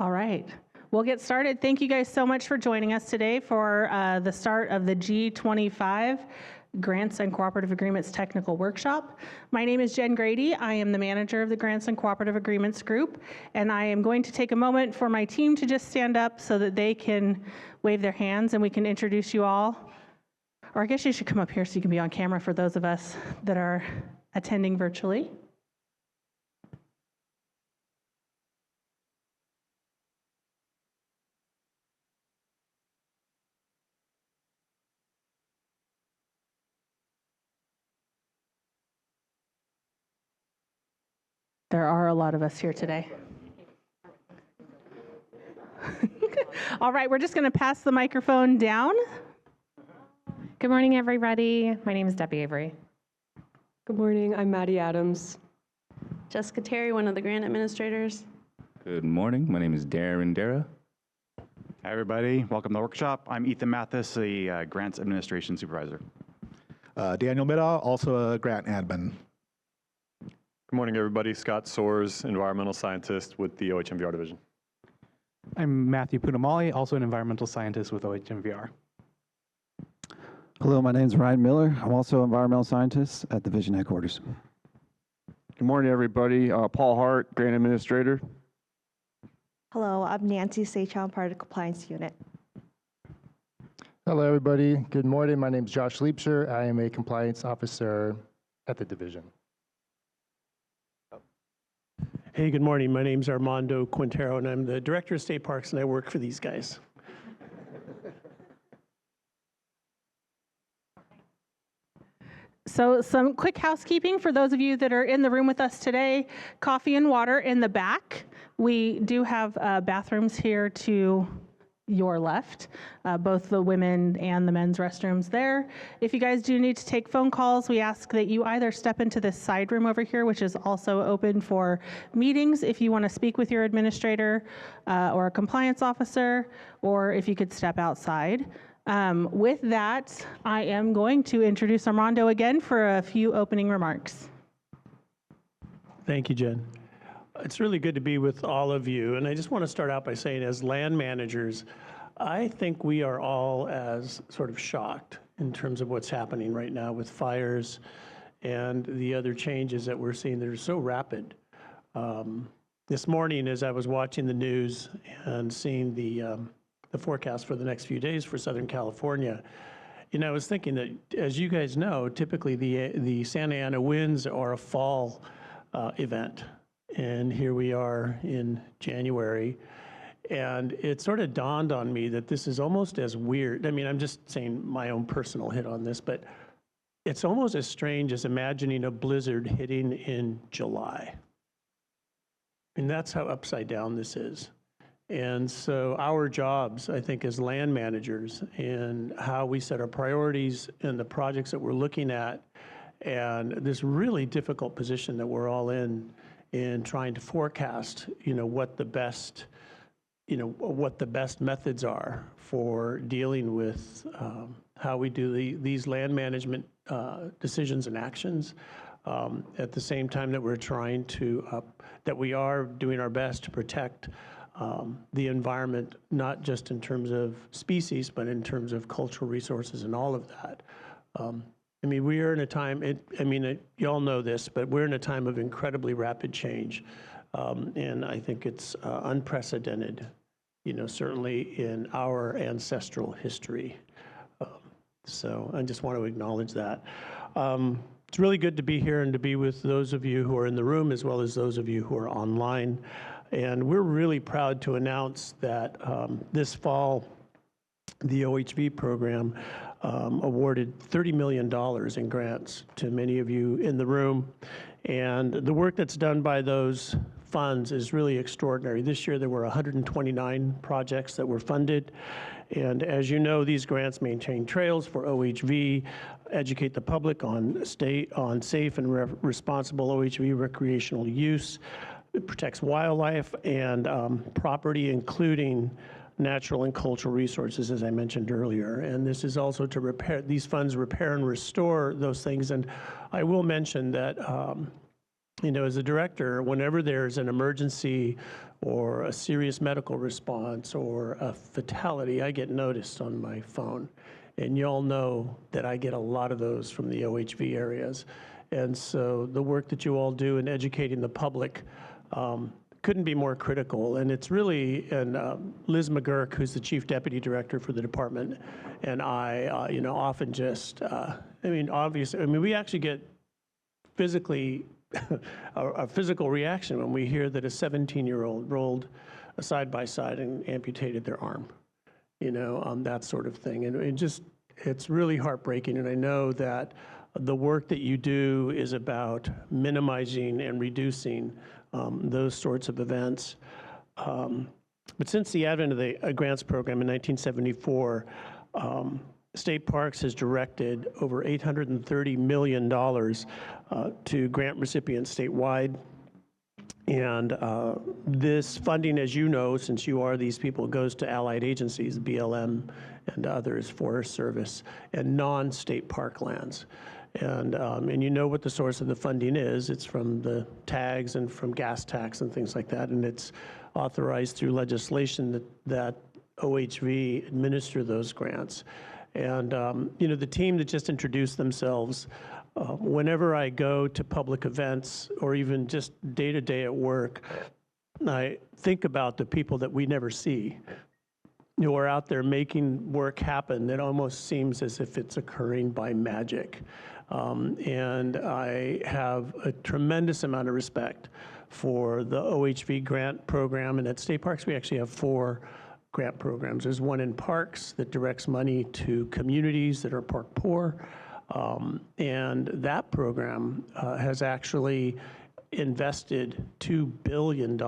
All right, we'll get started. Thank you guys so much for joining us today for the start of the G25 Grants and Cooperative Agreements Technical Workshop. My name is Jen Grady. I am the manager of the Grants and Cooperative Agreements Group, and I am going to take a moment for my team to just stand up so that they can wave their hands and we can introduce you all. Or I guess you should come up here so you can be on camera for those of us that are attending virtually. There are a lot of us here today. All right, we're just going to pass the microphone down. Good morning, everybody. My name is Debbie Avery. Good morning, I'm Maddie Adams. Jessica Terry, one of the grant administrators. Good morning. My name is Darren Dara. Hi, everybody. Welcome to the workshop. I'm Ethan Mathis, the Grants Administration Supervisor. Daniel Middaugh, also a grant admin. Good morning, everybody. Scott Soares, environmental scientist with the OHMVR division. I'm Matthew Punamali, also an environmental scientist with OHMVR. Hello, my name is Ryan Miller. I'm also an environmental scientist at Division Headquarters. Good morning, everybody. Paul Hart, grant administrator. Hello, I'm Nancy Seychow, I'm part of the compliance unit. Hello, everybody. Good morning. My name is Josh Leipsher. I am a compliance officer at the division. Hey, good morning. My name is Armando Quintero, and I'm the Director of State Parks, and I work for these guys. So some quick housekeeping for those of you that are in the room with us today. Coffee and water in the back. We do have bathrooms here to your left, both the women and the men's restrooms there. If you guys do need to take phone calls, we ask that you either step into this side room over here, which is also open for meetings if you want to speak with your administrator or a compliance officer, or if you could step outside. With that, I am going to introduce Armando again for a few opening remarks. Thank you, Jen. It's really good to be with all of you, and I just want to start out by saying, as land managers, I think we are all as sort of shocked in terms of what's happening right now with fires and the other changes that we're seeing that are so rapid. This morning, as I was watching the news and seeing the forecast for the next few days for Southern California, I was thinking that, as you guys know, typically the Santa Ana winds are a fall event. And here we are in January, and it sort of dawned on me that this is almost as weird. I mean, I'm just saying my own personal hit on this, but it's almost as strange as imagining a blizzard hitting in July. And that's how upside down this is. And so our jobs, I think, as land managers and how we set our priorities and the projects that we're looking at, and this really difficult position that we're all in trying to forecast, what the best methods are for dealing with how we do these land management decisions and actions. At the same time that we're trying to, that we are doing our best to protect the environment, not just in terms of species, but in terms of cultural resources and all of that. I mean, we are in a time, you all know this, but we're in a time of incredibly rapid change. And I think it's unprecedented, certainly in our ancestral history. So I just want to acknowledge that. It's really good to be here and to be with those of you who are in the room as well as those of you who are online. And we're really proud to announce that this fall, the OHV program awarded $30 million in grants to many of you in the room. And the work that's done by those funds is really extraordinary. This year there were 129 projects that were funded. And as you know, these grants maintain trails for OHV, educate the public on safe and responsible OHV recreational use. It protects wildlife and property, including natural and cultural resources, as I mentioned earlier. And this is also to repair, these funds repair and restore those things. And I will mention that as a director, whenever there's an emergency or a serious medical response or a fatality, I get noticed on my phone. And you all know that I get a lot of those from the OHV areas. And so the work that you all do in educating the public couldn't be more critical. And it's really, and Liz McGurk, who's the chief deputy director for the department, and I, often just, obviously, we actually get physically, a physical reaction when we hear that a 17-year-old rolled side by side and amputated their arm, that sort of thing. And it's really heartbreaking. And I know that the work that you do is about minimizing and reducing those sorts of events. But since the advent of the grants program in 1974, State Parks has directed over $830 million to grant recipients statewide. And this funding, as you know, since you are these people, goes to allied agencies, BLM and others, Forest Service, and non-state park lands. And you know what the source of the funding is. It's from the tags and from gas tax and things like that. And it's authorized through legislation that OHV administer those grants. And, the team that just introduced themselves, whenever I go to public events or even just day-to-day at work, I think about the people that we never see who are out there making work happen that almost seems as if it's occurring by magic. And I have a tremendous amount of respect for the OHV grant program. And at State Parks, we actually have 4 grant programs. There's one in parks that directs money to communities that are park poor. And that program has actually invested $2 billion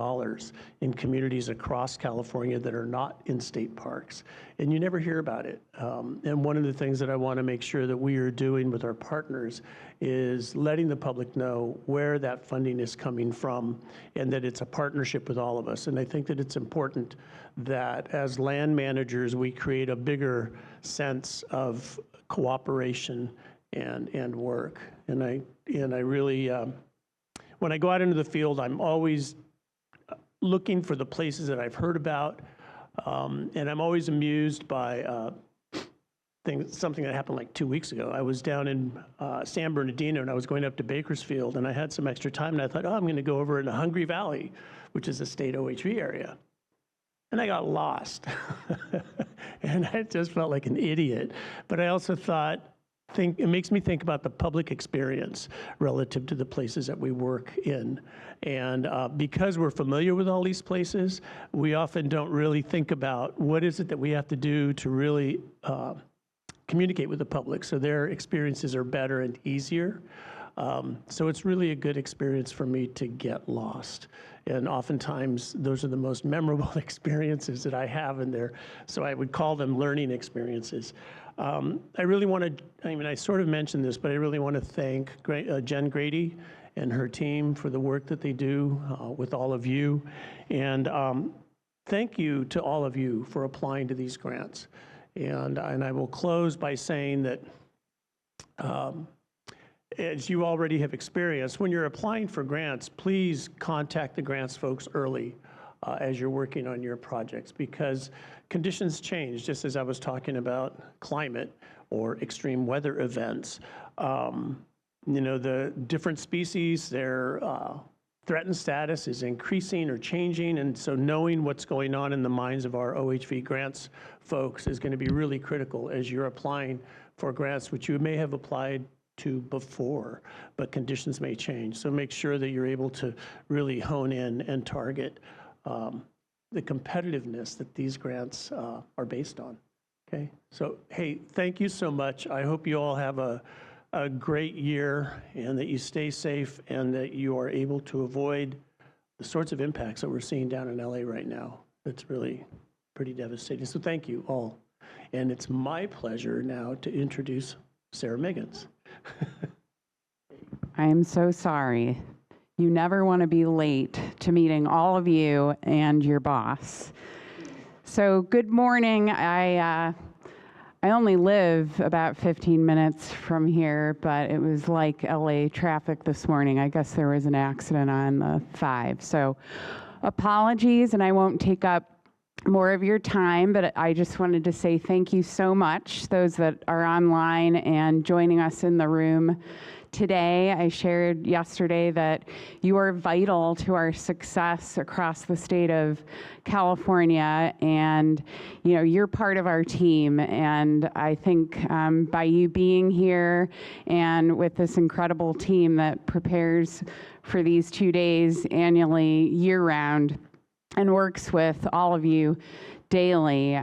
in communities across California that are not in state parks. And you never hear about it. And one of the things that I want to make sure that we are doing with our partners is letting the public know where that funding is coming from and that it's a partnership with all of us. And I think that it's important that as land managers, we create a bigger sense of cooperation and work. And I really, when I go out into the field, I'm always looking for the places that I've heard about, and I'm always amused by something that happened like 2 weeks ago. I was down in San Bernardino, and I was going up to Bakersfield, and I had some extra time, and I thought, I'm going to go over in the Hungry Valley, which is a state OHV area. And I got lost, and I just felt like an idiot. But I also thought, it makes me think about the public experience relative to the places that we work in. And because we're familiar with all these places, we often don't really think about what is it that we have to do to really communicate with the public so their experiences are better and easier. So it's really a good experience for me to get lost. And oftentimes, those are the most memorable experiences that I have in there. So I would call them learning experiences. I really want to, I sort of mentioned this, but I really want to thank Jen Grady and her team for the work that they do with all of you. And thank you to all of you for applying to these grants. And I will close by saying that as you already have experienced, when you're applying for grants, please contact the grants folks early as you're working on your projects, because conditions change, just as I was talking about climate or extreme weather events. The different species, their threatened status is increasing or changing, and so knowing what's going on in the minds of our OHV grants folks is going to be really critical as you're applying for grants, which you may have applied to before, but conditions may change. So make sure that you're able to really hone in and target the competitiveness that these grants are based on. Okay, so hey, thank you so much. I hope you all have a great year and that you stay safe and that you are able to avoid the sorts of impacts that we're seeing down in LA right now. It's really pretty devastating. So thank you all. And it's my pleasure now to introduce Sarah Miggins. I am so sorry. You never want to be late to meeting all of you and your boss. So good morning. I only live about 15 minutes from here, but it was like LA traffic this morning. I guess there was an accident on the 5. So apologies, and I won't take up more of your time, but I just wanted to say thank you so much, those that are online and joining us in the room today. I shared yesterday that you are vital to our success across the state of California, and you're part of our team. And I think by you being here and with this incredible team that prepares for these 2 days annually, year-round, and works with all of you daily,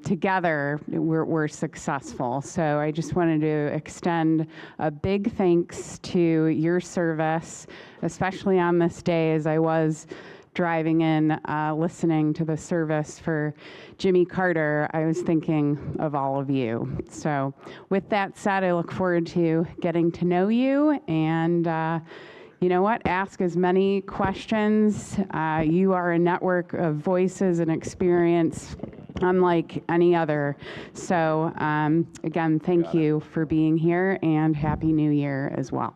together we're successful. So I just wanted to extend a big thanks to your service, especially on this day as I was driving in, listening to the service for Jimmy Carter. I was thinking of all of you. So with that said, I look forward to getting to know you, and you know what? Ask as many questions. You are a network of voices and experience unlike any other. So again, thank you for being here, and Happy New Year as well.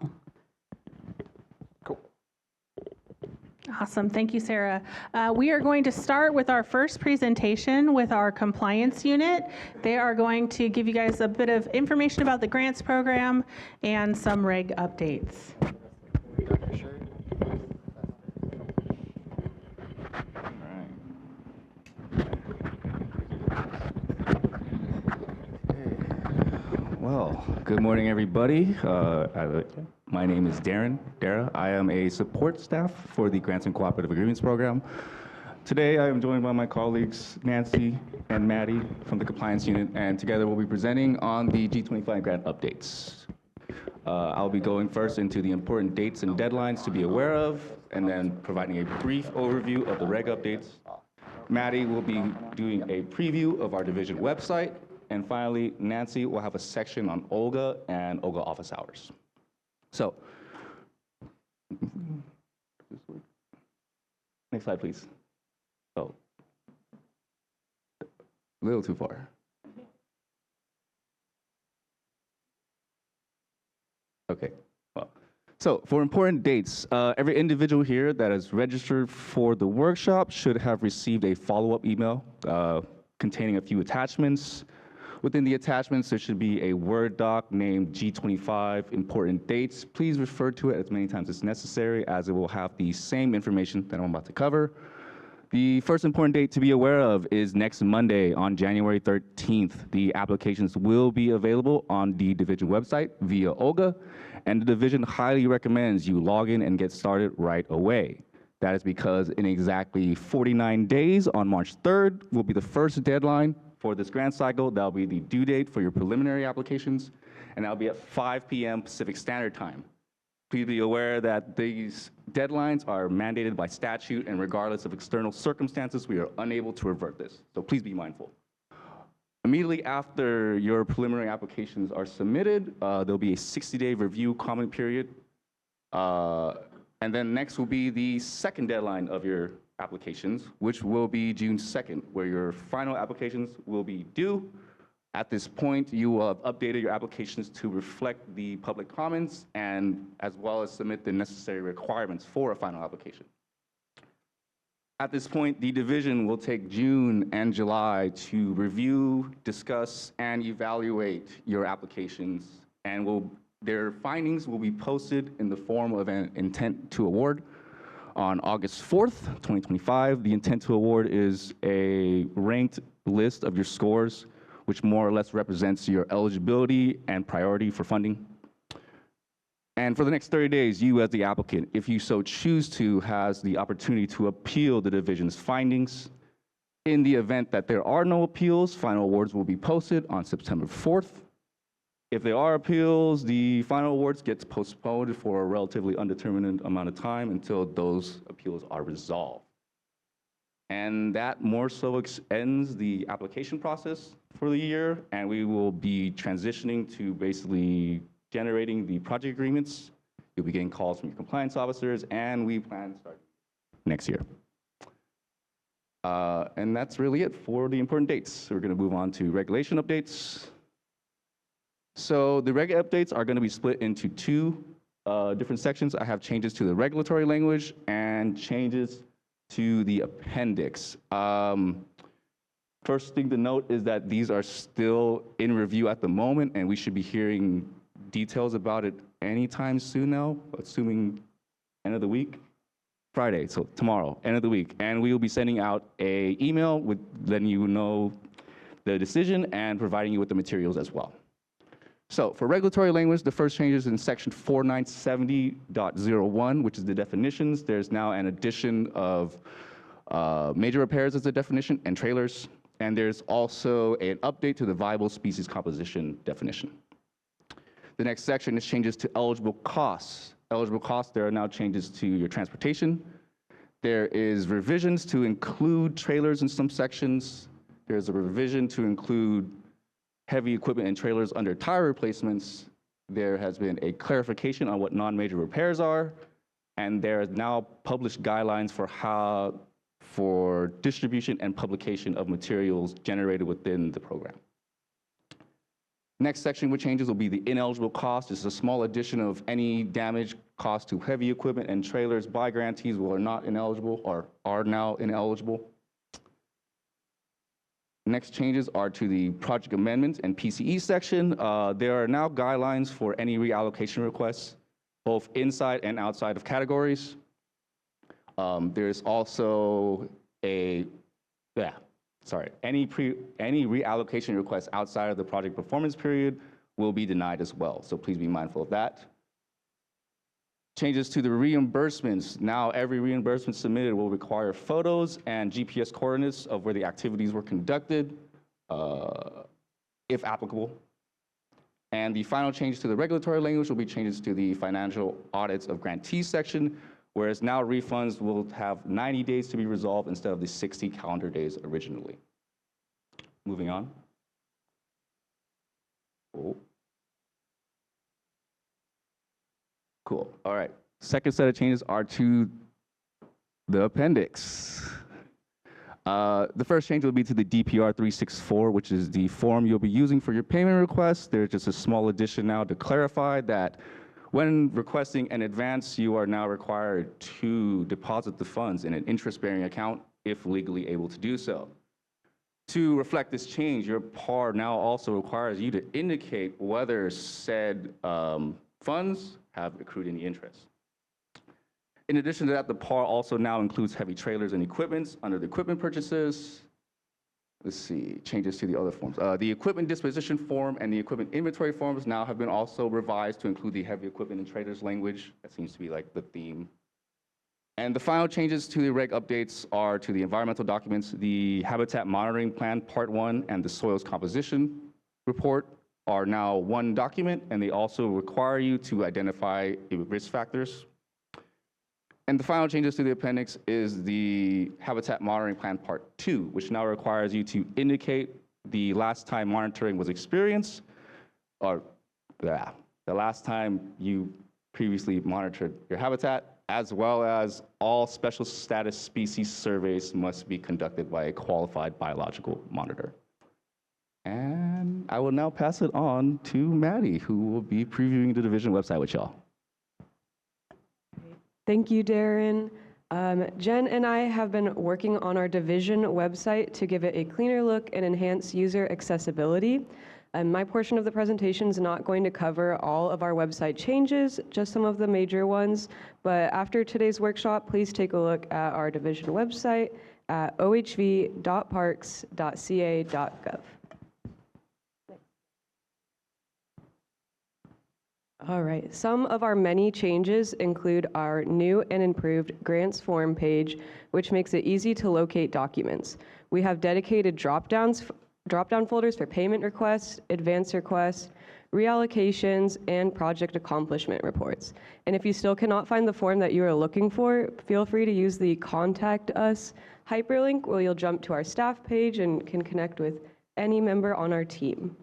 Awesome. Thank you, Sarah. We are going to start with our first presentation with our compliance unit. They are going to give you guys a bit of information about the grants program and some reg updates. Well, good morning, everybody. My name is Dara. I am a support staff for the Grants and Cooperative Agreements Program. Today, I am joined by my colleagues, Nancy and Maddie from the Compliance Unit, and together we'll be presenting on the G25 grant updates. I'll be going first into the important dates and deadlines to be aware of, and then providing a brief overview of the reg updates. Maddie will be doing a preview of our division website, and finally, Nancy will have a section on Olga and Olga office hours. So, next slide, please. Oh, a little too far. Okay, well, so for important dates, every individual here that is registered for the workshop should have received a follow-up email containing a few attachments. Within the attachments, there should be a Word doc named G25 important dates. Please refer to it as many times as necessary, as it will have the same information that I'm about to cover. The first important date to be aware of is next Monday on January 13th. The applications will be available on the division website via Olga, and the division highly recommends you log in and get started right away. That is because in exactly 49 days on March 3rd will be the first deadline for this grant cycle. That'll be the due date for your preliminary applications, and that'll be at 5 p.m. Pacific Standard Time. Please be aware that these deadlines are mandated by statute, and regardless of external circumstances, we are unable to revert this. So please be mindful. Immediately after your preliminary applications are submitted, there'll be a 60-day review comment period. And then next will be the second deadline of your applications, which will be June 2nd, where your final applications will be due. At this point, you will have updated your applications to reflect the public comments, and as well as submit the necessary requirements for a final application. At this point, the division will take June and July to review, discuss, and evaluate your applications, and their findings will be posted in the form of an intent to award. On August 4th, 2025, the intent to award is a ranked list of your scores, which more or less represents your eligibility and priority for funding. And for the next 30 days, you as the applicant, if you so choose to, has the opportunity to appeal the division's findings. In the event that there are no appeals, final awards will be posted on September 4th. If there are appeals, the final awards get postponed for a relatively undetermined amount of time until those appeals are resolved. And that more so ends the application process for the year, and we will be transitioning to basically generating the project agreements. You'll be getting calls from your compliance officers, and we plan to start next year. And that's really it for the important dates. So we're going to move on to regulation updates. So the reg updates are going to be split into two different sections. I have changes to the regulatory language and changes to the appendix. First thing to note is that these are still in review at the moment, and we should be hearing details about it anytime soon now, assuming end of the week. Friday, so tomorrow, end of the week. And we will be sending out an email with letting you know the decision and providing you with the materials as well. So for regulatory language, the first change is in section 4970.01, which is the definitions. There's now an addition of major repairs as a definition and trailers. And there's also an update to the viable species composition definition. The next section is changes to eligible costs. Eligible costs, there are now changes to your transportation. There is revisions to include trailers in some sections. There's a revision to include heavy equipment and trailers under tire replacements. There has been a clarification on what non-major repairs are, and there are now published guidelines for distribution and publication of materials generated within the program. Next section with changes will be the ineligible cost. This is a small addition of any damage caused to heavy equipment and trailers by grantees who are not ineligible or are now ineligible. Next changes are to the project amendments and PCE section. There are now guidelines for any reallocation requests, both inside and outside of categories. There's also any reallocation requests outside of the project performance period will be denied as well. So please be mindful of that. Changes to the reimbursements. Now every reimbursement submitted will require photos and GPS coordinates of where the activities were conducted, if applicable. And the final change to the regulatory language will be changes to the financial audits of grantees section, whereas now refunds will have 90 days to be resolved instead of the 60 calendar days originally. Moving on. Cool. All right. Second set of changes are to the appendix. The first change will be to the DPR 364, which is the form you'll be using for your payment request. There's just a small addition now to clarify that when requesting an advance, you are now required to deposit the funds in an interest-bearing account if legally able to do so. To reflect this change, your PAR now also requires you to indicate whether said funds have accrued any interest. In addition to that, the PAR also now includes heavy trailers and equipment under the equipment purchases. Let's see, changes to the other forms. The equipment disposition form and the equipment inventory forms now have been also revised to include the heavy equipment and trailers language. That seems to be like the theme. And the final changes to the reg updates are to the environmental documents. The Habitat Monitoring Plan Part 1 and the Soils Composition Report are now one document, and they also require you to identify risk factors. And the final changes to the appendix is the Habitat Monitoring Plan Part 2, which now requires you to indicate the last time monitoring was experienced, or the last time you previously monitored your habitat, as well as all special status species surveys must be conducted by a qualified biological monitor. And I will now pass it on to Maddie, who will be previewing the division website with y'all. Thank you, Darren. Jen and I have been working on our division website to give it a cleaner look and enhance user accessibility. My portion of the presentation is not going to cover all of our website changes, just some of the major ones. But after today's workshop, please take a look at our division website at ohv.parks.ca.gov. All right, some of our many changes include our new and improved grants form page, which makes it easy to locate documents. We have dedicated drop-down folders for payment requests, advance requests, reallocations, and project accomplishment reports. And if you still cannot find the form that you are looking for, feel free to use the Contact Us hyperlink, where you'll jump to our staff page and can connect with any member on our team.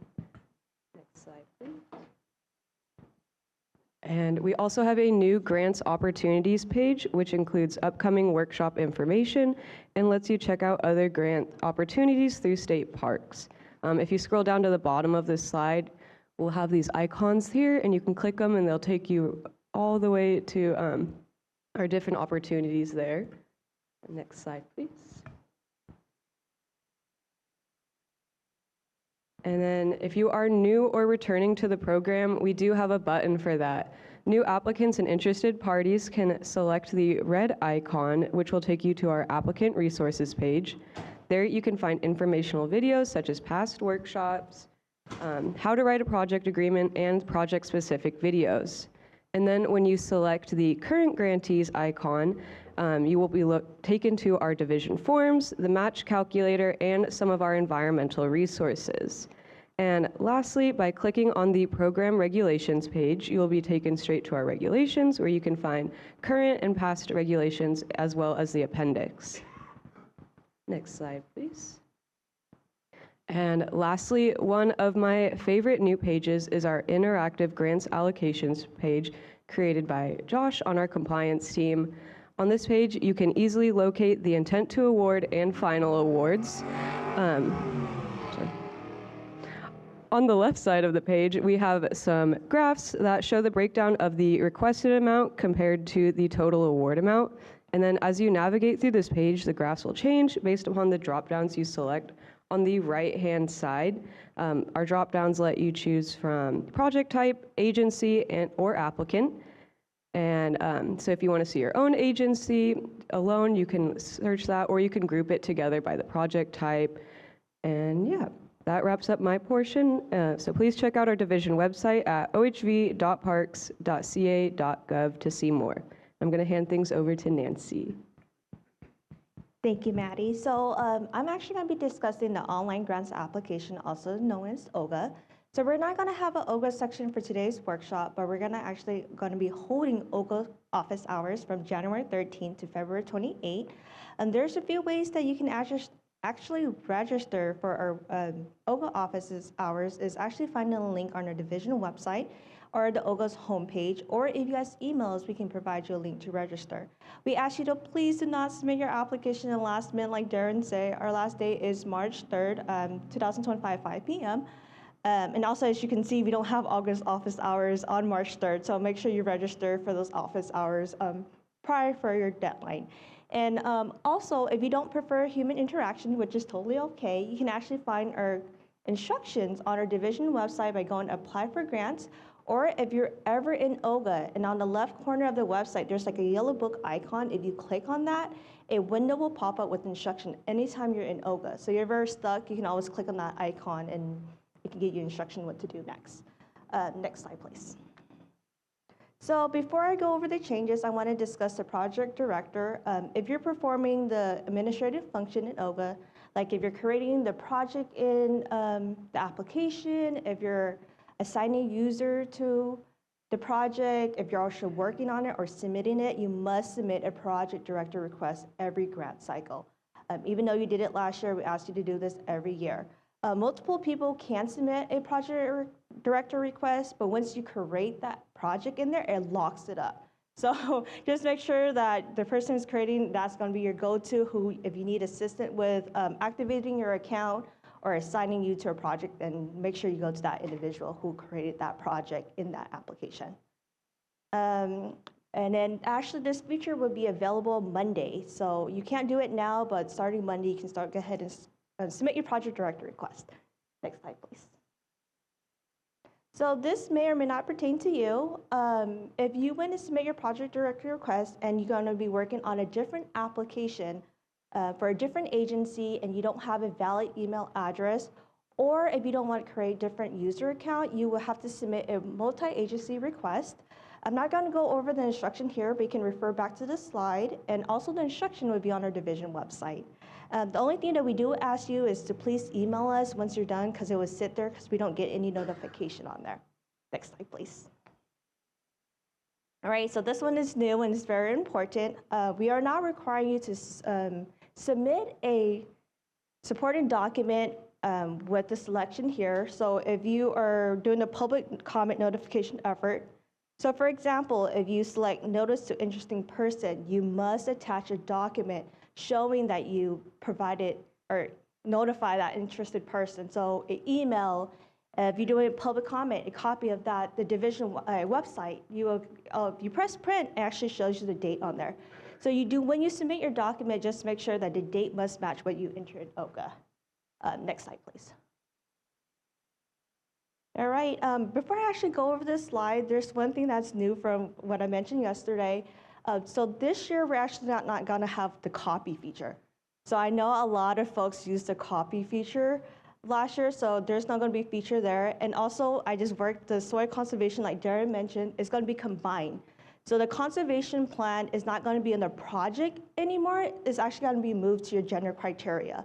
Next slide, please. And we also have a new grants opportunities page, which includes upcoming workshop information and lets you check out other grant opportunities through state parks. If you scroll down to the bottom of this slide, we'll have these icons here, and you can click them, and they'll take you all the way to our different opportunities there. Next slide, please. And then if you are new or returning to the program, we do have a button for that. New applicants and interested parties can select the red icon, which will take you to our applicant resources page. There you can find informational videos such as past workshops, how to write a project agreement, and project-specific videos. And then when you select the current grantees icon, you will be taken to our division forms, the match calculator, and some of our environmental resources. And lastly, by clicking on the program regulations page, you will be taken straight to our regulations, where you can find current and past regulations as well as the appendix. Next slide, please. And lastly, one of my favorite new pages is our interactive grants allocations page created by Josh on our compliance team. On this page, you can easily locate the intent to award and final awards. On the left side of the page, we have some graphs that show the breakdown of the requested amount compared to the total award amount. And then as you navigate through this page, the graphs will change based upon the drop-downs you select. On the right-hand side, our drop-downs let you choose from project type, agency, or applicant. And so if you want to see your own agency alone, you can search that, or you can group it together by the project type. And yeah, that wraps up my portion. So please check out our division website at ohv.parks.ca.gov to see more. I'm going to hand things over to Nancy. Thank you, Maddie. So I'm actually going to be discussing the online grants application, also known as OGA. So we're not going to have an OGA section for today's workshop, but we're going to be holding OGA office hours from January 13th to February 28th. And there's a few ways that you can actually register for our OGA offices hours is actually finding a link on our division website or the OGA's homepage, or if you guys email us, we can provide you a link to register. We ask you to please do not submit your application in the last minute like Darren said. Our last day is March 3rd, 2025, 5 p.m. And also, as you can see, we don't have August office hours on March 3rd, so make sure you register for those office hours prior for your deadline. And also, if you don't prefer human interaction, which is totally okay, you can actually find our instructions on our division website by going to Apply for Grants, or if you're ever in OGA and on the left corner of the website, there's like a yellow book icon. If you click on that, a window will pop up with instruction anytime you're in OGA. So you're ever stuck, you can always click on that icon and it can give you instruction what to do next. Next slide, please. So before I go over the changes, I want to discuss the project director. If you're performing the administrative function in OGA, like if you're creating the project in the application, if you're assigning a user to the project, if you're also working on it or submitting it, you must submit a project director request every grant cycle. Even though you did it last year, we asked you to do this every year. Multiple people can submit a project director request, but once you create that project in there, it locks it up. So just make sure that the person who's creating, that's going to be your go-to, who, if you need assistance with activating your account or assigning you to a project, then make sure you go to that individual who created that project in that application. And then actually this feature will be available Monday. So you can't do it now, but starting Monday, you can go ahead and submit your project director request. Next slide, please. So this may or may not pertain to you. If you want to submit your project director request and you're going to be working on a different application for a different agency and you don't have a valid email address, or if you don't want to create a different user account, you will have to submit a multi-agency request. I'm not going to go over the instruction here, but you can refer back to the slide, and also the instruction would be on our division website. The only thing that we do ask you is to please email us once you're done, because it will sit there because we don't get any notification on there. Next slide, please. All right, so this one is new and it's very important. We are now requiring you to submit a supporting document with the selection here. So if you are doing a public comment notification effort, So for example, if you select Notice to Interesting Person, you must attach a document showing that you provided or notify that interested person. So an email, if you're doing public comment, a copy of that, the division website, if you press print, it actually shows you the date on there. So when you submit your document, just make sure that the date must match what you entered OGA. Next slide, please. All right, before I actually go over this slide, there's one thing that's new from what I mentioned yesterday. So this year, we're actually not gonna have the copy feature. So I know a lot of folks used the copy feature last year, so there's not gonna be a feature there. And also, I just worked the soil conservation, like Darren mentioned, is gonna be combined. So the conservation plan is not gonna be in the project anymore, it's actually gonna be moved to your general criteria.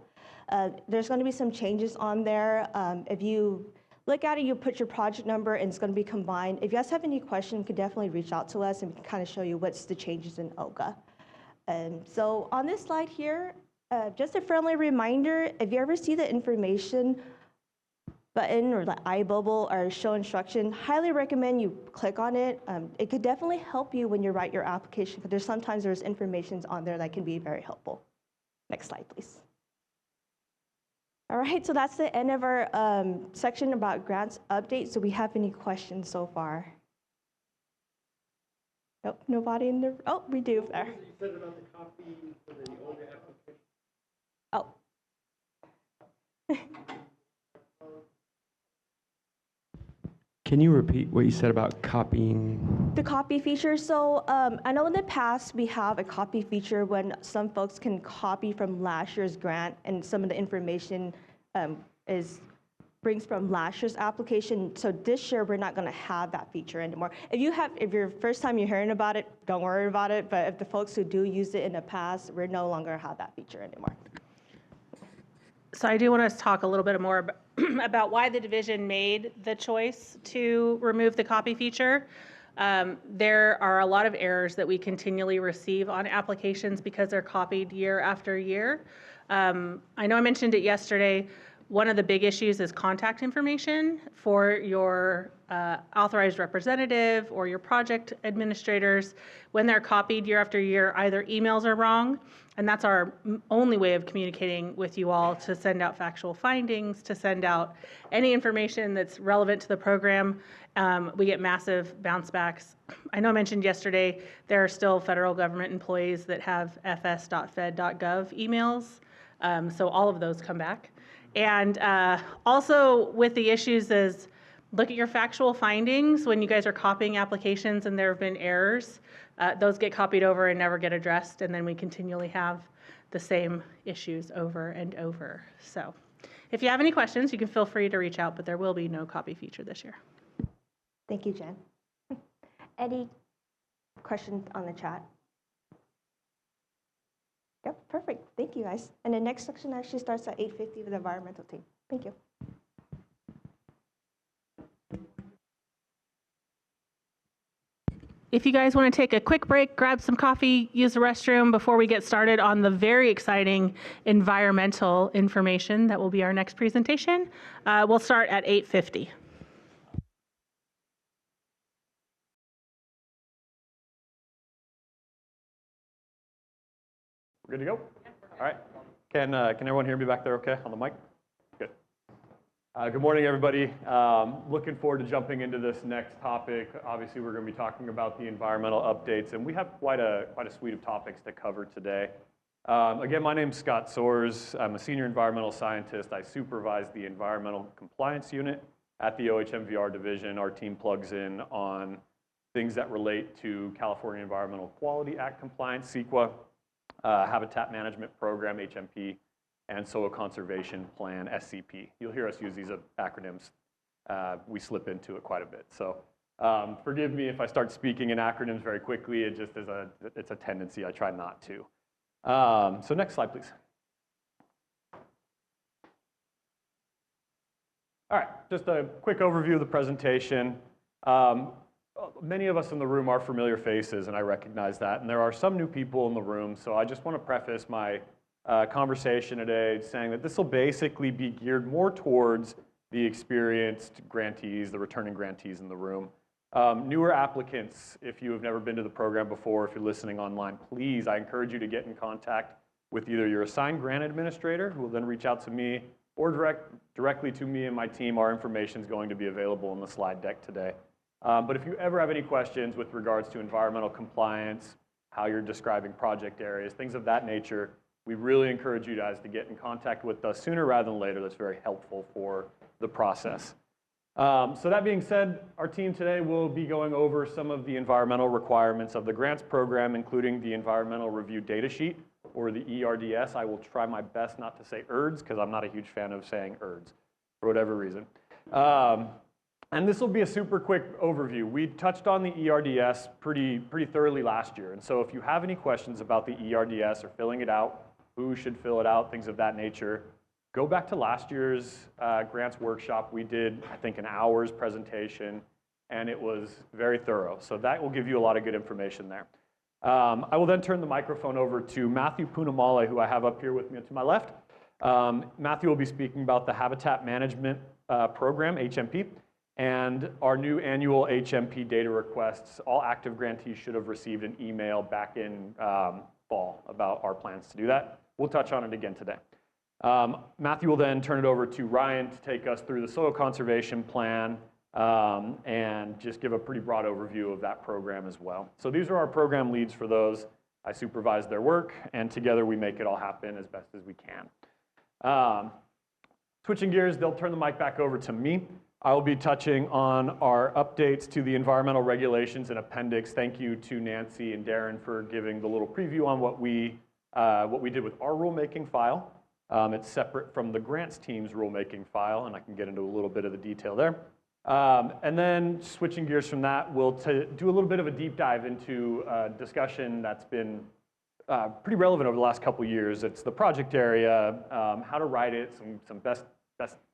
There's gonna be some changes on there. If you look at it, you put your project number, and it's going to be combined. If you guys have any questions, you can definitely reach out to us, and we can kind of show you what's the changes in OGA. So on this slide here, just a friendly reminder, if you ever see the information button or the I bubble or show instruction, highly recommend you click on it. It could definitely help you when you write your application, because sometimes there's information on there that can be very helpful. Next slide, please. All right, so that's the end of our section about grants updates. Do we have any questions so far? Nope, nobody in the, oh, we do there. You said about the copy for the OGA application. Oh. Can you repeat what you said about copying? The copy feature. So I know in the past we have a copy feature when some folks can copy from last year's grant, and some of the information brings from last year's application. So this year we're not going to have that feature anymore. If your first time you're hearing about it, don't worry about it. But if the folks who do use it in the past, we're no longer have that feature anymore. So I do want to talk a little bit more about why the division made the choice to remove the copy feature. There are a lot of errors that we continually receive on applications because they're copied year after year. I know I mentioned it yesterday. One of the big issues is contact information for your authorized representative or your project administrators. When they're copied year after year, either emails are wrong, and that's our only way of communicating with you all, to send out factual findings, to send out any information that's relevant to the program. We get massive bounce backs. I know I mentioned yesterday, there are still federal government employees that have fs.fed.gov emails, so all of those come back. And also with the issues is, look at your factual findings when you guys are copying applications and there have been errors. Those get copied over and never get addressed, and then we continually have the same issues over and over. So if you have any questions, you can feel free to reach out, but there will be no copy feature this year. Thank you, Jen. Any questions on the chat? Yep, perfect. Thank you, guys. And the next section actually starts at 8:50 with the environmental team. Thank you. If you guys want to take a quick break, grab some coffee, use the restroom before we get started on the very exciting environmental information that will be our next presentation, we'll start at 8:50. Good to go? All right. Can everyone hear me back there okay on the mic? Good. Good morning, everybody. Looking forward to jumping into this next topic. Obviously, we're going to be talking about the environmental updates, and we have quite a suite of topics to cover today. Again, my name is Scott Soares. I'm a senior environmental scientist. I supervise the environmental compliance unit at the OHMVR division. Our team plugs in on things that relate to California Environmental Quality Act compliance, CEQA, Habitat Management Program, HMP, and Soil Conservation Plan, SCP. You'll hear us use these acronyms. We slip into it quite a bit. So forgive me if I start speaking in acronyms very quickly. It just is it's a tendency. I try not to. So next slide, please. All right, just a quick overview of the presentation. Many of us in the room are familiar faces, and I recognize that. And there are some new people in the room, so I just want to preface my conversation today saying that this will basically be geared more towards the experienced grantees, the returning grantees in the room. Newer applicants, if you have never been to the program before, if you're listening online, please, I encourage you to get in contact with either your assigned grant administrator, who will then reach out to me, or directly to me and my team. Our information is going to be available in the slide deck today. But if you ever have any questions with regards to environmental compliance, how you're describing project areas, things of that nature, we really encourage you guys to get in contact with us sooner rather than later. That's very helpful for the process. So that being said, our team today will be going over some of the environmental requirements of the grants program, including the environmental review data sheet, or the ERDS. I will try my best not to say ERDS, because I'm not a huge fan of saying ERDS for whatever reason. And this will be a super quick overview. We touched on the ERDS pretty thoroughly last year. And so if you have any questions about the ERDS or filling it out, who should fill it out, things of that nature, go back to last year's grants workshop. We did, I think, an hour's presentation, and it was very thorough. So that will give you a lot of good information there. I will then turn the microphone over to Matthew Punamale, who I have up here with me to my left. Matthew will be speaking about the Habitat Management Program, HMP, and our new annual HMP data requests. All active grantees should have received an email back in fall about our plans to do that. We'll touch on it again today. Matthew will then turn it over to Ryan to take us through the soil conservation plan and just give a pretty broad overview of that program as well. So these are our program leads for those. I supervise their work, and together we make it all happen as best as we can. Switching gears, they'll turn the mic back over to me. I will be touching on our updates to the environmental regulations and appendix. Thank you to Nancy and Darren for giving the little preview on what we did with our rulemaking file. It's separate from the grants team's rulemaking file, and I can get into a little bit of the detail there. And then switching gears from that, we'll do a little bit of a deep dive into a discussion that's been pretty relevant over the last couple of years. It's the project area, how to write it, some best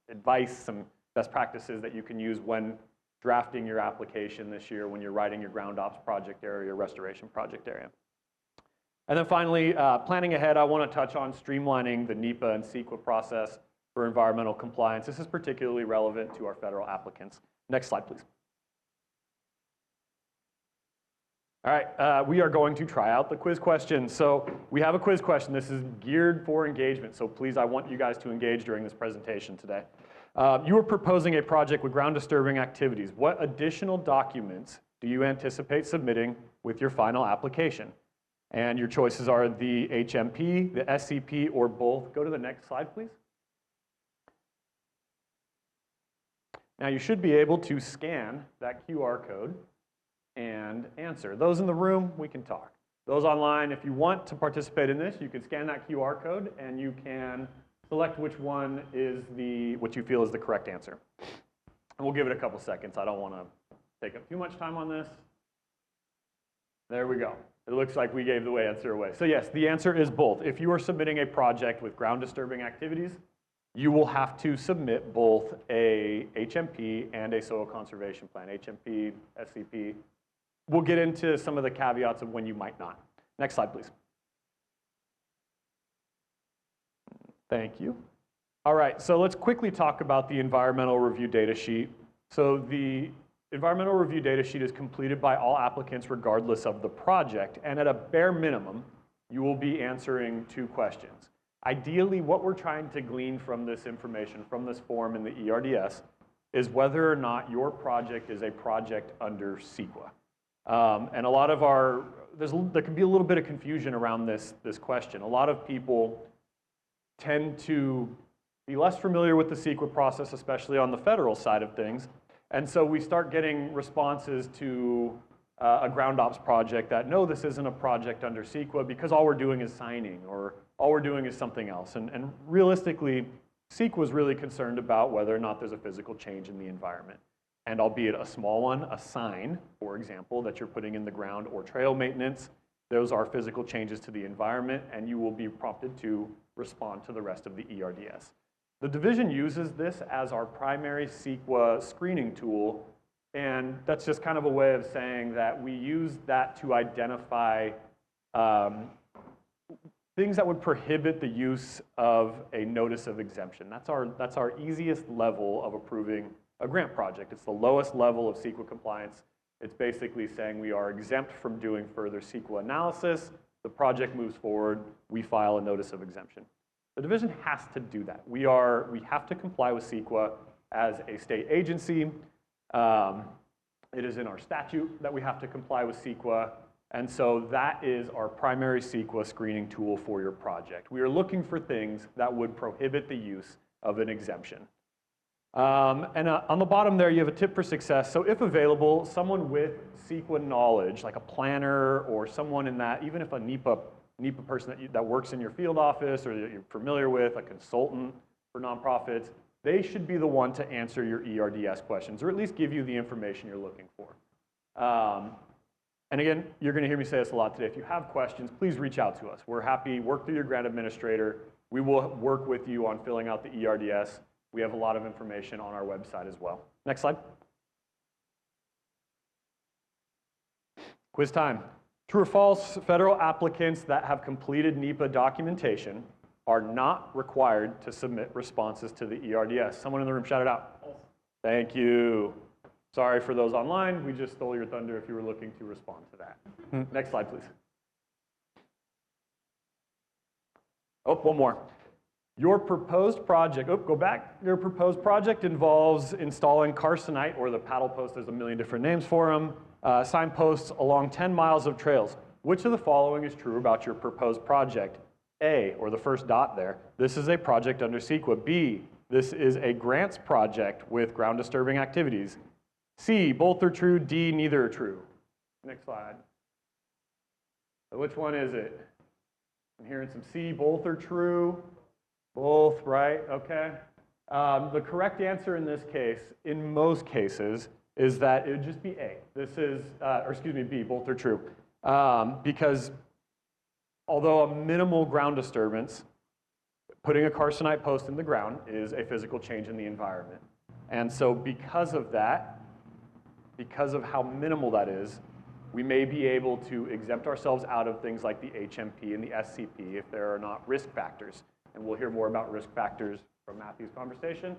advice, some best practices that you can use when drafting your application this year, when you're writing your ground ops project area, restoration project area. And then finally, planning ahead, I want to touch on streamlining the NEPA and CEQA process for environmental compliance. This is particularly relevant to our federal applicants. Next slide, please. All right, we are going to try out the quiz question. So we have a quiz question. This is geared for engagement, so please, I want you guys to engage during this presentation today. You are proposing a project with ground disturbing activities. What additional documents do you anticipate submitting with your final application? And your choices are the HMP, the SCP, or both. Go to the next slide, please. Now you should be able to scan that QR code and answer. Those in the room, we can talk. Those online, if you want to participate in this, you can scan that QR code and you can select which one is what you feel is the correct answer. And we'll give it a couple seconds. I don't want to take up too much time on this. There we go. It looks like we gave the answer away. So yes, the answer is both. If you are submitting a project with ground disturbing activities, you will have to submit both a HMP and a soil conservation plan, HMP, SCP. We'll get into some of the caveats of when you might not. Next slide, please. Thank you. All right, so let's quickly talk about the environmental review data sheet. So the environmental review data sheet is completed by all applicants regardless of the project, and at a bare minimum, you will be answering 2 questions. Ideally, what we're trying to glean from this information, from this form in the ERDS, is whether or not your project is a project under CEQA. And a lot of there can be a little bit of confusion around this question. A lot of people tend to be less familiar with the CEQA process, especially on the federal side of things. And so we start getting responses to a ground ops project that, no, this isn't a project under CEQA because all we're doing is signing, or all we're doing is something else. And realistically, CEQA was really concerned about whether or not there's a physical change in the environment. And albeit a small one, a sign, for example, that you're putting in the ground, or trail maintenance, those are physical changes to the environment, and you will be prompted to respond to the rest of the ERDS. The division uses this as our primary CEQA screening tool, and that's just kind of a way of saying that we use that to identify things that would prohibit the use of a notice of exemption. That's our easiest level of approving a grant project. It's the lowest level of CEQA compliance. It's basically saying we are exempt from doing further CEQA analysis. The project moves forward, we file a notice of exemption. The division has to do that. We have to comply with CEQA as a state agency. It is in our statute that we have to comply with CEQA, and so that is our primary CEQA screening tool for your project. We are looking for things that would prohibit the use of an exemption. And on the bottom there, you have a tip for success. So if available, someone with CEQA knowledge, like a planner or someone in that, even if a NEPA person that works in your field office or that you're familiar with, a consultant for nonprofits, they should be the one to answer your ERDS questions, or at least give you the information you're looking for. And again, you're going to hear me say this a lot today. If you have questions, please reach out to us. We're happy, work through your grant administrator. We will work with you on filling out the ERDS. We have a lot of information on our website as well. Next slide. Quiz time. True or false, federal applicants that have completed NEPA documentation are not required to submit responses to the ERDS. Someone in the room shout it out. Thank you. Sorry for those online. We just stole your thunder if you were looking to respond to that. Next slide, please. Oh, one more. Your proposed project, go back. Your proposed project involves installing carcinite, or the paddle post, there's a million different names for them, signposts along 10 miles of trails. Which of the following is true about your proposed project? A, or the first dot there, this is a project under CEQA. B, this is a grants project with ground disturbing activities. C, both are true. D, neither are true. Next slide. So which one is it? I'm hearing some C, both are true. Both, right? Okay. The correct answer in this case, in most cases, is that it would just be A. This is, or excuse me, B, both are true. Because although a minimal ground disturbance, putting a carcinite post in the ground is a physical change in the environment. And so because of that, because of how minimal that is, we may be able to exempt ourselves out of things like the HMP and the SCP if there are not risk factors. And we'll hear more about risk factors from Matthew's conversation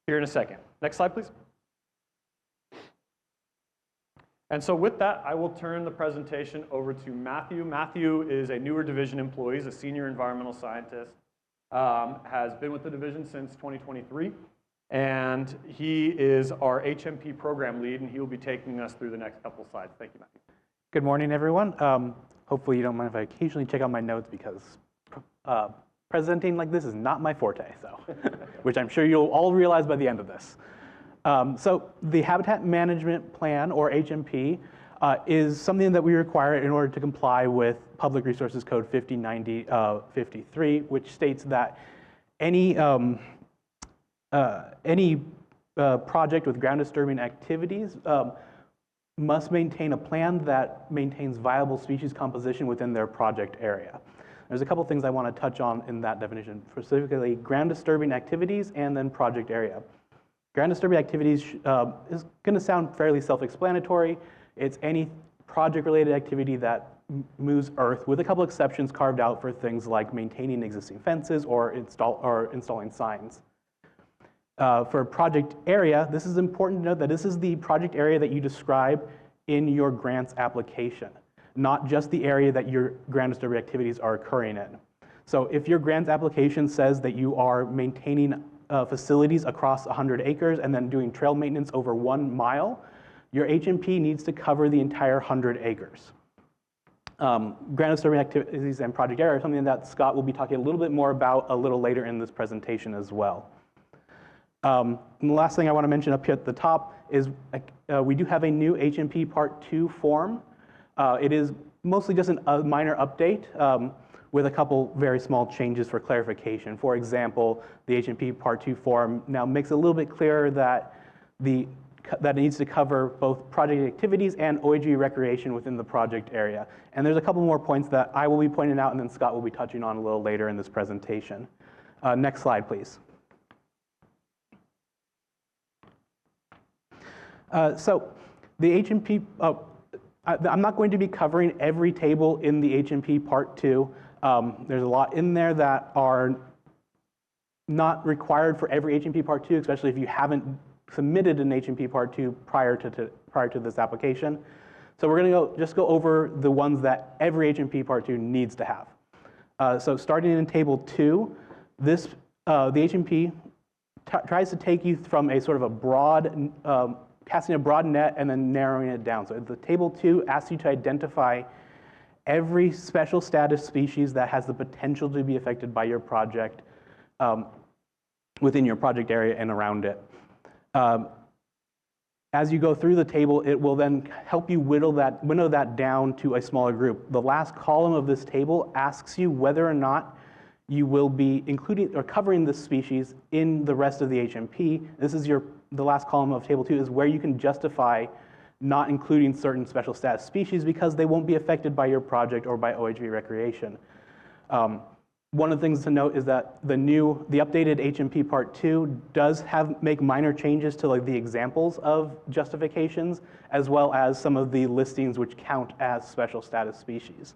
here in a second. Next slide, please. And so with that, I will turn the presentation over to Matthew. Matthew is a newer division employee. He's a senior environmental scientist, has been with the division since 2023. And he is our HMP program lead, and he will be taking us through the next couple slides. Thank you, Matthew. Good morning, everyone. Hopefully you don't mind if I occasionally check out my notes, because presenting like this is not my forte, so which I'm sure you'll all realize by the end of this. So the Habitat Management Plan, or HMP, is something that we require in order to comply with Public Resources Code 5090-53, which states that any project with ground disturbing activities must maintain a plan that maintains viable species composition within their project area. There's a couple things I want to touch on in that definition, specifically ground disturbing activities and then project area. Ground disturbing activities is going to sound fairly self-explanatory. It's any project-related activity that moves earth, with a couple exceptions carved out for things like maintaining existing fences or installing signs. For project area, this is important to note that this is the project area that you describe in your grants application, not just the area that your ground disturbing activities are occurring in. So if your grants application says that you are maintaining facilities across 100 acres and then doing trail maintenance over 1 mile, your HMP needs to cover the entire 100 acres. Ground disturbing activities and project area are something that Scott will be talking a little bit more about a little later in this presentation as well. And the last thing I want to mention up here at the top is we do have a new HMP Part 2 form. It is mostly just a minor update with a couple very small changes for clarification. For example, the HMP Part 2 form now makes it a little bit clearer that it needs to cover both project activities and OHG recreation within the project area. And there's a couple more points that I will be pointing out and then Scott will be touching on a little later in this presentation. Next slide, please. So the HMP, I'm not going to be covering every table in the HMP Part 2. There's a lot in there that are not required for every HMP Part 2, especially if you haven't submitted an HMP Part 2 prior prior to this application. So we're going to just go over the ones that every HMP Part 2 needs to have. So starting in Table 2, the HMP tries to take you from a sort of a broad, casting a broad net and then narrowing it down. So the Table 2 asks you to identify every special status species that has the potential to be affected by your project within your project area and around it. As you go through the table, it will then help you winnow that down to a smaller group. The last column of this table asks you whether or not you will be including or covering this species in the rest of the HMP. This is the last column of Table 2 is where you can justify not including certain special status species because they won't be affected by your project or by OHV recreation. One of the things to note is that the updated HMP Part 2 does make minor changes to the examples of justifications, as well as some of the listings which count as special status species.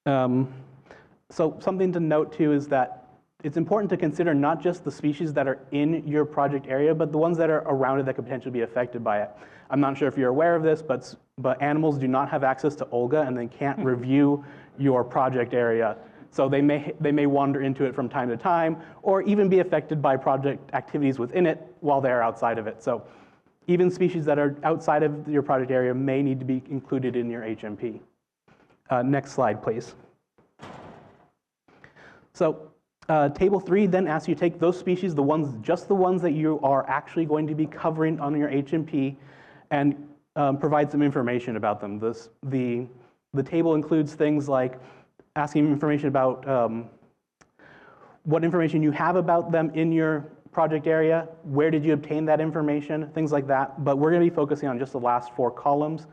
So something to note too is that it's important to consider not just the species that are in your project area, but the ones that are around it that could potentially be affected by it. I'm not sure if you're aware of this, but animals do not have access to Olga and they can't review your project area. So they may wander into it from time to time or even be affected by project activities within it while they're outside of it. So even species that are outside of your project area may need to be included in your HMP. Next slide, please. So Table 3 then asks you to take those species, just the ones that you are actually going to be covering on your HMP, and provide some information about them. The table includes things like asking information about what information you have about them in your project area, where did you obtain that information, things like that. But we're going to be focusing on just the last 4 columns,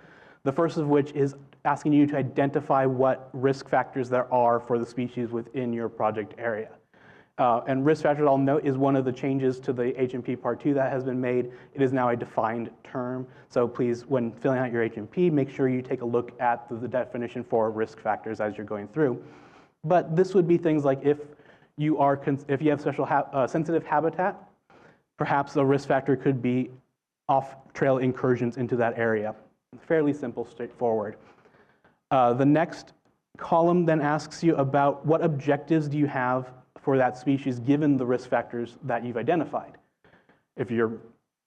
the first of which is asking you to identify what risk factors there are for the species within your project area. And risk factors, I'll note, is one of the changes to the HMP Part 2 that has been made. It is now a defined term. So please, when filling out your HMP, make sure you take a look at the definition for risk factors as you're going through. But this would be things like if you have special sensitive habitat, perhaps a risk factor could be off-trail incursions into that area. Fairly simple, straightforward. The next column then asks you about what objectives do you have for that species given the risk factors that you've identified. If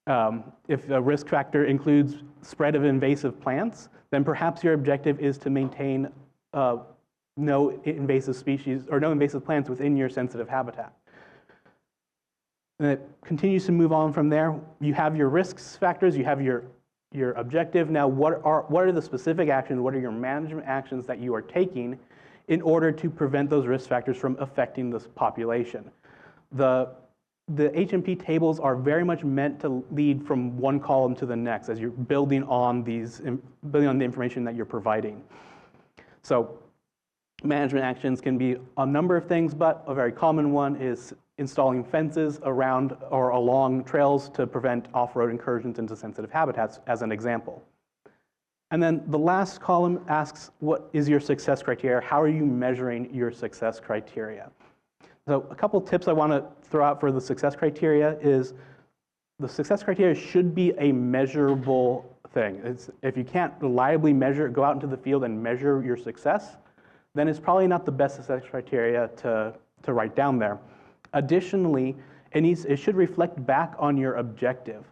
a risk factor includes spread of invasive plants, then perhaps your objective is to maintain no invasive species or no invasive plants within your sensitive habitat. And it continues to move on from there. You have your risk factors, you have your objective. Now, what are the specific actions, what are your management actions that you are taking in order to prevent those risk factors from affecting this population? The HMP tables are very much meant to lead from one column to the next as you're building on the information that you're providing. So management actions can be a number of things, but a very common one is installing fences around or along trails to prevent off-road incursions into sensitive habitats, as an example. And then the last column asks, what is your success criteria? How are you measuring your success criteria? So a couple tips I want to throw out for the success criteria is the success criteria should be a measurable thing. If you can't reliably go out into the field and measure your success, then it's probably not the best success criteria to write down there. Additionally, it should reflect back on your objective.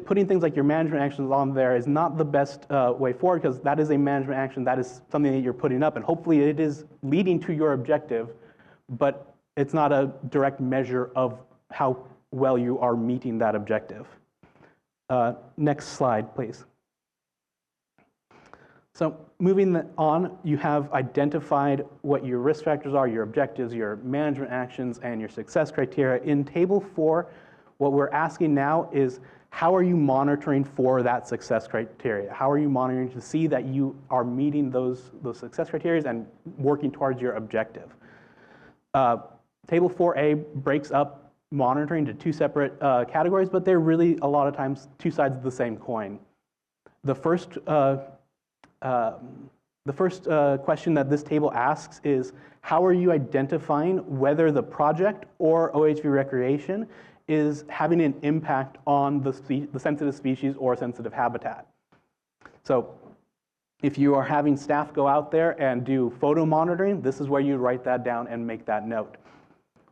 Putting things like your management actions on there is not the best way forward because that is a management action, that is something that you're putting up, and hopefully it is leading to your objective, but it's not a direct measure of how well you are meeting that objective. Next slide, please. So moving on, you have identified what your risk factors are, your objectives, your management actions, and your success criteria. In Table 4, what we're asking now is, how are you monitoring for that success criteria? How are you monitoring to see that you are meeting those success criteria and working towards your objective? Table 4A breaks up monitoring to 2 separate categories, but they're really a lot of times 2 sides of the same coin. The first question that this table asks is, how are you identifying whether the project or OHV recreation is having an impact on the sensitive species or sensitive habitat. So if you are having staff go out there and do photo monitoring, this is where you write that down and make that note.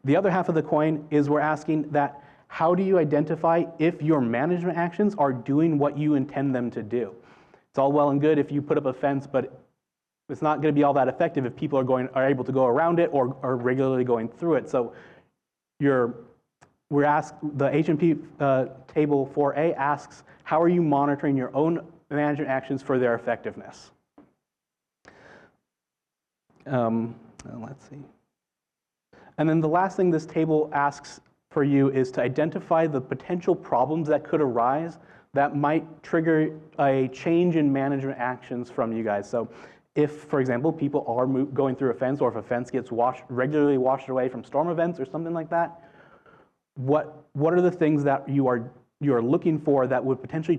The other half of the coin is we're asking that how do you identify if your management actions are doing what you intend them to do? It's all well and good if you put up a fence, but it's not going to be all that effective if people are able to go around it or are regularly going through it. So we're asked, the HMP table 4A asks, how are you monitoring your own management actions for their effectiveness? Let's see. And then the last thing this table asks for you is to identify the potential problems that could arise that might trigger a change in management actions from you guys. So if, for example, people are going through a fence, or if a fence gets regularly washed away from storm events or something like that, what are the things that you are looking for that would potentially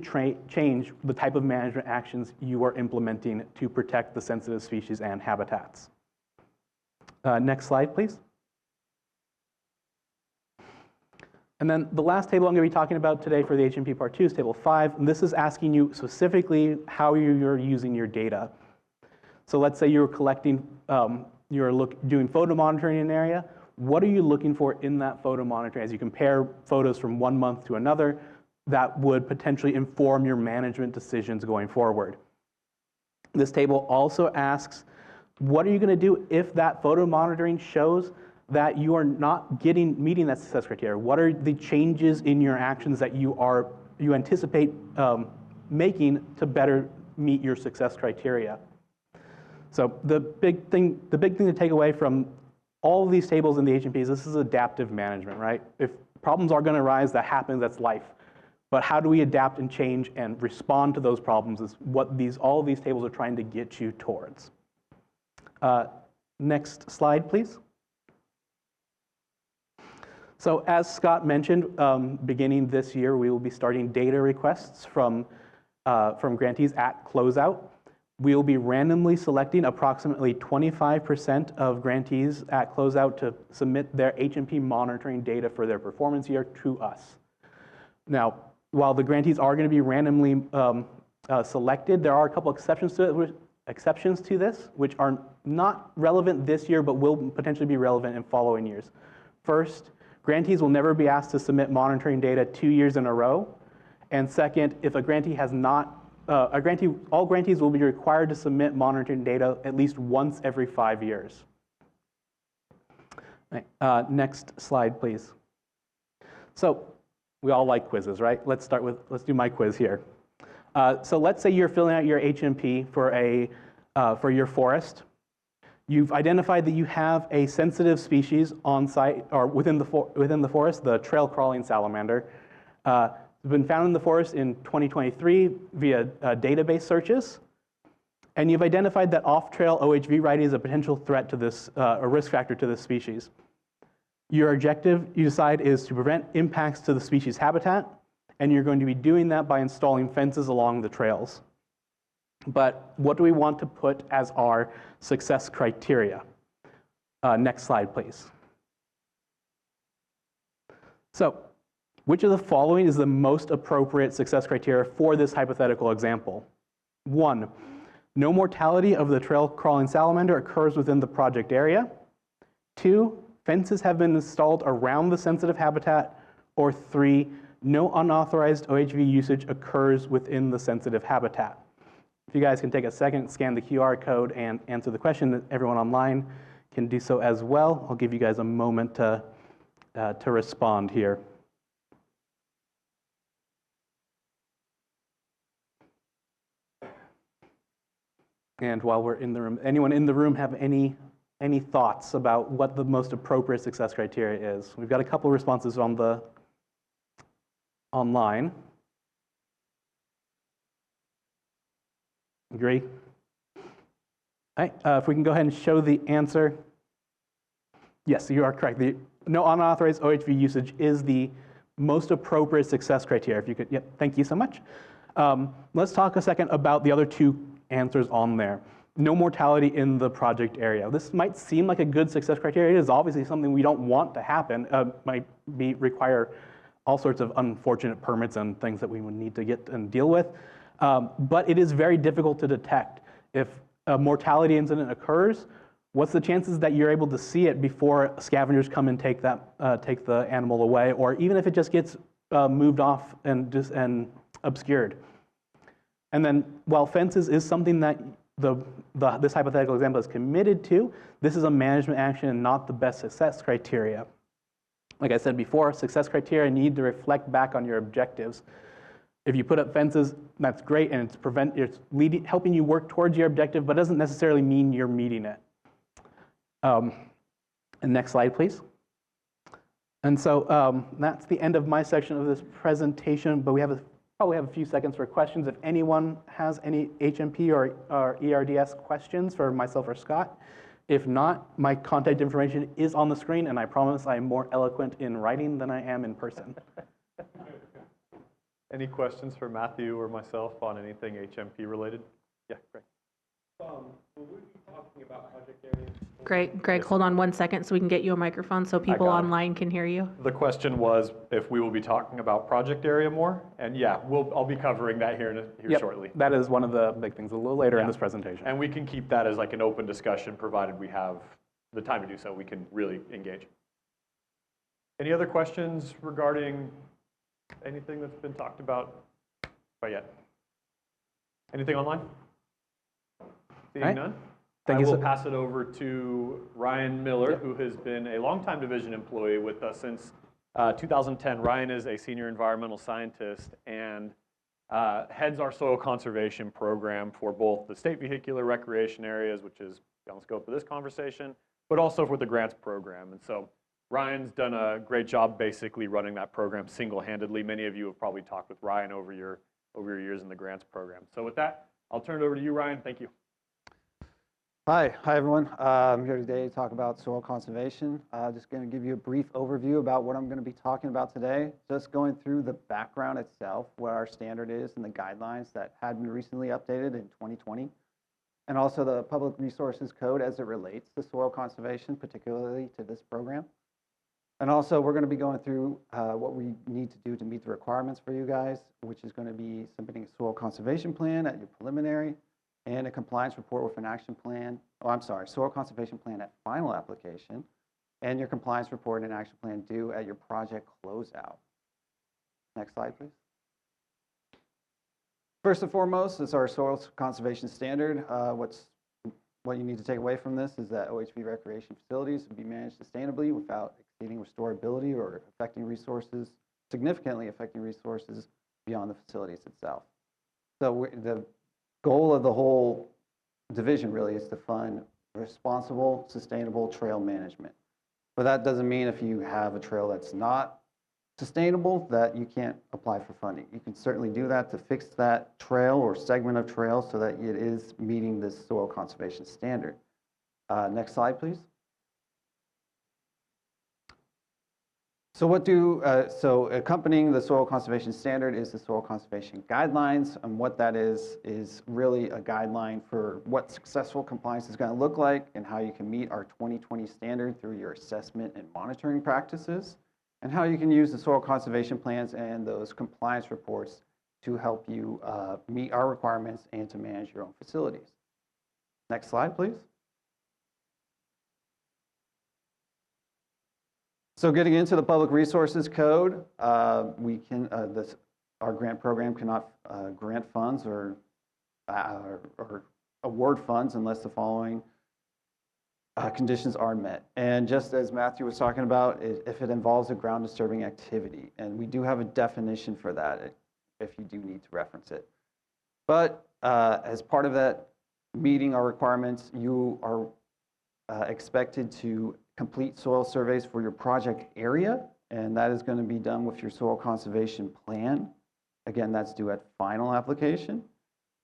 change the type of management actions you are implementing to protect the sensitive species and habitats? Next slide, please. And then the last table I'm going to be talking about today for the HMP Part 2 is Table 5. And this is asking you specifically how you're using your data. So let's say you're collecting, doing photo monitoring in an area. What are you looking for in that photo monitoring as you compare photos from one month to another that would potentially inform your management decisions going forward? This table also asks, what are you going to do if that photo monitoring shows that you are not meeting that success criteria? What are the changes in your actions that you anticipate making to better meet your success criteria? So the big thing to take away from all of these tables in the HMPs, this is adaptive management, right? If problems are going to arise, that happens, that's life. But how do we adapt and change and respond to those problems is what all of these tables are trying to get you towards. Next slide, please. So as Scott mentioned, beginning this year, we will be starting data requests from grantees at closeout. We will be randomly selecting approximately 25% of grantees at closeout to submit their HMP monitoring data for their performance year to us. Now, while the grantees are going to be randomly selected, there are a couple exceptions to this, which are not relevant this year, but will potentially be relevant in following years. First, grantees will never be asked to submit monitoring data 2 years in a row. And second, if a grantee has not, all grantees will be required to submit monitoring data at least once every 5 years. Next slide, please. So we all like quizzes, right? Let's do my quiz here. So let's say you're filling out your HMP for your forest. You've identified that you have a sensitive species on site or within the forest, the trail crawling salamander. It's been found in the forest in 2023 via database searches. And you've identified that off-trail OHV riding is a potential threat to this, a risk factor to this species. Your objective, you decide, is to prevent impacts to the species habitat, and you're going to be doing that by installing fences along the trails. But what do we want to put as our success criteria? Next slide, please. So, which of the following is the most appropriate success criteria for this hypothetical example? 1, no mortality of the trail crawling salamander occurs within the project area. 2, fences have been installed around the sensitive habitat. Or 3, no unauthorized OHV usage occurs within the sensitive habitat. If you guys can take a second, scan the QR code and answer the question, everyone online can do so as well. I'll give you guys a moment to respond here. And while we're in the room, anyone in the room have any thoughts about what the most appropriate success criteria is? We've got a couple responses on the online. Agree? All right, if we can go ahead and show the answer. Yes, you are correct. The no unauthorized OHV usage is the most appropriate success criteria. If you could, yep, thank you so much. Let's talk a second about the other two answers on there. No mortality in the project area. This might seem like a good success criteria. It is obviously something we don't want to happen. Might require all sorts of unfortunate permits and things that we would need to get and deal with. But it is very difficult to detect. If a mortality incident occurs, what's the chances that you're able to see it before scavengers come and take the animal away, or even if it just gets moved off and obscured? And then while fences is something that this hypothetical example is committed to, this is a management action and not the best success criteria. Like I said before, success criteria need to reflect back on your objectives. If you put up fences, that's great, and it's helping you work towards your objective, but doesn't necessarily mean you're meeting it. And next slide, please. And so that's the end of my section of this presentation, but we probably have a few seconds for questions. If anyone has any HMP or ERDS questions for myself or Scott. If not, my contact information is on the screen, and I promise I am more eloquent in writing than I am in person. Any questions for Matthew or myself on anything HMP related? Yeah, great. Will we be talking about project areas? Greg, hold on 1 second so we can get you a microphone so people online can hear you. The question was if we will be talking about project area more, and yeah, I'll be covering that here shortly. That is one of the big things a little later in this presentation. And we can keep that as like an open discussion, provided we have the time to do so. We can really engage. Any other questions regarding anything that's been talked about quite yet? Anything online? Seeing none? I will pass it over to Ryan Miller, who has been a longtime division employee with us since 2010. Ryan is a senior environmental scientist and heads our soil conservation program for both the state vehicular recreation areas, which is beyond the scope of this conversation, but also for the grants program. And so Ryan's done a great job basically running that program single-handedly. Many of you have probably talked with Ryan over your years in the grants program. So with that, I'll turn it over to you, Ryan. Thank you. Hi everyone. I'm here today to talk about soil conservation. Just going to give you a brief overview about what I'm going to be talking about today. Just going through the background itself, what our standard is and the guidelines that had been recently updated in 2020. And also the Public Resources Code as it relates to soil conservation, particularly to this program. And also we're going to be going through what we need to do to meet the requirements for you guys, which is going to be submitting a soil conservation plan at your preliminary, and a compliance report with an action plan, soil conservation plan at final application, and your compliance report and action plan due at your project closeout. Next slide, please. First and foremost is our soil conservation standard. What you need to take away from this is that OHV recreation facilities will be managed sustainably without exceeding restorability or significantly affecting resources beyond the facilities itself. So the goal of the whole division really is to fund responsible, sustainable trail management. But that doesn't mean if you have a trail that's not sustainable that you can't apply for funding. You can certainly do that to fix that trail or segment of trail so that it is meeting this soil conservation standard. Next slide, please. So accompanying the soil conservation standard is the soil conservation guidelines, and what that is really a guideline for what successful compliance is going to look like and how you can meet our 2020 standard through your assessment and monitoring practices, and how you can use the soil conservation plans and those compliance reports to help you meet our requirements and to manage your own facilities. Next slide, please. So getting into the Public Resources Code, our grant program cannot grant funds or award funds unless the following conditions are met. And just as Matthew was talking about, if it involves a ground disturbing activity, and we do have a definition for that if you do need to reference it. But as part of that meeting our requirements, you are expected to complete soil surveys for your project area, and that is going to be done with your soil conservation plan. Again, that's due at final application.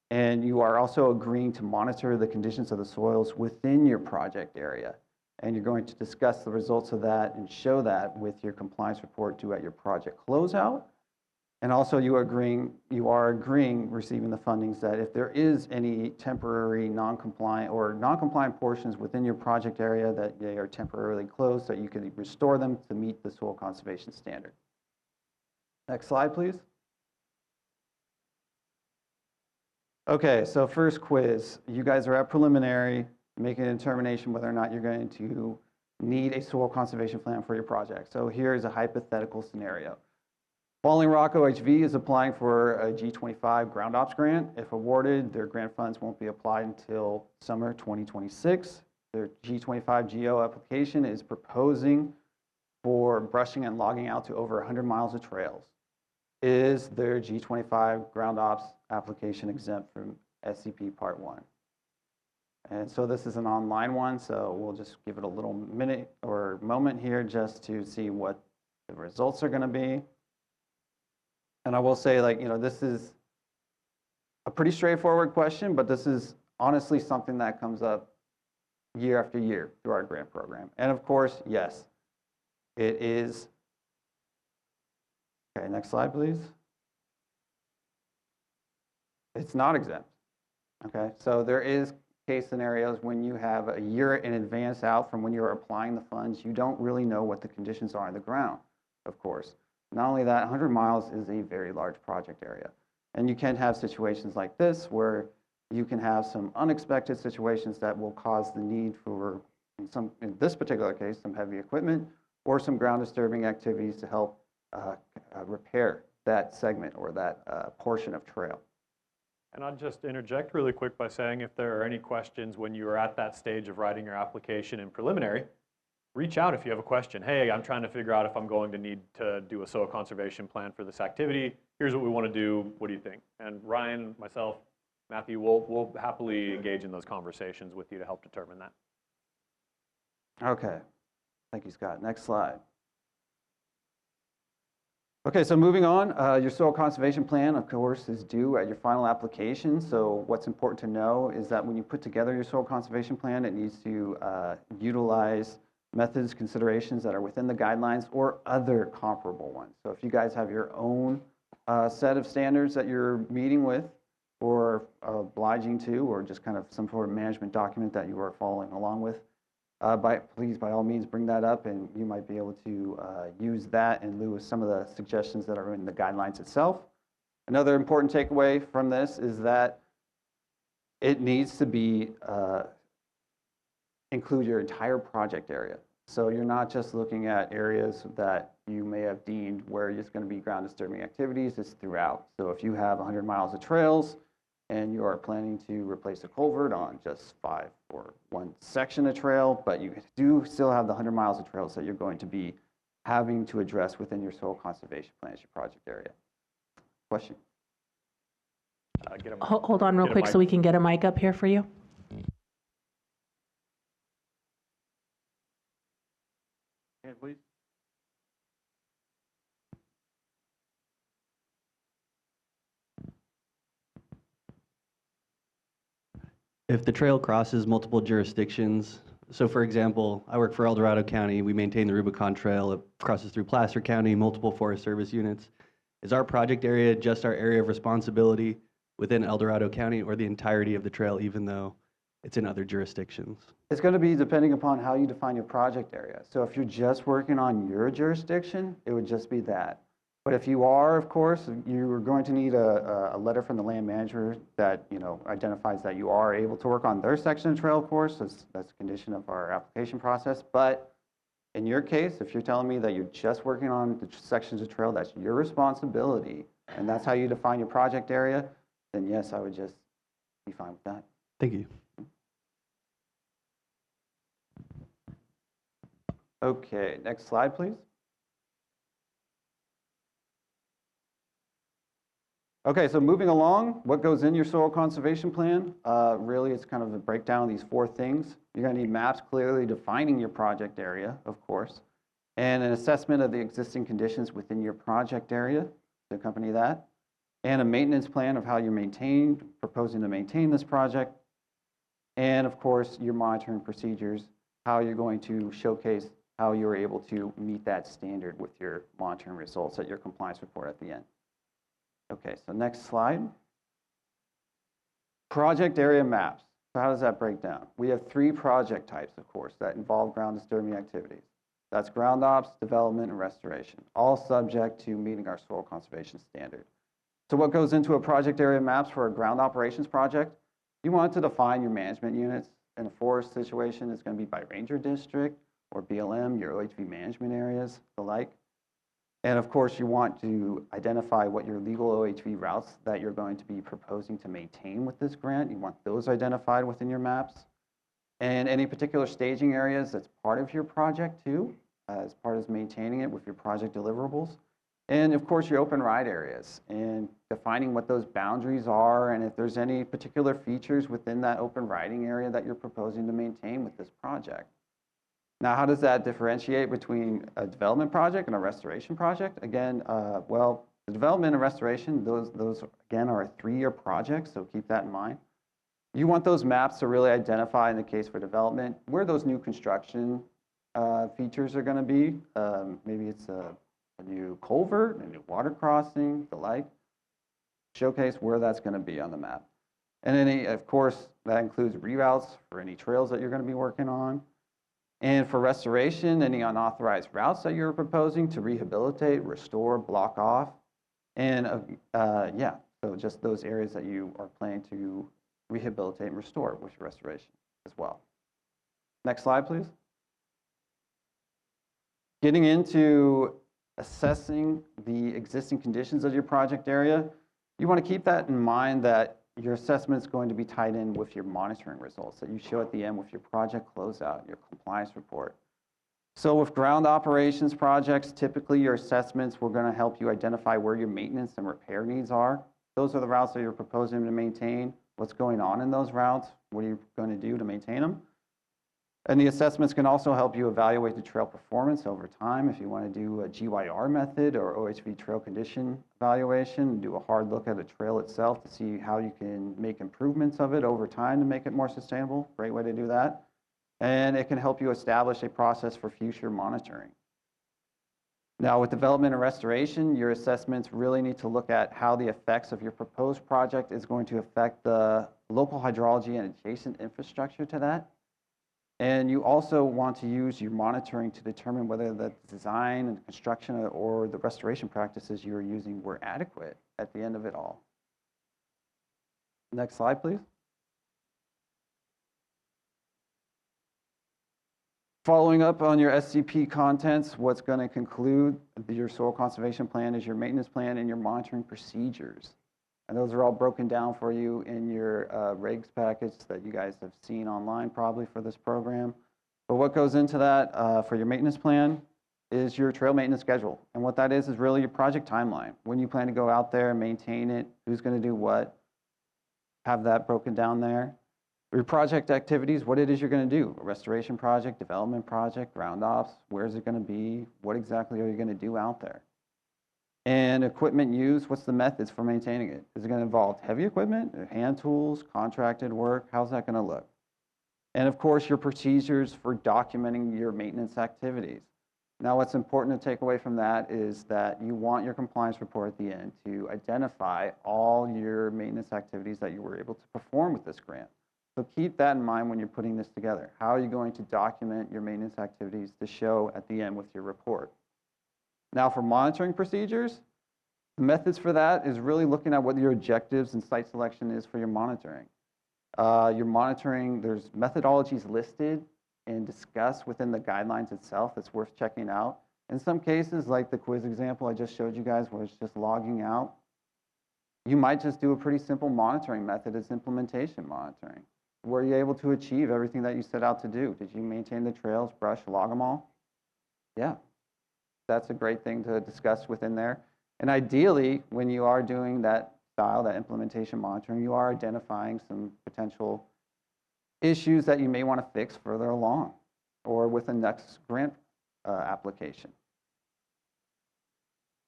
And you are also agreeing to monitor the conditions of the soils within your project area. And you're going to discuss the results of that and show that with your compliance report due at your project closeout. And also you are agreeing receiving the fundings that if there is any temporary non-compliant portions within your project area that they are temporarily closed, that you can restore them to meet the soil conservation standard. Next slide, please. Okay, so first quiz. You guys are at preliminary, making a determination whether or not you're going to need a soil conservation plan for your project. So here is a hypothetical scenario. Falling Rock OHV is applying for a G25 ground ops grant. If awarded, their grant funds won't be applied until summer 2026. Their G25 GO application is proposing for brushing and logging out to over 100 miles of trails. Is their G25 ground ops application exempt from SCP Part 1? And so this is an online one, so we'll just give it a little minute or moment here just to see what the results are going to be. And I will say, like, this is a pretty straightforward question, but this is honestly something that comes up year after year through our grant program. And of course, yes, it is. Okay, next slide, please. It's not exempt. Okay, so there is case scenarios when you have a year in advance out from when you're applying the funds, you don't really know what the conditions are on the ground, of course. Not only that, 100 miles is a very large project area. And you can have situations like this where you can have some unexpected situations that will cause the need for, in this particular case, some heavy equipment or some ground disturbing activities to help repair that segment or that portion of trail. And I'll just interject really quick by saying if there are any questions when you are at that stage of writing your application in preliminary, reach out if you have a question. Hey, I'm trying to figure out if I'm going to need to do a soil conservation plan for this activity. Here's what we want to do. What do you think? And Ryan, myself, Matthew, we'll happily engage in those conversations with you to help determine that. Okay. Thank you, Scott. Next slide. Okay, so moving on, your soil conservation plan, of course, is due at your final application. So what's important to know is that when you put together your soil conservation plan, it needs to utilize methods, considerations that are within the guidelines or other comparable ones. So if you guys have your own set of standards that you're meeting with or obliging to, or just kind of some sort of management document that you are following along with, please, by all means, bring that up, and you might be able to use that in lieu of some of the suggestions that are in the guidelines itself. Another important takeaway from this is that it needs to be include your entire project area. So you're not just looking at areas that you may have deemed where it's going to be ground disturbing activities, it's throughout. So if you have 100 miles of trails and you are planning to replace a culvert on just 5 or 1 section of trail, but you do still have the 100 miles of trails that you're going to be having to address within your soil conservation plan as your project area. Question? Hold on real quick so we can get a mic up here for you. Yeah, please. If the trail crosses multiple jurisdictions, so for example, I work for El Dorado County, we maintain the Rubicon Trail, it crosses through Placer County, multiple Forest Service units. Is our project area just our area of responsibility within El Dorado County or the entirety of the trail, even though it's in other jurisdictions? It's going to be depending upon how you define your project area. So if you're just working on your jurisdiction, it would just be that. But if you are, of course, you're going to need a letter from the land manager that identifies that you are able to work on their section of trail, of course. That's a condition of our application process. But in your case, if you're telling me that you're just working on the sections of trail, that's your responsibility, and that's how you define your project area, then yes, I would just be fine with that. Thank you. Okay, next slide, please. Okay, so moving along, what goes in your soil conservation plan? Really, it's kind of a breakdown of these 4 things. You're going to need maps clearly defining your project area, of course, and an assessment of the existing conditions within your project area to accompany that, and a maintenance plan of how you're proposing to maintain this project, and of course, your monitoring procedures, how you're going to showcase how you're able to meet that standard with your monitoring results at your compliance report at the end. Okay, so next slide. Project area maps. So how does that break down? We have 3 project types, of course, that involve ground disturbing activities. That's ground ops, development, and restoration, all subject to meeting our soil conservation standard. So what goes into a project area maps for a ground operations project? You want to define your management units. In a forest situation, it's going to be by ranger district or BLM, your OHV management areas, the like. And of course, you want to identify what your legal OHV routes that you're going to be proposing to maintain with this grant. You want those identified within your maps. And any particular staging areas that's part of your project too, as part of maintaining it with your project deliverables. And of course, your open ride areas and defining what those boundaries are and if there's any particular features within that open riding area that you're proposing to maintain with this project. Now, how does that differentiate between a development project and a restoration project? Again, well, the development and restoration, those again are a 3-year project, so keep that in mind. You want those maps to really identify, in the case for development, where those new construction features are going to be. Maybe it's a new culvert, a new water crossing, the like. Showcase where that's going to be on the map. And any, of course, that includes reroutes for any trails that you're going to be working on. And for restoration, any unauthorized routes that you're proposing to rehabilitate, restore, block off. And yeah, so just those areas that you are planning to rehabilitate and restore with your restoration as well. Next slide, please. Getting into assessing the existing conditions of your project area, you want to keep that in mind that your assessment is going to be tied in with your monitoring results that you show at the end with your project closeout, your compliance report. So with ground operations projects, typically your assessments were going to help you identify where your maintenance and repair needs are. Those are the routes that you're proposing to maintain, what's going on in those routes, what are you going to do to maintain them. And the assessments can also help you evaluate the trail performance over time if you want to do a GYR method or OHV trail condition evaluation, do a hard look at the trail itself to see how you can make improvements of it over time to make it more sustainable. Great way to do that. And it can help you establish a process for future monitoring. Now with development and restoration, your assessments really need to look at how the effects of your proposed project is going to affect the local hydrology and adjacent infrastructure to that. And you also want to use your monitoring to determine whether the design and construction or the restoration practices you are using were adequate at the end of it all. Next slide, please. Following up on your SCP contents, what's going to conclude your soil conservation plan is your maintenance plan and your monitoring procedures. And those are all broken down for you in your regs package that you guys have seen online probably for this program. But what goes into that for your maintenance plan is your trail maintenance schedule. And what that is really your project timeline. When you plan to go out there and maintain it, who's going to do what, have that broken down there. Your project activities, what it is you're going to do. A restoration project, development project, ground ops, where is it going to be, what exactly are you going to do out there. And equipment used, what's the methods for maintaining it? Is it going to involve heavy equipment, hand tools, contracted work? How's that going to look? And of course, your procedures for documenting your maintenance activities. Now, what's important to take away from that is that you want your compliance report at the end to identify all your maintenance activities that you were able to perform with this grant. So keep that in mind when you're putting this together. How are you going to document your maintenance activities to show at the end with your report? Now for monitoring procedures, the methods for that is really looking at what your objectives and site selection is for your monitoring. There's methodologies listed and discussed within the guidelines itself that's worth checking out. In some cases, like the quiz example I just showed you guys where it's just logging out, you might just do a pretty simple monitoring method as implementation monitoring. Were you able to achieve everything that you set out to do? Did you maintain the trails, brush, log them all? Yeah. That's a great thing to discuss within there. And ideally, when you are doing that style, that implementation monitoring, you are identifying some potential issues that you may want to fix further along or with the next grant application.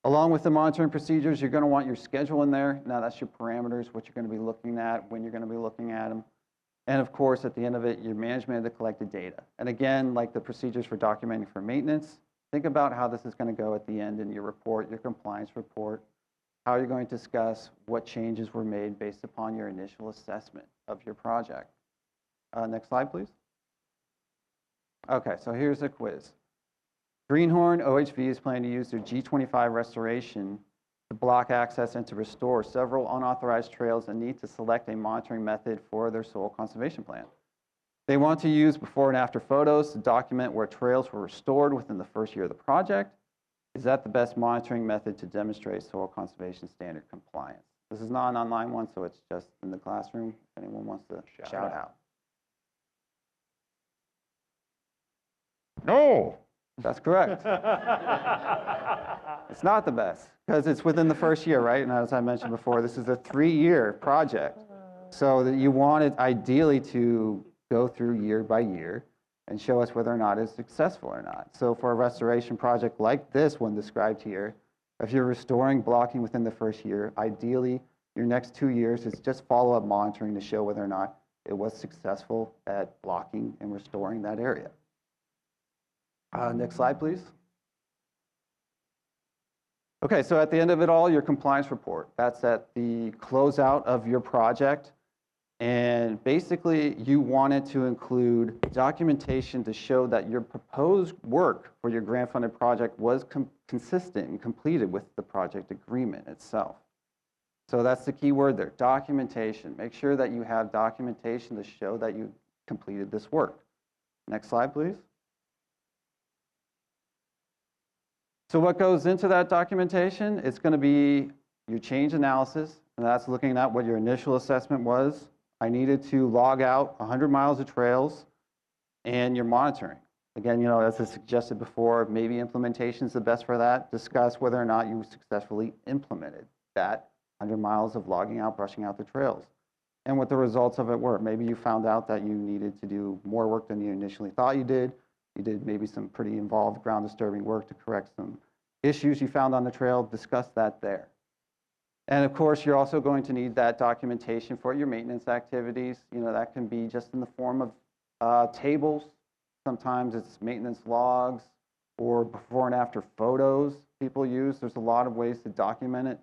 Along with the monitoring procedures, you're going to want your schedule in there. Now that's your parameters, what you're going to be looking at, when you're going to be looking at them. And of course, at the end of it, your management of the collected data. And again, like the procedures for documenting for maintenance, think about how this is going to go at the end in your report, your compliance report, how you're going to discuss what changes were made based upon your initial assessment of your project. Next slide, please. Okay, so here's a quiz. Greenhorn OHV is planning to use their G25 restoration to block access and to restore several unauthorized trails and need to select a monitoring method for their soil conservation plan. They want to use before and after photos to document where trails were restored within the first year of the project. Is that the best monitoring method to demonstrate soil conservation standard compliance? This is not an online one, so it's just in the classroom. If anyone wants to shout out. No. That's correct. It's not the best because it's within the first year, right? And as I mentioned before, this is a 3-year project. So that you want it ideally to go through year by year and show us whether or not it's successful or not. So for a restoration project like this one described here, if you're restoring blocking within the first year, ideally your next 2 years is just follow-up monitoring to show whether or not it was successful at blocking and restoring that area. Next slide, please. Okay, so at the end of it all, your compliance report. That's at the closeout of your project. And basically, you wanted to include documentation to show that your proposed work for your grant-funded project was consistent and completed with the project agreement itself. So that's the key word there, documentation. Make sure that you have documentation to show that you completed this work. Next slide, please. So what goes into that documentation? It's going to be your change analysis, and that's looking at what your initial assessment was. I needed to log out 100 miles of trails and your monitoring. Again, you know, as I suggested before, maybe implementation is the best for that. Discuss whether or not you successfully implemented that 100 miles of logging out, brushing out the trails, and what the results of it were. Maybe you found out that you needed to do more work than you initially thought you did. You did maybe some pretty involved ground disturbing work to correct some issues you found on the trail. Discuss that there. And of course, you're also going to need that documentation for your maintenance activities. You know, that can be just in the form of tables. Sometimes it's maintenance logs or before and after photos people use. There's a lot of ways to document it.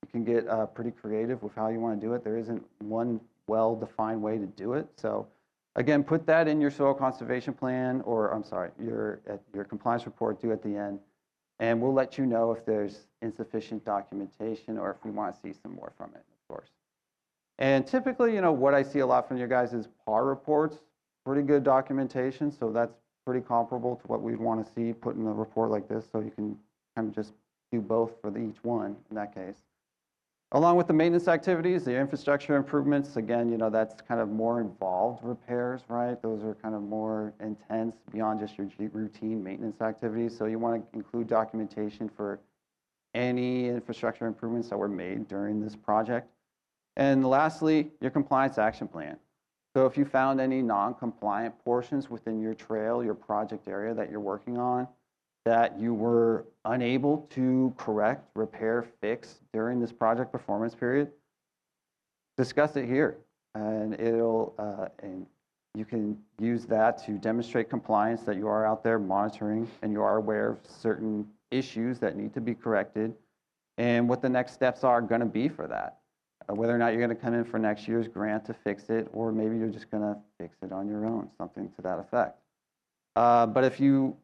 You can get pretty creative with how you want to do it. There isn't one well-defined way to do it. So again, put that in your soil conservation plan, or I'm sorry, your compliance report due at the end. And we'll let you know if there's insufficient documentation or if we want to see some more from it, of course. And typically, you know, what I see a lot from you guys is PAR reports, pretty good documentation. So that's pretty comparable to what we'd want to see put in a report like this. So you can kind of just do both for each one in that case. Along with the maintenance activities, the infrastructure improvements, again, you know, that's kind of more involved repairs, right? Those are kind of more intense beyond just your routine maintenance activities. So you want to include documentation for any infrastructure improvements that were made during this project. And lastly, your compliance action plan. So if you found any non-compliant portions within your trail, your project area that you're working on, that you were unable to correct, repair, fix during this project performance period, discuss it here. And and you can use that to demonstrate compliance, that you are out there monitoring and you are aware of certain issues that need to be corrected and what the next steps are going to be for that. Whether or not you're going to come in for next year's grant to fix it, or maybe you're just going to fix it on your own, something to that effect. But if you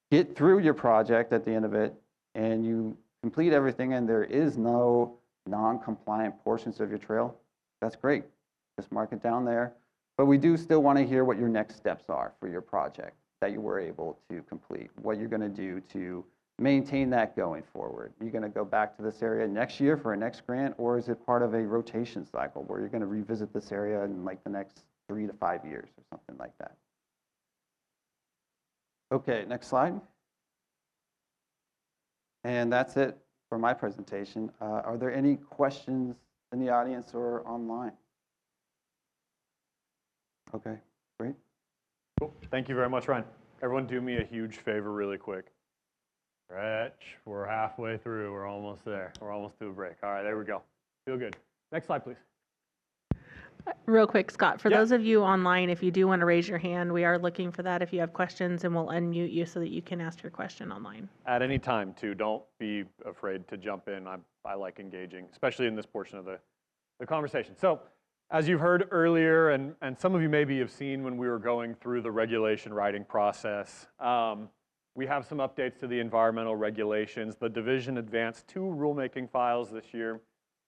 get through your project at the end of it and you complete everything and there is no non-compliant portions of your trail, that's great. Just mark it down there. But we do still want to hear what your next steps are for your project that you were able to complete, what you're going to do to maintain that going forward. You're going to go back to this area next year for a next grant, or is it part of a rotation cycle where you're going to revisit this area in like the next 3 to 5 years or something like that? Okay, next slide. And that's it for my presentation. Are there any questions in the audience or online? Okay, great. Cool. Thank you very much, Ryan. Everyone do me a huge favor really quick. Stretch. We're halfway through. We're almost there. We're almost to a break. All right, there we go. Feel good. Next slide, please. Real quick, Scott, for those of you online, if you do want to raise your hand, we are looking for that if you have questions, and we'll unmute you so that you can ask your question online. At any time, too, don't be afraid to jump in. I like engaging, especially in this portion of the conversation. So as you've heard earlier, and some of you maybe have seen when we were going through the regulation writing process, we have some updates to the environmental regulations. The division advanced 2 rulemaking files this year.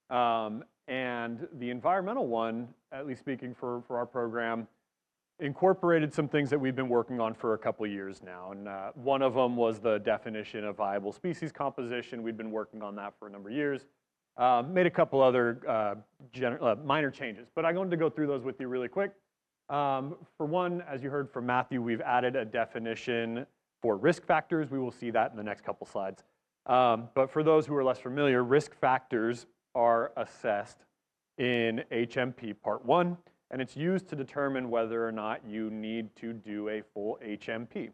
And the environmental one, at least speaking for our program, incorporated some things that we've been working on for a couple of years now. And one of them was the definition of viable species composition. We've been working on that for a number of years. Made a couple other minor changes, but I wanted to go through those with you really quick. For one, as you heard from Matthew, we've added a definition for risk factors. We will see that in the next couple slides. But for those who are less familiar, risk factors are assessed in HMP Part 1, and it's used to determine whether or not you need to do a full HMP.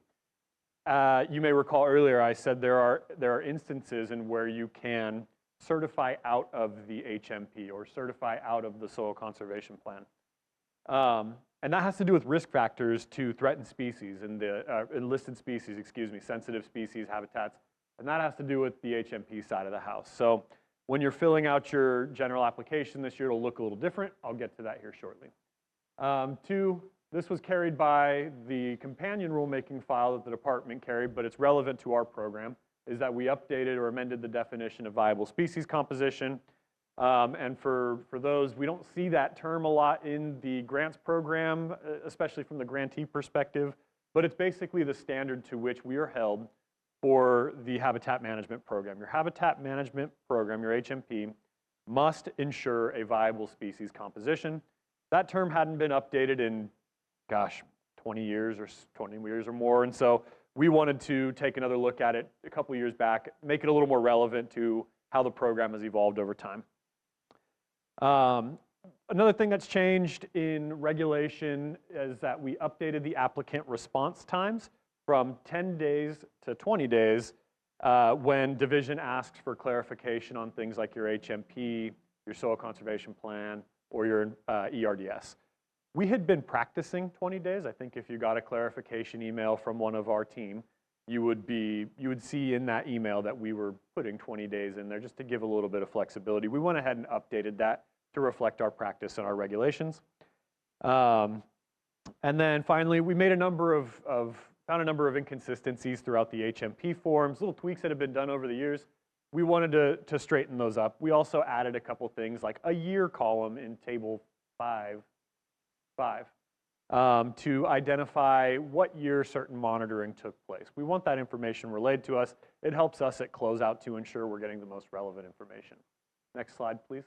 You may recall earlier I said there are instances in where you can certify out of the HMP or certify out of the soil conservation plan. And that has to do with risk factors to threatened species and the enlisted species, sensitive species, habitats, and that has to do with the HMP side of the house. So when you're filling out your general application this year, it'll look a little different. I'll get to that here shortly. 2, this was carried by the companion rulemaking file that the department carried, but it's relevant to our program, is that we updated or amended the definition of viable species composition. And for those, we don't see that term a lot in the grants program, especially from the grantee perspective, but it's basically the standard to which we are held for the habitat management program. Your habitat management program, your HMP, must ensure a viable species composition. That term hadn't been updated in, 20 years or more, and so we wanted to take another look at it a couple years back, make it a little more relevant to how the program has evolved over time. Another thing that's changed in regulation is that we updated the applicant response times from 10 days to 20 days when division asks for clarification on things like your HMP, your soil conservation plan, or your ERDS. We had been practicing 20 days. I think if you got a clarification email from one of our team, you would see in that email that we were putting 20 days in there just to give a little bit of flexibility. We went ahead and updated that to reflect our practice and our regulations. And then finally, we made found a number of inconsistencies throughout the HMP forms, little tweaks that have been done over the years. We wanted to straighten those up. We also added a couple things like a year column in table 5 to identify what year certain monitoring took place. We want that information relayed to us. It helps us at closeout to ensure we're getting the most relevant information. Next slide, please.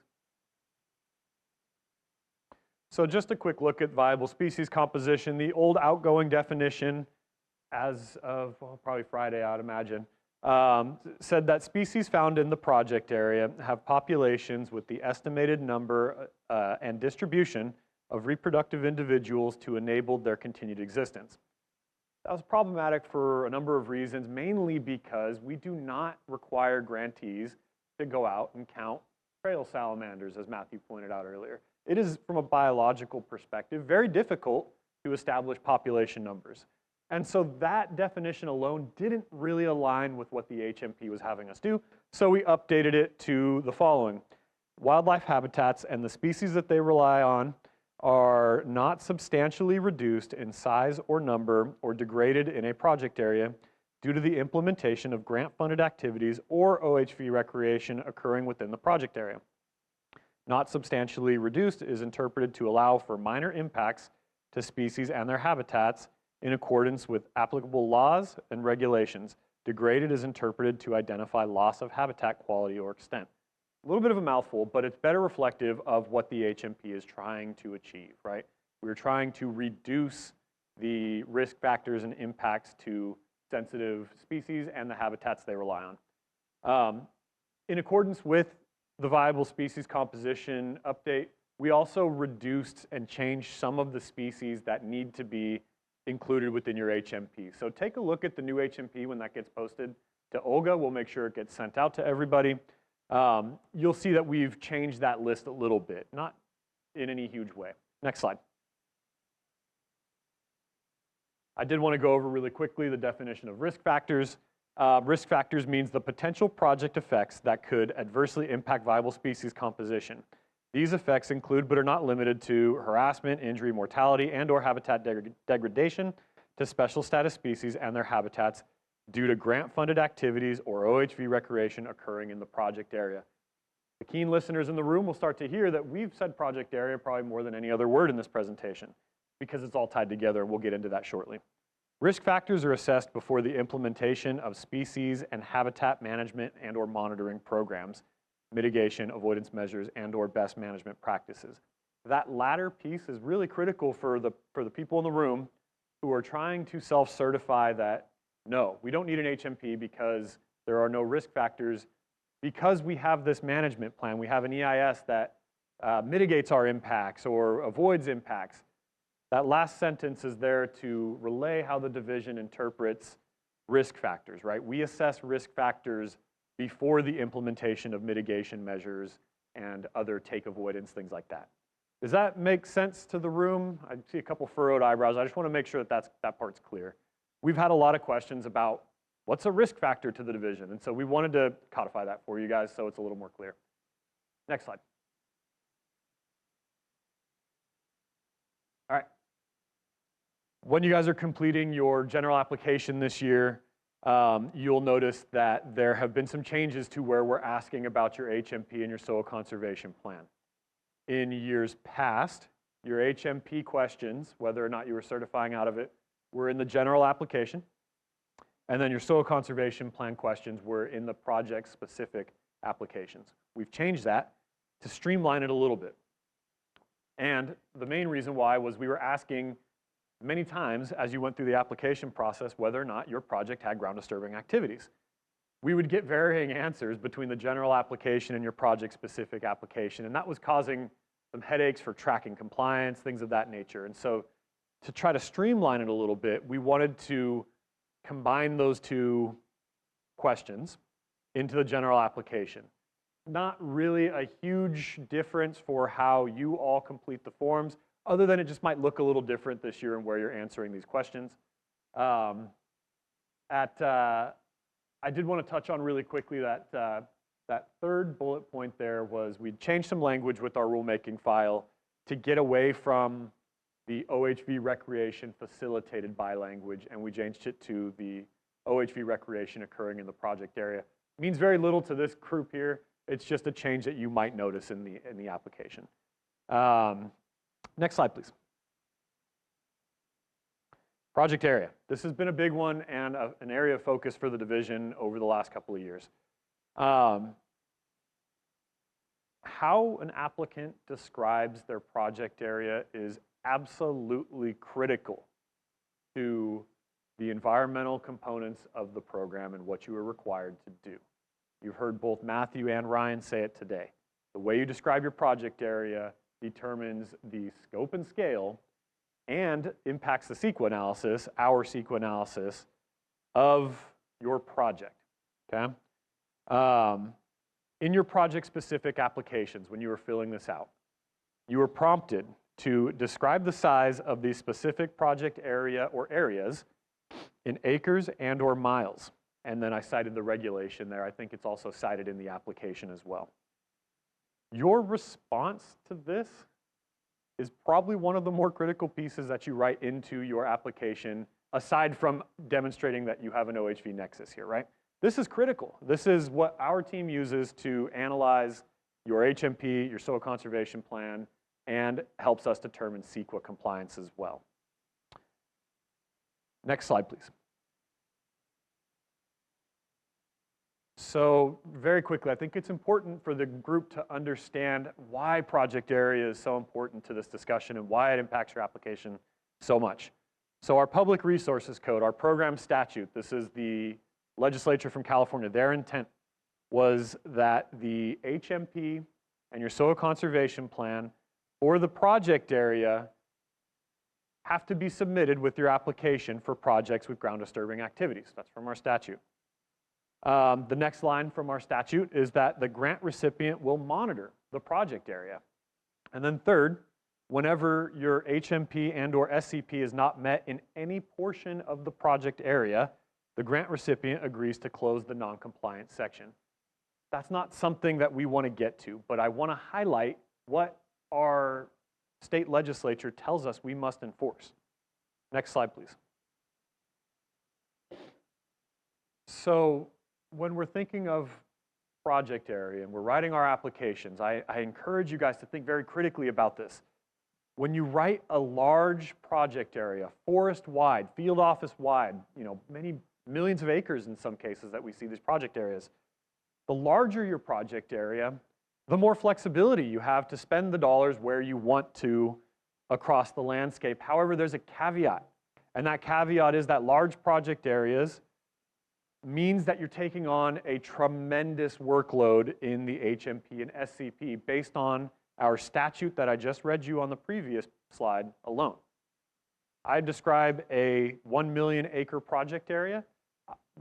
So just a quick look at viable species composition. The old outgoing definition, as of probably Friday, I would imagine, said that species found in the project area have populations with the estimated number and distribution of reproductive individuals to enable their continued existence. That was problematic for a number of reasons, mainly because we do not require grantees to go out and count trail salamanders, as Matthew pointed out earlier. It is, from a biological perspective, very difficult to establish population numbers. And so that definition alone didn't really align with what the HMP was having us do, so we updated it to the following. Wildlife habitats and the species that they rely on are not substantially reduced in size or number or degraded in a project area due to the implementation of grant-funded activities or OHV recreation occurring within the project area. Not substantially reduced is interpreted to allow for minor impacts to species and their habitats in accordance with applicable laws and regulations. Degraded is interpreted to identify loss of habitat quality or extent. A little bit of a mouthful, but it's better reflective of what the HMP is trying to achieve, right? We're trying to reduce the risk factors and impacts to sensitive species and the habitats they rely on. In accordance with the viable species composition update, we also reduced and changed some of the species that need to be included within your HMP. So take a look at the new HMP when that gets posted to Olga. We'll make sure it gets sent out to everybody. You'll see that we've changed that list a little bit, not in any huge way. Next slide. I did want to go over really quickly the definition of risk factors. Risk factors means the potential project effects that could adversely impact viable species composition. These effects include, but are not limited to, harassment, injury, mortality, and/or habitat degradation to special status species and their habitats due to grant-funded activities or OHV recreation occurring in the project area. The keen listeners in the room will start to hear that we've said project area probably more than any other word in this presentation because it's all tied together, and we'll get into that shortly. Risk factors are assessed before the implementation of species and habitat management and or monitoring programs, mitigation, avoidance measures, and or best management practices. That latter piece is really critical for the people in the room who are trying to self-certify that, no, we don't need an HMP because there are no risk factors. Because we have this management plan, we have an EIS that mitigates our impacts or avoids impacts. That last sentence is there to relay how the division interprets risk factors, right? We assess risk factors before the implementation of mitigation measures and other take avoidance, things like that. Does that make sense to the room? I see a couple furrowed eyebrows. I just want to make sure that that part's clear. We've had a lot of questions about what's a risk factor to the division, and so we wanted to codify that for you guys so it's a little more clear. Next slide. All right. When you guys are completing your general application this year, you'll notice that there have been some changes to where we're asking about your HMP and your soil conservation plan. In years past, your HMP questions, whether or not you were certifying out of it, were in the general application. And then your soil conservation plan questions were in the project-specific applications. We've changed that to streamline it a little bit. And the main reason why was we were asking many times as you went through the application process whether or not your project had ground disturbing activities. We would get varying answers between the general application and your project-specific application, and that was causing some headaches for tracking compliance, things of that nature. And so to try to streamline it a little bit, we wanted to combine those two questions into the general application. Not really a huge difference for how you all complete the forms, other than it just might look a little different this year in where you're answering these questions. I did want to touch on really quickly that that third bullet point there was we changed some language with our rulemaking file to get away from the OHV recreation facilitated by language, and we changed it to the OHV recreation occurring in the project area. It means very little to this group here. It's just a change that you might notice in the application. Next slide, please. Project area. This has been a big one and an area of focus for the division over the last couple of years. How an applicant describes their project area is absolutely critical to the environmental components of the program and what you are required to do. You've heard both Matthew and Ryan say it today. The way you describe your project area determines the scope and scale and impacts the CEQA analysis, our CEQA analysis of your project, okay? In your project-specific applications, when you were filling this out, you were prompted to describe the size of the specific project area or areas in acres and or miles. And then I cited the regulation there. I think it's also cited in the application as well. Your response to this is probably one of the more critical pieces that you write into your application, aside from demonstrating that you have an OHV nexus here, right? This is critical. This is what our team uses to analyze your HMP, your soil conservation plan, and helps us determine CEQA compliance as well. Next slide, please. So very quickly, I think it's important for the group to understand why project area is so important to this discussion and why it impacts your application so much. So our Public Resources Code, our program statute, this is the legislature from California, their intent was that the HMP and your soil conservation plan or the project area have to be submitted with your application for projects with ground disturbing activities. That's from our statute. The next line from our statute is that the grant recipient will monitor the project area. And then third, whenever your HMP and or SCP is not met in any portion of the project area, the grant recipient agrees to close the non-compliant section. That's not something that we want to get to, but I want to highlight what our state legislature tells us we must enforce. Next slide, please. So when we're thinking of project area and we're writing our applications, I encourage you guys to think very critically about this. When you write a large project area, forest-wide, field office-wide, many millions of acres in some cases that we see these project areas, the larger your project area, the more flexibility you have to spend the dollars where you want to across the landscape. However, there's a caveat, and that caveat is that large project areas means that you're taking on a tremendous workload in the HMP and SCP based on our statute that I just read you on the previous slide alone. I describe a 1 million acre project area.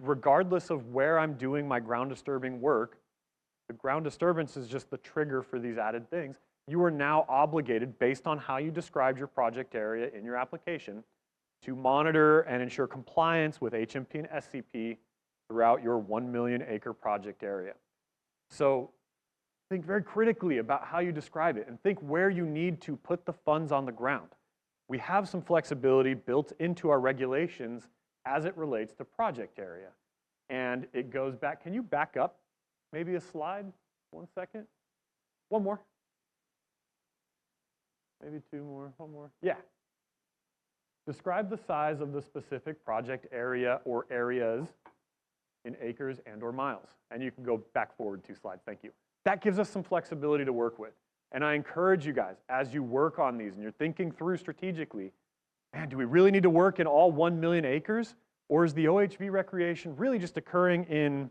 Regardless of where I'm doing my ground disturbing work, the ground disturbance is just the trigger for these added things. You are now obligated, based on how you described your project area in your application, to monitor and ensure compliance with HMP and SCP throughout your 1 million acre project area. So think very critically about how you describe it and think where you need to put the funds on the ground. We have some flexibility built into our regulations as it relates to project area. And it goes back, can you back up maybe a slide? 1 second. One more. Maybe 2 more, 1 more. Yeah. Describe the size of the specific project area or areas in acres and or miles. And you can go back forward 2 slides, thank you. That gives us some flexibility to work with. And I encourage you guys, as you work on these and you're thinking through strategically, man, do we really need to work in all 1 million acres? Or is the OHV recreation really just occurring in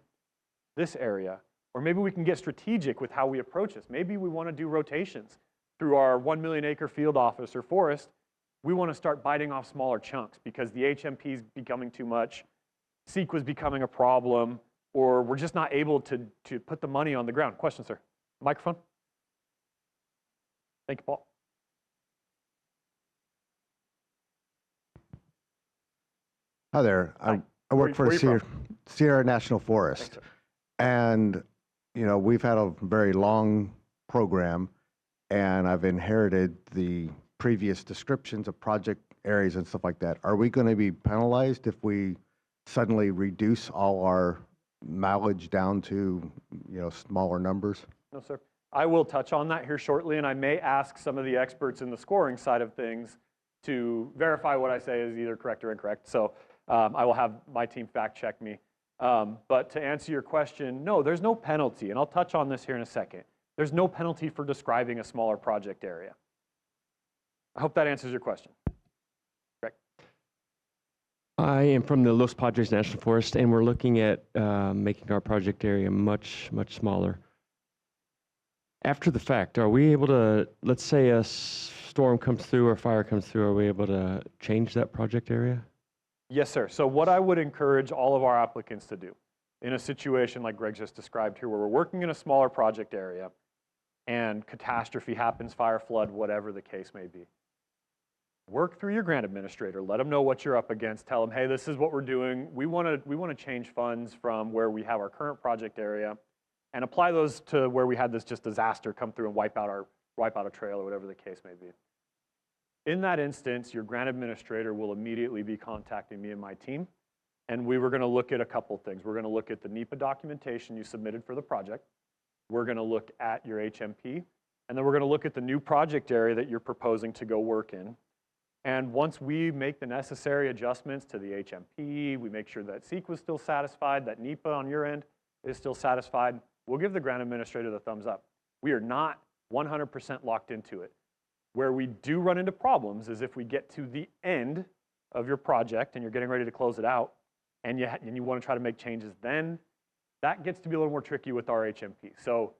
this area? Or maybe we can get strategic with how we approach this. Maybe we want to do rotations through our 1 million acre field office or forest. We want to start biting off smaller chunks because the HMP is becoming too much, CEQA is becoming a problem, or we're just not able to put the money on the ground. Question, sir. Microphone. Thank you, Paul. Hi there. I work for Sierra National Forest. Thanks, and, we've had a very long program, and I've inherited the previous descriptions of project areas and stuff like that. Are we going to be penalized if we suddenly reduce all our mileage down to, smaller numbers? No, sir. I will touch on that here shortly, and I may ask some of the experts in the scoring side of things to verify what I say is either correct or incorrect. So I will have my team fact check me. But to answer your question, no, there's no penalty, and I'll touch on this here in a second. There's no penalty for describing a smaller project area. I hope that answers your question. Correct. I am from the Los Padres National Forest, and we're looking at making our project area much, much smaller. After the fact, are we able to, let's say a storm comes through or fire comes through, are we able to change that project area? Yes, sir. So what I would encourage all of our applicants to do in a situation like Greg just described here, where we're working in a smaller project area and catastrophe happens, fire, flood, whatever the case may be, work through your grant administrator. Let them know what you're up against. Tell them, hey, this is what we're doing. We want to change funds from where we have our current project area and apply those to where we had this just disaster come through and wipe out a trail or whatever the case may be. In that instance, your grant administrator will immediately be contacting me and my team, and we were going to look at a couple things. We're going to look at the NEPA documentation you submitted for the project. We're going to look at your HMP, and then we're going to look at the new project area that you're proposing to go work in. And once we make the necessary adjustments to the HMP, we make sure that CEQA is still satisfied, that NEPA on your end is still satisfied, we'll give the grant administrator the thumbs up. We are not 100% locked into it. Where we do run into problems is if we get to the end of your project and you're getting ready to close it out and you want to try to make changes, then that gets to be a little more tricky with our HMP. So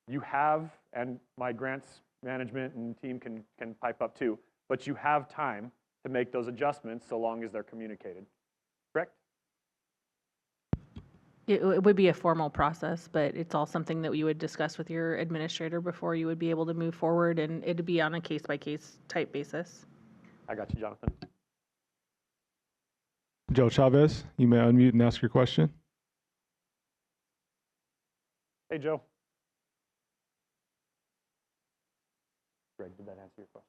you have, and my grants management and team can pipe up too, but you have time to make those adjustments so long as they're communicated. Correct? It would be a formal process, but it's all something that you would discuss with your administrator before you would be able to move forward, and it'd be on a case-by-case type basis. I got you, Jonathan. Joe Chavez, you may unmute and ask your question. Hey, Joe. Greg, did that answer your question?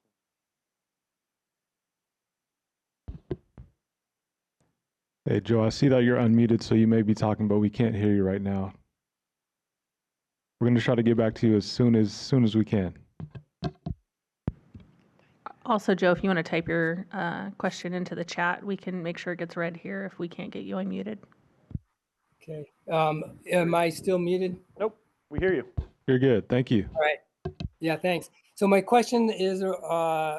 Hey, Joe, I see that you're unmuted, so you may be talking, but we can't hear you right now. We're going to try to get back to you as soon as we can. Also, Joe, if you want to type your question into the chat, we can make sure it gets read here if we can't get you unmuted. Okay. Am I still muted? Nope, we hear you. You're good. Thank you. All right. Yeah, thanks. So my question is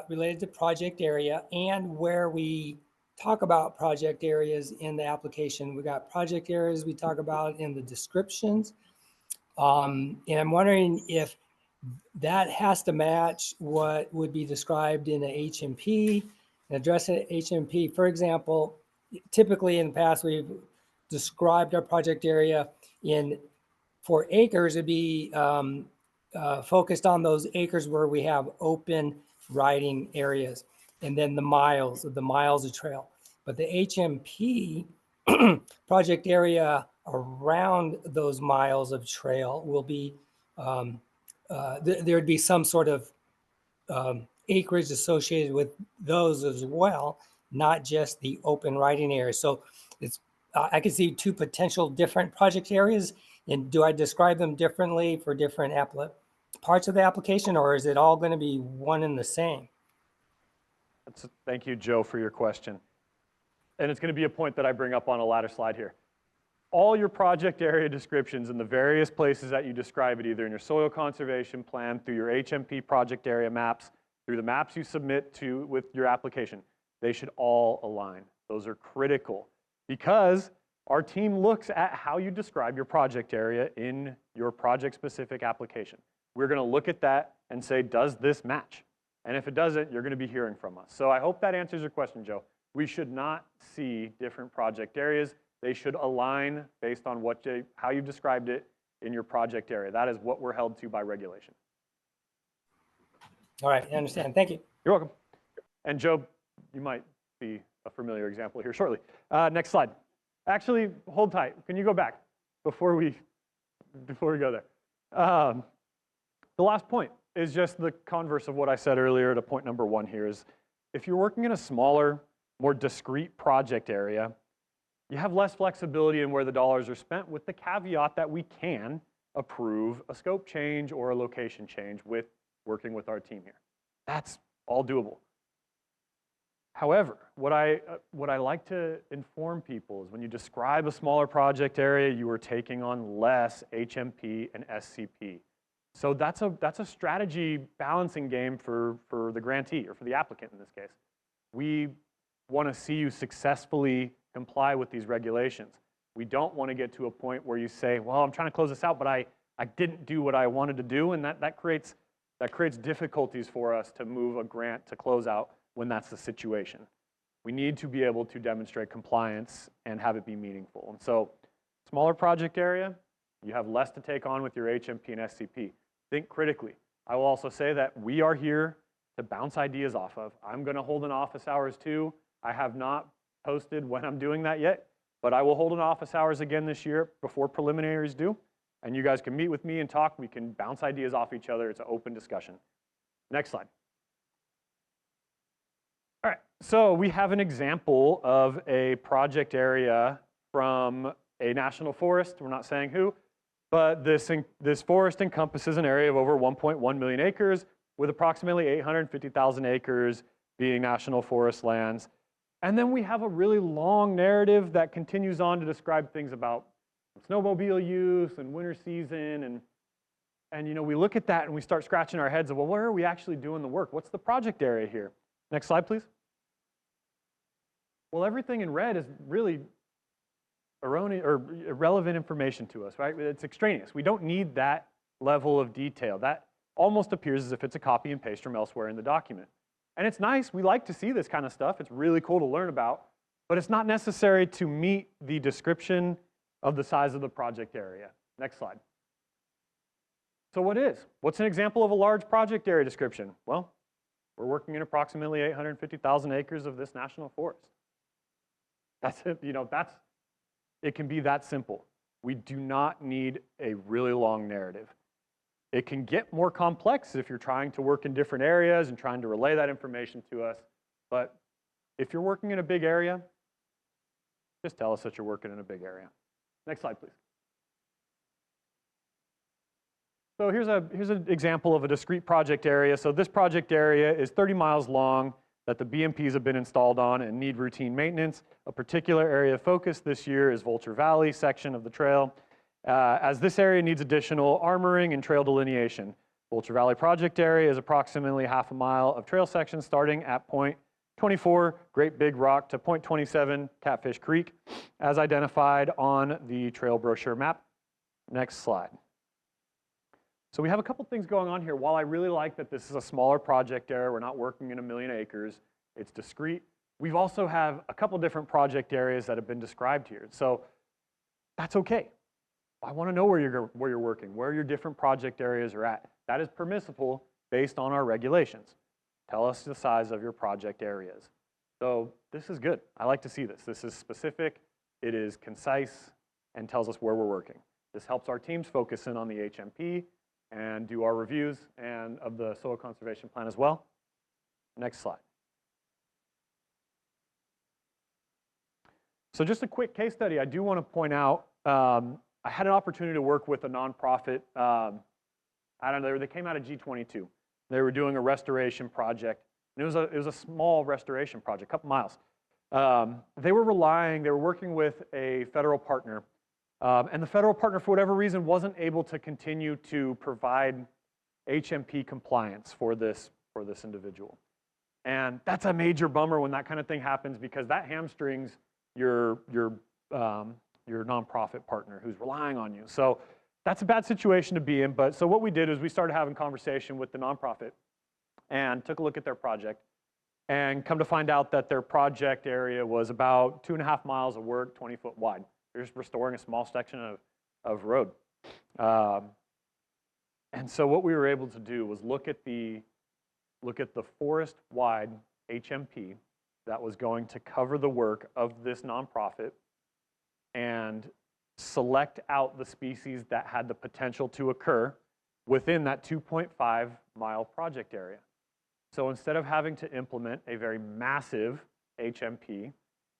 related to project area and where we talk about project areas in the application. We got project areas we talk about in the descriptions. And I'm wondering if that has to match what would be described in a HMP, and address an HMP. For example, typically in the past, we've described our project area in 4 acres. It'd be focused on those acres where we have open riding areas, and then the miles of trail. But the HMP project area around those miles of trail will be, there'd be some sort of acreage associated with those as well, not just the open riding area. So it's, I can see 2 potential different project areas. And do I describe them differently for different parts of the application, or is it all going to be one and the same? Thank you, Joe, for your question. And it's going to be a point that I bring up on a latter slide here. All your project area descriptions in the various places that you describe it, either in your soil conservation plan, through your HMP project area maps, through the maps you submit to with your application, they should all align. Those are critical because our team looks at how you describe your project area in your project-specific application. We're going to look at that and say, does this match? And if it doesn't, you're going to be hearing from us. So I hope that answers your question, Joe. We should not see different project areas. They should align based on how you've described it in your project area. That is what we're held to by regulation. All right, I understand. Thank you. You're welcome. And Joe, you might see a familiar example here shortly. Next slide. Actually, hold tight. Can you go back before we go there? The last point is just the converse of what I said earlier to point number 1 here is if you're working in a smaller, more discrete project area, you have less flexibility in where the dollars are spent, with the caveat that we can approve a scope change or a location change with working with our team here. That's all doable. However, what I like to inform people is when you describe a smaller project area, you are taking on less HMP and SCP. So that's a strategy balancing game for the grantee, or for the applicant in this case. We want to see you successfully comply with these regulations. We don't want to get to a point where you say, well, I'm trying to close this out, but I didn't do what I wanted to do, and that creates difficulties for us to move a grant to close out when that's the situation. We need to be able to demonstrate compliance and have it be meaningful. And so, smaller project area, you have less to take on with your HMP and SCP. Think critically. I will also say that we are here to bounce ideas off of. I'm going to hold an office hours too. I have not posted when I'm doing that yet, but I will hold an office hours again this year before preliminaries due. And you guys can meet with me and talk. We can bounce ideas off each other. It's an open discussion. Next slide. All right, so we have an example of a project area from a national forest. We're not saying who, but this forest encompasses an area of over 1.1 million acres, with approximately 850,000 acres being national forest lands. And then we have a really long narrative that continues on to describe things about snowmobile use and winter season. And you know, we look at that and we start scratching our heads of, well, where are we actually doing the work? What's the project area here? Next slide, please. Well, everything in red is really erroneous or irrelevant information to us, right? It's extraneous. We don't need that level of detail. That almost appears as if it's a copy and paste from elsewhere in the document. And it's nice. We like to see this kind of stuff. It's really cool to learn about, but it's not necessary to meet the description of the size of the project area. Next slide. So what is? What's an example of a large project area description? Well, we're working in approximately 850,000 acres of this national forest. That's it, you know, it can be that simple. We do not need a really long narrative. It can get more complex if you're trying to work in different areas and trying to relay that information to us. But if you're working in a big area, just tell us that you're working in a big area. Next slide, please. So here's an example of a discrete project area. So this project area is 30 miles long that the BMPs have been installed on and need routine maintenance. A particular area of focus this year is Vulture Valley section of the trail, as this area needs additional armoring and trail delineation. Vulture Valley project area is approximately half a mile of trail section starting at point 24 Great Big Rock to point 27 Catfish Creek, as identified on the trail brochure map. Next slide. So we have a couple things going on here. While I really like that this is a smaller project area, we're not working in 1 million acres, it's discrete. We also have a couple different project areas that have been described here. So that's okay. I want to know where you're working, where your different project areas are at. That is permissible based on our regulations. Tell us the size of your project areas. So this is good. I like to see this. This is specific, it is concise, and tells us where we're working. This helps our teams focus in on the HMP and do our reviews and of the soil conservation plan as well. Next slide. So just a quick case study. I do want to point out, I had an opportunity to work with a nonprofit. I don't know, they came out of G25. They were doing a restoration project. And it was a small restoration project, a couple miles. They were working with a federal partner. And the federal partner, for whatever reason, wasn't able to continue to provide HMP compliance for this individual. And that's a major bummer when that kind of thing happens, because that hamstrings your nonprofit partner who's relying on you. So that's a bad situation to be in. But so what we did is we started having conversation with the nonprofit and took a look at their project, and come to find out that their project area was about 2.5 miles of work, 20 foot wide. They're just restoring a small section of road. And so what we were able to do was look at the forest-wide HMP that was going to cover the work of this nonprofit and select out the species that had the potential to occur within that 2.5 mile project area. So instead of having to implement a very massive HMP,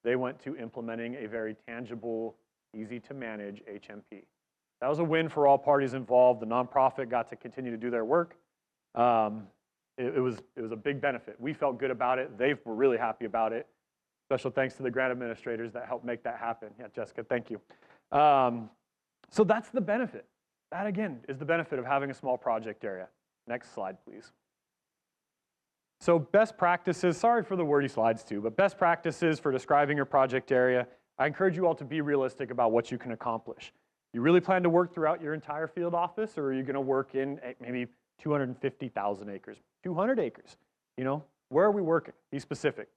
they went to implementing a very tangible, easy to manage HMP. That was a win for all parties involved. The nonprofit got to continue to do their work. It was a big benefit. We felt good about it. They were really happy about it. Special thanks to the grant administrators that helped make that happen. Yeah, Jessica, thank you. So that's the benefit. That, again, is the benefit of having a small project area. Next slide, please. So best practices, sorry for the wordy slides too, but best practices for describing your project area. I encourage you all to be realistic about what you can accomplish. You really plan to work throughout your entire field office, or are you going to work in maybe 250,000 acres, 200 acres? You know, where are we working? Be specific.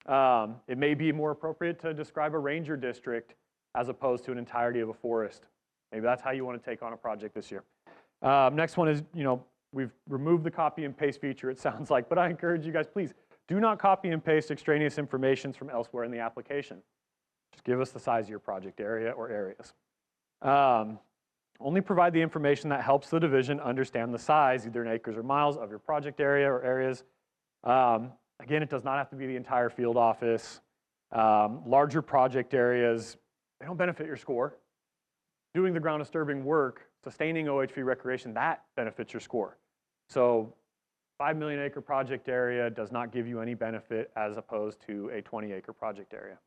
It may be more appropriate to describe a ranger district as opposed to an entirety of a forest. Maybe that's how you want to take on a project this year. Next one is, we've removed the copy and paste feature, it sounds like, but I encourage you guys, please, do not copy and paste extraneous information from elsewhere in the application. Just give us the size of your project area or areas. Only provide the information that helps the division understand the size, either in acres or miles, of your project area or areas. Again, it does not have to be the entire field office. Larger project areas, they don't benefit your score. Doing the ground disturbing work, sustaining OHV recreation, that benefits your score. So 5 million acre project area does not give you any benefit as opposed to a 20 acre project area.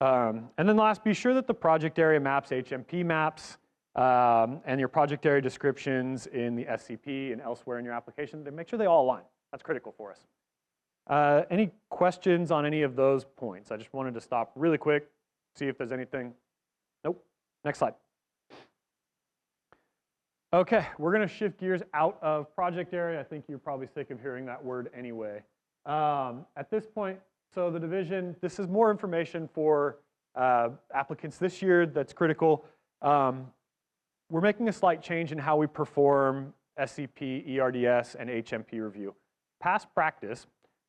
And then last, be sure that the project area maps, HMP maps, and your project area descriptions in the SCP and elsewhere in your application, make sure they all align. That's critical for us. Any questions on any of those points? I just wanted to stop really quick, see if there's anything. Nope. Next slide. Okay, we're going to shift gears out of project area. I think you're probably sick of hearing that word anyway. At this point, so the division, this is more information for applicants this year that's critical. We're making a slight change in how we perform SCP, ERDS, and HMP review. Past practice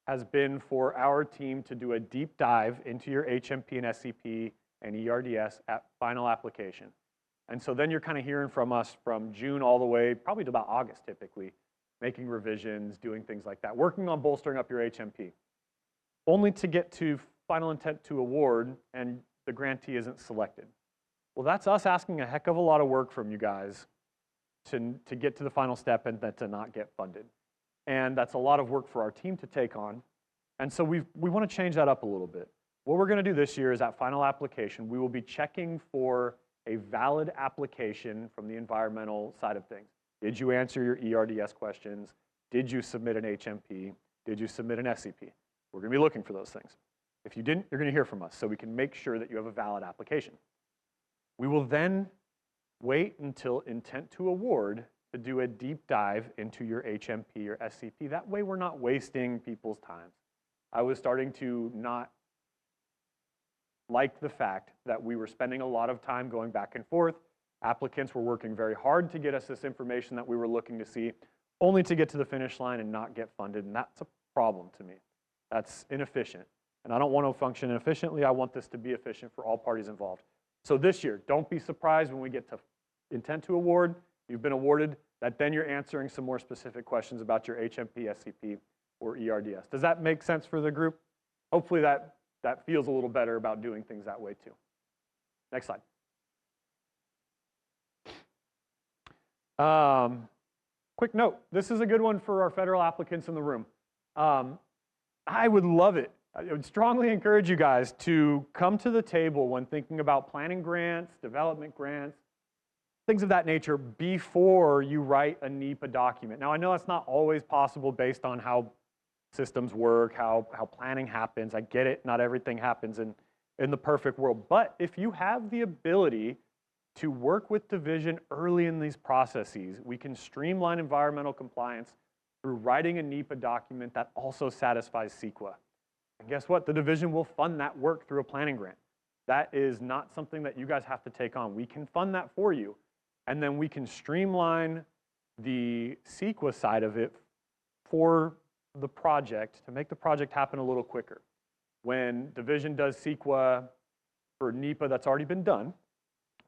has been for our team to do a deep dive into your HMP and SCP and ERDS at final application. And so then you're kind of hearing from us from June all the way, probably to about August typically, making revisions, doing things like that, working on bolstering up your HMP. Only to get to final intent to award and the grantee isn't selected? Well, that's us asking a heck of a lot of work from you guys to get to the final step and then to not get funded. And that's a lot of work for our team to take on. And so we want to change that up a little bit. What we're going to do this year is at final application, we will be checking for a valid application from the environmental side of things. Did you answer your ERDS questions? Did you submit an HMP? Did you submit an SCP? We're going to be looking for those things. If you didn't, you're going to hear from us so we can make sure that you have a valid application. We will then wait until intent to award to do a deep dive into your HMP or SCP. That way we're not wasting people's time. I was starting to not like the fact that we were spending a lot of time going back and forth. Applicants were working very hard to get us this information that we were looking to see, only to get to the finish line and not get funded, and that's a problem to me. That's inefficient, and I don't want to function inefficiently. I want this to be efficient for all parties involved. So this year, don't be surprised when we get to intent to award, you've been awarded, that then you're answering some more specific questions about your HMP, SCP, or ERDS. Does that make sense for the group? Hopefully that feels a little better about doing things that way too. Next slide. Quick note, this is a good one for our federal applicants in the room. I would love it. I would strongly encourage you guys to come to the table when thinking about planning grants, development grants, things of that nature before you write a NEPA document. Now, I know that's not always possible based on how systems work, how planning happens. I get it, not everything happens in the perfect world. But if you have the ability to work with division early in these processes, we can streamline environmental compliance through writing a NEPA document that also satisfies CEQA. And guess what? The division will fund that work through a planning grant. That is not something that you guys have to take on. We can fund that for you. And then we can streamline the CEQA side of it for the project to make the project happen a little quicker. When division does CEQA for NEPA that's already been done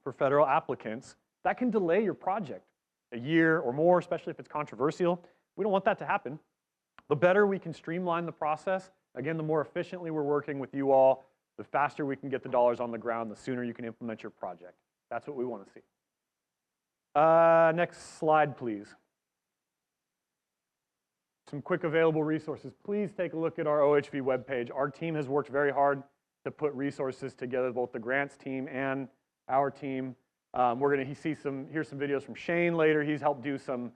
for federal applicants, that can delay your project a year or more, especially if it's controversial. We don't want that to happen. The better we can streamline the process, again, the more efficiently we're working with you all, the faster we can get the dollars on the ground, the sooner you can implement your project. That's what we want to see. Next slide, please. Some quick available resources. Please take a look at our OHV webpage. Our team has worked very hard to put resources together, both the grants team and our team. We're going to hear some videos from Shane later. He's helped do some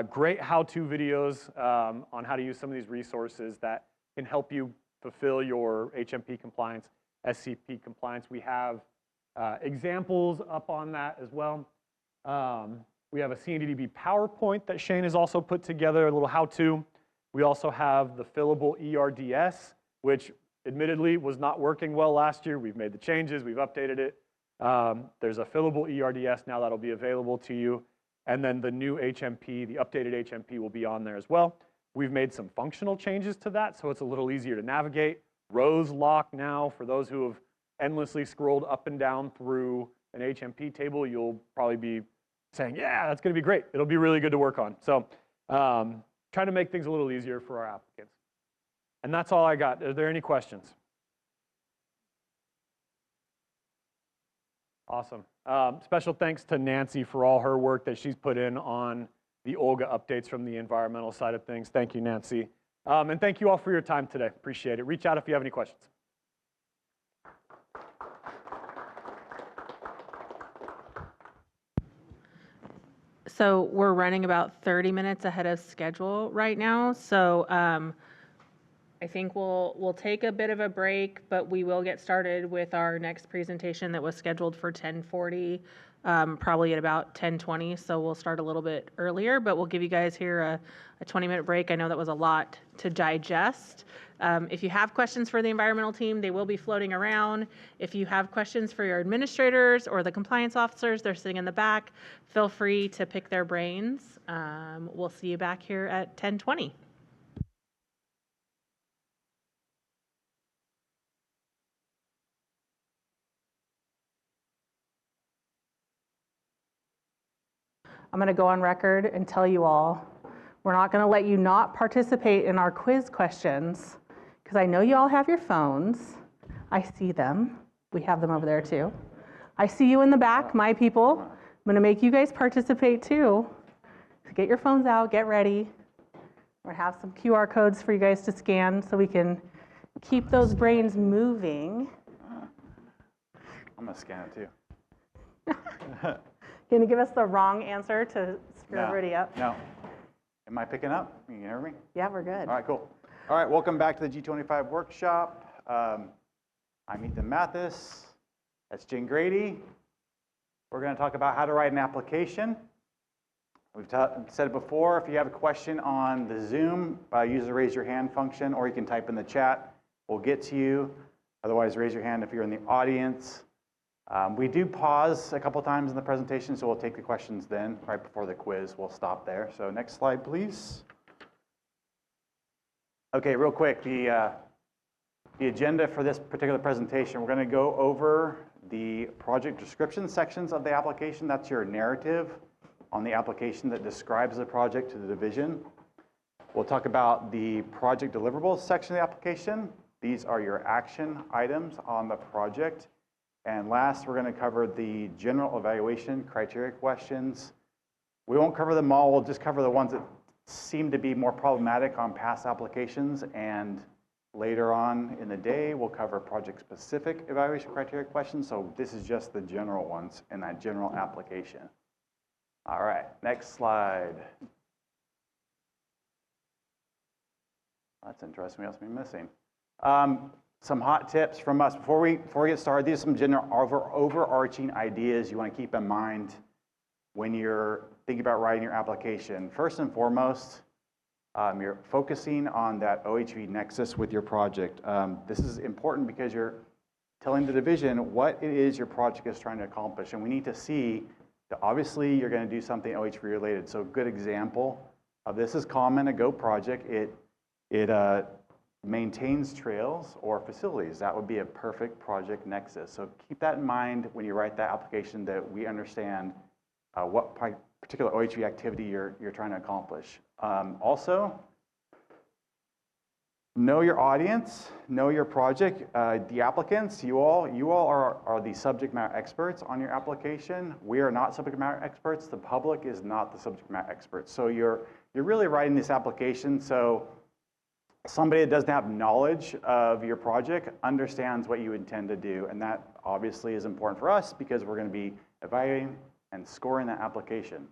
great how-to videos on how to use some of these resources that can help you fulfill your HMP compliance, SCP compliance. We have examples up on that as well. We have a CNDDB PowerPoint that Shane has also put together, a little how-to. We also have the fillable ERDS, which admittedly was not working well last year. We've made the changes, we've updated it. There's a fillable ERDS now that'll be available to you. And then the new HMP, the updated HMP will be on there as well. We've made some functional changes to that, so it's a little easier to navigate. Rows lock now, for those who have endlessly scrolled up and down through an HMP table, you'll probably be saying, yeah, that's going to be great. It'll be really good to work on. So trying to make things a little easier for our applicants. And that's all I got. Are there any questions? Awesome. Special thanks to Nancy for all her work that she's put in on the Olga updates from the environmental side of things. Thank you, Nancy. And thank you all for your time today. Appreciate it. Reach out if you have any questions. So we're running about 30 minutes ahead of schedule right now. So I think we'll take a bit of a break, but we will get started with our next presentation that was scheduled for 10:40, probably at about 10:20. So we'll start a little bit earlier, but we'll give you guys here a 20-minute break. I know that was a lot to digest. If you have questions for the environmental team, they will be floating around. If you have questions for your administrators or the compliance officers, they're sitting in the back. Feel free to pick their brains. We'll see you back here at 10:20. I'm going to go on record and tell you all, we're not going to let you not participate in our quiz questions, because I know you all have your phones. I see them. We have them over there too. I see you in the back, my people. I'm going to make you guys participate too. So get your phones out, get ready. We'll have some QR codes for you guys to scan so we can keep those brains moving. I'm going to scan it too. Can you give us the wrong answer to screw everybody up? No. Am I picking up? Can you hear me? Yeah, we're good. All right, cool. All right, welcome back to the G25 workshop. I'm Ethan Mathis. That's Jen Grady. We're going to talk about how to write an application. We've said it before, if you have a question on the Zoom, use the raise your hand function, or you can type in the chat. We'll get to you. Otherwise, raise your hand if you're in the audience. We do pause a couple times in the presentation, so we'll take the questions then, right before the quiz. We'll stop there. So next slide, please. Okay, real quick, the agenda for this particular presentation, we're going to go over the project description sections of the application. That's your narrative on the application that describes the project to the division. We'll talk about the project deliverables section of the application. These are your action items on the project. And last, we're going to cover the general evaluation criteria questions. We won't cover them all. We'll just cover the ones that seem to be more problematic on past applications. And later on in the day, we'll cover project-specific evaluation criteria questions. So this is just the general ones in that general application. All right, next slide. That's interesting. What else am I missing? Some hot tips from us before we get started. These are some general overarching ideas you want to keep in mind when you're thinking about writing your application. First and foremost, you're focusing on that OHV nexus with your project. This is important because you're telling the division what it is your project is trying to accomplish, and we need to see that obviously you're going to do something OHV related. So a good example of this is Common, a GO project. It maintains trails or facilities. That would be a perfect project nexus. So keep that in mind when you write that application, that we understand what particular OHV activity you're trying to accomplish. Also, know your audience, know your project. The applicants, you all are the subject matter experts on your application. We are not subject matter experts. The public is not the subject matter experts. So you're really writing this application so somebody that doesn't have knowledge of your project understands what you intend to do. And that obviously is important for us because we're going to be evaluating and scoring that application.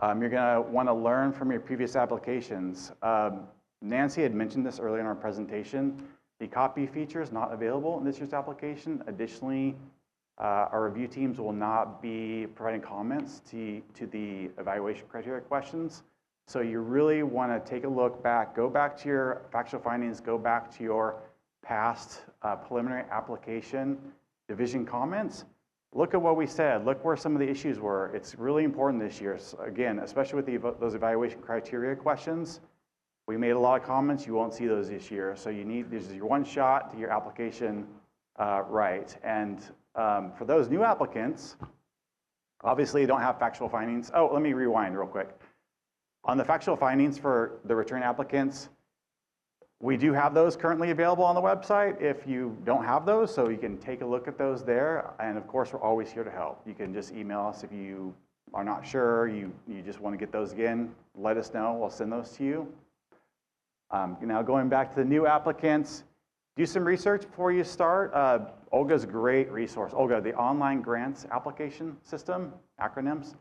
You're going to want to learn from your previous applications. Nancy had mentioned this earlier in our presentation. The copy feature is not available in this year's application. Additionally, our review teams will not be providing comments to the evaluation criteria questions. So you really want to take a look back, go back to your factual findings, go back to your past preliminary application division comments. Look at what we said. Look where some of the issues were. It's really important this year. So again, especially with those evaluation criteria questions. We made a lot of comments. You won't see those this year. So this is your one shot to your application right. And for those new applicants, obviously you don't have factual findings. Oh, let me rewind real quick. On the factual findings for the return applicants, we do have those currently available on the website if you don't have those, so you can take a look at those there. And of course, we're always here to help. You can just email us if you are not sure, you just want to get those again, let us know. We'll send those to you. Now going back to the new applicants, do some research before you start. Olga's a great resource. Olga, the online grants application system, acronyms.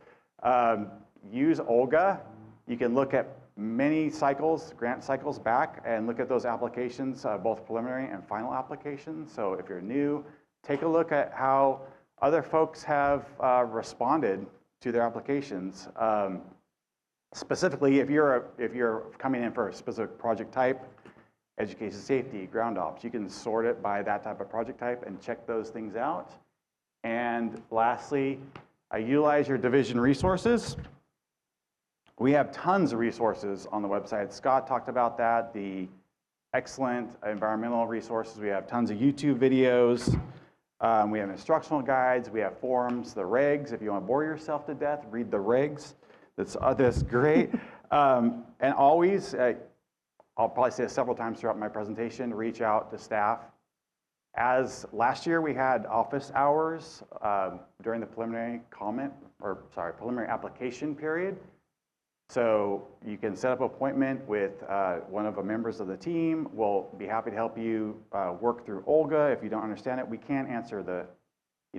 Use Olga. You can look at many cycles, grant cycles back, and look at those applications, both preliminary and final applications. So if you're new, take a look at how other folks have responded to their applications. Specifically, if you're coming in for a specific project type, education safety, ground ops, you can sort it by that type of project type and check those things out. And lastly, utilize your division resources. We have tons of resources on the website. Scott talked about that, the excellent environmental resources. We have tons of YouTube videos. We have instructional guides. We have forums, the regs. If you want to bore yourself to death, read the regs. That's great. And always, I'll probably say this several times throughout my presentation, reach out to staff As last year we had office hours during the preliminary application period. So you can set up an appointment with one of the members of the team. We'll be happy to help you work through Olga. If you don't understand it, we can't answer the,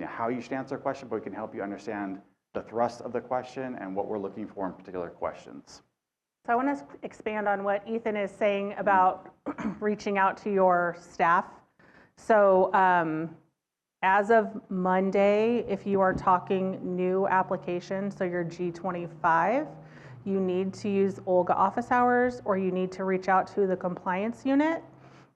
how you should answer a question, but we can help you understand the thrust of the question and what we're looking for in particular questions. So I want to expand on what Ethan is saying about reaching out to your staff. So as of Monday, if you are talking new application, so your G25, you need to use Olga office hours, or you need to reach out to the compliance unit,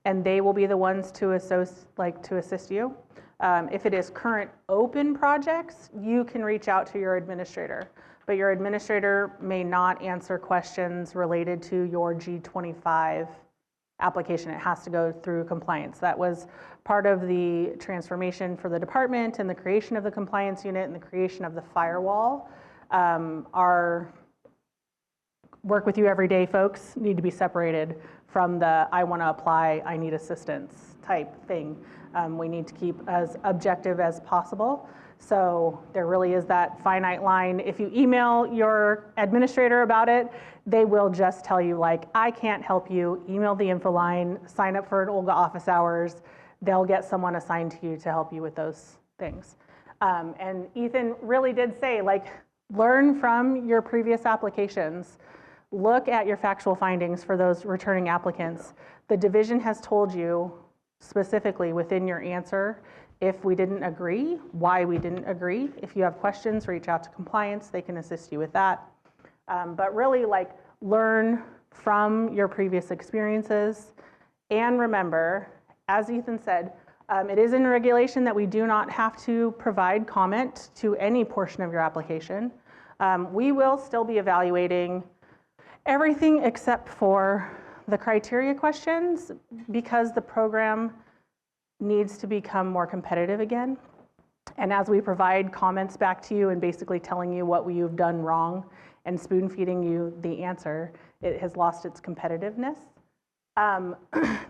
and they will be the ones to assist you. If it is current open projects, you can reach out to your administrator, but your administrator may not answer questions related to your G25 application. It has to go through compliance. That was part of the transformation for the department and the creation of the compliance unit and the creation of the firewall. Our work with you every day folks need to be separated from the I want to apply, I need assistance type thing. We need to keep as objective as possible. So there really is that finite line. If you email your administrator about it, they will just tell you like, I can't help you, email the info line, sign up for an Olga office hours. They'll get someone assigned to you to help you with those things. And Ethan really did say, like, learn from your previous applications. Look at your factual findings for those returning applicants. The division has told you specifically within your answer if we didn't agree, why we didn't agree. If you have questions, reach out to compliance. They can assist you with that. But really, like, learn from your previous experiences. And remember, as Ethan said, it is in regulation that we do not have to provide comment to any portion of your application. We will still be evaluating everything except for the criteria questions because the program needs to become more competitive again. And as we provide comments back to you and basically telling you what you've done wrong and spoon feeding you the answer, it has lost its competitiveness.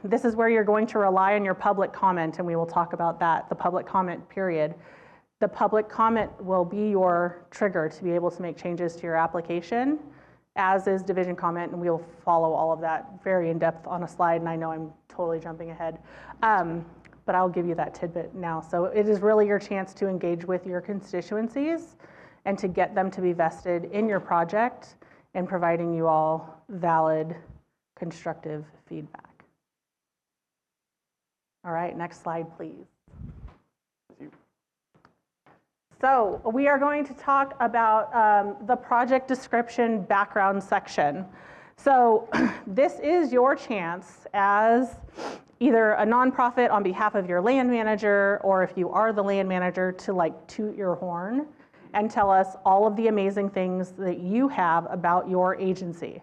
This is where you're going to rely on your public comment, and we will talk about that, the public comment period. The public comment will be your trigger to be able to make changes to your application, as is division comment, and we'll follow all of that very in depth on a slide, and I know I'm totally jumping ahead. But I'll give you that tidbit now. So it is really your chance to engage with your constituencies and to get them to be vested in your project and providing you all valid, constructive feedback. All right, next slide, please. So we are going to talk about the project description background section. So this is your chance as either a nonprofit on behalf of your land manager, or if you are the land manager, to like toot your horn and tell us all of the amazing things that you have about your agency.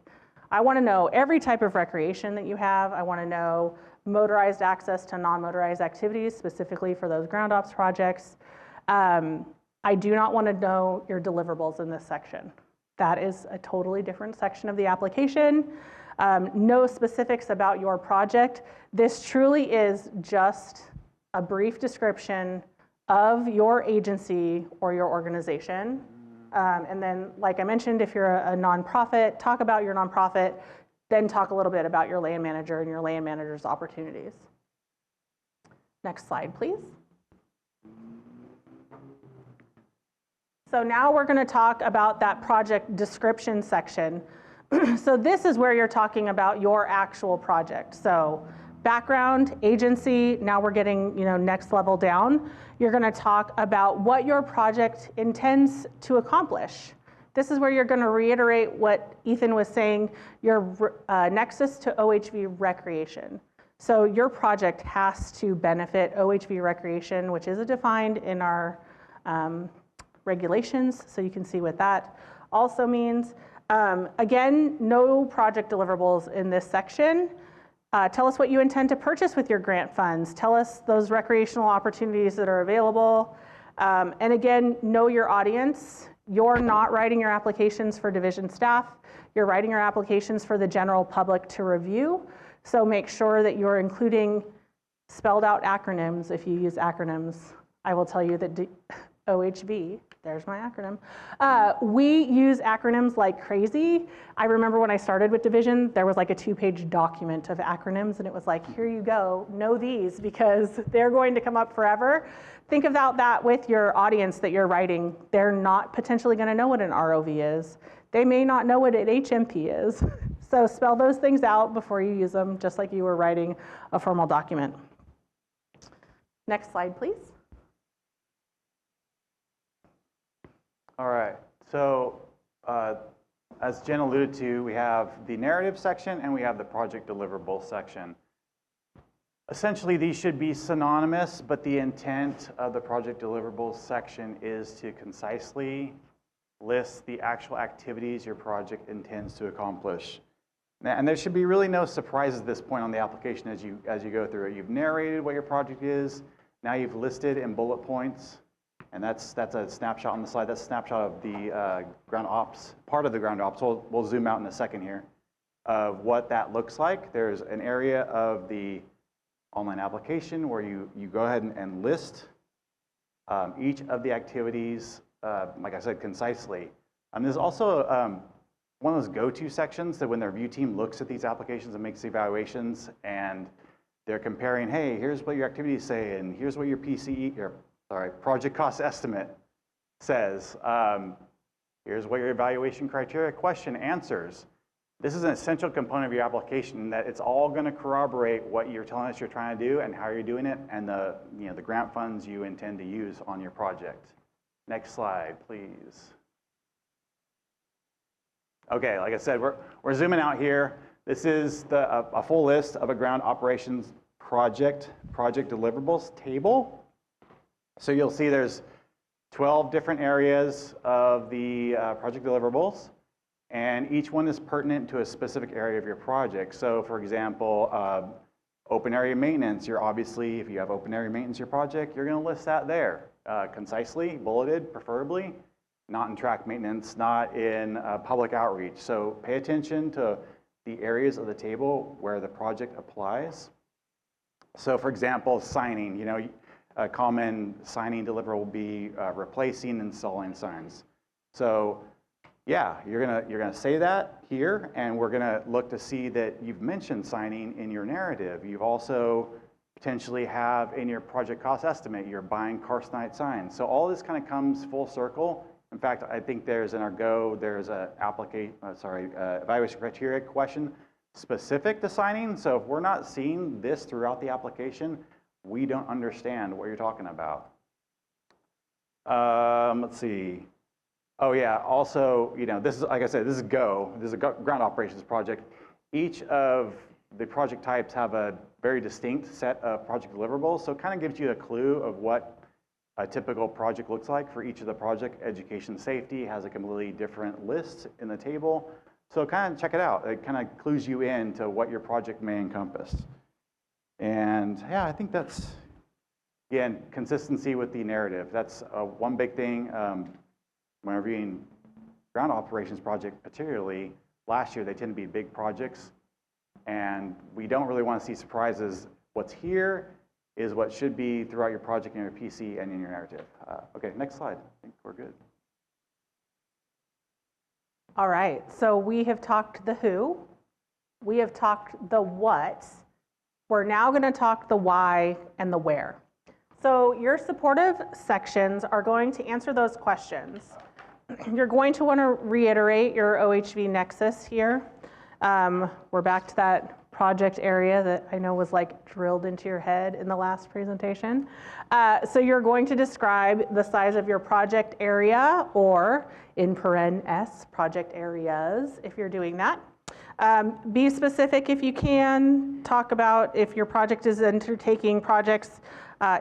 I want to know every type of recreation that you have. I want to know motorized access to non-motorized activities, specifically for those ground ops projects. I do not want to know your deliverables in this section. That is a totally different section of the application. No specifics about your project. This truly is just a brief description of your agency or your organization. And then, like I mentioned, if you're a nonprofit, talk about your nonprofit, then talk a little bit about your land manager and your land manager's opportunities. Next slide, please. So now we're going to talk about that project description section. So this is where you're talking about your actual project. So background, agency, now we're getting, next level down. You're going to talk about what your project intends to accomplish. This is where you're going to reiterate what Ethan was saying, your nexus to OHV recreation. So your project has to benefit OHV recreation, which is defined in our regulations, so you can see what that also means. Again, no project deliverables in this section. Tell us what you intend to purchase with your grant funds. Tell us those recreational opportunities that are available. And again, know your audience. You're not writing your applications for division staff. You're writing your applications for the general public to review. So make sure that you're including spelled out acronyms, if you use acronyms, I will tell you that OHV, there's my acronym. We use acronyms like crazy. I remember when I started with division, there was like a 2-page document of acronyms, and it was like, here you go, know these because they're going to come up forever. Think about that with your audience that you're writing. They're not potentially going to know what an ROV is. They may not know what an HMP is. So spell those things out before you use them, just like you were writing a formal document. Next slide, please. All right, so as Jen alluded to, we have the narrative section and we have the project deliverables section. Essentially, these should be synonymous, but the intent of the project deliverables section is to concisely list the actual activities your project intends to accomplish. And there should be really no surprises at this point on the application as you go through it. You've narrated what your project is, now you've listed in bullet points. And that's a snapshot on the slide. That's a snapshot of the ground ops, part of the ground ops. We'll zoom out in a second here of what that looks like. There's an area of the online application where you go ahead and list each of the activities, like I said, concisely. There's also one of those go-to sections that when the review team looks at these applications and makes evaluations and they're comparing, hey, here's what your activities say and here's what your project cost estimate says. Here's what your evaluation criteria question answers. This is an essential component of your application that it's all going to corroborate what you're telling us you're trying to do and how you're doing it and the grant funds you intend to use on your project. Next slide, please. Okay, like I said, we're zooming out here. This is a full list of a ground operations project deliverables table. So you'll see there's 12 different areas of the project deliverables, and each one is pertinent to a specific area of your project. So for example, open area maintenance, you're obviously, if you have open area maintenance in your project, you're gonna list that there, concisely, bulleted, preferably, not in track maintenance, not in public outreach. So pay attention to the areas of the table where the project applies. So for example, signing, a common signing deliverable will be replacing and installing signs. So yeah, you're gonna say that here, and we're gonna look to see that you've mentioned signing in your narrative. You've also potentially have in your project cost estimate, you're buying carcinite signs. So all this kind of comes full circle. In fact, I think there's in our there's a evaluation criteria question specific to signing. So if we're not seeing this throughout the application, we don't understand what you're talking about. Let's see. Oh yeah, also, this is, like I said, this is a ground operations project. Each of the project types have a very distinct set of project deliverables, so it kind of gives you a clue of what a typical project looks like for each of the project. Education safety has a completely different list in the table, so kind of check it out. It kind of clues you in to what your project may encompass. And yeah, I think that's, again, consistency with the narrative. That's one big thing when reviewing ground operations project, particularly last year, they tend to be big projects, and we don't really want to see surprises. What's here is what should be throughout your project in your PC and in your narrative. Okay, next slide. I think we're good. All right, so we have talked the who, we have talked the what. We're now going to talk the why and the where. So your supportive sections are going to answer those questions. You're going to want to reiterate your OHV nexus here. We're back to that project area that I know was like drilled into your head in the last presentation. So you're going to describe the size of your project area, or in paren S, project areas, if you're doing that. Be specific if you can. Talk about if your project is undertaking projects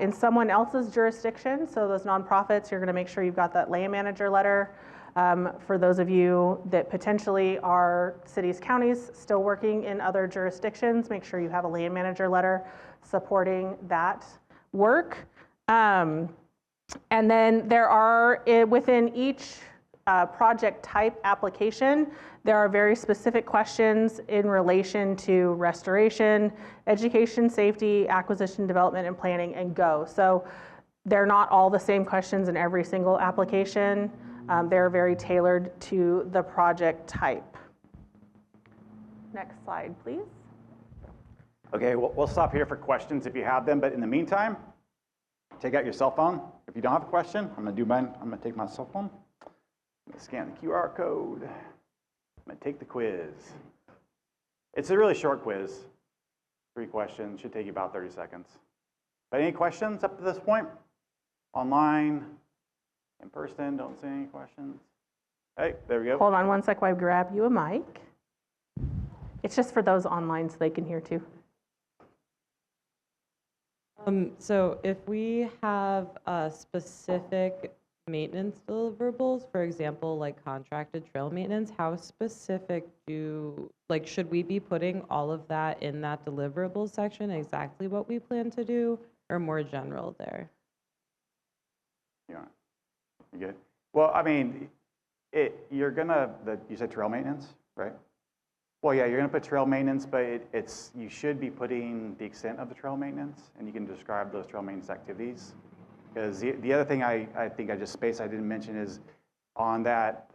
in someone else's jurisdiction. So those nonprofits, you're going to make sure you've got that land manager letter. For those of you that potentially are cities, counties still working in other jurisdictions, make sure you have a land manager letter supporting that work. And then there are, within each project type application, there are very specific questions in relation to restoration, education, safety, acquisition, development, and planning, and go. So they're not all the same questions in every single application. They're very tailored to the project type. Next slide, please. Okay, we'll stop here for questions if you have them, but in the meantime, take out your cell phone. If you don't have a question, I'm gonna take my cell phone. I'm gonna scan the QR code. I'm gonna take the quiz. It's a really short quiz. 3 questions, should take you about 30 seconds. But any questions up to this point? Online, in person, don't see any questions. Hey, there we go. Hold on one sec while I grab you a mic. It's just for those online so they can hear too. So if we have specific maintenance deliverables, for example, like contracted trail maintenance, how specific should we be putting all of that in that deliverables section, exactly what we plan to do, or more general there? Yeah, you good? Well, I mean, you said trail maintenance, right? Well, yeah, you're going to put trail maintenance, but you should be putting the extent of the trail maintenance, and you can describe those trail maintenance activities. Because the other thing I think I just spaced I didn't mention is on that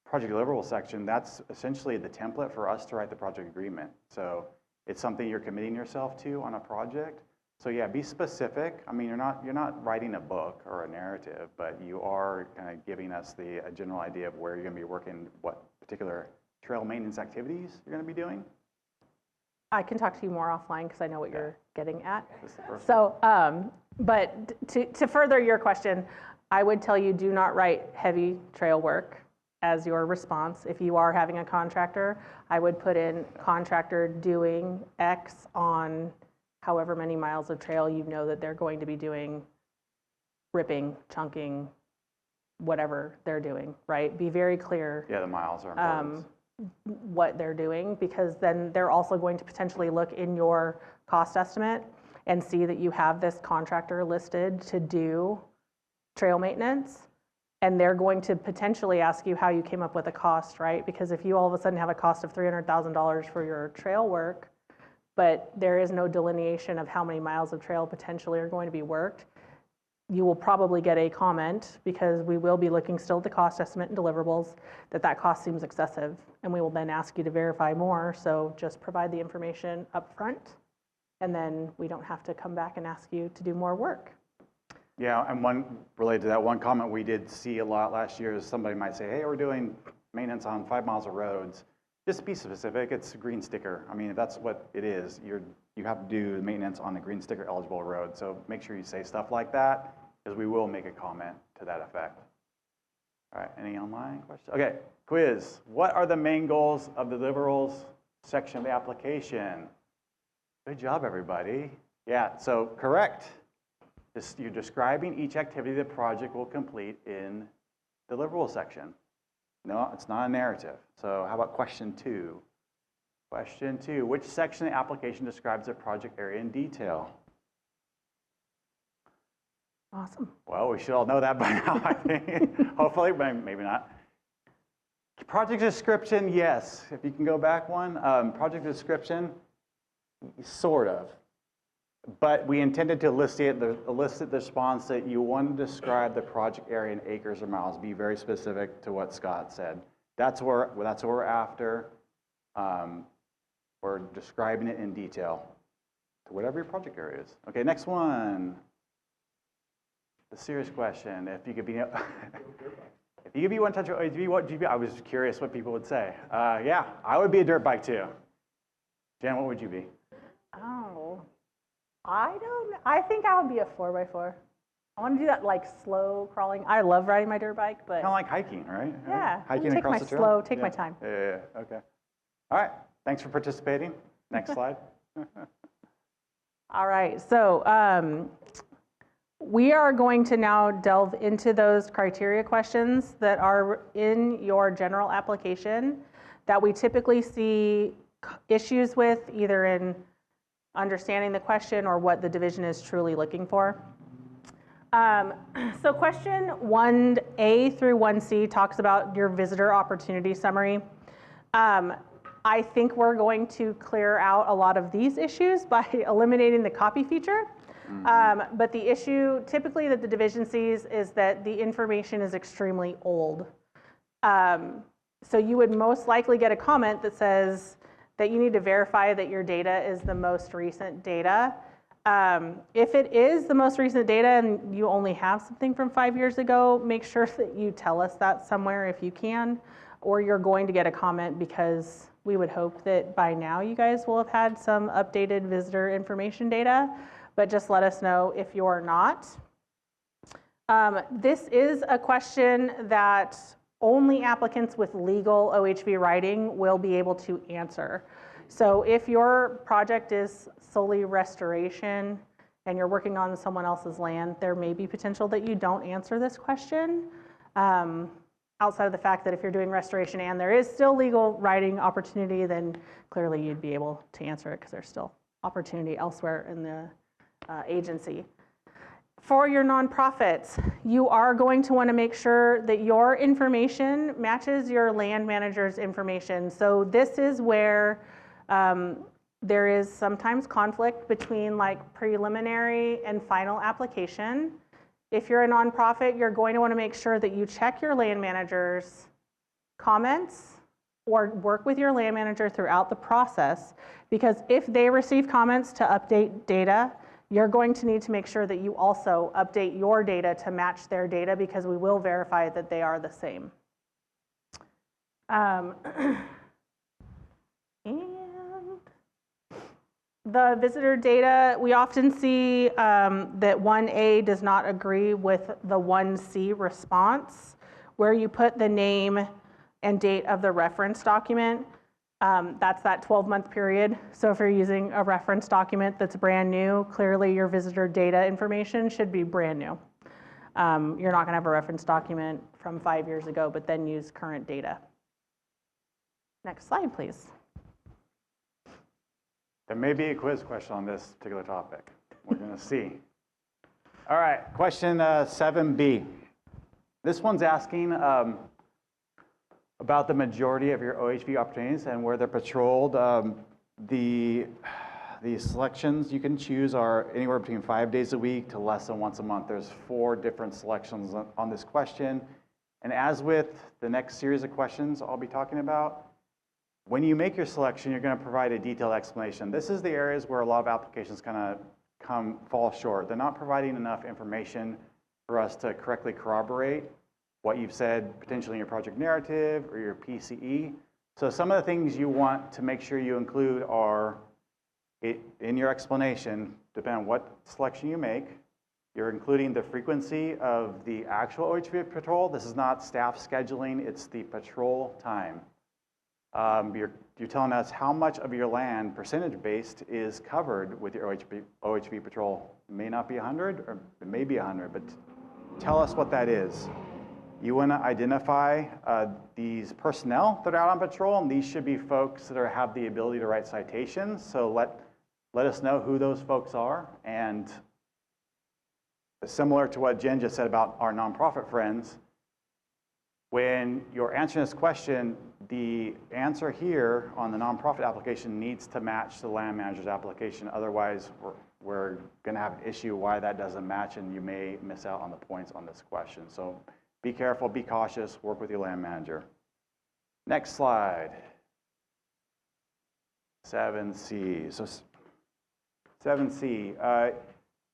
project deliverable section, that's essentially the template for us to write the project agreement. So it's something you're committing yourself to on a project. So yeah, be specific. I mean, you're not writing a book or a narrative, but you are kind of giving us a general idea of where you're going to be working, what particular trail maintenance activities you're going to be doing. I can talk to you more offline because I know what you're getting at. So, but to further your question, I would tell you do not write heavy trail work as your response. If you are having a contractor, I would put in contractor doing X on however many miles of trail you know that they're going to be doing, ripping, chunking, whatever they're doing, right? Be very clear. Yeah, the miles are important. What they're doing, because then they're also going to potentially look in your cost estimate and see that you have this contractor listed to do trail maintenance, and they're going to potentially ask you how you came up with a cost, right? Because if you all of a sudden have a cost of $300,000 for your trail work, but there is no delineation of how many miles of trail potentially are going to be worked, you will probably get a comment, because we will be looking still at the cost estimate and deliverables, that cost seems excessive, and we will then ask you to verify more. So just provide the information up front, and then we don't have to come back and ask you to do more work. Yeah, and one related to that, one comment we did see a lot last year is somebody might say, hey, we're doing maintenance on 5 miles of roads. Just be specific, it's a green sticker. I mean, if that's what it is, you have to do maintenance on the green sticker eligible road. So make sure you say stuff like that, because we will make a comment to that effect. All right, any online questions? Okay, quiz. What are the main goals of the deliverables section of the application? Good job, everybody. Yeah, so correct. You're describing each activity the project will complete in the deliverable section. No, it's not a narrative. So how about question 2? Question 2, which section of the application describes the project area in detail? Awesome. Well, we should all know that by now, I think. Hopefully, maybe not. Project description, yes. If you can go back one. Project description, sort of. But we intended to elicit the response that you want to describe the project area in acres or miles. Be very specific to what Scott said. That's what we're after. We're describing it in detail to whatever your project area is. Okay, next one. The serious question: if you could be, if you could be one touch, I was curious what people would say. Yeah, I would be a dirt bike too. Jan, what would you be? Oh, I think I would be a 4x4. I want to do that like slow crawling. I love riding my dirt bike, but kind of like hiking, right? Yeah, hiking across the trail. Take my time. Yeah. Okay. All right. Thanks for participating. Next slide. All right. So we are going to now delve into those criteria questions that are in your general application that we typically see issues with, either in understanding the question or what the division is truly looking for. So question 1A through 1C talks about your visitor opportunity summary. I think we're going to clear out a lot of these issues by eliminating the copy feature. But the issue typically that the division sees is that the information is extremely old. So you would most likely get a comment that says that you need to verify that your data is the most recent data. If it is the most recent data and you only have something from 5 years ago, make sure that you tell us that somewhere if you can, or you're going to get a comment because we would hope that by now you guys will have had some updated visitor information data, but just let us know if you're not. This is a question that only applicants with legal OHV writing will be able to answer. So if your project is solely restoration and you're working on someone else's land, there may be potential that you don't answer this question. Outside of the fact that if you're doing restoration and there is still legal writing opportunity, then clearly you'd be able to answer it because there's still opportunity elsewhere in the agency. For your nonprofits, you are going to want to make sure that your information matches your land manager's information. So this is where there is sometimes conflict between like preliminary and final application. If you're a nonprofit, you're going to want to make sure that you check your land manager's comments or work with your land manager throughout the process, because if they receive comments to update data, you're going to need to make sure that you also update your data to match their data, because we will verify that they are the same. And the visitor data, we often see that 1A does not agree with the 1C response, where you put the name and date of the reference document. That's that 12-month period. So if you're using a reference document that's brand new, clearly your visitor data information should be brand new. You're not gonna have a reference document from 5 years ago, but then use current data. Next slide, please. There may be a quiz question on this particular topic. We're gonna see. All right, question 7B. This one's asking about the majority of your OHV opportunities and where they're patrolled. The selections you can choose are anywhere between 5 days a week to less than once a month. There's 4 different selections on this question. And as with the next series of questions I'll be talking about, when you make your selection, you're going to provide a detailed explanation. This is the areas where a lot of applications kind of fall short. They're not providing enough information for us to correctly corroborate what you've said potentially in your project narrative or your PCE. So some of the things you want to make sure you include are in your explanation, depending on what selection you make. You're including the frequency of the actual OHV patrol. This is not staff scheduling, it's the patrol time. You're telling us how much of your land, percentage-based, is covered with your OHV patrol. It may not be 100, or it may be 100, but tell us what that is. You want to identify these personnel that are out on patrol, and these should be folks that have the ability to write citations. So let us know who those folks are. And similar to what Jen just said about our nonprofit friends, when you're answering this question, the answer here on the nonprofit application needs to match the land manager's application. Otherwise, we're going to have an issue why that doesn't match, and you may miss out on the points on this question. So be careful, be cautious, work with your land manager. Next slide. 7C. So 7C,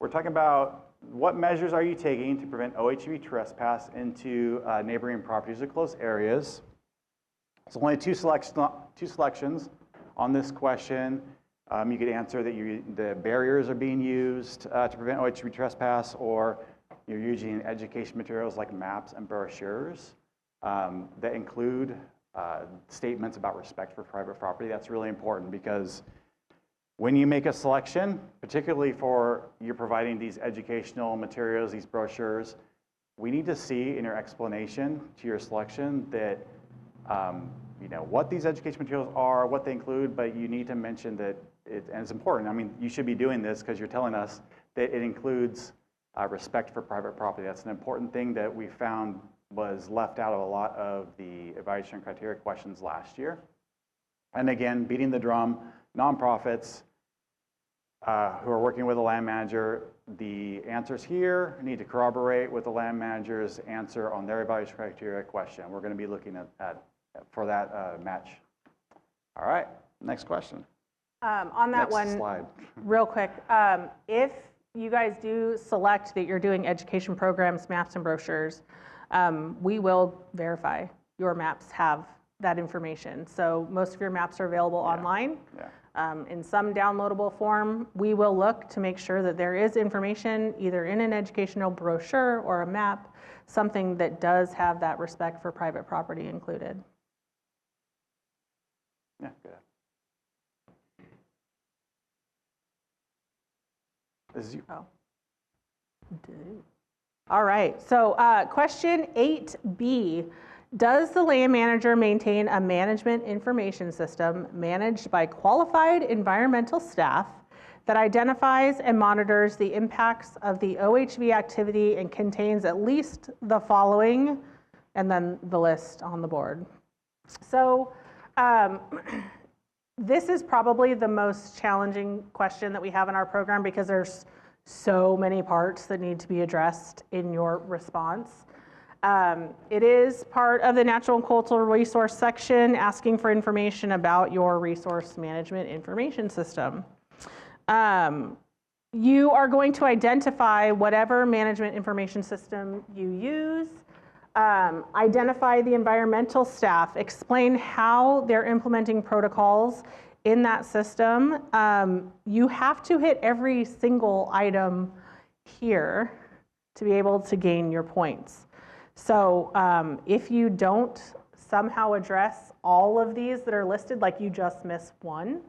we're talking about what measures are you taking to prevent OHV trespass into neighboring properties or close areas? So only two selections on this question. You could answer that the barriers are being used to prevent OHV trespass, or you're using education materials like maps and brochures that include statements about respect for private property. That's really important, because when you make a selection, particularly for you're providing these educational materials, these brochures, we need to see in your explanation to your selection that you know what these education materials are, what they include, but you need to mention that and it's important. I mean, you should be doing this because you're telling us that it includes respect for private property. That's an important thing that we found was left out of a lot of the evaluation criteria questions last year. And again, beating the drum, nonprofits who are working with a land manager, the answers here need to corroborate with the land manager's answer on their evaluation criteria question. We're going to be looking at for that match. All right, next question. On that Next one, slide. real quick, if you guys do select that you're doing education programs, maps, and brochures, we will verify your maps have that information. So most of your maps are available online. In some downloadable form. We will look to make sure that there is information either in an educational brochure or a map, something that does have that respect for private property included. Yeah, good. All right, so question 8B. Does the land manager maintain a management information system managed by qualified environmental staff that identifies and monitors the impacts of the OHV activity and contains at least the following, and then the list on the board? So this is probably the most challenging question that we have in our program because there's so many parts that need to be addressed in your response. It is part of the natural and cultural resource section asking for information about your resource management information system. You are going to identify whatever management information system you use, identify the environmental staff, explain how they're implementing protocols in that system. You have to hit every single item here to be able to gain your points. So if you don't somehow address all of these that are listed, like you just missed one,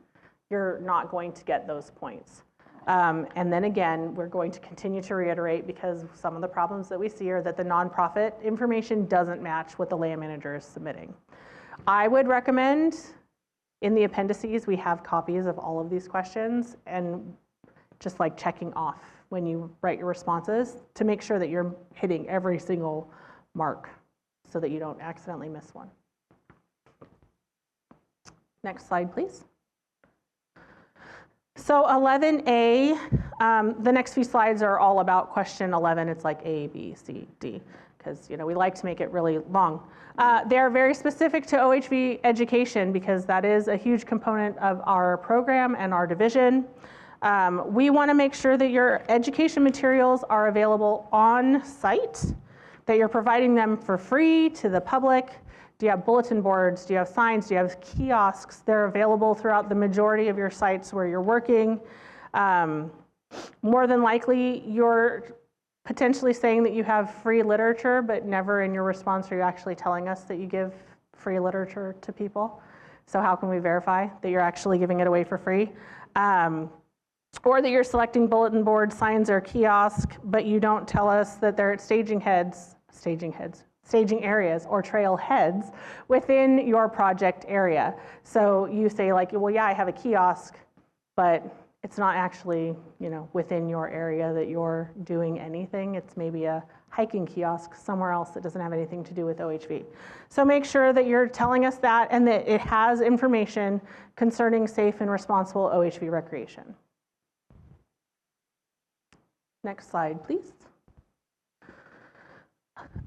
you're not going to get those points. And then again, we're going to continue to reiterate because some of the problems that we see are that the nonprofit information doesn't match what the land manager is submitting. I would recommend in the appendices, we have copies of all of these questions and just like checking off when you write your responses to make sure that you're hitting every single mark so that you don't accidentally miss one. Next slide, please. So 11A, the next few slides are all about question 11. It's like A, B, C, D, because we like to make it really long. They are very specific to OHV education because that is a huge component of our program and our division. We want to make sure that your education materials are available on site, that you're providing them for free to the public. Do you have bulletin boards? Do you have signs? Do you have kiosks? They're available throughout the majority of your sites where you're working. More than likely, you're potentially saying that you have free literature, but never in your response are you actually telling us that you give free literature to people. So how can we verify that you're actually giving it away for free? Or that you're selecting bulletin board signs or kiosk, but you don't tell us that they're at staging areas or trail heads within your project area. So you say like, well, yeah, I have a kiosk, but it's not actually, within your area that you're doing anything. It's maybe a hiking kiosk somewhere else that doesn't have anything to do with OHV. So make sure that you're telling us that and that it has information concerning safe and responsible OHV recreation. Next slide, please.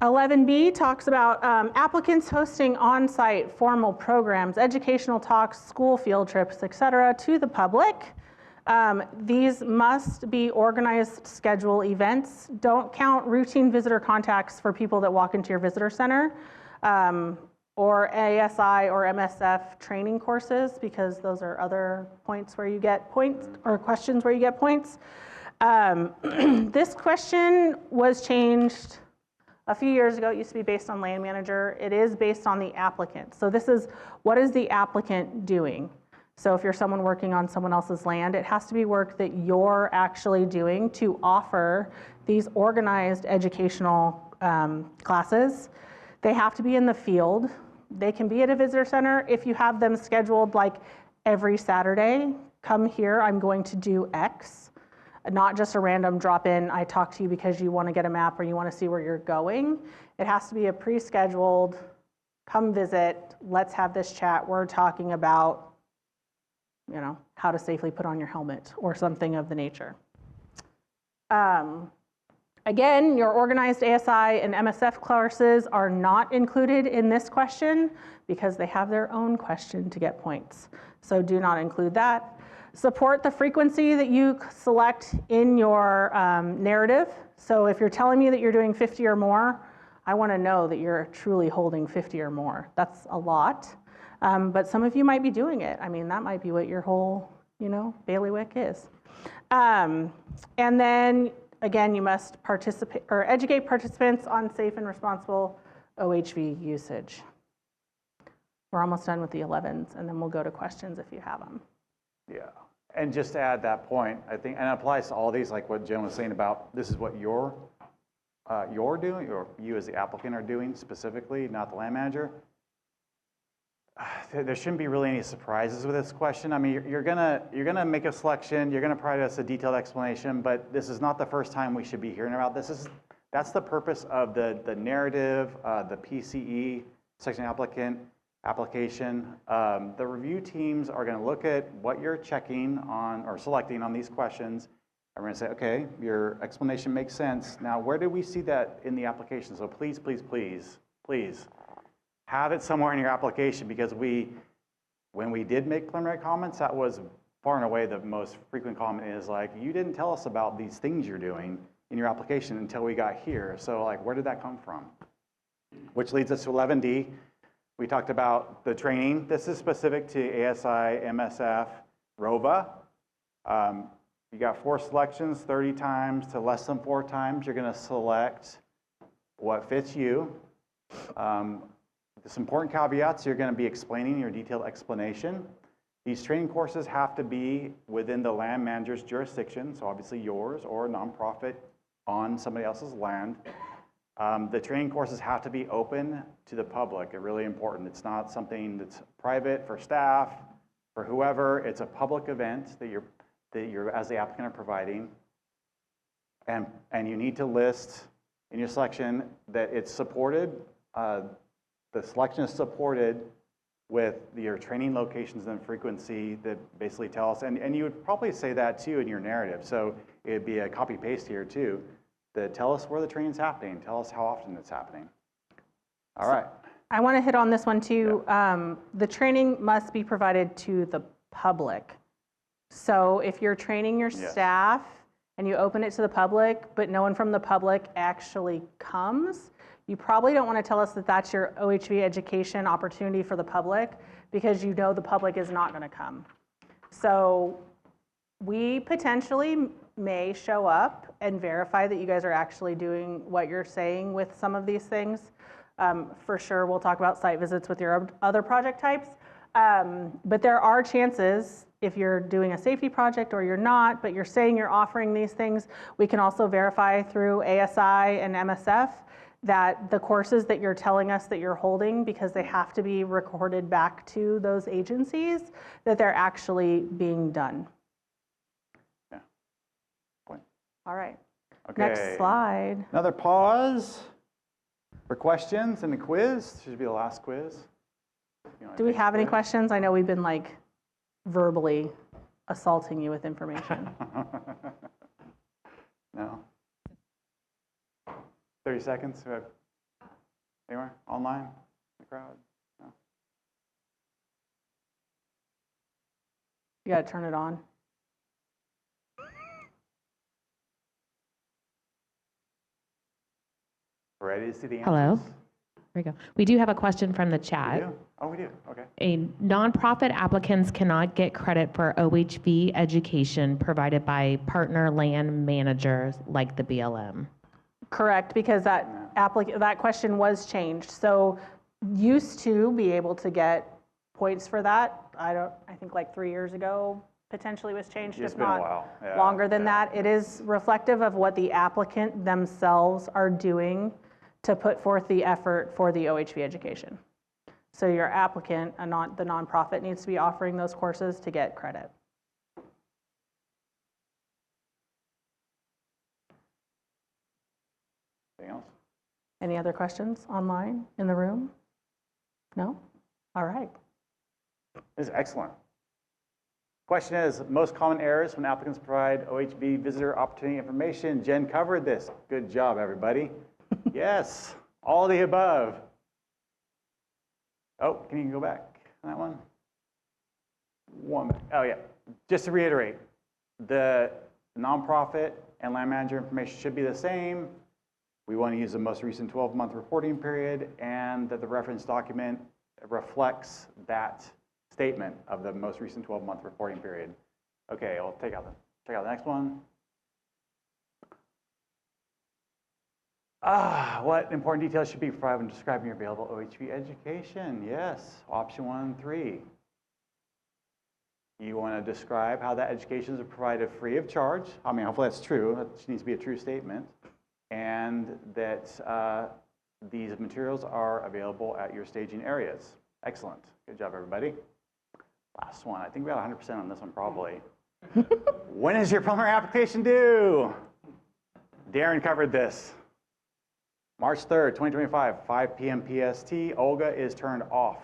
11B talks about applicants hosting on-site formal programs, educational talks, school field trips, etc., to the public. These must be organized schedule events. Don't count routine visitor contacts for people that walk into your visitor center or ASI or MSF training courses because those are other points where you get points or questions where you get points. This question was changed a few years ago. It used to be based on land manager. It is based on the applicant. So this is, what is the applicant doing? So if you're someone working on someone else's land, it has to be work that you're actually doing to offer these organized educational classes. They have to be in the field. They can be at a visitor center. If you have them scheduled like every Saturday, come here, I'm going to do X. not just a random drop in, I talk to you because you want to get a map or you want to see where you're going. It has to be a pre-scheduled, come visit, let's have this chat. We're talking about, you know, how to safely put on your helmet or something of the nature. Again, your organized ASI and MSF courses are not included in this question because they have their own question to get points. So do not include that. Support the frequency that you select in your narrative. So if you're telling me that you're doing 50 or more, I want to know that you're truly holding 50 or more. That's a lot, but some of you might be doing it. I mean, that might be what your whole, you know, bailiwick is. And then again, you must participate or educate participants on safe and responsible OHV usage. We're almost done with the 11s, and then we'll go to questions if you have them. Yeah, and just to add that point, I think, and it applies to all these, like what Jen was saying about this is what you're doing, or you as the applicant are doing specifically, not the land manager. There shouldn't be really any surprises with this question. I mean, you're gonna make a selection, you're gonna provide us a detailed explanation, but this is not the first time we should be hearing about this. That's the purpose of the narrative, the PCE, section application. The review teams are gonna look at what you're checking on or selecting on these questions. And we're gonna say, okay, your explanation makes sense. Now, where do we see that in the application? So please, please, please, please, have it somewhere in your application, because when we did make preliminary comments, that was far and away the most frequent comment is like, you didn't tell us about these things you're doing in your application until we got here. So like, where did that come from? Which leads us to 11D. We talked about the training. This is specific to ASI, MSF, ROVA. You got 4 selections, 30 times to less than 4 times. You're gonna select what fits you. Some important caveats, you're going to be explaining your detailed explanation. These training courses have to be within the land manager's jurisdiction, so obviously yours or a nonprofit on somebody else's land. The training courses have to be open to the public. It's really important. It's not something that's private for staff, for whoever. It's a public event that you're as the applicant are providing. And you need to list in your selection that it's supported. The selection is supported with your training locations and frequency that basically tell us, and you would probably say that too in your narrative. So it'd be a copy paste here too, that tell us where the training's happening, tell us how often it's happening. All right. I want to hit on this one too. Yeah. The training must be provided to the public. So if you're training your staff and you open it to the public, but no one from the public actually comes, you probably don't want to tell us that that's your OHV education opportunity for the public, because you know the public is not going to come. So we potentially may show up and verify that you guys are actually doing what you're saying with some of these things. For sure, we'll talk about site visits with your other project types. But there are chances, if you're doing a safety project or you're not, but you're saying you're offering these things, we can also verify through ASI and MSF that the courses that you're telling us that you're holding, because they have to be recorded back to those agencies, that they're actually being done. Yeah. Point. All right. Okay. Next slide. Another pause for questions and the quiz. Should be the last quiz. Do we have any questions? I know we've been like verbally assaulting you with information. No. 30 seconds. Anywhere? Online? In the crowd? No. You got to turn it on. Ready to see the answers? Hello. There we go. We do have a question from the chat. We do? Oh, we do. Okay. A nonprofit applicants cannot get credit for OHV education provided by partner land managers like the BLM. Correct, because that question was changed. So used to be able to get points for that. I think like 3 years ago potentially was changed. It's if been not a while. Yeah, longer than that. It is reflective of what the applicant themselves are doing to put forth the effort for the OHV education. So your applicant, the nonprofit, needs to be offering those courses to get credit. Anything else? Any other questions online, in the room? No? All right. This is excellent. Question is, most common errors when applicants provide OHV visitor opportunity information. Jen covered this. Good job, everybody. Yes, all the above. Oh, can you go back on that one? Oh, yeah. Just to reiterate, the nonprofit and land manager information should be the same. We want to use the most recent 12-month reporting period, and that the reference document reflects that statement of the most recent 12-month reporting period. Okay, I'll check out the next one. What important details should be provided when describing your available OHV education? Yes, option 1 and 3. You want to describe how that education is provided free of charge. I mean, hopefully that's true. That needs to be a true statement. And that these materials are available at your staging areas. Excellent. Good job, everybody. Last one. I think we got 100% on this one, probably. When is your preliminary application due? Darren covered this. March 3rd, 2025, 5 p.m. PST. Olga is turned off.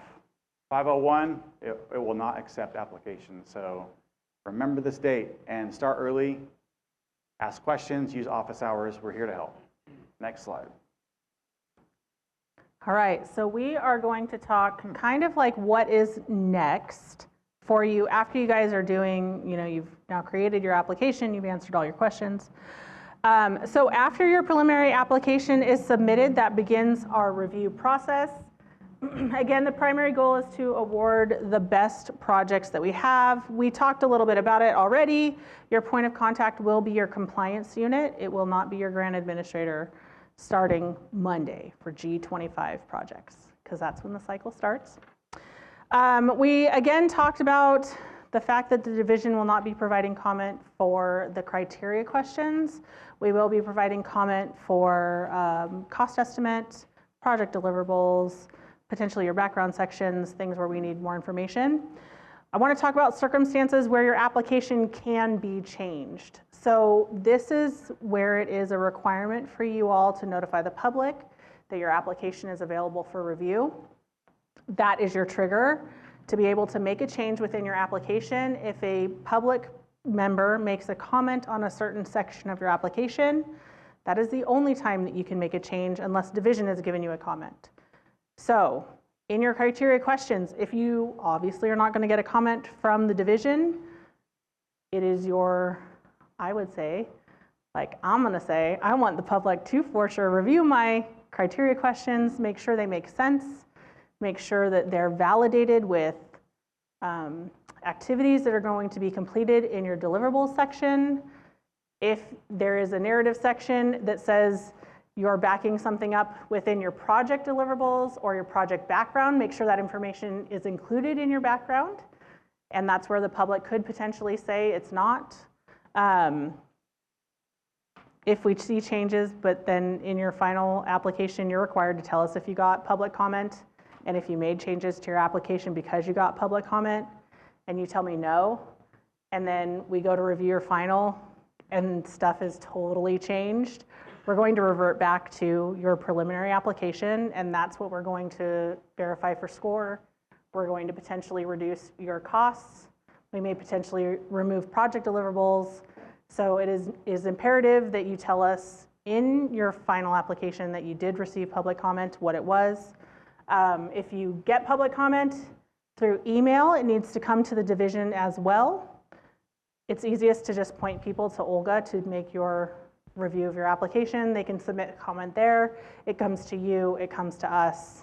5:01, it will not accept applications. So remember this date and start early. Ask questions, use office hours. We're here to help. Next slide. All right, so we are going to talk kind of like what is next for you after you guys are doing, you've now created your application, you've answered all your questions. So after your preliminary application is submitted, that begins our review process. Again, the primary goal is to award the best projects that we have. We talked a little bit about it already. Your point of contact will be your compliance unit. It will not be your grant administrator starting Monday for G25 projects, because that's when the cycle starts. We again talked about the fact that the division will not be providing comment for the criteria questions. We will be providing comment for cost estimate, project deliverables, potentially your background sections, things where we need more information. I want to talk about circumstances where your application can be changed. So this is where it is a requirement for you all to notify the public that your application is available for review. That is your trigger to be able to make a change within your application. If a public member makes a comment on a certain section of your application, that is the only time that you can make a change unless division has given you a comment. So in your criteria questions, if you obviously are not going to get a comment from the division, it is your, I would say, I'm going to say, I want the public to for sure review my criteria questions, make sure they make sense, make sure that they're validated with activities that are going to be completed in your deliverables section. If there is a narrative section that says you're backing something up within your project deliverables or your project background, make sure that information is included in your background. And that's where the public could potentially say it's not. If we see changes, but then in your final application, you're required to tell us if you got public comment and if you made changes to your application because you got public comment, and you tell me no, and then we go to review your final and stuff is totally changed, we're going to revert back to your preliminary application, and that's what we're going to verify for score. We're going to potentially reduce your costs. We may potentially remove project deliverables. So it is imperative that you tell us in your final application that you did receive public comment, what it was. If you get public comment through email, it needs to come to the division as well. It's easiest to just point people to Olga to make your review of your application. They can submit a comment there. It comes to you, it comes to us.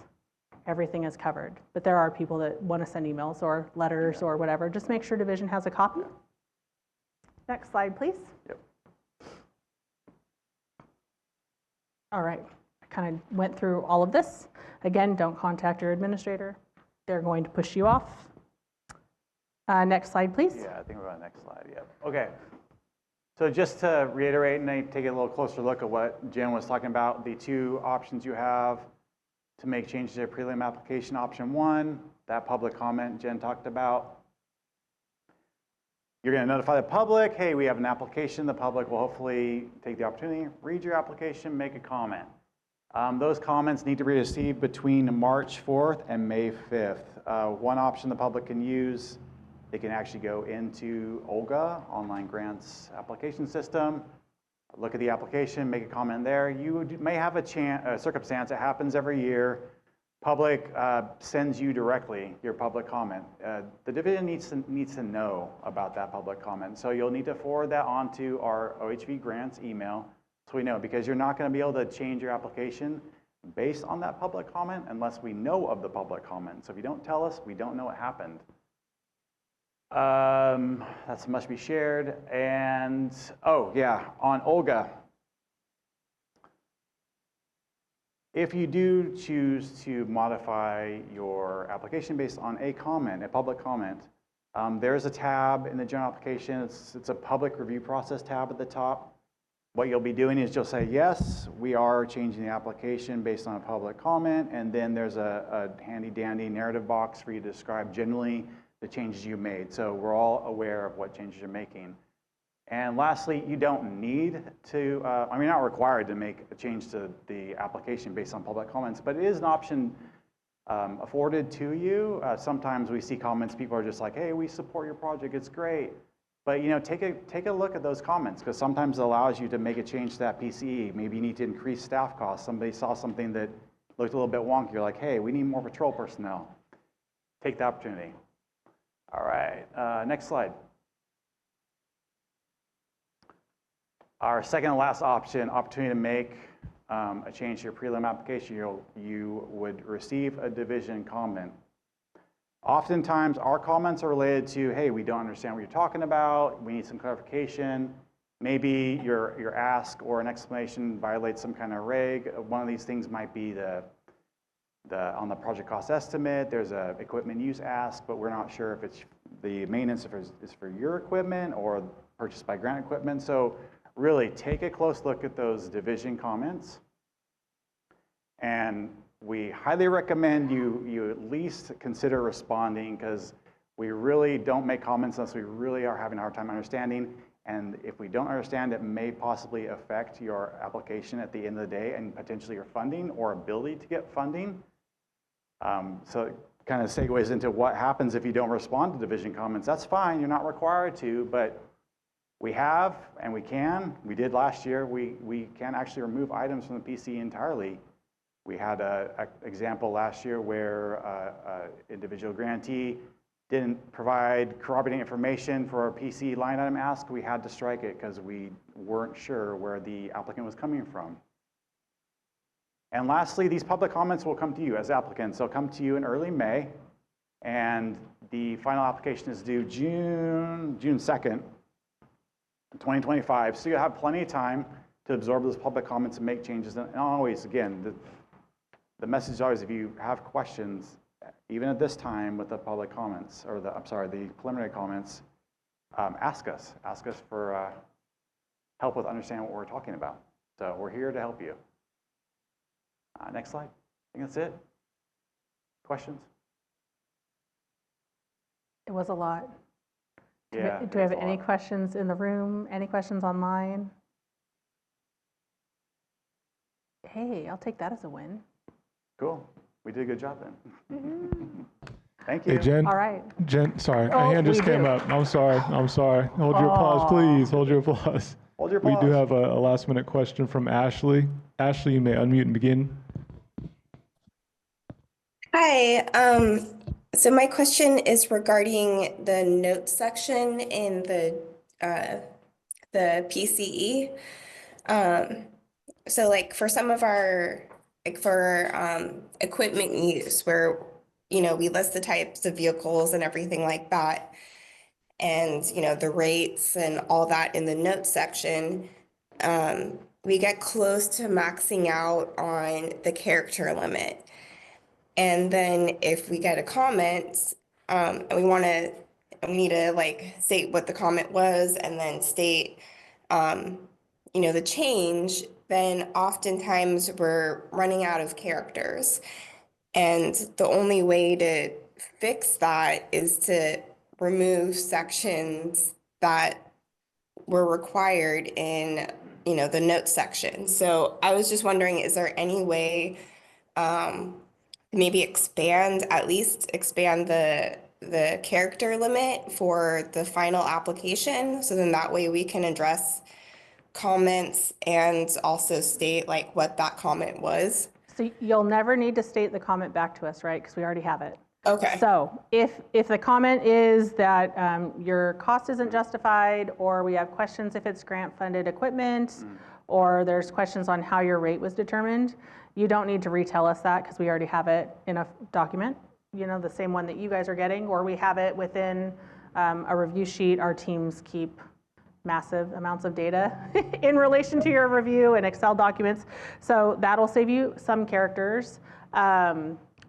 Everything is covered. But there are people that want to send emails or letters or whatever. Just make sure division has a copy. Next slide, please. Yep. All right, I kind of went through all of this. Again, don't contact your administrator. They're going to push you off. Next slide, please. Yeah, I think we're on the next slide, yep. Okay, so just to reiterate and take a little closer look at what Jen was talking about, the two options you have to make changes to your prelim application. Option 1, that public comment Jen talked about. You're going to notify the public, hey, we have an application. The public will hopefully take the opportunity, read your application, make a comment. Those comments need to be received between March 4th and May 5th. One option the public can use, they can actually go into OLGA, Online Grants Application System, look at the application, make a comment there. You may have a circumstance that happens every year. Public sends you directly your public comment. The division needs to know about that public comment. So you'll need to forward that on to our OHV grants email so we know, because you're not going to be able to change your application based on that public comment unless we know of the public comment. So if you don't tell us, we don't know what happened. That must be shared. And, oh yeah, on OLGA, if you do choose to modify your application based on a comment, a public comment, there's a tab in the general application. It's a public review process tab at the top. What you'll be doing is you'll say, yes, we are changing the application based on a public comment, and then there's a handy dandy narrative box for you to describe generally the changes you made. So we're all aware of what changes you're making. And lastly, you don't need to, I mean, not required to make a change to the application based on public comments, but it is an option afforded to you. Sometimes we see comments, people are just like, hey, we support your project, it's great. But you know, take a look at those comments, because sometimes it allows you to make a change to that PCE. Maybe you need to increase staff costs. Somebody saw something that looked a little bit wonky. You're like, hey, we need more patrol personnel. Take the opportunity. All right, next slide. Our second and last opportunity to make a change to your prelim application, you would receive a division comment. Oftentimes, our comments are related to, hey, we don't understand what you're talking about, we need some clarification. Maybe your ask or an explanation violates some kind of reg. One of these things might be on the project cost estimate, there's a equipment use ask, but we're not sure if it's the maintenance is for your equipment or purchased by grant equipment. So really take a close look at those division comments. And we highly recommend you at least consider responding, because we really don't make comments unless we really are having a hard time understanding. And if we don't understand, it may possibly affect your application at the end of the day and potentially your funding or ability to get funding. So it kind of segues into what happens if you don't respond to division comments. That's fine, you're not required to, but we have and we did last year, we can actually remove items from the PCE entirely. We had an example last year where an individual grantee didn't provide corroborating information for our PCE line item ask. We had to strike it because we weren't sure where the applicant was coming from. And lastly, these public comments will come to you as applicants. They'll come to you in early May, and the final application is due June 2nd, 2025. So you'll have plenty of time to absorb those public comments and make changes. And always, again, the message is always, if you have questions, even at this time with the public comments, or the preliminary comments, ask us for help with understanding what we're talking about. So we're here to help you. Next slide. I think that's it. Questions? It was a lot. Yeah. Do we have any questions in the room? Any questions online? Hey, I'll take that as a win. Cool. We did a good job then. Thank you. Hey, Jen. All right. Jen, sorry, Oh, a hand just we came do. up. I'm sorry. Hold your applause, please. Hold your applause. Hold your We applause. do have a last minute question from Ashley. Ashley, you may unmute and begin. Hi, so my question is regarding the notes section in the PCE. So like for some of our, like for equipment use, where, you know, we list the types of vehicles and everything like that, and, you know, the rates and all that in the notes section, we get close to maxing out on the character limit. And then if we get a comment, and we need to like state what the comment was and then state, you know, the change, then oftentimes we're running out of characters. And the only way to fix that is to remove sections that were required in the notes section. So I was just wondering, is there any way maybe at least expand the character limit for the final application? So then that way we can address comments and also state like what that comment was. So you'll never need to state the comment back to us, right? Because we already have it. Okay. So if the comment is that your cost isn't justified, or we have questions if it's grant-funded equipment, or there's questions on how your rate was determined, you don't need to retell us that because we already have it in a document, the same one that you guys are getting, or we have it within a review sheet. Our teams keep massive amounts of data in relation to your review and Excel documents. So that'll save you some characters.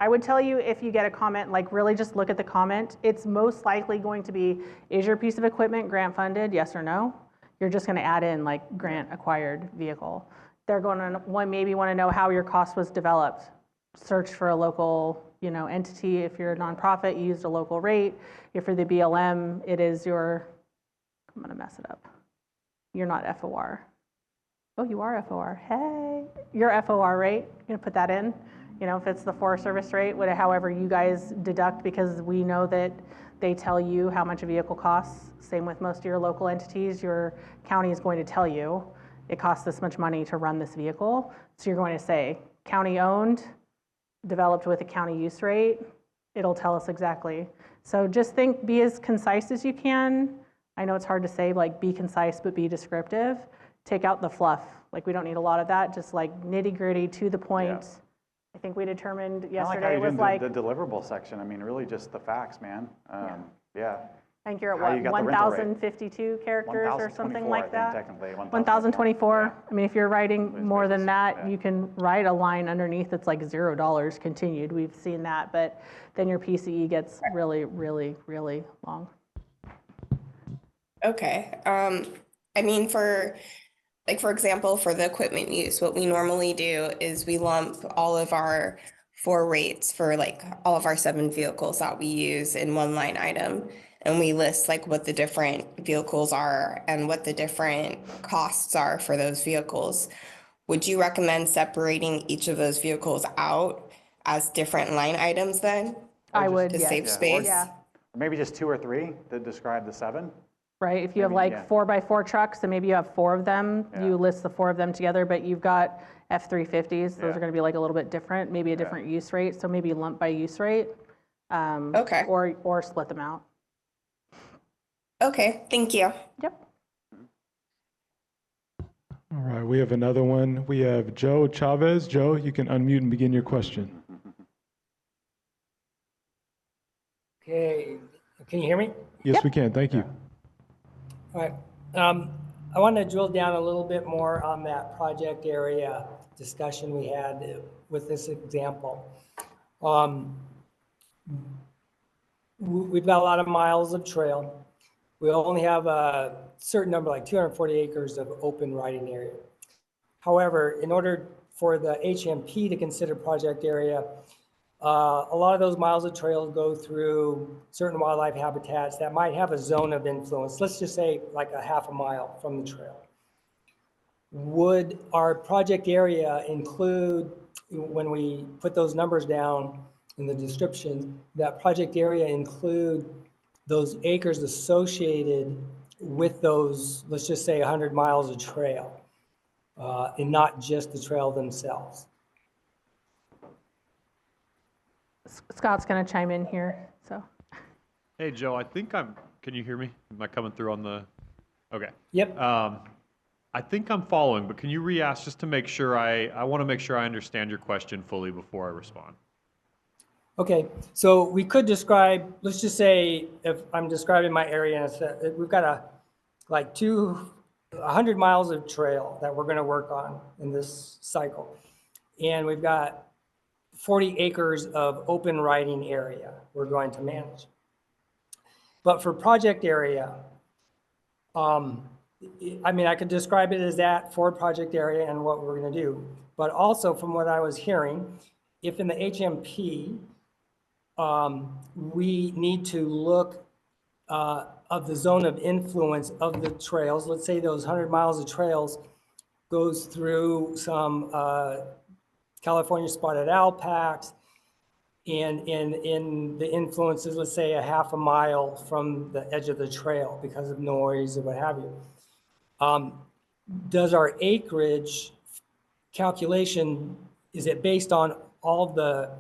I would tell you, if you get a comment, like really just look at the comment. It's most likely going to be, is your piece of equipment grant funded, yes or no? You're just gonna add in like grant acquired vehicle. They're going to maybe want to know how your cost was developed. Search for a local entity. If you're a nonprofit, you used a local rate. If you're the BLM, it is your, I'm gonna mess it up. You're not FOR. Oh, you are FOR. Hey, your FOR rate, you're gonna put that in. If it's the Forest Service rate, however you guys deduct, because we know that they tell you how much a vehicle costs. Same with most of your local entities. Your county is going to tell you it costs this much money to run this vehicle. So you're going to say county owned, developed with a county use rate. It'll tell us exactly. So just be as concise as you can. I know it's hard to say, like, be concise, but be descriptive. Take out the fluff. Like, we don't need a lot of that. Just like nitty gritty, to the point. Yeah. I think we determined yesterday was like the deliverable section. I mean, really just the facts, man. Yeah. I think you're at what, 1,052 characters or something like that? Technically, 1,024. Yeah. I mean, if you're writing more than that, you can write a line underneath that's like $0 continued. We've seen that, but then your PCE gets really, really, really long. Okay. I mean, for example, for the equipment use, what we normally do is we lump all of our 4 rates for like all of our 7 vehicles that we use in one line item. And we list like what the different vehicles are and what the different costs are for those vehicles. Would you recommend separating each of those vehicles out as different line items then? I would, to yes. save space? Yeah. Maybe just 2 or 3 that describe the 7. Right, if you have like 4x4 trucks, and maybe you have 4 of them, you list the 4 of them together, but you've got F-350s, those are gonna be like a little bit different, maybe a different use rate, so maybe lump by use rate. Okay. Or split them out. Okay, thank you. Yep. All right, we have another one. We have Joe Chavez. Joe, you can unmute and begin your question. Okay, can you hear me? Yes, we can. Thank you. All right. I want to drill down a little bit more on that project area discussion we had with this example. We've got a lot of miles of trail. We only have a certain number, like 240 acres of open riding area. However, in order for the HMP to consider project area, a lot of those miles of trail go through certain wildlife habitats that might have a zone of influence. Let's just say like a half a mile from the trail. Would our project area include, when we put those numbers down in the description, that project area include those acres associated with those, let's just say 100 miles of trail, and not just the trail themselves? Scott's going to chime in here, so. Hey, Joe, I think can you hear me? Am I coming through on the, okay. Yep. I think I'm following, but can you re-ask just to make sure I want to make sure I understand your question fully before I respond. Okay, so we could describe, let's just say if I'm describing my area, we've got like 100 miles of trail that we're going to work on in this cycle. And we've got 40 acres of open riding area we're going to manage. But for project area, I mean, I could describe it as that for project area and what we're going to do. But also from what I was hearing, if in the HMP, we need to look of the zone of influence of the trails, let's say those 100 miles of trails goes through some California spotted owl packs, and in the influences, let's say a half a mile from the edge of the trail because of noise or what have you. Does our acreage calculation, is it based on all the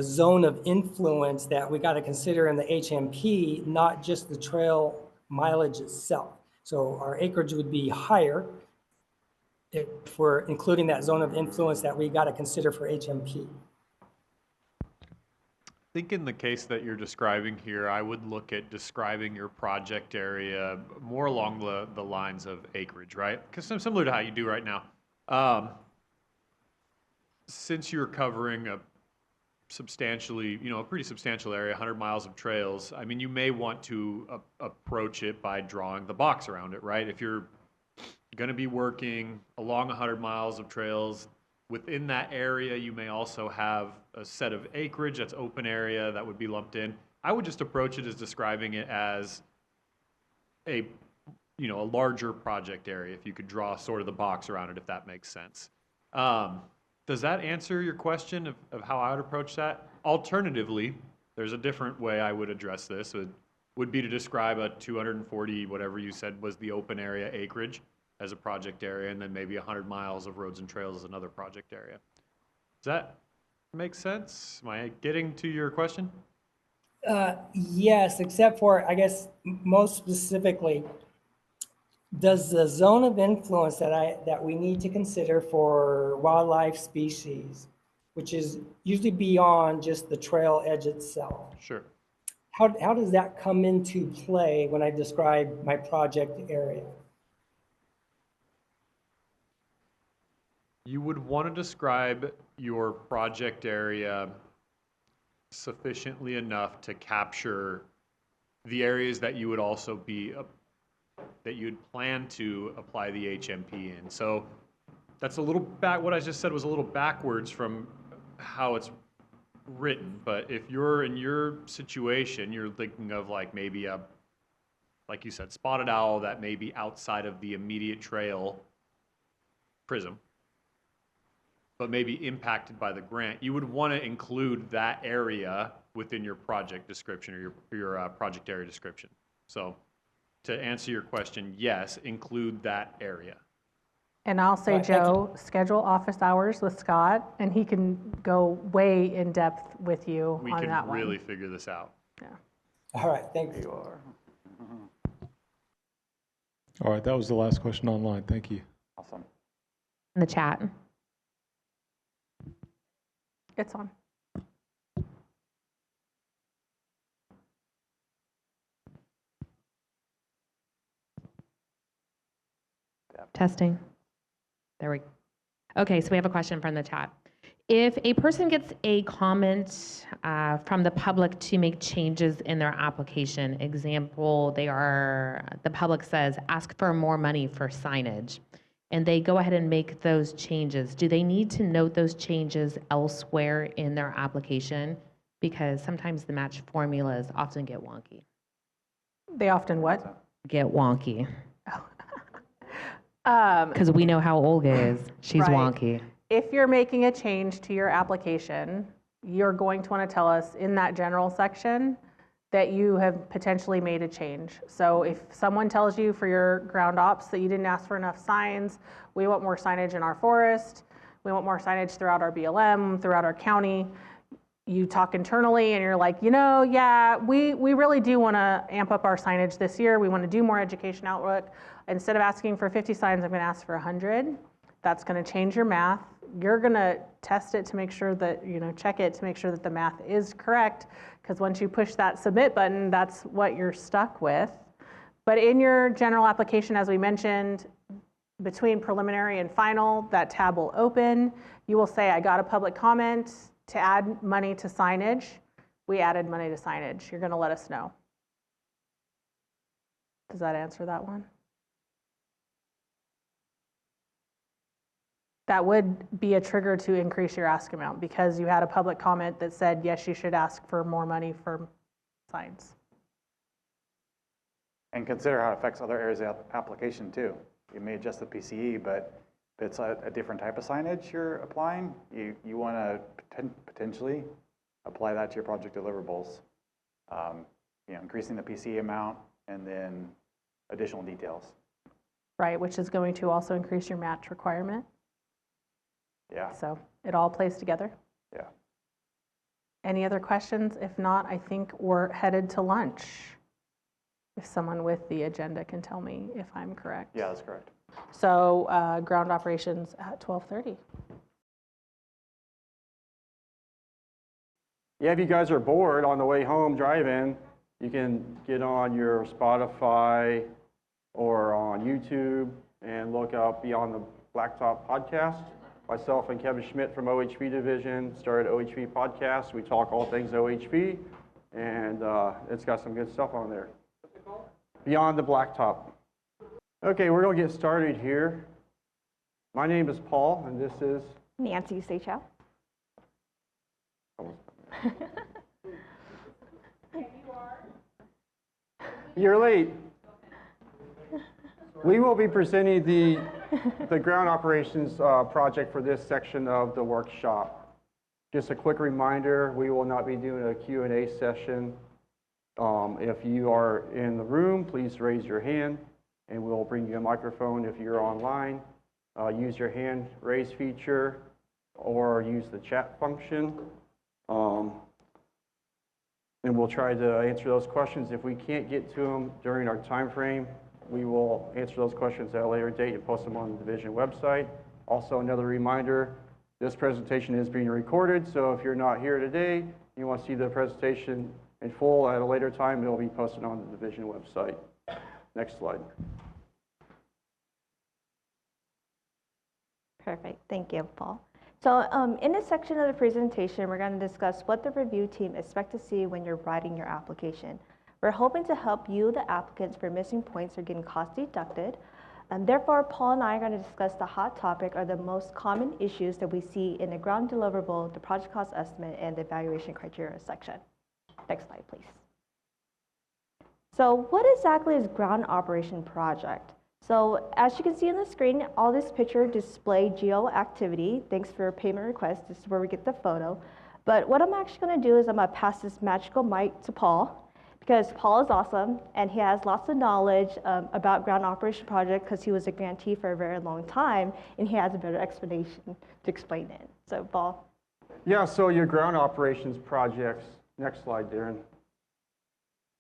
zone of influence that we got to consider in the HMP, not just the trail mileage itself? So our acreage would be higher if we're including that zone of influence that we got to consider for HMP. I think in the case that you're describing here, I would look at describing your project area more along the lines of acreage, right? Because similar to how you do right now. Since you're covering a substantially, a pretty substantial area, 100 miles of trails, I mean, you may want to approach it by drawing the box around it, right? If you're going to be working along 100 miles of trails, within that area, you may also have a set of acreage that's open area that would be lumped in. I would just approach it as describing it as a larger project area, if you could draw sort of the box around it, if that makes sense. Does that answer your question of how I would approach that? Alternatively, there's a different way I would address this. It would be to describe a 240, whatever you said was the open area acreage, as a project area, and then maybe 100 miles of roads and trails as another project area. Does that make sense? Am I getting to your question? Yes, except for, I guess, most specifically, does the zone of influence that we need to consider for wildlife species, which is usually beyond just the trail edge itself, Sure. how does that come into play when I describe my project area? You would want to describe your project area sufficiently enough to capture the areas that you would also be, that you'd plan to apply the HMP in. So that's a little back, what I just said was a little backwards from how it's written, but if you're in your situation, you're thinking of like maybe like you said, spotted owl that may be outside of the immediate trail prism, but maybe impacted by the grant, you would want to include that area within your project description or your project area description. So to answer your question, yes, include that area. And I'll say, Joe, schedule office hours with Scott, and he can go way in depth with you We on can that one. really figure this out. Yeah. All right, thank you. All right, that was the last question online. Thank you. Awesome. In the chat. It's on. Testing. There we go. Okay, so we have a question from the chat. If a person gets a comment from the public to make changes in their application, example, the public says, ask for more money for signage, and they go ahead and make those changes, do they need to note those changes elsewhere in their application? Because sometimes the match formulas often get wonky. They often what? Get wonky. Because we know how Olga is. She's Right. wonky. If you're making a change to your application, you're going to want to tell us in that general section that you have potentially made a change. So if someone tells you for your ground ops that you didn't ask for enough signs, we want more signage in our forest, we want more signage throughout our BLM, throughout our county, you talk internally and you're like, yeah, we really do want to amp up our signage this year. We want to do more education outlook. Instead of asking for 50 signs, I'm going to ask for 100. That's going to change your math. You're going to test it to make sure that, check it to make sure that the math is correct. Because once you push that submit button, that's what you're stuck with. But in your general application, as we mentioned, between preliminary and final, that tab will open. You will say, I got a public comment to add money to signage. We added money to signage. You're going to let us know. Does that answer that one? That would be a trigger to increase your ask amount because you had a public comment that said, yes, you should ask for more money for signs. And consider how it affects other areas of the application too. You may adjust the PCE, but it's a different type of signage you're applying, you want to potentially apply that to your project deliverables. Increasing the PC amount and then additional details. Right, which is going to also increase your match requirement. Yeah. So it all plays together. Yeah. Any other questions? If not, I think we're headed to lunch. If someone with the agenda can tell me if I'm correct. Yeah, that's correct. So ground operations at 12:30. Yeah, if you guys are bored on the way home driving, you can get on your Spotify or on YouTube and look up Beyond the Blacktop podcast. Myself and Kevin Schmidt from OHV Division started OHV Podcast. We talk all things OHV, and it's got some good stuff on there. What's it called? Beyond the Blacktop. Okay, we're going to get started here. My name is Paul, and this is Nancy, say ciao. You're late. We will be presenting the ground operations project for this section of the workshop. Just a quick reminder, we will not be doing a Q&A session. If you are in the room, please raise your hand and we'll bring you a microphone. If you're online, use your hand raise feature or use the chat function. And we'll try to answer those questions. If we can't get to them during our time frame, we will answer those questions at a later date and post them on the division website. Also, another reminder, this presentation is being recorded, so if you're not here today, you want to see the presentation in full at a later time, it will be posted on the division website. Next slide. Perfect, thank you, Paul. So in this section of the presentation, we're going to discuss what the review team expects to see when you're writing your application. We're hoping to help you, the applicants, for missing points or getting costs deducted. And therefore, Paul and I are going to discuss the hot topic or the most common issues that we see in the ground deliverable, the project cost estimate, and the evaluation criteria section. Next slide, please. So what exactly is ground operation project? So as you can see on the screen, all this picture display geo activity. Thanks for your payment request. This is where we get the photo. But what I'm actually going to do is I'm going to pass this magical mic to Paul, because Paul is awesome and he has lots of knowledge about ground operation project because he was a grantee for a very long time and he has a better explanation to explain it. So Paul. Yeah, so your ground operations projects, next slide, Darren,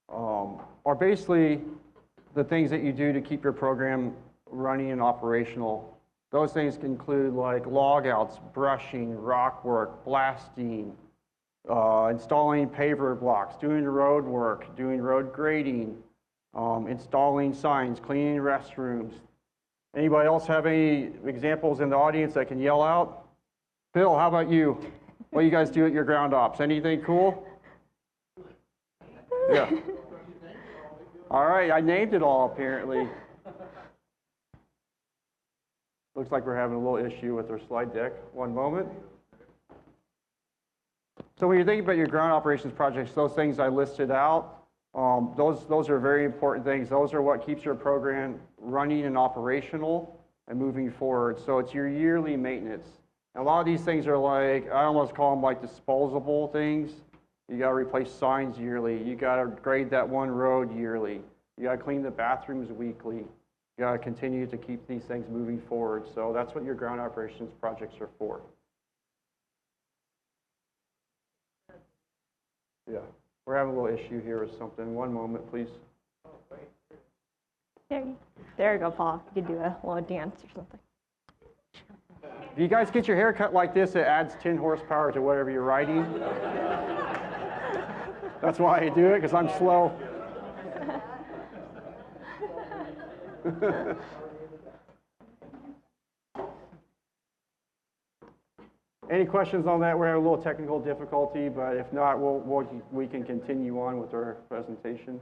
are basically the things that you do to keep your program running and operational. Those things can include like log outs, brushing, rock work, blasting, installing paver blocks, doing road work, doing road grading, installing signs, cleaning restrooms. Anybody else have any examples in the audience that can yell out? Phil, how about you? What do you guys do at your ground ops? Anything cool? Yeah. All right, I named it all apparently. Looks like we're having a little issue with our slide deck. One moment. So when you're thinking about your ground operations projects, those things I listed out, those are very important things. Those are what keeps your program running and operational and moving forward. So it's your yearly maintenance. And a lot of these things are like, I almost call them like disposable things. You got to replace signs yearly. You got to grade that one road yearly. You got to clean the bathrooms weekly. You got to continue to keep these things moving forward. So that's what your ground operations projects are for. Yeah, we're having a little issue here with something. One moment, please. There you go, Paul. You can do a little dance or something. If you guys get your hair cut like this, it adds 10 horsepower to whatever you're riding. That's why I do it, because I'm slow. Any questions on that? We're having a little technical difficulty, but if not, we can continue on with our presentation.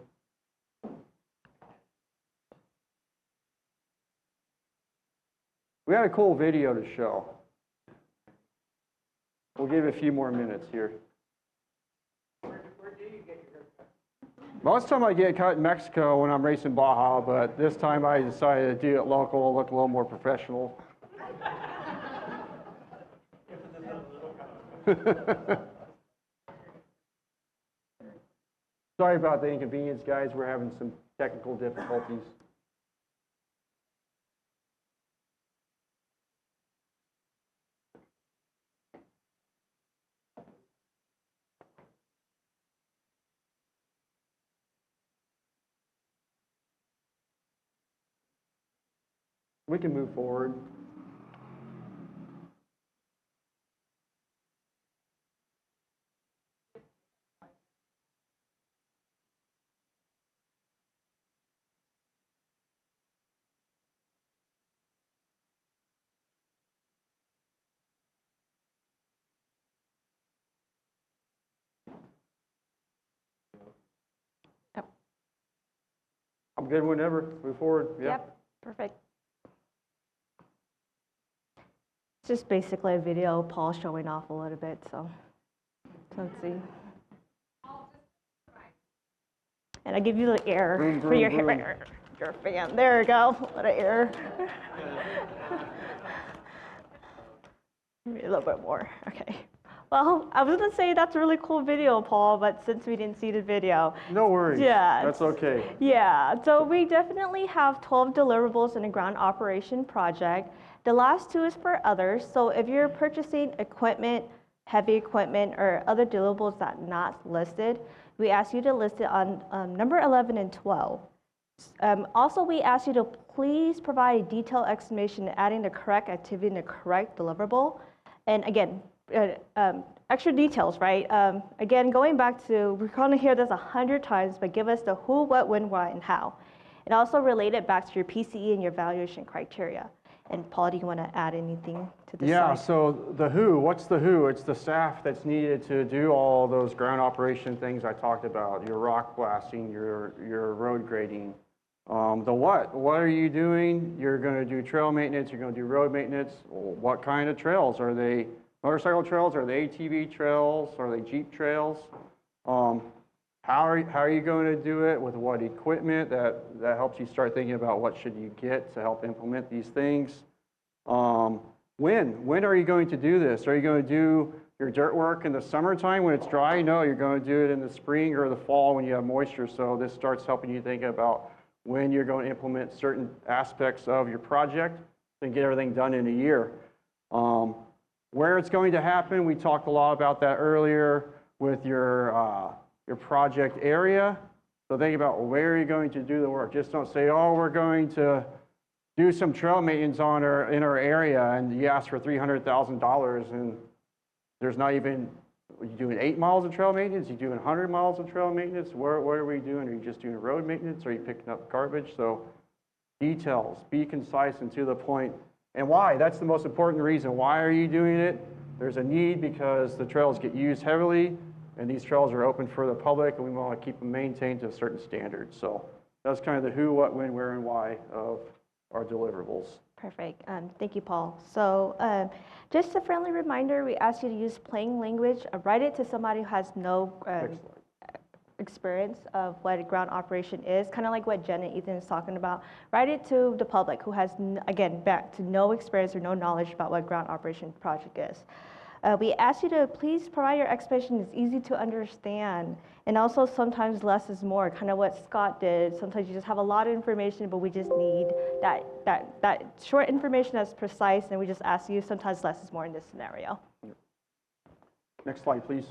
We had a cool video to show. We'll give it a few more minutes here. Most of the time I get cut in Mexico when I'm racing Baja, but this time I decided to do it local, look a little more professional. Sorry about the inconvenience, guys. We're having some technical difficulties. We can move forward. I'm good whenever. Move forward. Yeah. Yep, perfect. It's just basically a video, Paul showing off a little bit, so let's see. And I give you the air Vroom, for vroom, your vroom. hair. Your fan. There you go. A little air. Maybe a little bit more. Okay. Well, I was gonna say that's a really cool video, Paul, but since we didn't see the video. No worries. Yeah. That's okay. Yeah, so we definitely have 12 deliverables in a ground operation project. The last 2 is for others. So if you're purchasing equipment, heavy equipment, or other deliverables that are not listed, we ask you to list it on number 11 and 12. Also, we ask you to please provide a detailed explanation adding the correct activity and the correct deliverable. And again, extra details, right? Again, going back to, we're going to hear this 100 times, but give us the who, what, when, why, and how. And also relate it back to your PCE and your evaluation criteria. And Paul, do you want to add anything to this Yeah, slide? so the who, what's the who? It's the staff that's needed to do all those ground operation things I talked about, your rock blasting, your road grading. The what are you doing? You're going to do trail maintenance, you're going to do road maintenance. What kind of trails? Are they motorcycle trails? Are they ATV trails? Are they Jeep trails? How are you going to do it? With what equipment? That helps you start thinking about what should you get to help implement these things. When are you going to do this? Are you going to do your dirt work in the summertime when it's dry? No, you're going to do it in the spring or the fall when you have moisture. So this starts helping you think about when you're going to implement certain aspects of your project and get everything done in a year. Where it's going to happen, we talked a lot about that earlier with your project area. So think about where you're going to do the work. Just don't say, oh, we're going to do some trail maintenance in our area, and you ask for $300,000, and there's not even, are you doing 8 miles of trail maintenance? Are you doing 100 miles of trail maintenance? What are we doing? Are you just doing road maintenance? Are you picking up garbage? So details, be concise and to the point. And why? That's the most important reason. Why are you doing it? There's a need because the trails get used heavily, and these trails are open for the public, and we want to keep them maintained to a certain standard. So that's kind of the who, what, when, where, and why of our deliverables. Perfect. Thank you, Paul. So just a friendly reminder, we ask you to use plain language. Write it to somebody who has no experience of what a ground operation is, kind of like what Jen and Ethan is talking about. Write it to the public who has, again, back to no experience or no knowledge about what ground operation project is. We ask you to please provide your explanation as easy to understand, and also sometimes less is more, kind of what Scott did. Sometimes you just have a lot of information, but we just need that short information that's precise, and we just ask you sometimes less is more in this scenario. Next slide, please.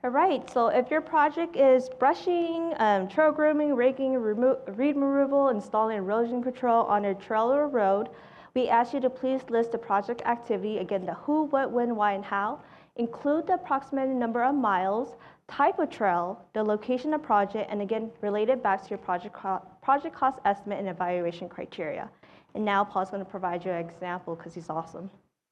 All right, so if your project is brushing, trail grooming, raking, reed removal, installing erosion control on a trail or road, we ask you to please list the project activity, again, the who, what, when, why, and how. Include the approximate number of miles, type of trail, the location of project, and again, relate it back to your project cost estimate and evaluation criteria. And now Paul's going to provide you an example because he's awesome.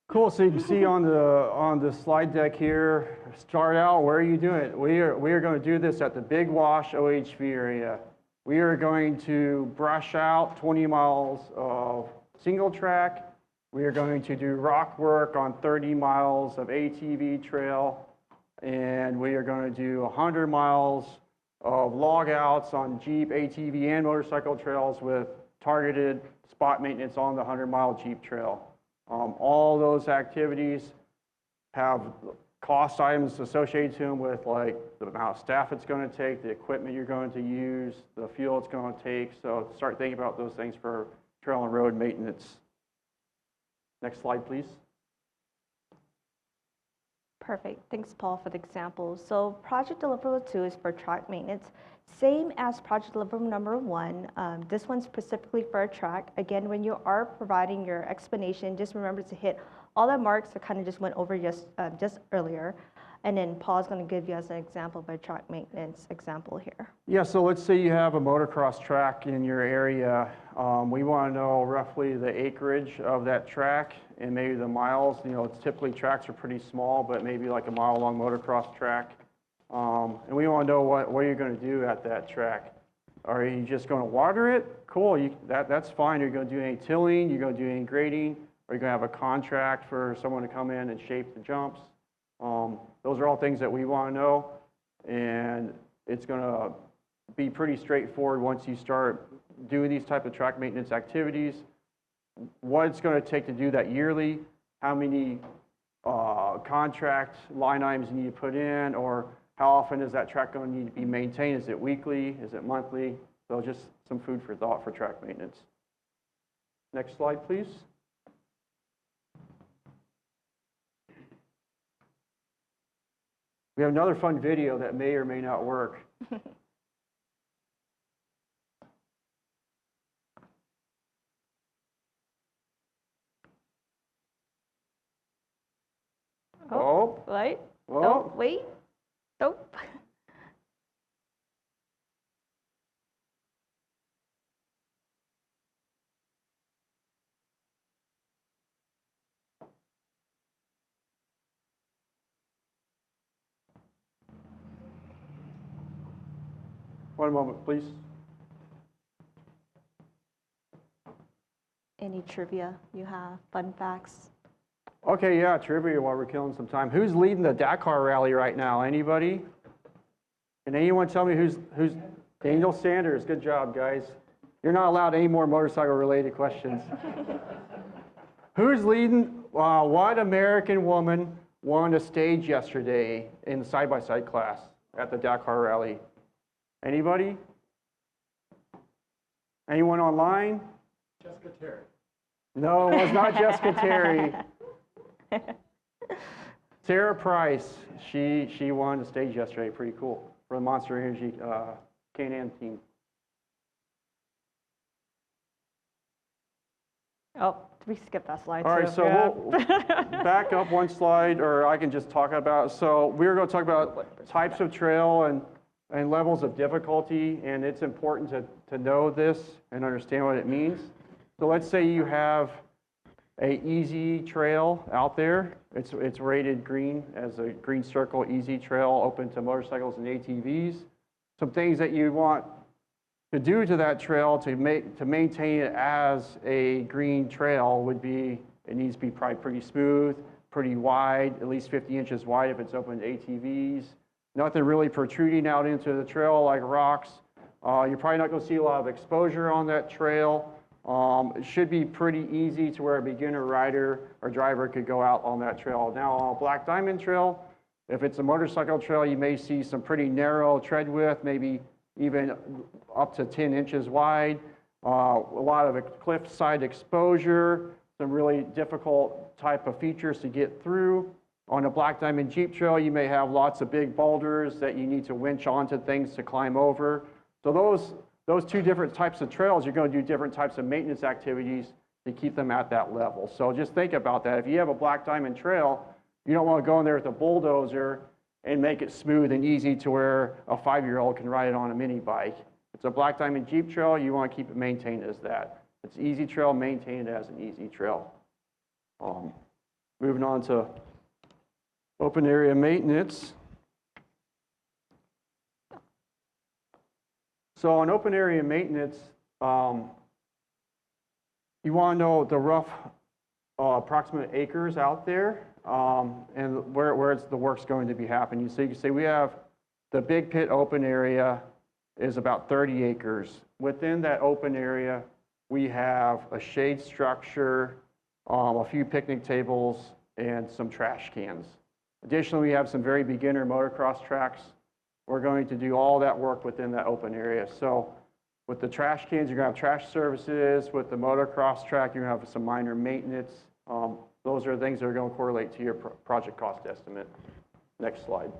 Cool, so you can see on the slide deck here, start out, where are you doing it? We are going to do this at the Big Wash OHV area. We are going to brush out 20 miles of single track. We are going to do rock work on 30 miles of ATV trail, and we are going to do 100 miles of log outs on Jeep, ATV, and motorcycle trails with targeted spot maintenance on the 100-mile Jeep trail. All those activities have cost items associated to them with like the amount of staff it's going to take, the equipment you're going to use, the fuel it's going to take. So start thinking about those things for trail and road maintenance. Next slide, please. Perfect. Thanks, Paul, for the example. So project deliverable 2 is for track maintenance. Same as project deliverable number 1. This one's specifically for a track. Again, when you are providing your explanation, just remember to hit all the marks that kind of just went over just earlier. And then Paul's going to give you as an example of a track maintenance example here. Yeah, so let's say you have a motocross track in your area. We want to know roughly the acreage of that track and maybe the miles. You know, typically tracks are pretty small, but maybe like a mile-long motocross track. And we want to know what you're going to do at that track. Are you just going to water it? Cool, that's fine. You're going to do any tilling, you're going to do any grading, or you're going to have a contract for someone to come in and shape the jumps. Those are all things that we want to know, and it's going to be pretty straightforward once you start doing these type of track maintenance activities. What it's going to take to do that yearly, how many contract line items you need to put in, or how often is that track going to need to be maintained? Is it weekly? Is it monthly? So just some food for thought for track maintenance. Next slide, please. We have another fun video that may or may not work. Oh, right. Oh. Oh, wait. Nope. One moment, please. Any trivia you have? Fun facts? Okay, yeah, trivia while we're killing some time. Who's leading the Dakar rally right now? Anybody? Can anyone tell me who's Daniel Sanders? Good job, guys. You're not allowed any more motorcycle-related questions. Who's leading? What American woman won a stage yesterday in the side-by-side class at the Dakar rally? Anybody? Anyone online? Jessica Terry. No, it was not Jessica Terry. Sarah Price, she won the stage yesterday. Pretty cool for the Monster Energy Can-Am team. Oh, we skipped that slide. All right, too. so Yeah. we'll back up one slide, or I can just talk about. So we're going to talk about types of trail and levels of difficulty, and it's important to know this and understand what it means. So let's say you have a easy trail out there. It's rated green as a green circle, easy trail, open to motorcycles and ATVs. Some things that you want to do to that trail to maintain it as a green trail would be, it needs to be probably pretty smooth, pretty wide, at least 50 inches wide if it's open to ATVs. Nothing really protruding out into the trail like rocks. You're probably not going to see a lot of exposure on that trail. It should be pretty easy to where a beginner rider or driver could go out on that trail. Now on a Black Diamond Trail, if it's a motorcycle trail, you may see some pretty narrow tread width, maybe even up to 10 inches wide. A lot of cliffside exposure, some really difficult type of features to get through. On a Black Diamond Jeep Trail, you may have lots of big boulders that you need to winch onto things to climb over. So those two different types of trails, you're going to do different types of maintenance activities to keep them at that level. So just think about that. If you have a Black Diamond Trail, you don't want to go in there with a bulldozer and make it smooth and easy to where a 5-year-old can ride it on a mini bike. It's a Black Diamond Jeep Trail, you want to keep it maintained as that. It's easy trail, maintain it as an easy trail. Moving on to open area maintenance. So on open area maintenance, you want to know the rough approximate acres out there and where the work's going to be happening. So you can say we have the big pit open area is about 30 acres. Within that open area, we have a shade structure, a few picnic tables, and some trash cans. Additionally, we have some very beginner motocross tracks. We're going to do all that work within that open area. So with the trash cans, you're going to have trash services. With the motocross track, you're going to have some minor maintenance. Those are things that are going to correlate to your project cost estimate. Next slide.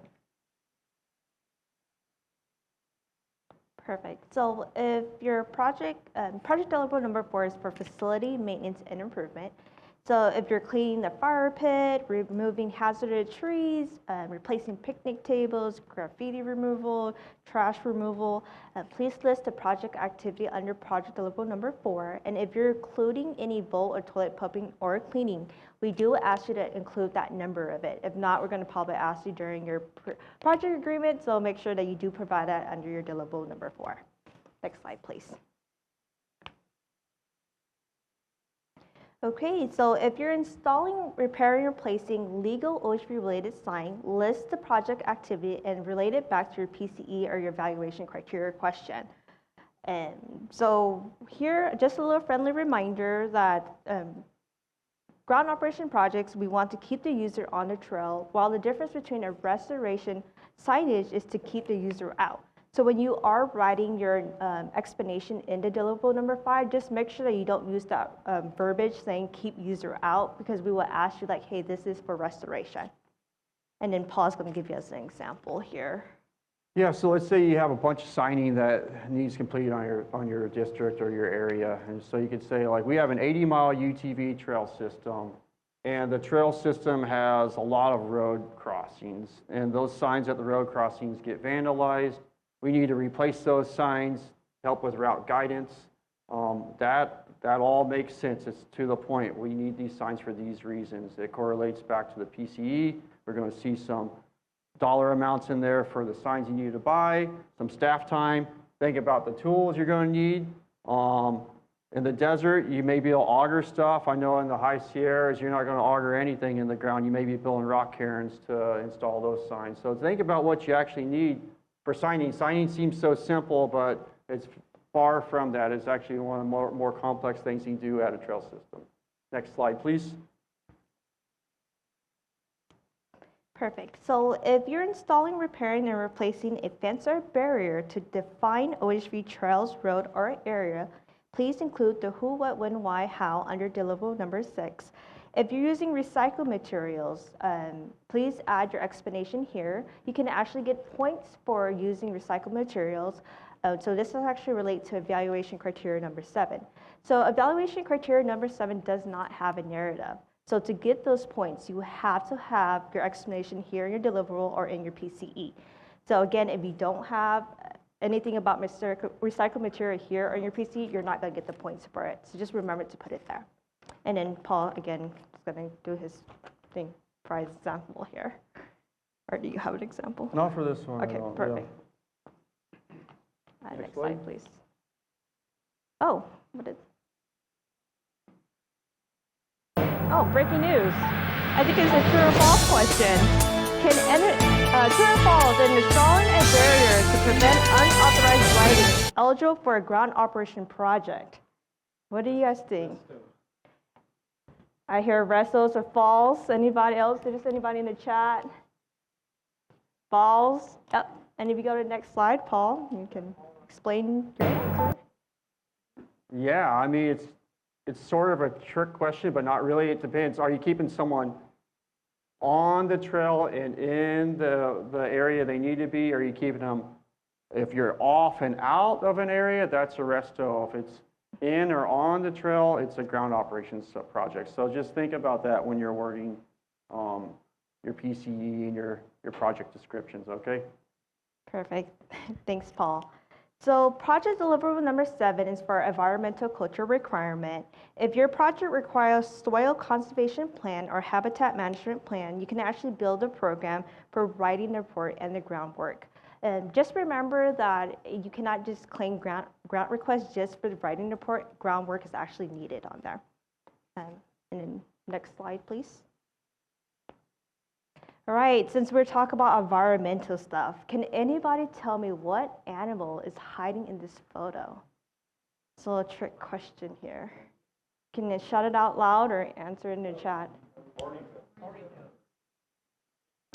Perfect. So if your project deliverable number 4 is for facility maintenance and improvement. So if you're cleaning the fire pit, removing hazardous trees, replacing picnic tables, graffiti removal, trash removal, please list the project activity under project deliverable number 4. And if you're including any vault or toilet pumping or cleaning, we do ask you to include that number of it. If not, we're going to probably ask you during your project agreement, so make sure that you do provide that under your deliverable number 4. Next slide, please. Okay, so if you're installing, repairing, or replacing legal OHV-related sign, list the project activity and relate it back to your PCE or your evaluation criteria question. And so here, just a little friendly reminder that ground operation projects, we want to keep the user on the trail, while the difference between a restoration signage is to keep the user out. So when you are writing your explanation in the deliverable number 5, just make sure that you don't use that verbiage saying keep user out, because we will ask you like, hey, this is for restoration. And then Paul's going to give you as an example here. Yeah, so let's say you have a bunch of signing that needs completed on your district or your area. And so you could say like, we have an 80-mile UTV trail system, and the trail system has a lot of road crossings, and those signs at the road crossings get vandalized. We need to replace those signs, help with route guidance. That all makes sense. It's to the point. We need these signs for these reasons. It correlates back to the PCE. We're going to see some dollar amounts in there for the signs you need to buy, some staff time. Think about the tools you're going to need. In the desert, you may be able to auger stuff. I know in the high Sierras, you're not going to auger anything in the ground. You may be building rock cairns to install those signs. So think about what you actually need for signing. Signing seems so simple, but it's far from that. It's actually one of the more complex things you do at a trail system. Next slide, please. Perfect. So if you're installing, repairing, and replacing a fence or barrier to define OHV trails, road, or area, please include the who, what, when, why, how under deliverable number 6. If you're using recycled materials, please add your explanation here. You can actually get points for using recycled materials. So this will actually relate to evaluation criteria number 7. So evaluation criteria number 7 does not have a narrative. So to get those points, you have to have your explanation here in your deliverable or in your PCE. So again, if you don't have anything about recycled material here on your PCE, you're not going to get the points for it. So just remember to put it there. And then Paul, again, is going to do his thing for his example here. Or do you have an example? Not for this one. Okay, perfect. Next slide, please. Oh, what is? Oh, breaking news. I think it's a true or false question. Can true or false, in installing a barrier to prevent unauthorized lighting eligible for a ground operation project? What do you guys think? I hear wrestles or false. Anybody else? Is anybody in the chat? False. Yep. And if you go to the next slide, Paul, you can explain your answer. Yeah, I mean, it's sort of a trick question, but not really. It depends. Are you keeping someone on the trail and in the area they need to be? Or are you keeping them, if you're off and out of an area, that's a resto. If it's in or on the trail, it's a ground operations project. So just think about that when you're wording your PCE and your project descriptions, okay? Perfect. Thanks, Paul. So project deliverable number 7 is for environmental culture requirement. If your project requires soil conservation plan or habitat management plan, you can actually build a program for writing the report and the groundwork. Just remember that you cannot just claim grant requests just for the writing report. Groundwork is actually needed on there. And then next slide, please. All right, since we're talking about environmental stuff, can anybody tell me what animal is hiding in this photo? It's a little trick question here. Can you shout it out loud or answer it in the chat?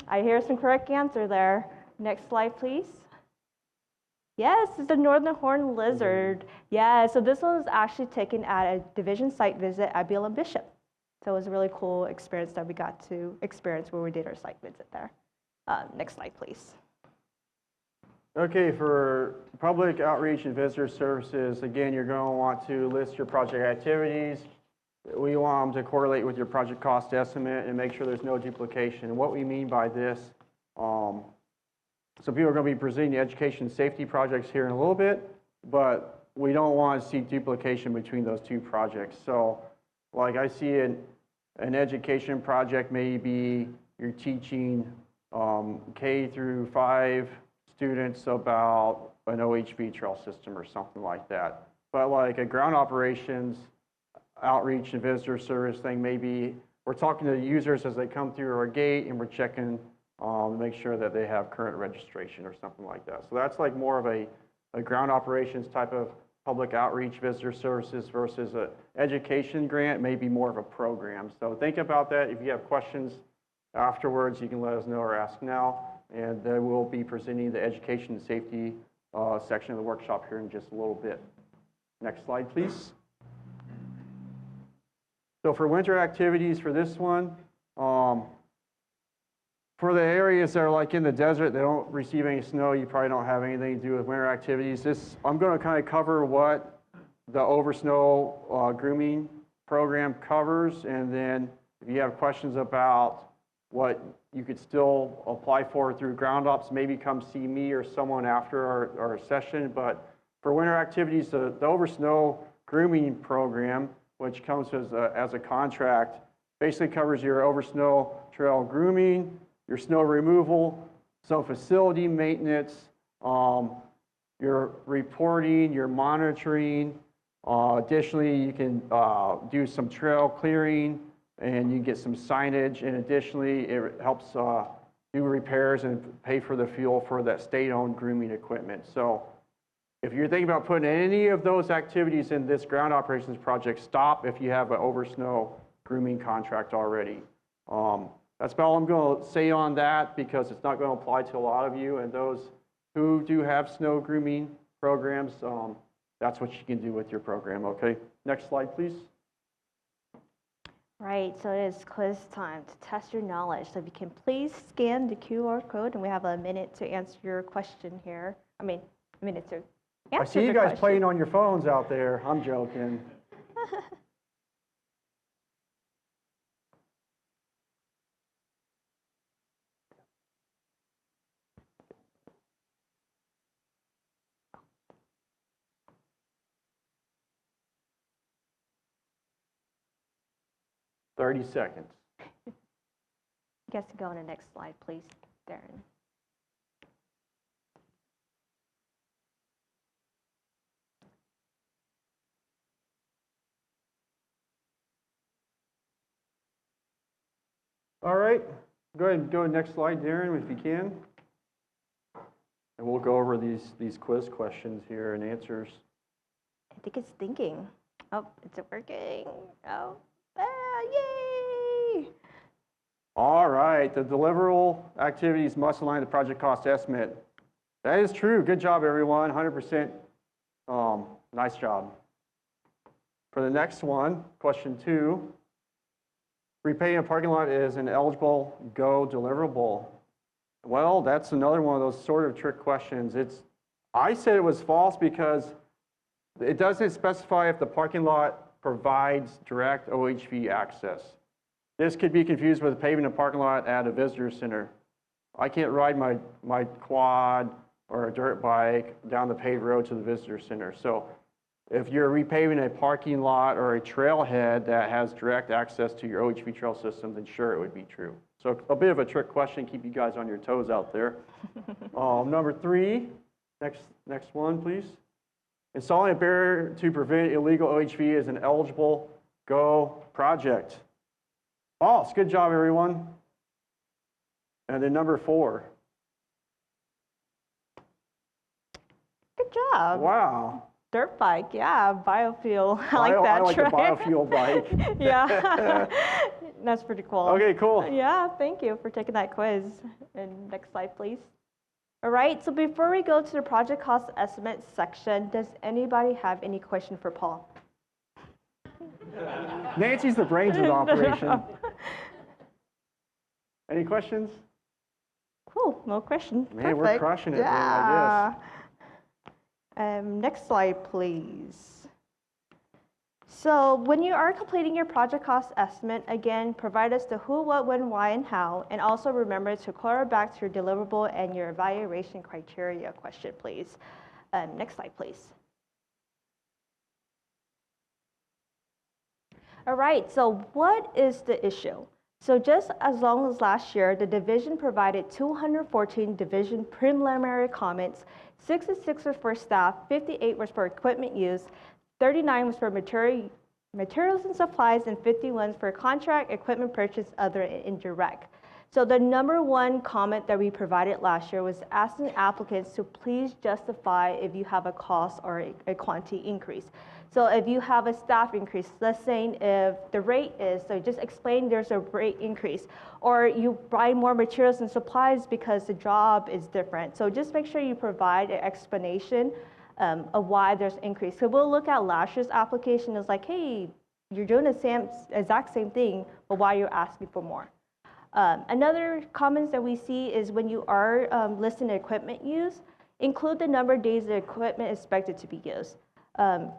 I hear some correct answer there. Next slide, please. Yes, it's the northern horned lizard. Yeah, so this one was actually taken at a division site visit at Beale and Bishop. So it was a really cool experience that we got to experience when we did our site visit there. Next slide, please. Okay, for public outreach and visitor services, again, you're going to want to list your project activities. We want them to correlate with your project cost estimate and make sure there's no duplication. And what we mean by this, some people are going to be presenting the education and safety projects here in a little bit, but we don't want to see duplication between those two projects. So like I see an education project, maybe you're teaching K through 5 students about an OHV trail system or something like that. But like a ground operations, outreach and visitor service thing, maybe we're talking to users as they come through our gate and we're checking to make sure that they have current registration or something like that. So that's like more of a ground operations type of public outreach visitor services versus an education grant, maybe more of a program. So think about that. If you have questions afterwards, you can let us know or ask now. And then we'll be presenting the education and safety section of the workshop here in just a little bit. Next slide, please. So for winter activities for this one, for the areas that are like in the desert, they don't receive any snow, you probably don't have anything to do with winter activities. I'm going to kind of cover what the Oversnow grooming program covers, and then if you have questions about what you could still apply for through ground ops, maybe come see me or someone after our session. But for winter activities, the Oversnow grooming program, which comes as a contract, basically covers your Oversnow trail grooming, your snow removal, some facility maintenance, your reporting, your monitoring. Additionally, you can do some trail clearing, and you get some signage, and additionally, it helps do repairs and pay for the fuel for that state-owned grooming equipment. So if you're thinking about putting any of those activities in this ground operations project, stop if you have an Oversnow grooming contract already. That's about all I'm going to say on that, because it's not going to apply to a lot of you, and those who do have snow grooming programs, that's what you can do with your program, okay? Next slide, please. Right, so it is quiz time to test your knowledge. So if you can please scan the QR code, and we have a minute to answer your question here. I mean, a minute to answer I see you guys playing on your phones out there. I'm joking. $30 seconds. You guys can go on the next slide, please, Darren. All right, go ahead and go to the next slide, Darren, if you can. And we'll go over these quiz questions here and answers. I think it's thinking. Oh, it's working. Oh, yay! All right, the deliverable activities must align the project cost estimate. That is true. Good job, everyone. 100%. Nice job. For the next one, question 2. Repaving a parking lot is an eligible GO deliverable. Well, that's another one of those sort of trick questions. I said it was false because it doesn't specify if the parking lot provides direct OHV access. This could be confused with paving a parking lot at a visitor center. I can't ride my quad or a dirt bike down the paved road to the visitor center. So if you're repaving a parking lot or a trailhead that has direct access to your OHV trail system, then sure, it would be true. So a bit of a trick question, keep you guys on your toes out there. Number 3, next one, please. Installing a barrier to prevent illegal OHV is an eligible GO project. False. Good job, everyone. And then number 4. Good job. Wow. Dirt bike, yeah, biofuel. I like that. I like the Trey. biofuel bike. Yeah, that's pretty cool. Okay, cool. Yeah, thank you for taking that quiz. And next slide, please. All right, so before we go to the project cost estimate section, does anybody have any question for Paul? Nancy's the brains of the operation. Any questions? Cool, no question. Man, we're Perfect. crushing it, Yeah. man, Next slide, please. So when you are completing your project cost estimate, again, provide us the who, what, when, why, and how, and also remember to quarter back to your deliverable and your evaluation criteria question, please. Next slide, please. All right, so what is the issue? So just as long as last year, the division provided 214 division preliminary comments, 66 was for staff, 58 was for equipment use, 39 was for materials and supplies, and 51 for contract, equipment purchase, other, and indirect. So the number one comment that we provided last year was asking applicants to please justify if you have a cost or a quantity increase. So if you have a staff increase, let's say if the rate is, so just explain there's a rate increase, or you buy more materials and supplies because the job is different. So just make sure you provide an explanation of why there's increase. So we'll look at last year's application as like, hey, you're doing the exact same thing, but why are you asking for more? Another comments that we see is when you are listing the equipment use, include the number of days the equipment is expected to be used.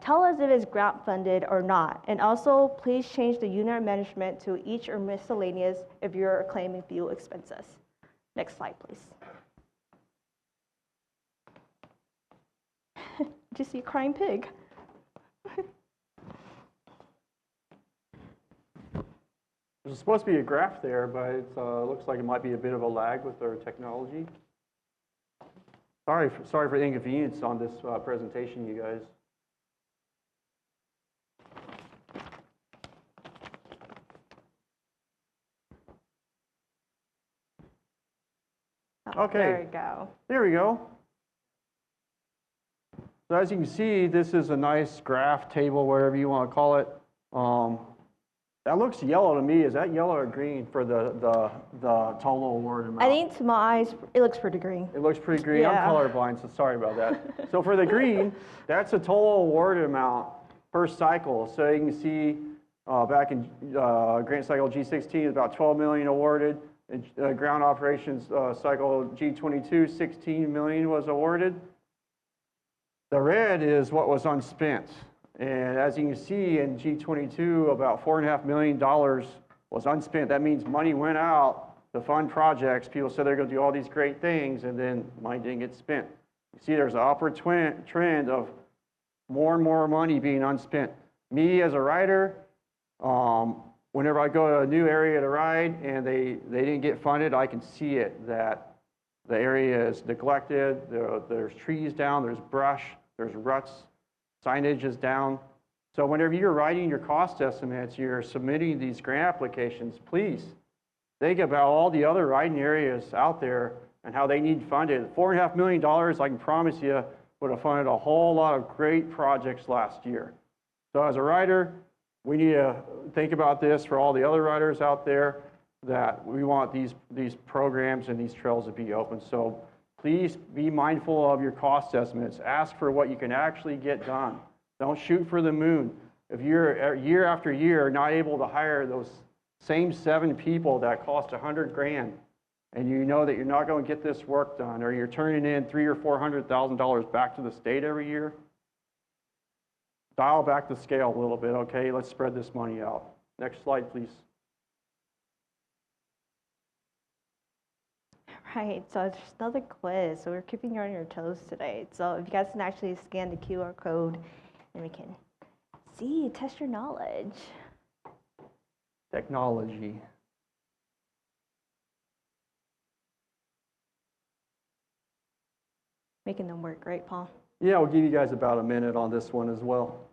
Tell us if it's grant funded or not. And also, please change the unit management to each or miscellaneous if you're claiming fuel expenses. Next slide, please. Did you see a crying pig? There's supposed to be a graph there, but it looks like it might be a bit of a lag with our technology. Sorry for the inconvenience on this presentation, you guys. Okay. There we go. There we go. So as you can see, this is a nice graph table, whatever you want to call it. That looks yellow to me. Is that yellow or green for the total award amount? I think to my eyes, it looks pretty green. It looks pretty green. Yeah. I'm colorblind, so sorry about that. So for the green, that's a total award amount per cycle. So you can see back in grant cycle G16 is about 12 million awarded. Ground operations cycle G22, 16 million was awarded. The red is what was unspent. And as you can see in G22, about $4.5 million was unspent. That means money went out to fund projects. People said they're going to do all these great things, and then money didn't get spent. You see there's an upward trend of more and more money being unspent. Me as a rider, whenever I go to a new area to ride and they didn't get funded, I can see it, that the area is neglected, there's trees down, there's brush, there's ruts, signage is down. So whenever you're writing your cost estimates, you're submitting these grant applications, please think about all the other riding areas out there and how they need funded. $4.5 million, I can promise you, would have funded a whole lot of great projects last year. So as a rider, we need to think about this for all the other riders out there, that we want these programs and these trails to be open. So please be mindful of your cost estimates. Ask for what you can actually get done. Don't shoot for the moon. If you're year after year not able to hire those same 7 people that cost $100 grand, and you know that you're not going to get this work done, or you're turning in $300,000 or $400,000 back to the state every year, dial back the scale a little bit, okay? Let's spread this money out. Next slide, please. Right, so there's another quiz. So we're keeping you on your toes today. So if you guys can actually scan the QR code, and we can test your knowledge. Technology. Making them work, right, Paul? Yeah, we'll give you guys about a minute on this one as well.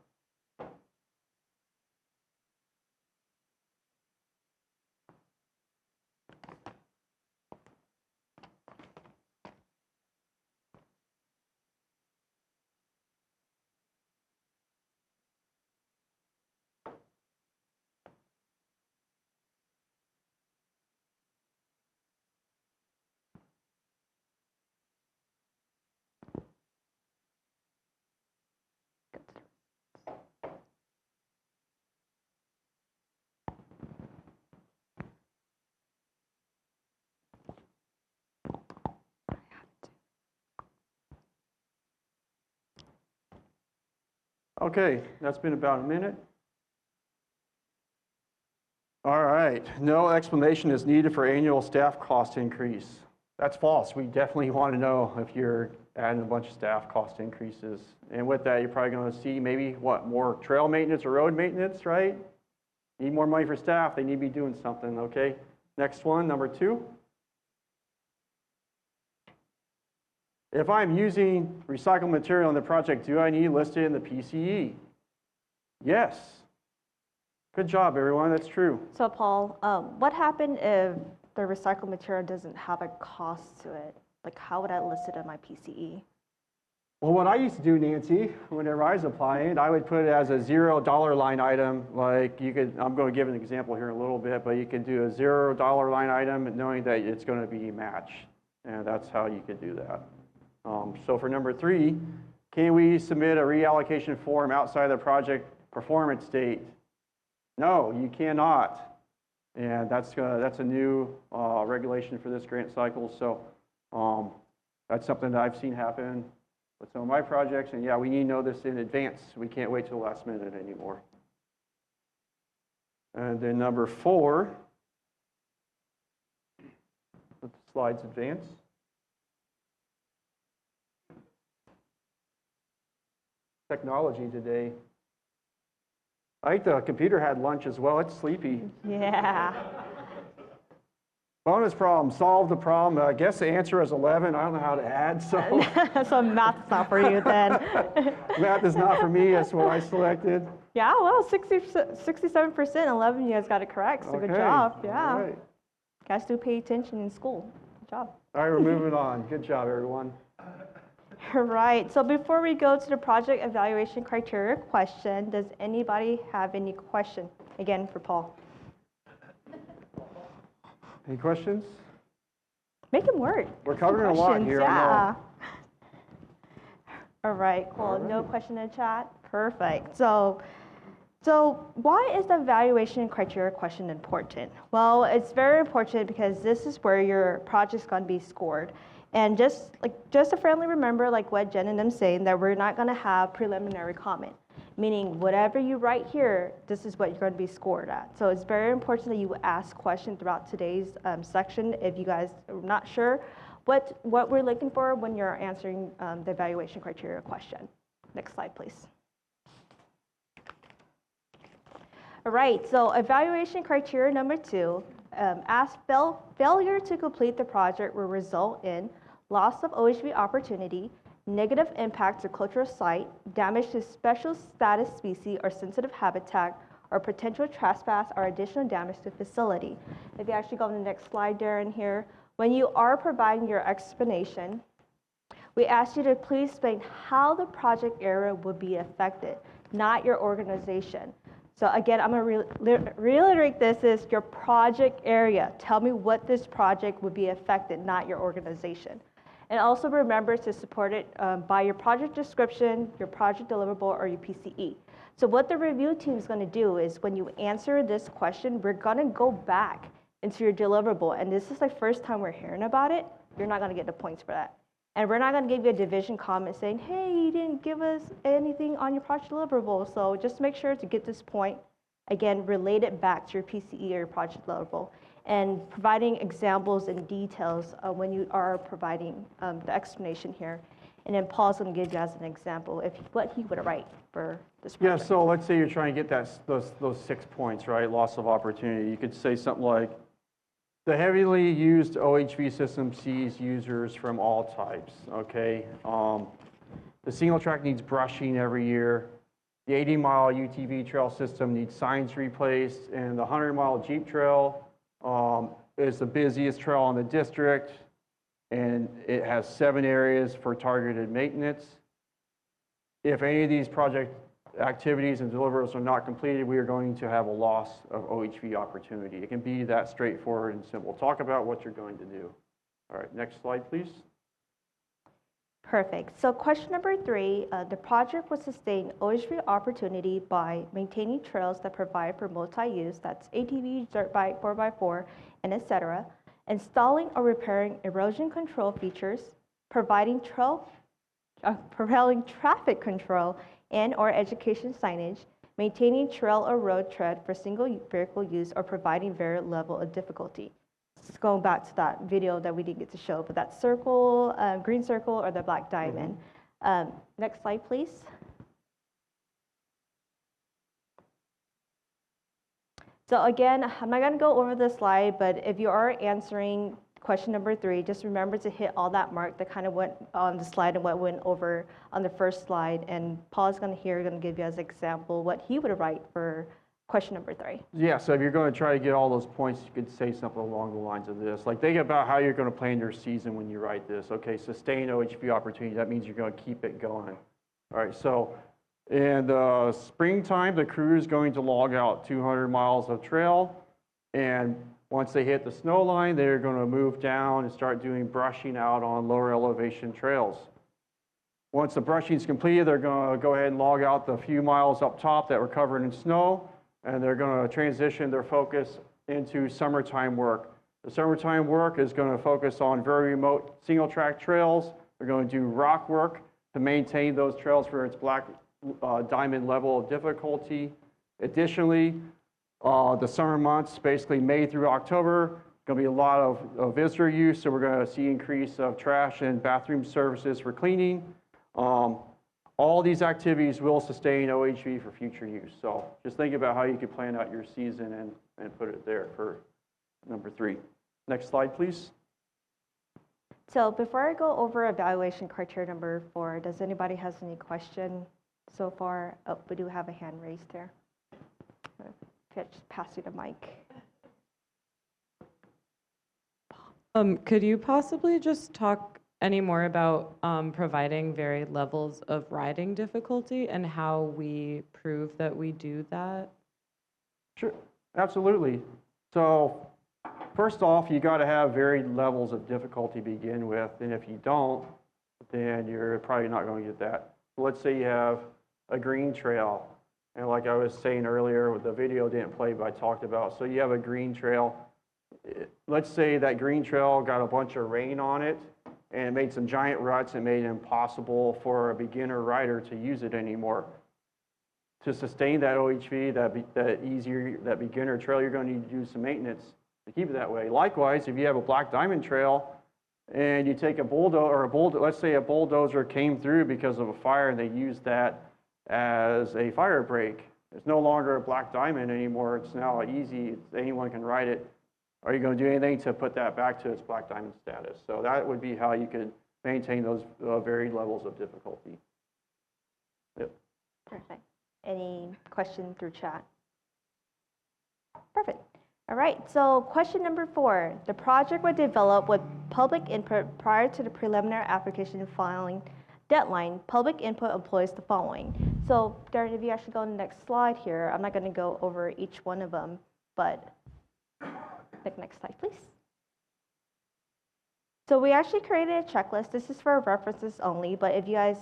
Okay, that's been about a minute. All right, no explanation is needed for annual staff cost increase. That's false. We definitely want to know if you're adding a bunch of staff cost increases. And with that, you're probably going to see maybe, what, more trail maintenance or road maintenance, right? Need more money for staff. They need to be doing something, okay? Next one, number 2. If I'm using recycled material in the project, do I need listed in the PCE? Yes. Good job, everyone. That's true. So Paul, what happened if the recycled material doesn't have a cost to it? Like, how would I list it in my PCE? Well, what I used to do, Nancy, whenever I was applying, I would put it as a $0 line item. Like you could, I'm going to give an example here in a little bit, but you could do a $0 line item knowing that it's going to be matched. And that's how you could do that. So for number 3, can we submit a reallocation form outside the project performance date? No, you cannot. And that's a new regulation for this grant cycle. So that's something that I've seen happen with some of my projects. And yeah, we need to know this in advance. We can't wait till the last minute anymore. And then number 4, let the slides advance. Technology today. I think the computer had lunch as well. It's sleepy. Yeah. Bonus problem, solve the problem. I guess the answer is 11. I don't know how to add, so. So math's not for you then. Math is not for me. That's what I selected. Yeah, well, 67%, 11 you guys got it correct, so good Okay. job. Yeah. All right. Guys do pay attention in school. Good job. All right, we're moving on. Good job, everyone. All right, so before we go to the project evaluation criteria question, does anybody have any question? Again, for Paul. Any questions? Make him work. We're covering a lot here. I know. Yeah. All right, cool. No question in chat? Perfect. So why is the evaluation criteria question important? Well, it's very important because this is where your project's going to be scored. And just a friendly remember, like what Jen and them saying, that we're not going to have preliminary comment, meaning whatever you write here, this is what you're going to be scored at. So it's very important that you ask questions throughout today's section if you guys are not sure what we're looking for when you're answering the evaluation criteria question. Next slide, please. All right, so evaluation criteria number 2, failure to complete the project will result in loss of OHV opportunity, negative impact to cultural site, damage to special status species or sensitive habitat, or potential trespass or additional damage to facility. If you actually go to the next slide, Darren, here, when you are providing your explanation, we ask you to please explain how the project area would be affected, not your organization. So again, I'm going to reiterate this is your project area. Tell me what this project would be affected, not your organization. And also remember to support it by your project description, your project deliverable, or your PCE. So what the review team is going to do is when you answer this question, we're going to go back into your deliverable. And this is the first time we're hearing about it. You're not going to get the points for that. And we're not going to give you a division comment saying, hey, you didn't give us anything on your project deliverable. So just make sure to get this point, again, relate it back to your PCE or your project deliverable. And providing examples and details when you are providing the explanation here. And then Paul's going to give you as an example of what he would write for this project. Yeah, so let's say you're trying to get those 6 points, right? Loss of opportunity. You could say something like, the heavily used OHV system sees users from all types, okay? The single track needs brushing every year. The 80-mile UTV trail system needs signs replaced, and the 100-mile Jeep trail is the busiest trail in the district, and it has 7 areas for targeted maintenance. If any of these project activities and deliverables are not completed, we are going to have a loss of OHV opportunity. It can be that straightforward and simple. Talk about what you're going to do. All right, next slide, please. Perfect. So question number 3, the project will sustain OHV opportunity by maintaining trails that provide for multi-use, that's ATV, dirt bike, 4x4, and etc., installing or repairing erosion control features, providing traffic control, and/or education signage, maintaining trail or road tread for single vehicle use, or providing varied level of difficulty. Just going back to that video that we didn't get to show, but that circle, green circle, or the black diamond. Next slide, please. So again, I'm not going to go over this slide, but if you are answering question number 3, just remember to hit all that mark that kind of went on the slide and what went over on the first slide. And Paul's going to give you as an example what he would write for question number 3. Yeah, so if you're going to try to get all those points, you could say something along the lines of this. Like, think about how you're going to plan your season when you write this. Okay, sustain OHV opportunity, that means you're going to keep it going. All right, so in the springtime, the crew is going to log out 200 miles of trail, and once they hit the snow line, they're going to move down and start doing brushing out on lower elevation trails. Once the brushing is completed, they're going to go ahead and log out the few miles up top that were covered in snow, and they're going to transition their focus into summertime work. The summertime work is going to focus on very remote single track trails. They're going to do rock work to maintain those trails for its black diamond level of difficulty. Additionally, the summer months, basically May through October, going to be a lot of visitor use, so we're going to see increase of trash and bathroom services for cleaning. All these activities will sustain OHV for future use. So just think about how you could plan out your season and put it there for number 3. Next slide, please. So before I go over evaluation criteria number 4, does anybody has any question so far? Oh, we do have a hand raised there. Just pass you the mic. Could you possibly just talk any more about providing varied levels of riding difficulty and how we prove that we do that? Sure, absolutely. So first off, you got to have varied levels of difficulty to begin with, and if you don't, then you're probably not going to get that. Let's say you have a green trail, and like I was saying earlier, the video didn't play, but I talked about, so you have a green trail. Let's say that green trail got a bunch of rain on it, and it made some giant ruts and made it impossible for a beginner rider to use it anymore. To sustain that OHV, that beginner trail, you're going to need to do some maintenance to keep it that way. Likewise, if you have a black diamond trail and you take a bulldozer, let's say a bulldozer came through because of a fire and they used that as a fire break. It's no longer a black diamond anymore. It's now easy. Anyone can ride it. Are you going to do anything to put that back to its black diamond status? So that would be how you could maintain those varied levels of difficulty. Yep. Perfect. Any question through chat? Perfect. All right, so question number 4. The project was developed with public input prior to the preliminary application filing deadline. Public input employs the following. So Darren, if you actually go on the next slide here, I'm not going to go over each one of them, but next slide, please. So we actually created a checklist. This is for references only, but if you guys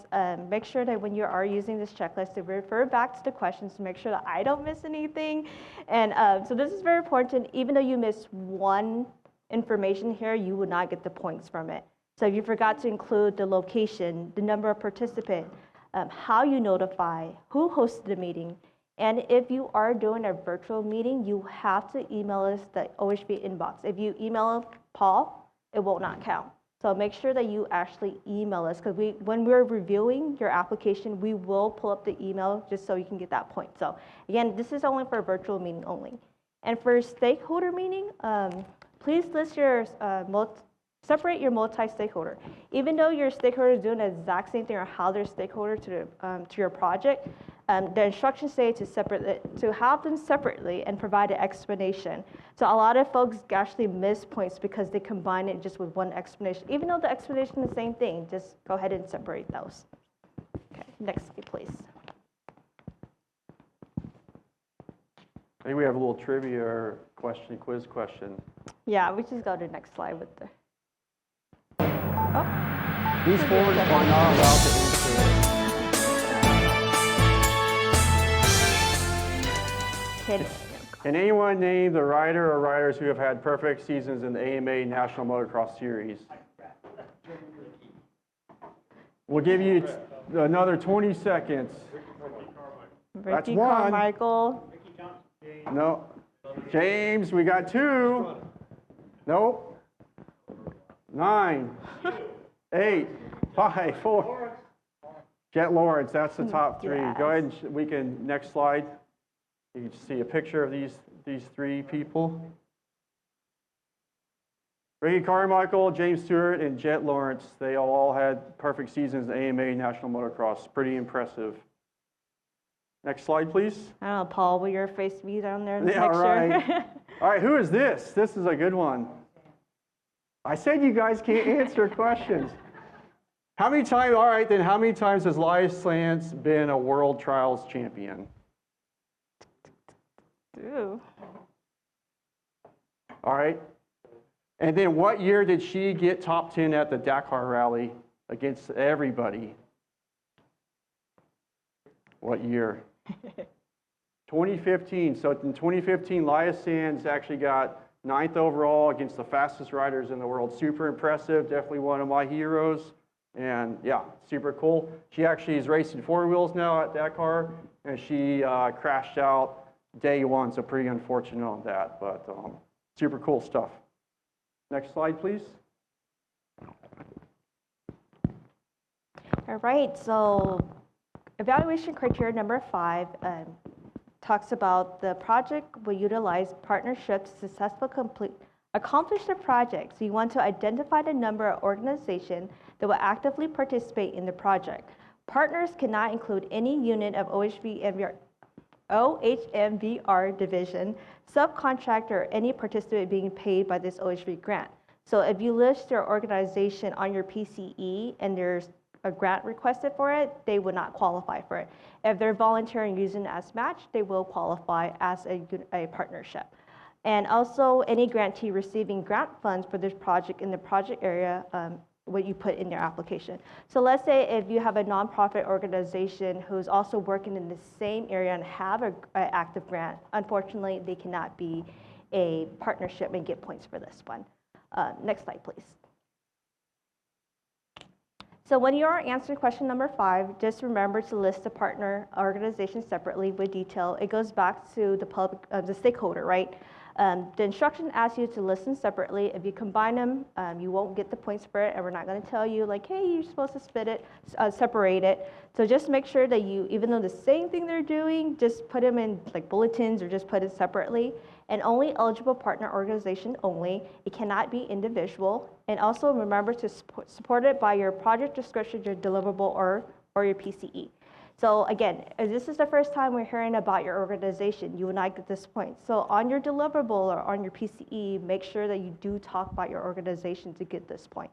make sure that when you are using this checklist to refer back to the questions to make sure that I don't miss anything. And so this is very important. Even though you miss one information here, you would not get the points from it. So if you forgot to include the location, the number of participants, how you notify, who hosted the meeting, and if you are doing a virtual meeting, you have to email us the OHV inbox. If you email Paul, it will not count. So make sure that you actually email us, because when we're reviewing your application, we will pull up the email just so you can get that point. So again, this is only for a virtual meeting only. And for stakeholder meeting, please list your separate your multi-stakeholder. Even though your stakeholder is doing the exact same thing or how they're stakeholder to your project, the instructions say to have them separately and provide an explanation. So a lot of folks actually miss points because they combine it just with one explanation. Even though the explanation is the same thing, just go ahead and separate those. Okay, next slide, please. I think we have a little trivia or quiz question. Yeah, we just go to the next slide with the. These forms are not allowed to answer. Can anyone name the rider or riders who have had perfect seasons in the AMA National Motocross Series? We'll give you another 20 seconds. That's Ricky one. Carmichael. No. James, we got 2. Nope. 9, 8, 5, 4. Jet Lawrence, that's the top 3. Yes. Go ahead and we can, next slide. You can see a picture of these 3 people. Ricky Carmichael, James Stewart, and Jet Lawrence, they all had perfect seasons in AMA National Motocross. Pretty impressive. Next slide, please. I don't know, Paul, will your face be down there in the Yeah, picture? right. All right, who is this? This is a good one. I said you guys can't answer questions. How many times, all right, then how many times has Elias Lance been a world trials champion? Ooh. All right. And then what year did she get top 10 at the Dakar Rally against everybody? What year? 2015. So in 2015, Elias Sands actually got 9th overall against the fastest riders in the world. Super impressive. Definitely one of my heroes. And yeah, super cool. She actually is racing 4 wheels now at Dakar, and she crashed out day 1. So pretty unfortunate on that, but super cool stuff. Next slide, please. All right, so evaluation criteria number 5 talks about the project will utilize partnerships to successfully accomplish the project. So you want to identify the number of organizations that will actively participate in the project. Partners cannot include any unit of OHMVR division, subcontractor, or any participant being paid by this OHV grant. So if you list your organization on your PCE and there's a grant requested for it, they would not qualify for it. If they're volunteering using it as match, they will qualify as a partnership. And also any grantee receiving grant funds for this project in the project area, what you put in their application. So let's say if you have a nonprofit organization who's also working in the same area and have an active grant, unfortunately, they cannot be a partnership and get points for this one. Next slide, please. So when you are answering question number 5, just remember to list the partner organization separately with detail. It goes back to the public, the stakeholder, right? The instruction asks you to listen separately. If you combine them, you won't get the points for it, and we're not going to tell you like, hey, you're supposed to separate it. So just make sure that you, even though the same thing they're doing, just put them in like bulletins or just put it separately. And only eligible partner organization only. It cannot be individual. And also remember to support it by your project description, your deliverable, or your PCE. So again, if this is the first time we're hearing about your organization, you will not get this point. So on your deliverable or on your PCE, make sure that you do talk about your organization to get this point.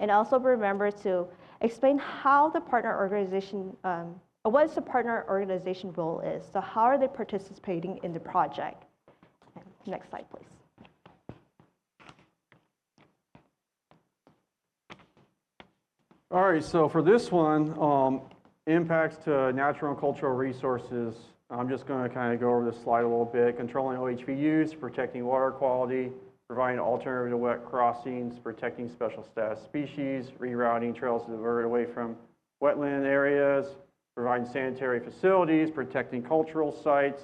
And also remember to explain how the partner organization, or what is the partner organization role is. So how are they participating in the project? Next slide, please. All right, so for this one, impacts to natural and cultural resources, I'm just going to kind of go over this slide a little bit. Controlling OHV use, protecting water quality, providing alternative to wet crossings, protecting special status species, rerouting trails to divert away from wetland areas, providing sanitary facilities, protecting cultural sites.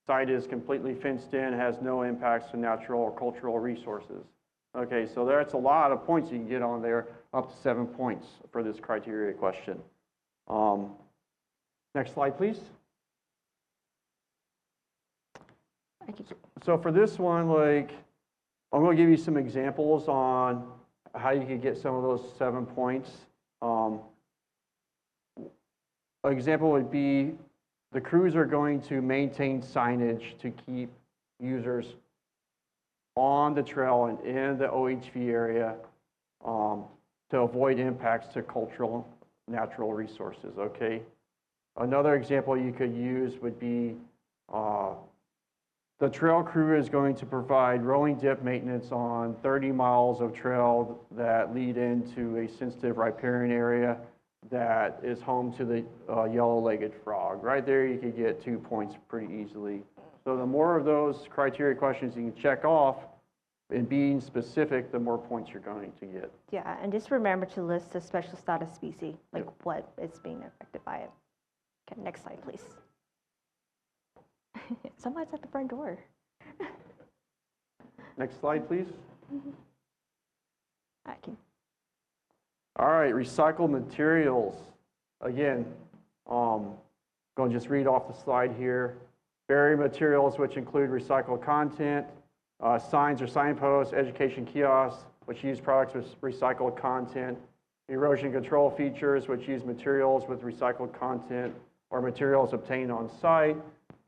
Site is completely fenced in, has no impacts to natural or cultural resources. Okay, so that's a lot of points you can get on there, up to 7 points for this criteria question. Next slide, please. So for this one, like, I'm going to give you some examples on how you can get some of those 7 points. An example would be the crews are going to maintain signage to keep users on the trail and in the OHV area to avoid impacts to cultural natural resources, okay? Another example you could use would be the trail crew is going to provide rolling dip maintenance on 30 miles of trail that lead into a sensitive riparian area that is home to the yellow-legged frog. Right there, you could get 2 points pretty easily. So the more of those criteria questions you can check off and being specific, the more points you're going to get. Yeah, and just remember to list the special status species, like what is being affected by it. Okay, next slide, please. Someone's at the front door. Next slide, please. I can. All right, recycled materials. Again, going to just read off the slide here. Barrier materials, which include recycled content, signs or signposts, education kiosks, which use products with recycled content, erosion control features, which use materials with recycled content or materials obtained on site,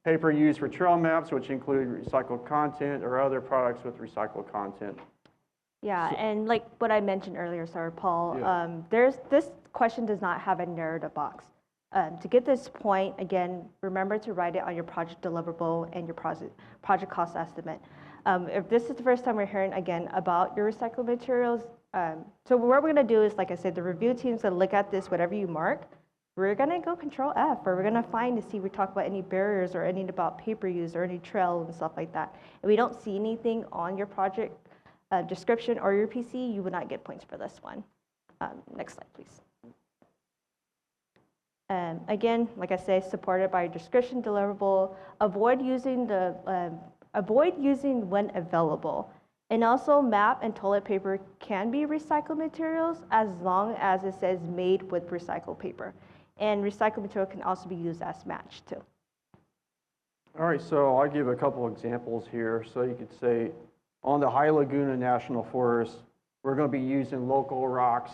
paper used for trail maps, which include recycled content or other products with recycled content. Yeah, and like what I mentioned earlier, sorry, Paul, Yeah. this question does not have a narrative box. To get this point, again, remember to write it on your project deliverable and your project cost estimate. If this is the first time we're hearing again about your recycled materials, so what we're gonna do is, like I said, the review team's gonna look at this, whatever you mark, we're gonna go Control F, or we're gonna find to see if we talk about any barriers or any about paper use or any trail and stuff like that. If we don't see anything on your project description or your PC, you would not get points for this one. Next slide, please. Again, like I say, supported by description deliverable. Avoid using when available. And also, map and toilet paper can be recycled materials as long as it says made with recycled paper. And recycled material can also be used as matched too. All right, so I'll give a couple examples here. So you could say on the High Laguna National Forest, we're going to be using local rocks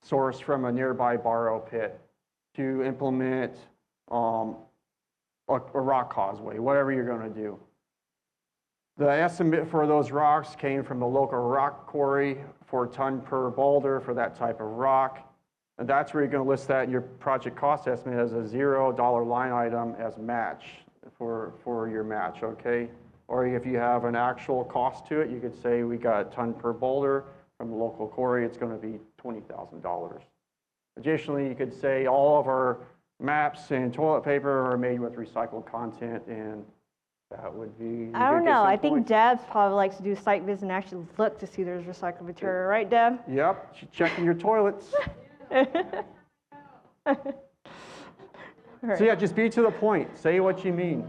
sourced from a nearby borrow pit to implement a rock causeway, whatever you're going to do. The estimate for those rocks came from the local rock quarry for a ton per boulder for that type of rock. And that's where you're going to list that in your project cost estimate as a $0 line item as match for your match, okay? Or if you have an actual cost to it, you could say we got a ton per boulder from the local quarry, it's going to be $20,000. Additionally, you could say all of our maps and toilet paper are made with recycled content, and that would be. I don't know. I think Deb probably likes to do site visits and actually look to see there's recycled material, right, Deb? Yep, she's checking your toilets. So yeah, just be to the point. Say what you mean.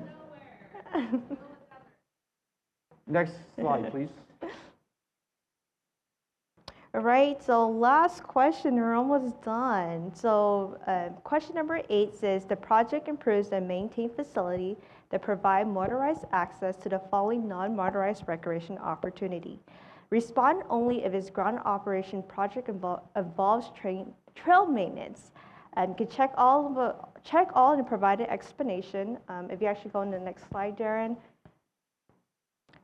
Next slide, please. All right, so last question, we're almost done. So question number 8 says, the project improves the maintained facility that provide motorized access to the following non-motorized recreation opportunity. Respond only if its ground operation project involves trail maintenance. And you can check all in the provided explanation. If you actually go on to the next slide, Darren.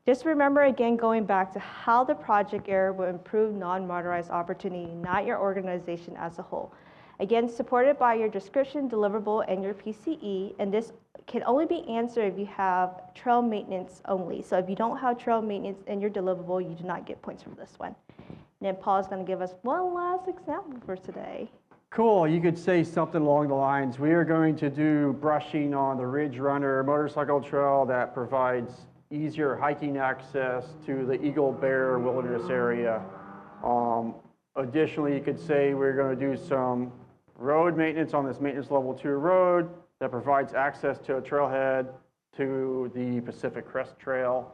Just remember again, going back to how the project area will improve non-motorized opportunity, not your organization as a whole. Again, supported by your description, deliverable, and your PCE, and this can only be answered if you have trail maintenance only. So if you don't have trail maintenance in your deliverable, you do not get points from this one. And then Paul is going to give us one last example for today. Cool, you could say something along the lines, we are going to do brushing on the Ridge Runner motorcycle trail that provides easier hiking access to the Eagle Bear Wilderness area. Additionally, you could say we're going to do some road maintenance on this maintenance level 2 road that provides access to a trailhead to the Pacific Crest Trail.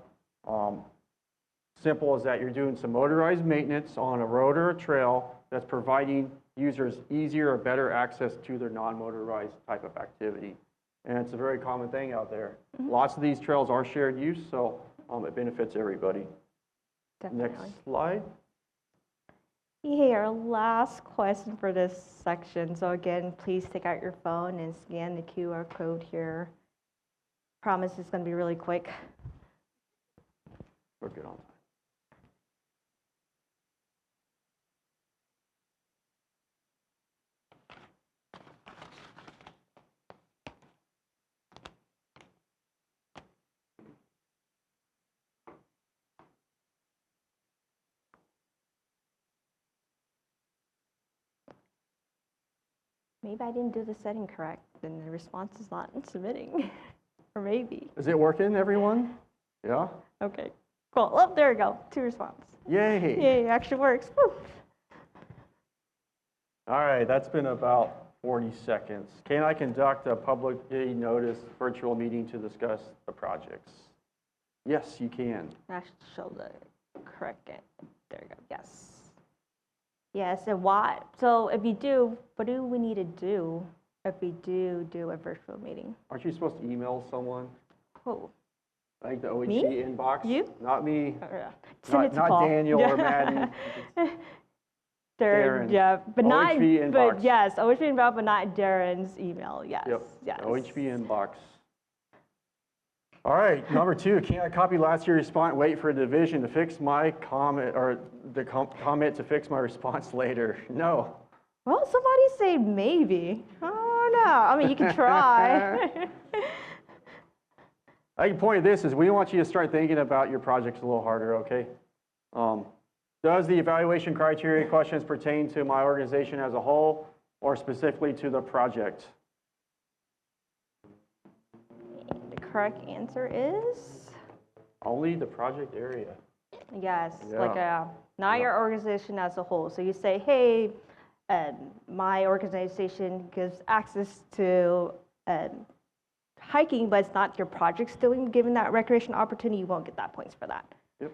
Simple as that, you're doing some motorized maintenance on a road or a trail that's providing users easier or better access to their non-motorized type of activity. And it's a very common thing out there. Mm-hmm. Lots of these trails are shared use, so it benefits everybody. Definitely. Next slide. Here, last question for this section. So again, please take out your phone and scan the QR code here. Promise it's going to be really quick. We're good on time. Maybe I didn't do the setting correct, and the response is not submitting. Or maybe. Is it working, everyone? Yeah? Okay, cool. Oh, there we go. 2 responses. Yay. Yay, it actually works. Woo. All right, that's been about 40 seconds. Can I conduct a publicly noticed virtual meeting to discuss the projects? Yes, you can. I should show the correct it. There you go. Yes. Yes, and why? So if you do, what do we need to do if we do a virtual meeting? Aren't you supposed to email someone? Who? Like the OHV Me? inbox? You? Not me. Yeah. Send it to Not Paul. Daniel or Maddie. Darren, yeah, but not, OHV but inbox. yes, OHV inbox, but not Darren's email. Yes, Yep. yes. OHV inbox. All right, number 2, can I copy last year's response, wait for a division to fix my comment, or the comment to fix my response later? No. Well, somebody say maybe. Oh no, I mean you can try. I can point at this is we want you to start thinking about your projects a little harder, okay? Does the evaluation criteria questions pertain to my organization as a whole or specifically to the project? The correct answer is Only the project area. yes, Yeah. like not your organization as a whole. So you say, hey, my organization gives access to hiking, but it's not your project's doing, given that recreation opportunity, you won't get that points for that. Yep.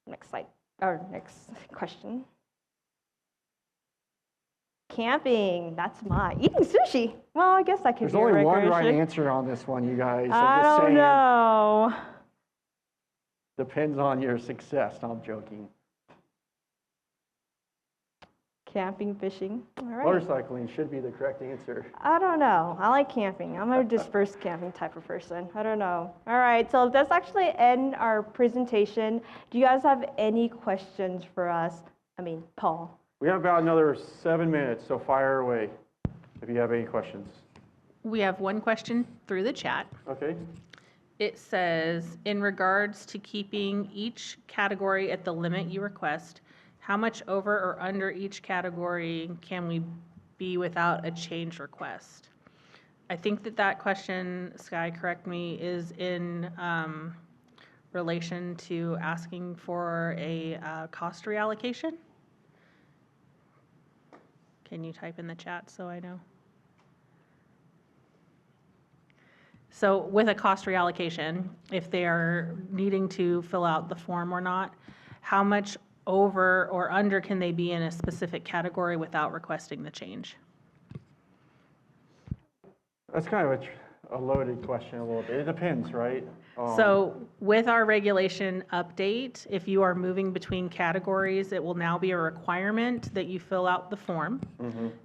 Next slide, or next question. Camping, that's mine. Eating sushi. Well, I guess that could There's be a only one right recreation. answer on this one, you guys. I I'm just don't saying. know. Depends on your success. No, I'm joking. Camping, fishing. All right. Motorcycling should be the correct answer. I don't know. I like camping. I'm a dispersed camping type of person. I don't know. All right, so that's actually end our presentation. Do you guys have any questions for us? I mean, Paul. We have about another 7 minutes, so fire away if you have any questions. We have one question through the chat. Okay. It says, in regards to keeping each category at the limit you request, how much over or under each category can we be without a change request? I think that question, Sky, correct me, is in relation to asking for a cost reallocation. Can you type in the chat so I know? So with a cost reallocation, if they are needing to fill out the form or not, how much over or under can they be in a specific category without requesting the change? That's kind of a loaded question a little bit. It depends, right? So with our regulation update, if you are moving between categories, it will now be a requirement that you fill out the form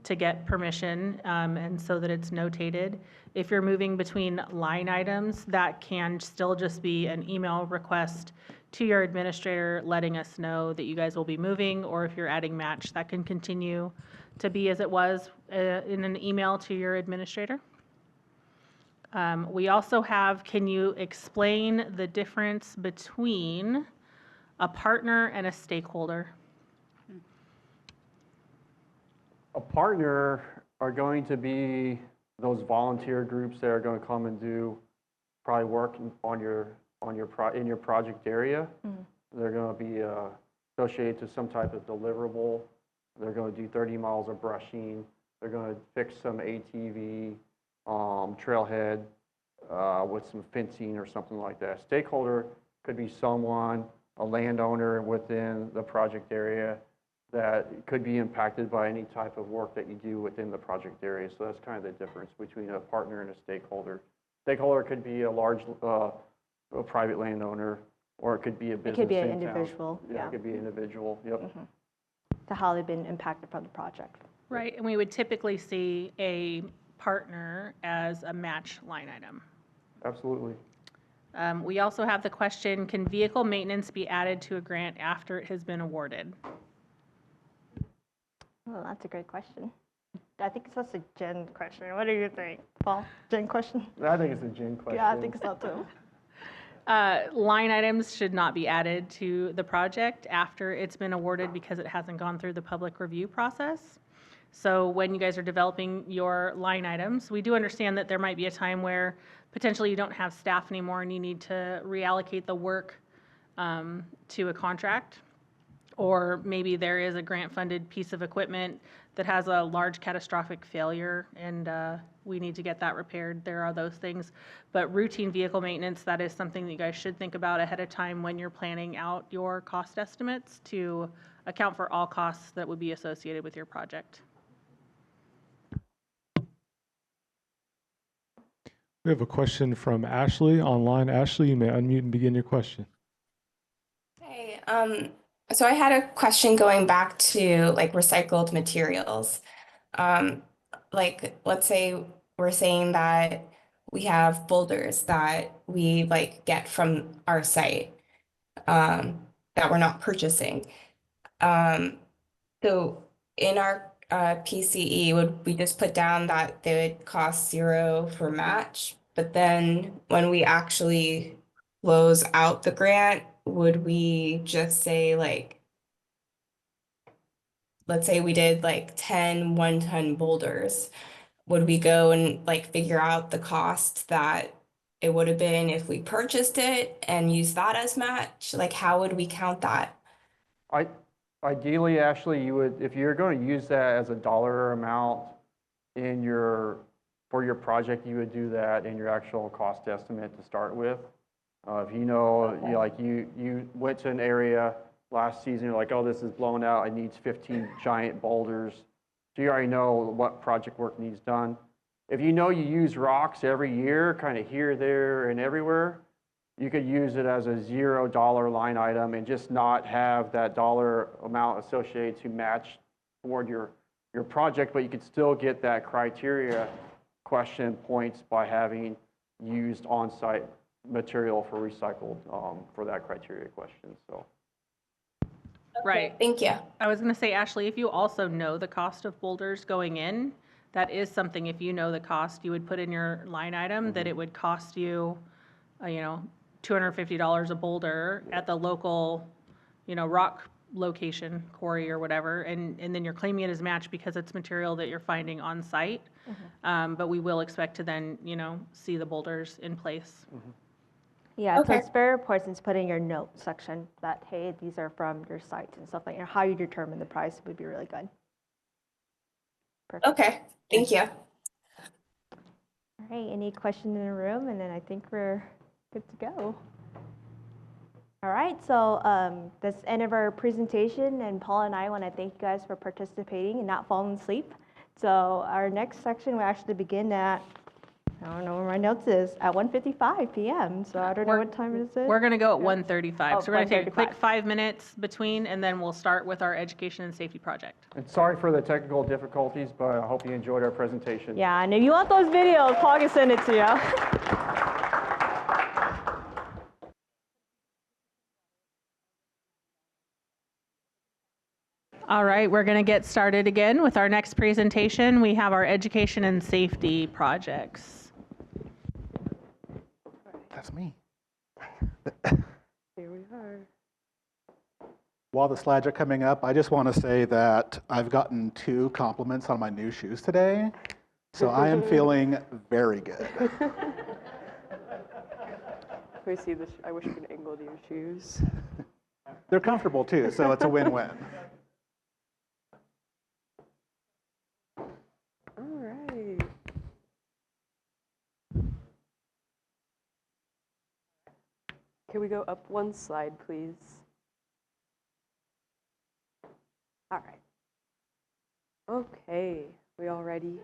to get permission, and so that it's notated. If you're moving between line items, that can still just be an email request to your administrator letting us know that you guys will be moving, or if you're adding match, that can continue to be as it was in an email to your administrator. We also have, can you explain the difference between a partner and a stakeholder? A partner are going to be those volunteer groups that are going to come and do probably work on in your project area. They're going to be associated to some type of deliverable. They're going to do 30 miles of brushing. They're going to fix some ATV, trailhead with some fencing or something like that. Stakeholder could be someone, a landowner within the project area that could be impacted by any type of work that you do within the project area. So that's kind of the difference between a partner and a stakeholder. Stakeholder could be a large a private landowner, or it could be a business. It could be an in town. individual. Yeah, it could be an individual. Yep. To how they've been impacted from the project. Right, and we would typically see a partner as a match line item. Absolutely. We also have the question, can vehicle maintenance be added to a grant after it has been awarded? Well, that's a great question. I think it's just a Jen question. What do you think, Paul? Jen question? I think it's a Jen question. Yeah, I think so too. Line items should not be added to the project after it's been awarded because it hasn't gone through the public review process. So when you guys are developing your line items, we do understand that there might be a time where potentially you don't have staff anymore and you need to reallocate the work to a contract, or maybe there is a grant-funded piece of equipment that has a large catastrophic failure and we need to get that repaired. There are those things. But routine vehicle maintenance, that is something that you guys should think about ahead of time when you're planning out your cost estimates to account for all costs that would be associated with your project. We have a question from Ashley online. Ashley, you may unmute and begin your question. Hey, so I had a question going back to like recycled materials. Like, let's say we're saying that we have boulders that we like get from our site, that we're not purchasing. So in our PCE, would we just put down that they would cost 0 for match? But then when we actually close out the grant, would we just say like, let's say we did like 10 1-ton boulders, would we go and like figure out the cost that it would have been if we purchased it and use that as match? Like, how would we count that? Ideally, Ashley, you would, if you're going to use that as a dollar amount for your project, you would do that in your actual cost estimate to start with. If you know, you went to an area last season, you're like, oh, this is blown out, it needs 15 giant boulders. So you already know what project work needs done. If you know you use rocks every year, kind of here, there, and everywhere, you could use it as a $0 line item and just not have that dollar amount associated to match toward your project, but you could still get that criteria question points by having used on-site material for recycled for that criteria question. So. Right. Thank you. I was going to say, Ashley, if you also know the cost of boulders going in, that is something, if you know the cost, you would put in your line item that it would cost you, $250 a boulder at the local, rock location, quarry or whatever, and then you're claiming it as match because it's material that you're finding on site. But we will expect to then, see the boulders in place. Yeah, Okay. so it's very important to put in your note section that, hey, these are from your site and stuff like that. How you determine the price would be really good. Perfect. Okay, thank you. All right, any questions in the room? And then I think we're good to go. All right, so that's the end of our presentation, and Paul and I want to thank you guys for participating and not falling asleep. So our next section will actually begin at, I don't know where my notes is, at 1:55 p.m. So I don't know what time it is. We're going to go at 1:35. Oh, So we're going to take a quick 1:35. 5 minutes between, and then we'll start with our education and safety project. And sorry for the technical difficulties, but I hope you enjoyed our presentation. Yeah, and if you want those videos, Paul can send it to you. All right, we're going to get started again with our next presentation. We have our education and safety projects. That's me. Here we are. While the slides are coming up, I just want to say that I've gotten 2 compliments on my new shoes today, so I am feeling very good. Can we see this? I wish we could angle your shoes. They're comfortable too, so it's a win-win. All right. Can we go up one slide, please? All right. Okay, we all ready?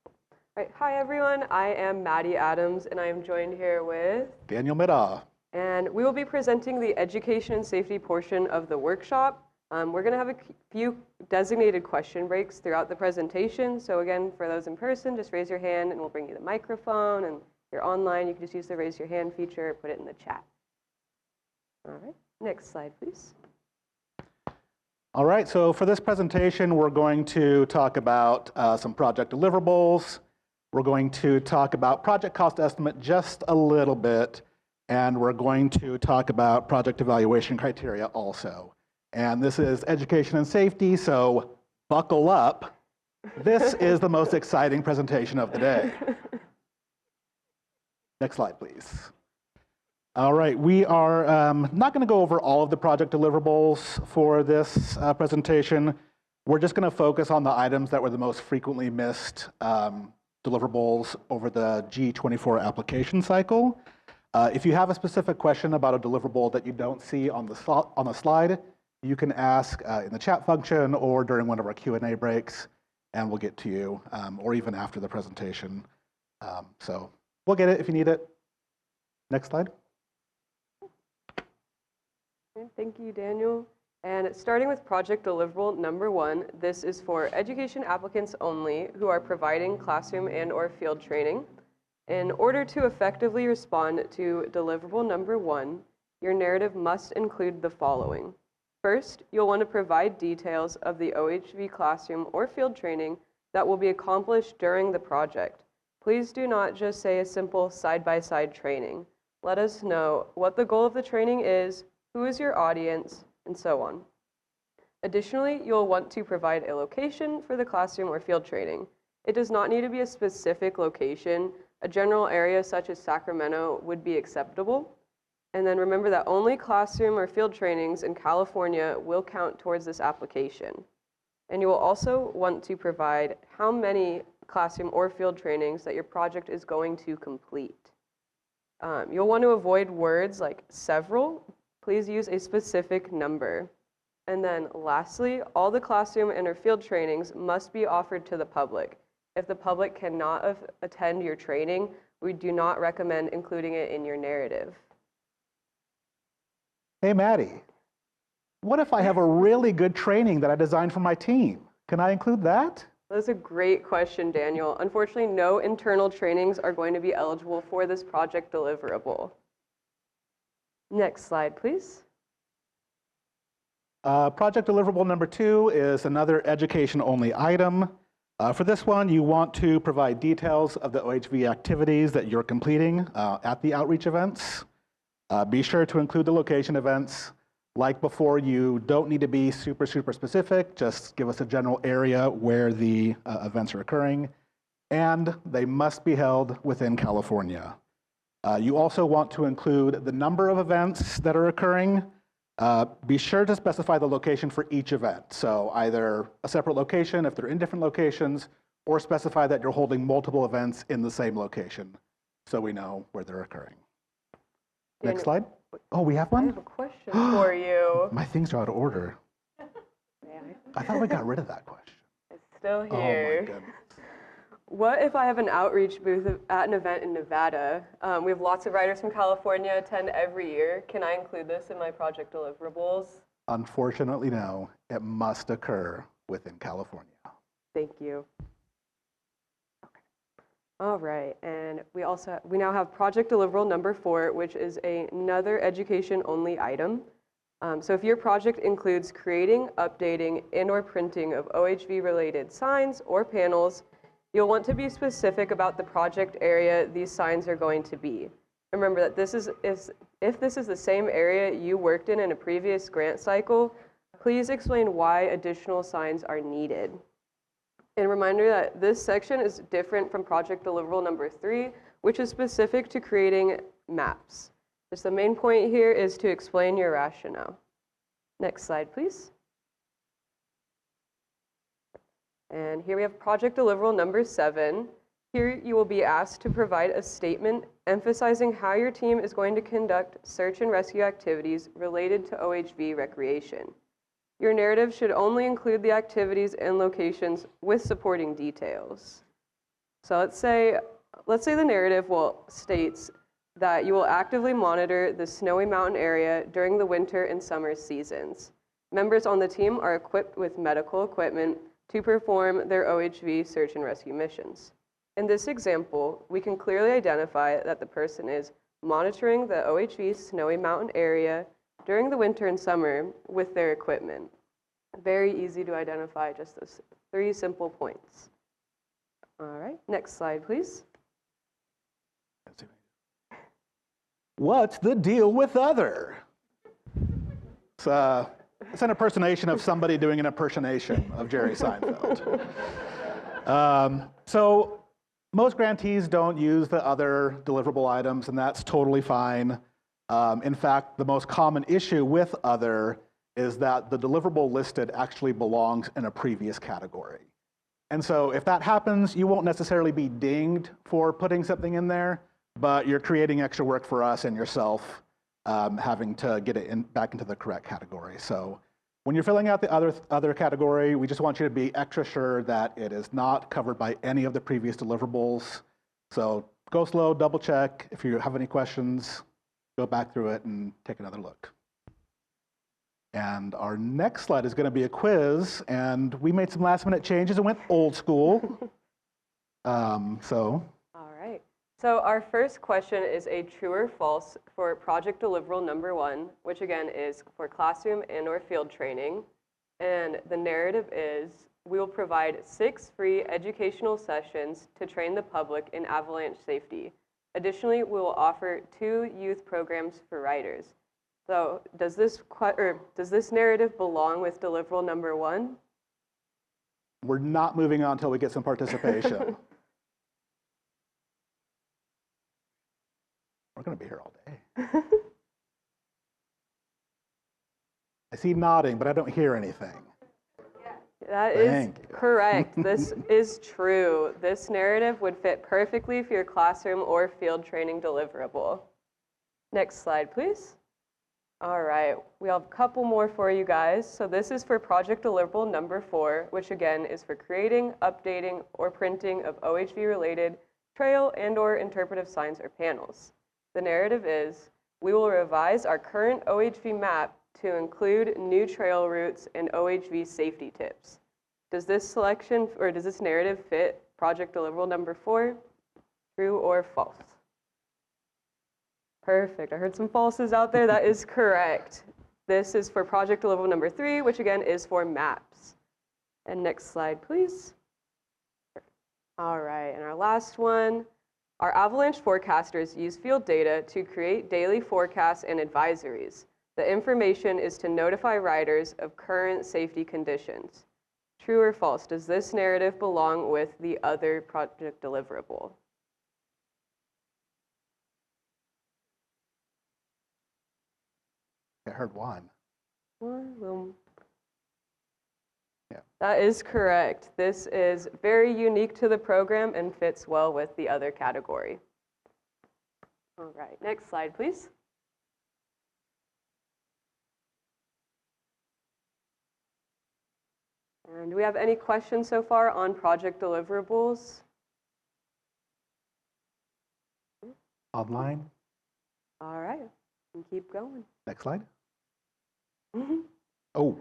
All right. Hi, everyone. I am Maddie Adams, and I am joined here with Daniel Middaugh. And we will be presenting the education and safety portion of the workshop. We're going to have a few designated question breaks throughout the presentation. So again, for those in person, just raise your hand and we'll bring you the microphone. And if you're online, you can just use the raise your hand feature, put it in the chat. All right, next slide, please. All right, so for this presentation, we're going to talk about some project deliverables. We're going to talk about project cost estimate just a little bit, and we're going to talk about project evaluation criteria also. And this is education and safety, so buckle up. This is the most exciting presentation of the day. Next slide, please. All right, we are not going to go over all of the project deliverables for this presentation. We're just going to focus on the items that were the most frequently missed deliverables over the G24 application cycle. If you have a specific question about a deliverable that you don't see on the slide, you can ask in the chat function or during one of our Q&A breaks, and we'll get to you, or even after the presentation. So we'll get it if you need it. Next slide. Thank you, Daniel. And starting with project deliverable number 1, this is for education applicants only who are providing classroom and/or field training. In order to effectively respond to deliverable number 1, your narrative must include the following. First, you'll want to provide details of the OHV classroom or field training that will be accomplished during the project. Please do not just say a simple side-by-side training. Let us know what the goal of the training is, who is your audience, and so on. Additionally, you'll want to provide a location for the classroom or field training. It does not need to be a specific location. A general area such as Sacramento would be acceptable. And then remember that only classroom or field trainings in California will count towards this application. And you will also want to provide how many classroom or field trainings that your project is going to complete. You'll want to avoid words like several. Please use a specific number. And then lastly, all the classroom and or field trainings must be offered to the public. If the public cannot attend your training, we do not recommend including it in your narrative. Hey, Maddie, what if I have a really good training that I designed for my team? Can I include that? That's a great question, Daniel. Unfortunately, no internal trainings are going to be eligible for this project deliverable. Next slide, please. Project deliverable number 2 is another education-only item. For this one, you want to provide details of the OHV activities that you're completing at the outreach events. Be sure to include the location events. Like before, you don't need to be super specific. Just give us a general area where the events are occurring. And they must be held within California. You also want to include the number of events that are occurring. Be sure to specify the location for each event. So either a separate location if they're in different locations, or specify that you're holding multiple events in the same location so we know where they're occurring. Daniel, next slide. Oh, we have one? I have a question for you. My things are out of order. I thought we got rid of that question. It's still here. Oh my goodness. What if I have an outreach booth at an event in Nevada? We have lots of writers from California attend every year. Can I include this in my project deliverables? Unfortunately, no. It must occur within California. Thank you. Okay. All right, and we now have project deliverable number 4, which is another education-only item. So if your project includes creating, updating, and/or printing of OHV-related signs or panels, you'll want to be specific about the project area these signs are going to be. Remember that if this is the same area you worked in a previous grant cycle, please explain why additional signs are needed. And reminder that this section is different from project deliverable number 3, which is specific to creating maps. Just the main point here is to explain your rationale. Next slide, please. And here we have project deliverable number 7. Here you will be asked to provide a statement emphasizing how your team is going to conduct search and rescue activities related to OHV recreation. Your narrative should only include the activities and locations with supporting details. So let's say the narrative states that you will actively monitor the snowy mountain area during the winter and summer seasons. Members on the team are equipped with medical equipment to perform their OHV search and rescue missions. In this example, we can clearly identify that the person is monitoring the OHV snowy mountain area during the winter and summer with their equipment. Very easy to identify, just those 3 simple points. All right, next slide, please. What's the deal with other? It's an impersonation of somebody doing an impersonation of Jerry Seinfeld. So most grantees don't use the other deliverable items, and that's totally fine. In fact, the most common issue with other is that the deliverable listed actually belongs in a previous category. And so if that happens, you won't necessarily be dinged for putting something in there, but you're creating extra work for us and yourself having to get it back into the correct category. So when you're filling out the other category, we just want you to be extra sure that it is not covered by any of the previous deliverables. So go slow, double check. If you have any questions, go back through it and take another look. And our next slide is going to be a quiz, and we made some last-minute changes and went old school. All right. So our first question is a true or false for project deliverable number 1, which again is for classroom and/or field training. And the narrative is, we will provide 6 free educational sessions to train the public in avalanche safety. Additionally, we will offer 2 youth programs for riders. So does this narrative belong with deliverable number 1? We're not moving on until we get some participation. We're going to be here all day. I see nodding, but I don't hear anything. That is correct. This is true. This narrative would fit perfectly for your classroom or field training deliverable. Next slide, please. All right, we have a couple more for you guys. So this is for project deliverable number 4, which again is for creating, updating, or printing of OHV-related trail and/or interpretive signs or panels. The narrative is, we will revise our current OHV map to include new trail routes and OHV safety tips. Does this selection, or does this narrative fit project deliverable number 4? True or false? Perfect. I heard some falses out there. That is correct. This is for project deliverable number 3, which again is for maps. And next slide, please. All right, and our last one. Our avalanche forecasters use field data to create daily forecasts and advisories. The information is to notify riders of current safety conditions. True or false? Does this narrative belong with the other project deliverable? I heard one. Yeah. That is correct. This is very unique to the program and fits well with the other category. All right, next slide, please. And do we have any questions so far on project deliverables? Online. All right, and keep going. Next slide. Oh.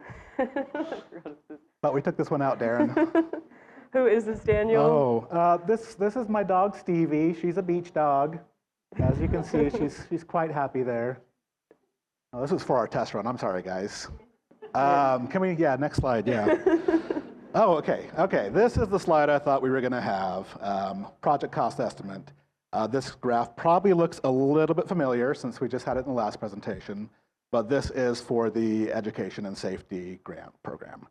But we took this one out, Darren. Who is this, Daniel? Oh, this is my dog, Stevie. She's a beach dog. As you can see, she's quite happy there. Oh, this was for our test run. I'm sorry, guys. Next slide, yeah. Oh, okay. This is the slide I thought we were going to have, project cost estimate. This graph probably looks a little bit familiar since we just had it in the last presentation, but this is for the Education and Safety Grant Program.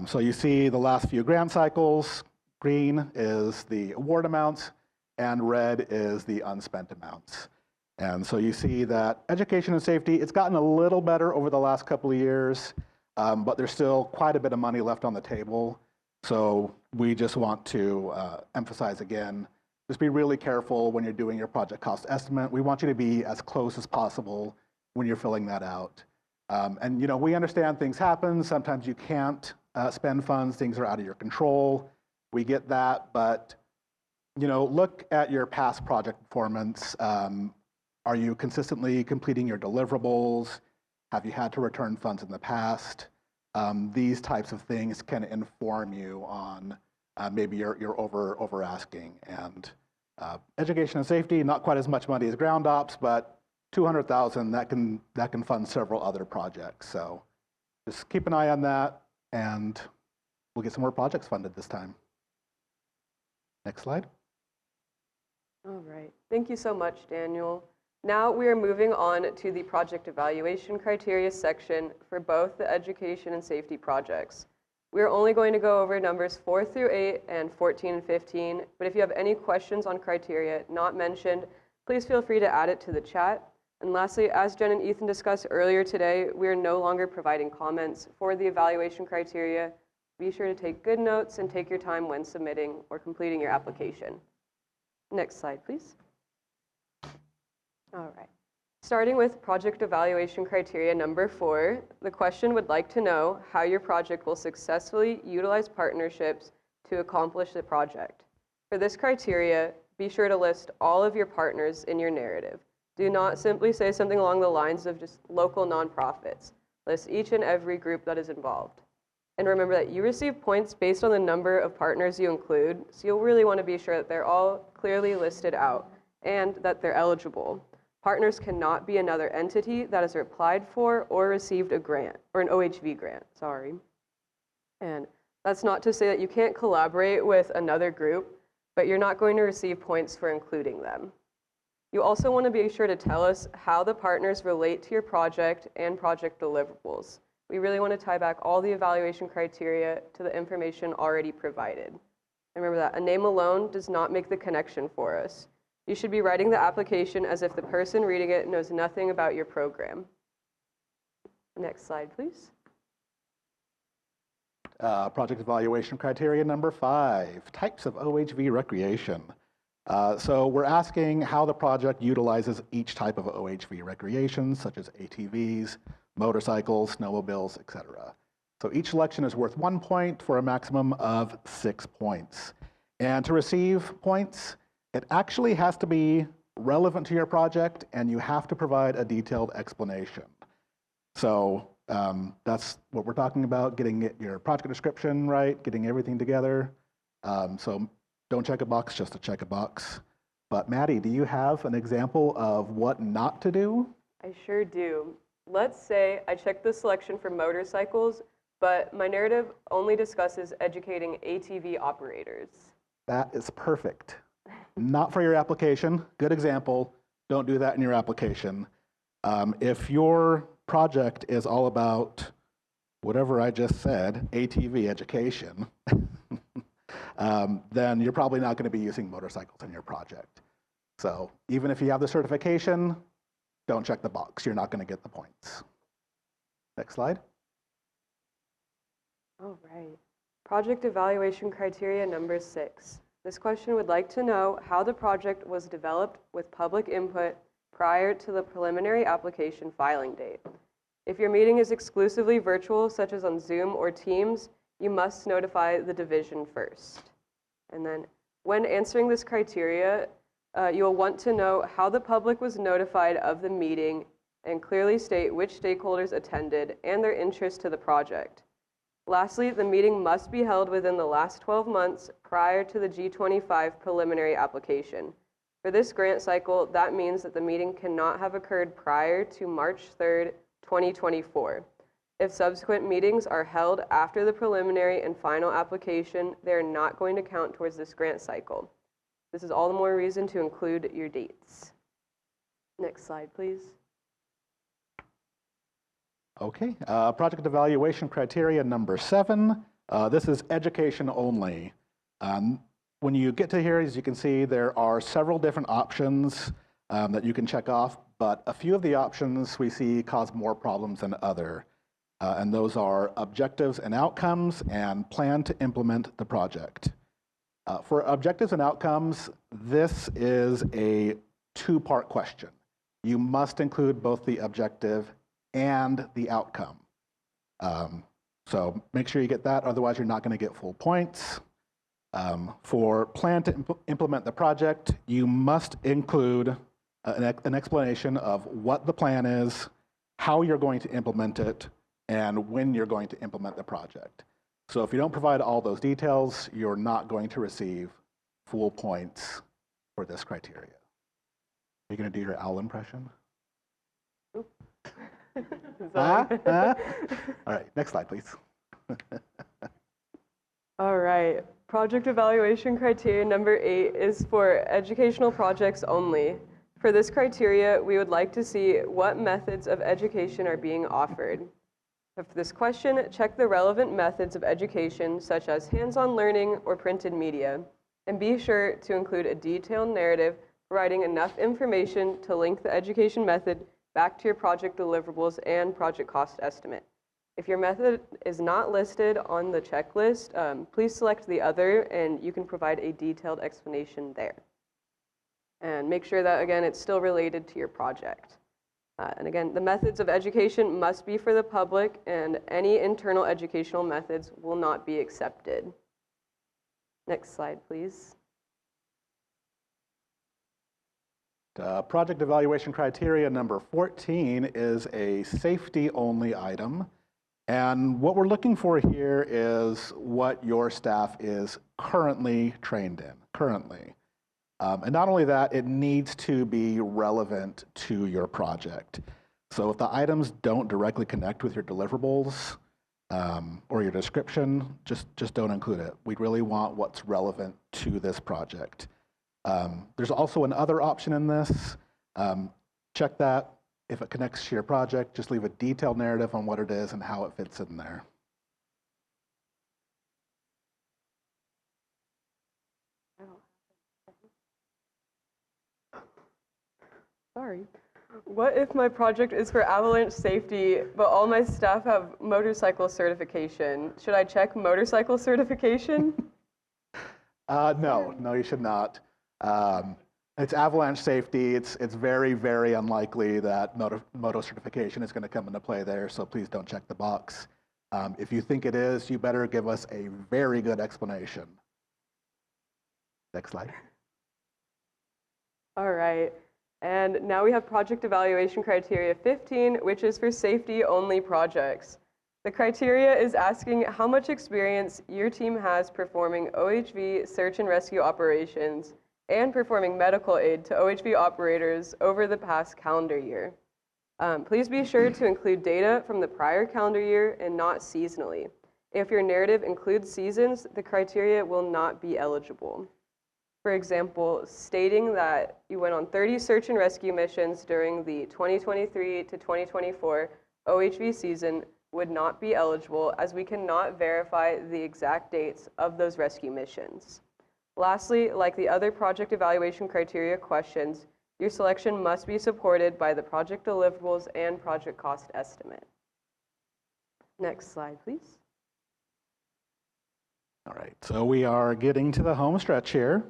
So you see the last few grant cycles. Green is the award amounts, and red is the unspent amounts. And so you see that education and safety, it's gotten a little better over the last couple of years, but there's still quite a bit of money left on the table. So we just want to emphasize again, just be really careful when you're doing your project cost estimate. We want you to be as close as possible when you're filling that out. And we understand things happen. Sometimes you can't spend funds. Things are out of your control. We get that, but look at your past project performance. Are you consistently completing your deliverables? Have you had to return funds in the past? These types of things can inform you on maybe you're over asking. And education and safety, not quite as much money as ground ops, but $200,000 that can fund several other projects. So just keep an eye on that, and we'll get some more projects funded this time. Next slide. All right. Thank you so much, Daniel. Now we are moving on to the project evaluation criteria section for both the education and safety projects. We're only going to go over numbers 4 through 8 and 14 and 15, but if you have any questions on criteria not mentioned, please feel free to add it to the chat. And lastly, as Jen and Ethan discussed earlier today, we are no longer providing comments for the evaluation criteria. Be sure to take good notes and take your time when submitting or completing your application. Next slide, please. All right. Starting with project evaluation criteria number 4, the question would like to know how your project will successfully utilize partnerships to accomplish the project. For this criteria, be sure to list all of your partners in your narrative. Do not simply say something along the lines of just local nonprofits. List each and every group that is involved. And remember that you receive points based on the number of partners you include, so you'll really want to be sure that they're all clearly listed out and that they're eligible. Partners cannot be another entity that has applied for or received a grant, or an OHV grant, sorry. And that's not to say that you can't collaborate with another group, but you're not going to receive points for including them. You also want to be sure to tell us how the partners relate to your project and project deliverables. We really want to tie back all the evaluation criteria to the information already provided. And remember that a name alone does not make the connection for us. You should be writing the application as if the person reading it knows nothing about your program. Next slide, please. Project evaluation criteria number 5, types of OHV recreation. So we're asking how the project utilizes each type of OHV recreation, such as ATVs, motorcycles, snowmobiles, etc. So each selection is worth 1 point for a maximum of 6 points. And to receive points, it actually has to be relevant to your project, and you have to provide a detailed explanation. So that's what we're talking about, getting your project description right, getting everything together. So don't check a box just to check a box. But Maddie, do you have an example of what not to do? I sure do. Let's say I checked the selection for motorcycles, but my narrative only discusses educating ATV operators. That is perfect. Not for your application. Good example. Don't do that in your application. If your project is all about whatever I just said, ATV education, then you're probably not going to be using motorcycles in your project. So even if you have the certification, don't check the box. You're not going to get the points. Next slide. All right. Project evaluation criteria number 6. This question would like to know how the project was developed with public input prior to the preliminary application filing date. If your meeting is exclusively virtual, such as on Zoom or Teams, you must notify the division first. And then when answering this criteria, you'll want to know how the public was notified of the meeting and clearly state which stakeholders attended and their interest to the project. Lastly, the meeting must be held within the last 12 months prior to the G25 preliminary application. For this grant cycle, that means that the meeting cannot have occurred prior to March 3rd, 2024. If subsequent meetings are held after the preliminary and final application, they are not going to count towards this grant cycle. This is all the more reason to include your dates. Next slide, please. Okay, project evaluation criteria number 7. This is education only. When you get to here, as you can see, there are several different options that you can check off, but a few of the options we see cause more problems than other. And those are objectives and outcomes and plan to implement the project. For objectives and outcomes, this is a 2-part question. You must include both the objective and the outcome. So make sure you get that, otherwise you're not going to get full points. For plan to implement the project, you must include an explanation of what the plan is, how you're going to implement it, and when you're going to implement the project. So if you don't provide all those details, you're not going to receive full points for this criteria. Are you going to do your owl impression? All right, next slide, please. All right. Project evaluation criteria number 8 is for educational projects only. For this criteria, we would like to see what methods of education are being offered. For this question, check the relevant methods of education, such as hands-on learning or printed media, and be sure to include a detailed narrative providing enough information to link the education method back to your project deliverables and project cost estimate. If your method is not listed on the checklist, please select the other and you can provide a detailed explanation there. And make sure that, again, it's still related to your project. And again, the methods of education must be for the public, and any internal educational methods will not be accepted. Next slide, please. Project evaluation criteria number 14 is a safety-only item. And what we're looking for here is what your staff is currently trained in, and not only that, it needs to be relevant to your project. So if the items don't directly connect with your deliverables or your description, just don't include it. We really want what's relevant to this project. There's also another option in this. Check that. If it connects to your project, just leave a detailed narrative on what it is and how it fits in there. Sorry. What if my project is for avalanche safety, but all my staff have motorcycle certification? Should I check motorcycle certification? No, you should not. It's avalanche safety. It's very, very unlikely that moto certification is going to come into play there, so please don't check the box. If you think it is, you better give us a very good explanation. Next slide. All right. And now we have project evaluation criteria 15, which is for safety-only projects. The criteria is asking how much experience your team has performing OHV search and rescue operations and performing medical aid to OHV operators over the past calendar year. Please be sure to include data from the prior calendar year and not seasonally. If your narrative includes seasons, the criteria will not be eligible. For example, stating that you went on 30 search and rescue missions during the 2023 to 2024 OHV season would not be eligible, as we cannot verify the exact dates of those rescue missions. Lastly, like the other project evaluation criteria questions, your selection must be supported by the project deliverables and project cost estimate. Next slide, please. All right, so we are getting to the home stretch here.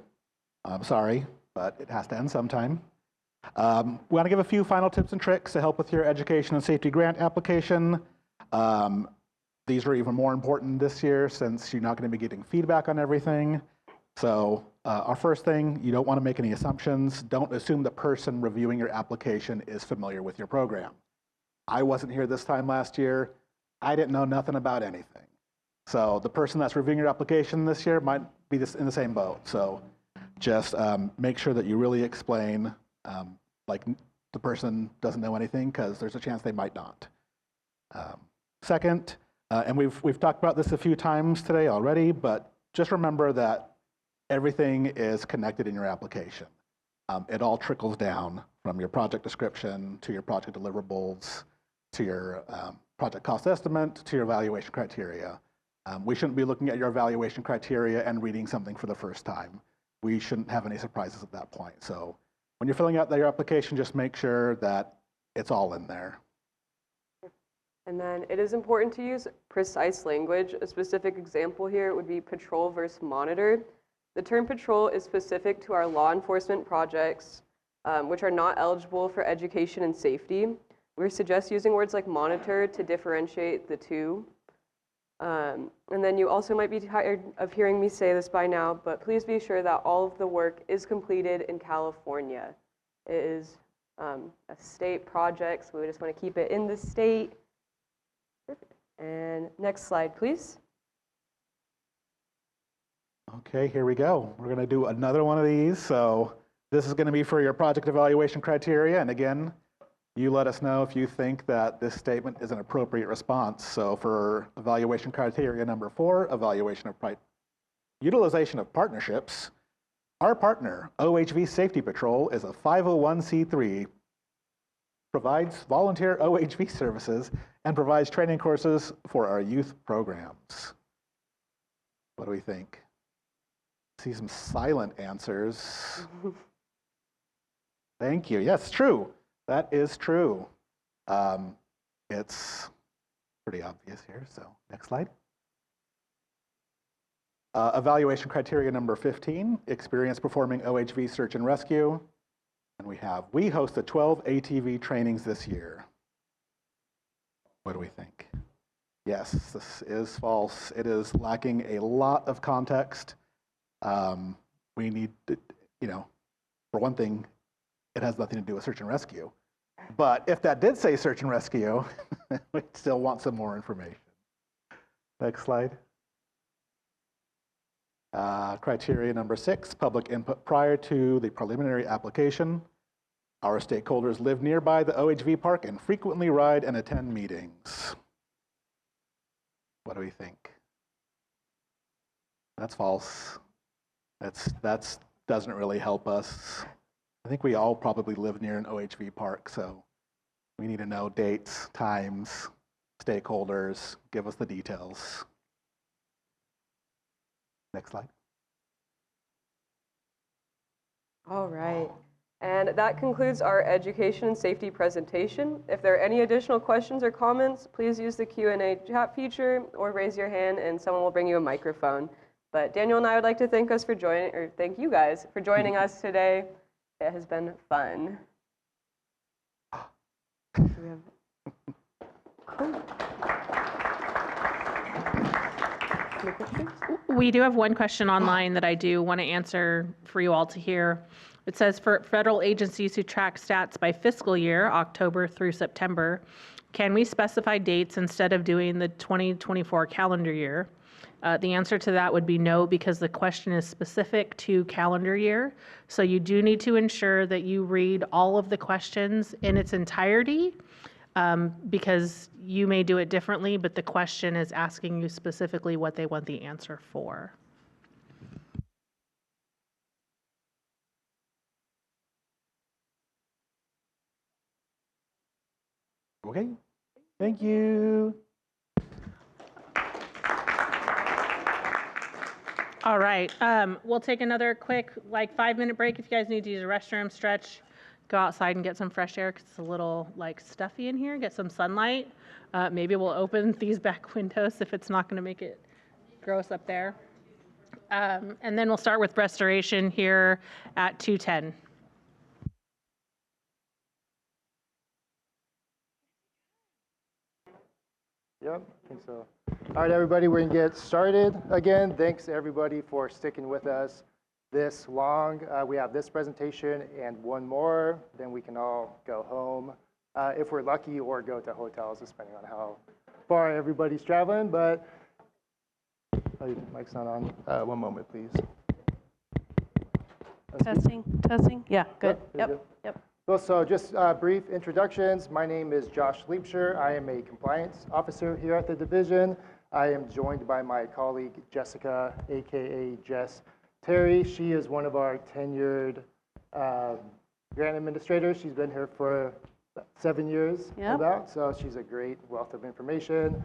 I'm sorry, but it has to end sometime. We want to give a few final tips and tricks to help with your education and safety grant application. These are even more important this year since you're not going to be getting feedback on everything. So our first thing, you don't want to make any assumptions. Don't assume the person reviewing your application is familiar with your program. I wasn't here this time last year. I didn't know nothing about anything. So the person that's reviewing your application this year might be in the same boat. So just make sure that you really explain like the person doesn't know anything, because there's a chance they might not. Second, and we've talked about this a few times today already, but just remember that everything is connected in your application. It all trickles down from your project description to your project deliverables to your project cost estimate to your evaluation criteria. We shouldn't be looking at your evaluation criteria and reading something for the first time. We shouldn't have any surprises at that point. So when you're filling out your application, just make sure that it's all in there. And then it is important to use precise language. A specific example here would be patrol versus monitor. The term patrol is specific to our law enforcement projects, which are not eligible for education and safety. We suggest using words like monitor to differentiate the two. And then you also might be tired of hearing me say this by now, but please be sure that all of the work is completed in California. It is a state project, so we just want to keep it in the state. Perfect. And next slide, please. Okay, here we go. We're going to do another one of these. So this is going to be for your project evaluation criteria. And again, you let us know if you think that this statement is an appropriate response. So for evaluation criteria number 4, evaluation of utilization of partnerships, our partner, OHV Safety Patrol, is a 501c3, provides volunteer OHV services, and provides training courses for our youth programs. What do we think? See some silent answers. Thank you. Yes, true. That is true. It's pretty obvious here, so next slide. Evaluation criteria number 15, experience performing OHV search and rescue. And we hosted 12 ATV trainings this year. What do we think? Yes, this is false. It is lacking a lot of context. We need to, for one thing, it has nothing to do with search and rescue. But if that did say search and rescue, we still want some more information. Next slide. Criteria number 6, public input prior to the preliminary application. Our stakeholders live nearby the OHV park and frequently ride and attend meetings. What do we think? That's false. That doesn't really help us. I think we all probably live near an OHV park, so we need to know dates, times, stakeholders, give us the details. Next slide. All right. And that concludes our education and safety presentation. If there are any additional questions or comments, please use the Q&A chat feature or raise your hand and someone will bring you a microphone. But Daniel and I would like to thank you guys for joining us today. It has been fun. We do have one question online that I do want to answer for you all to hear. It says, for federal agencies who track stats by fiscal year, October through September, can we specify dates instead of doing the 2024 calendar year? The answer to that would be no, because the question is specific to calendar year. So you do need to ensure that you read all of the questions in its entirety, because you may do it differently, but the question is asking you specifically what they want the answer for. Okay, thank you. All right, we'll take another quick 5-minute break. If you guys need to use a restroom, stretch, go outside and get some fresh air because it's a little stuffy in here, get some sunlight. Maybe we'll open these back windows if it's not gonna make it gross up there. And then we'll start with restoration here at 2:10. Yep, I think so. All right, everybody, we're gonna get started. Again, thanks everybody for sticking with us this long. We have this presentation and one more, then we can all go home if we're lucky, or go to hotels, depending on how far everybody's traveling. But oh, mic's not on. One moment, please. Testing. Yeah, good. Yep. Well, so just brief introductions. My name is Josh Leapshire. I am a compliance officer here at the division. I am joined by my colleague, Jessica, AKA Jess Terry. She is one of our tenured grant administrators. She's been here for 7 years, about, so she's a great wealth of information.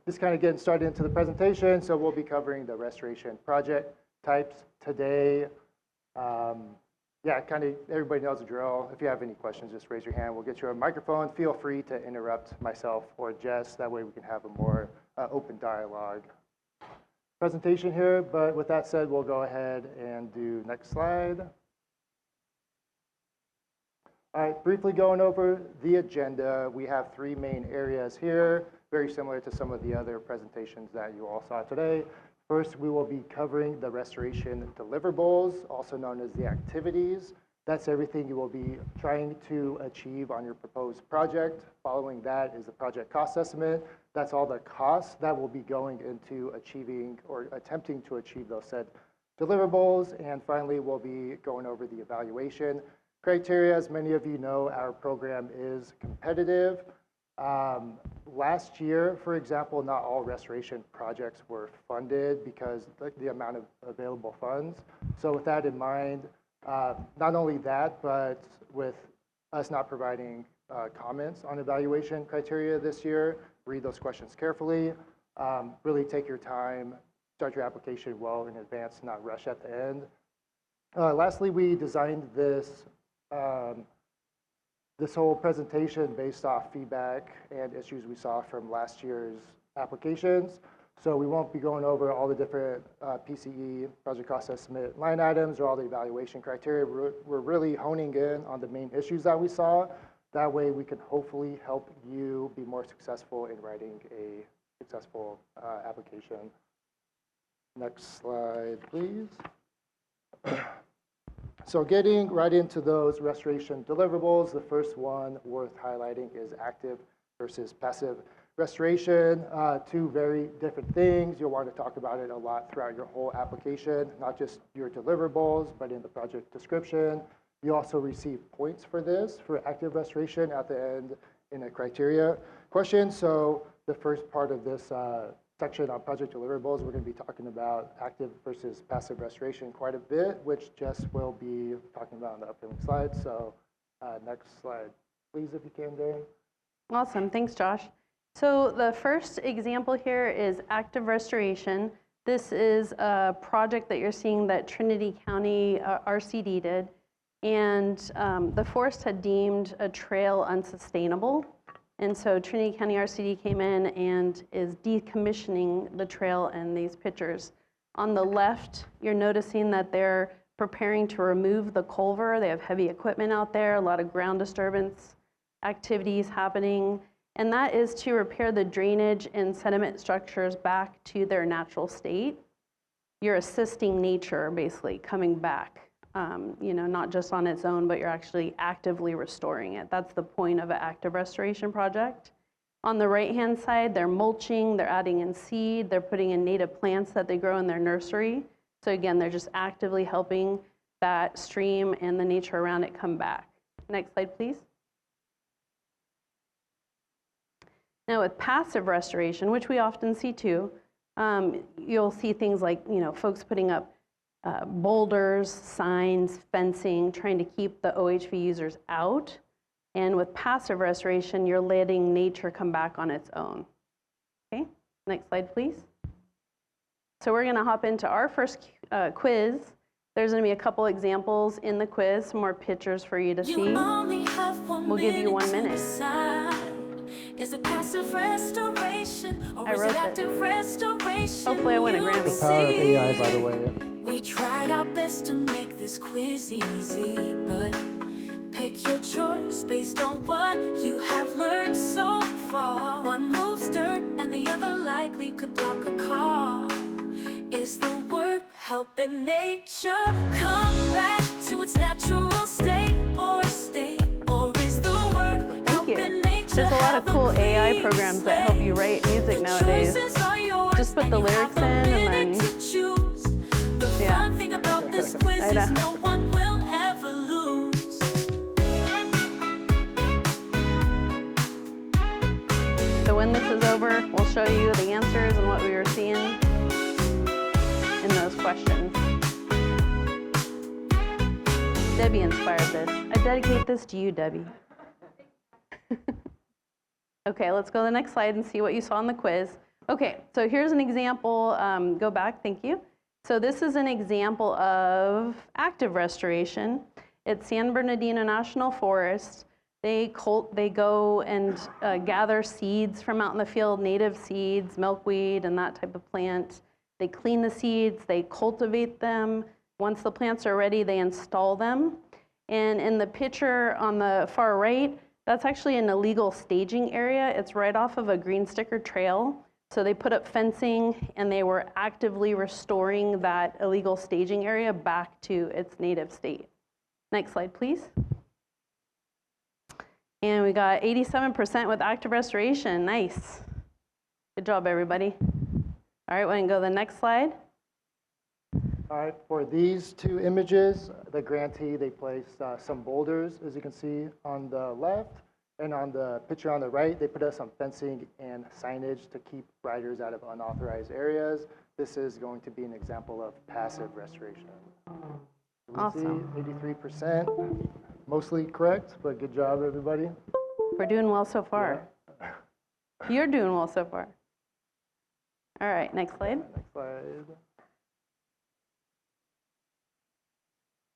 Just kind of getting started into the presentation. So we'll be covering the restoration project types today. Yeah, kind of everybody knows the drill. If you have any questions, just raise your hand. We'll get you a microphone. Feel free to interrupt myself or Jess. That way we can have a more open dialogue presentation here. But with that said, we'll go ahead and do next slide. All right, briefly going over the agenda. We have 3 main areas here, very similar to some of the other presentations that you all saw today. First, we will be covering the restoration deliverables, also known as the activities. That's everything you will be trying to achieve on your proposed project. Following that is the project cost estimate. That's all the costs that will be going into achieving or attempting to achieve those said deliverables. And finally, we'll be going over the evaluation criteria. As many of you know, our program is competitive. Last year, for example, not all restoration projects were funded because the amount of available funds. So with that in mind, not only that, but with us not providing comments on evaluation criteria this year, read those questions carefully, really take your time, start your application well in advance, not rush at the end. Lastly, we designed this this whole presentation based off feedback and issues we saw from last year's applications. So we won't be going over all the different PCE, project cost estimate line items, or all the evaluation criteria. We're really honing in on the main issues that we saw. That way we can hopefully help you be more successful in writing a successful application. Next slide, please. So getting right into those restoration deliverables, the first one worth highlighting is active versus passive restoration. Two very different things. You'll want to talk about it a lot throughout your whole application, not just your deliverables, but in the project description. You also receive points for this, for active restoration at the end in a criteria question. So the first part of this section on project deliverables, we're going to be talking about active versus passive restoration quite a bit, which Jess will be talking about in the upcoming slides. So next slide, please, if you can, Dan. Awesome, thanks, Josh. So the first example here is active restoration. This is a project that you're seeing that Trinity County RCD did. And the forest had deemed a trail unsustainable. And so Trinity County RCD came in and is decommissioning the trail in these pictures. On the left, you're noticing that they're preparing to remove the culvert. They have heavy equipment out there, a lot of ground disturbance activities happening. And that is to repair the drainage and sediment structures back to their natural state. You're assisting nature basically coming back. Not just on its own, but you're actually actively restoring it. That's the point of an active restoration project. On the right-hand side, they're mulching, they're adding in seed, they're putting in native plants that they grow in their nursery. So again, they're just actively helping that stream and the nature around it come back. Next slide, please. Now with passive restoration, which we often see too, you'll see things like, folks putting up boulders, signs, fencing, trying to keep the OHV users out. And with passive restoration, you're letting nature come back on its own. Okay, next slide, please. So we're going to hop into our first quiz. There's going to be a couple examples in the quiz, some more pictures for you to see. We'll give you 1 minute. Is it passive restoration or I is wrote it active restoration? Hopefully I win a Grammy. The power of AI, by the way. We tried our best to make this quiz easy, but pick your choice based on what you have learned so far. One moves dirt and the other likely could block a car. Is the work helping nature come back to its natural state or state? Or is the work helping nature? There's a lot of cool AI programs that help you write music nowadays. Just put the lyrics in and then, yeah. Fun thing about this quiz is no one will ever lose. So when this is over, we'll show you the answers and what we were seeing in those questions. Debbie inspired this. I dedicate this to you, Debbie. Okay, let's go to the next slide and see what you saw in the quiz. Okay, so here's an example. Go back, thank you. So this is an example of active restoration. It's San Bernardino National Forest. They go and gather seeds from out in the field, native seeds, milkweed, and that type of plant. They clean the seeds, they cultivate them. Once the plants are ready, they install them. And in the picture on the far right, that's actually an illegal staging area. It's right off of a green sticker trail. So they put up fencing and they were actively restoring that illegal staging area back to its native state. Next slide, please. And we got 87% with active restoration. Nice. Good job, everybody. All right, we can go to the next slide. All right, for these two images, the grantee, they placed some boulders, as you can see on the left. And on the picture on the right, they put up some fencing and signage to keep riders out of unauthorized areas. This is going to be an example of passive restoration. Awesome. 83%, mostly correct, but good job, everybody. We're doing well so far. Yeah. You're doing well so far. All right, next slide. Next slide.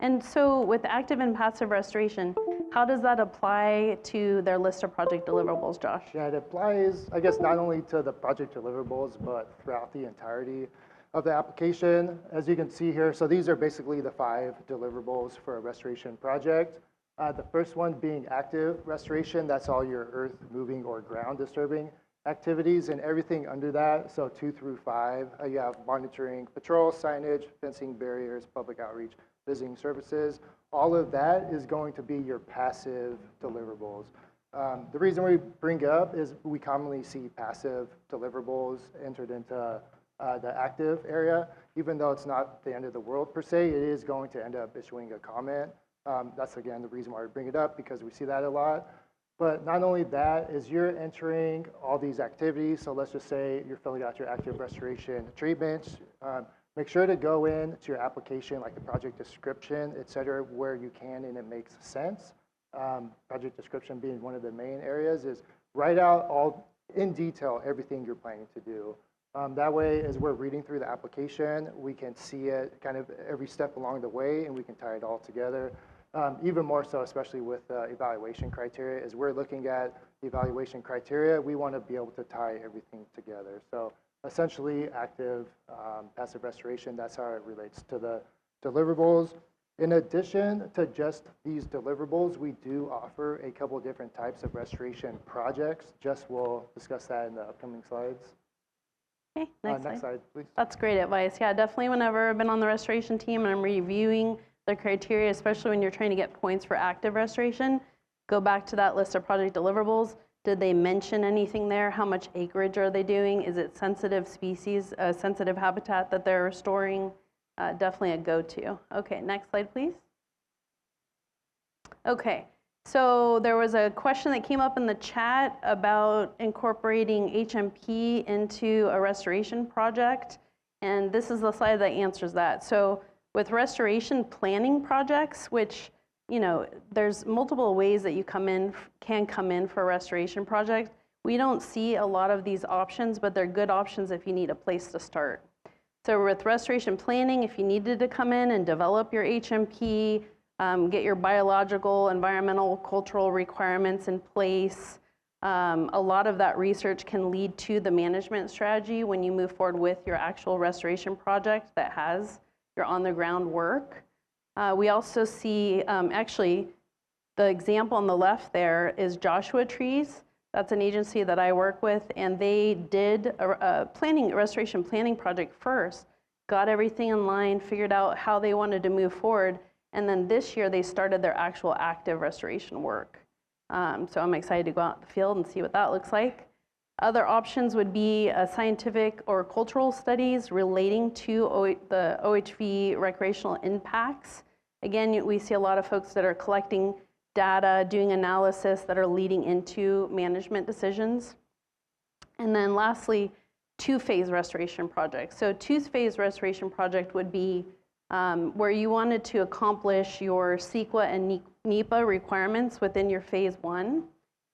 And so with active and passive restoration, how does that apply to their list of project deliverables, Josh? Yeah, it applies, I guess, not only to the project deliverables, but throughout the entirety of the application. As you can see here, so these are basically the 5 deliverables for a restoration project. The first one being active restoration, that's all your earth moving or ground disturbing activities, and everything under that, so 2 through 5, you have monitoring, patrol, signage, fencing, barriers, public outreach, visiting services. All of that is going to be your passive deliverables. The reason we bring it up is we commonly see passive deliverables entered into the active area. Even though it's not the end of the world per se, it is going to end up issuing a comment. That's again the reason why we bring it up, because we see that a lot. But not only that, is you're entering all these activities, so let's just say you're filling out your active restoration treatments, make sure to go in to your application, like the project description, et cetera, where you can and it makes sense. Project description being one of the main areas, is write out all in detail everything you're planning to do. That way, as we're reading through the application, we can see it kind of every step along the way, and we can tie it all together. Even more so, especially with evaluation criteria, as we're looking at the evaluation criteria, we want to be able to tie everything together. So essentially, active, passive restoration, that's how it relates to the deliverables. In addition to just these deliverables, we do offer a couple different types of restoration projects. Jess will discuss that in the upcoming slides. Okay, next slide, please. That's great advice. Yeah, definitely whenever I've been on the restoration team and I'm reviewing the criteria, especially when you're trying to get points for active restoration, go back to that list of project deliverables. Did they mention anything there? How much acreage are they doing? Is it sensitive species, sensitive habitat that they're restoring? Definitely a go-to. Okay, next slide, please. Okay, so there was a question that came up in the chat about incorporating HMP into a restoration project, and this is the slide that answers that. So with restoration planning projects, which, you know, there's multiple ways that you can come in for a restoration project. We don't see a lot of these options, but they're good options if you need a place to start. So with restoration planning, if you needed to come in and develop your HMP, get your biological, environmental, cultural requirements in place, a lot of that research can lead to the management strategy when you move forward with your actual restoration project that has your on-the-ground work. We also see, actually, the example on the left there is Joshua Trees. That's an agency that I work with, and they did a restoration planning project first, got everything in line, figured out how they wanted to move forward, and then this year they started their actual active restoration work. So I'm excited to go out in the field and see what that looks like. Other options would be scientific or cultural studies relating to the OHV recreational impacts. Again, we see a lot of folks that are collecting data, doing analysis that are leading into management decisions. And then lastly, two-phase restoration projects. So two-phase restoration project would be where you wanted to accomplish your CEQA and NEPA requirements within your phase 1.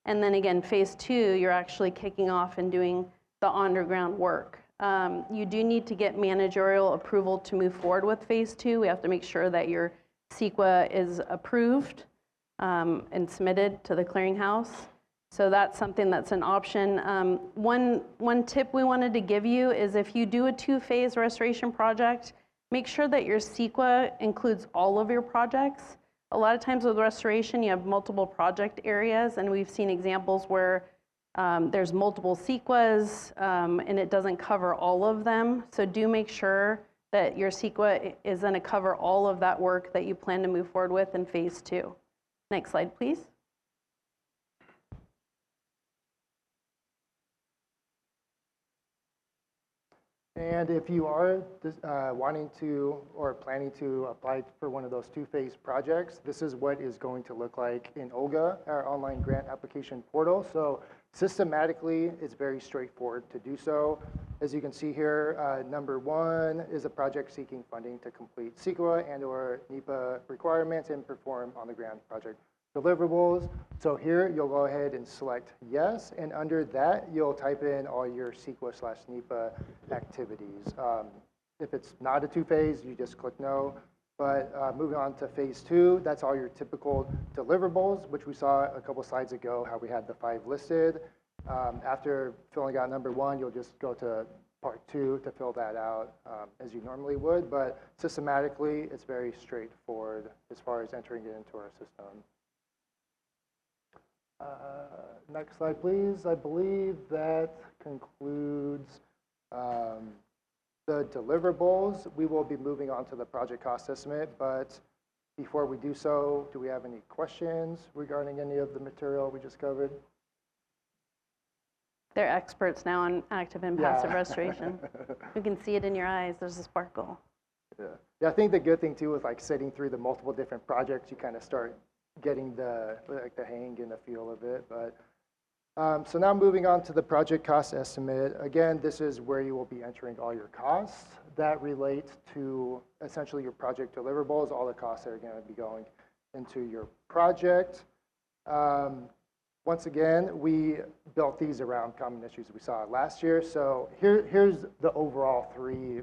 And then again, phase 2, you're actually kicking off and doing the underground work. You do need to get managerial approval to move forward with phase 2. We have to make sure that your CEQA is approved and submitted to the clearinghouse. So that's something that's an option. One tip we wanted to give you is if you do a two-phase restoration project, make sure that your CEQA includes all of your projects. A lot of times with restoration, you have multiple project areas, and we've seen examples where there's multiple CEQAs and it doesn't cover all of them. So do make sure that your CEQA is going to cover all of that work that you plan to move forward with in phase 2. Next slide, please. And if you are wanting to or planning to apply for one of those two-phase projects, this is what is going to look like in OGA, our online grant application portal. So systematically, it's very straightforward to do so. As you can see here, number 1 is a project seeking funding to complete CEQA and or NEPA requirements and perform on-the-ground project deliverables. So here, you'll go ahead and select yes, and under that, you'll type in all your CEQA/NEPA activities. If it's not a two-phase, you just click no. But moving on to phase 2, that's all your typical deliverables, which we saw a couple slides ago, how we had the 5 listed. After filling out number 1, you'll just go to part 2 to fill that out as you normally would. But systematically, it's very straightforward as far as entering it into our system. Next slide, please. I believe that concludes the deliverables. We will be moving on to the project cost estimate, but before we do so, do we have any questions regarding any of the material we just covered? They're experts now on active and passive restoration. You can see it in your eyes. There's a sparkle. Yeah, I think the good thing too with like sitting through the multiple different projects, you kind of start getting the hang and the feel of it. But so now moving on to the project cost estimate. Again, this is where you will be entering all your costs that relate to essentially your project deliverables, all the costs that are going to be going into your project. Once again, we built these around common issues we saw last year. So here's the overall 3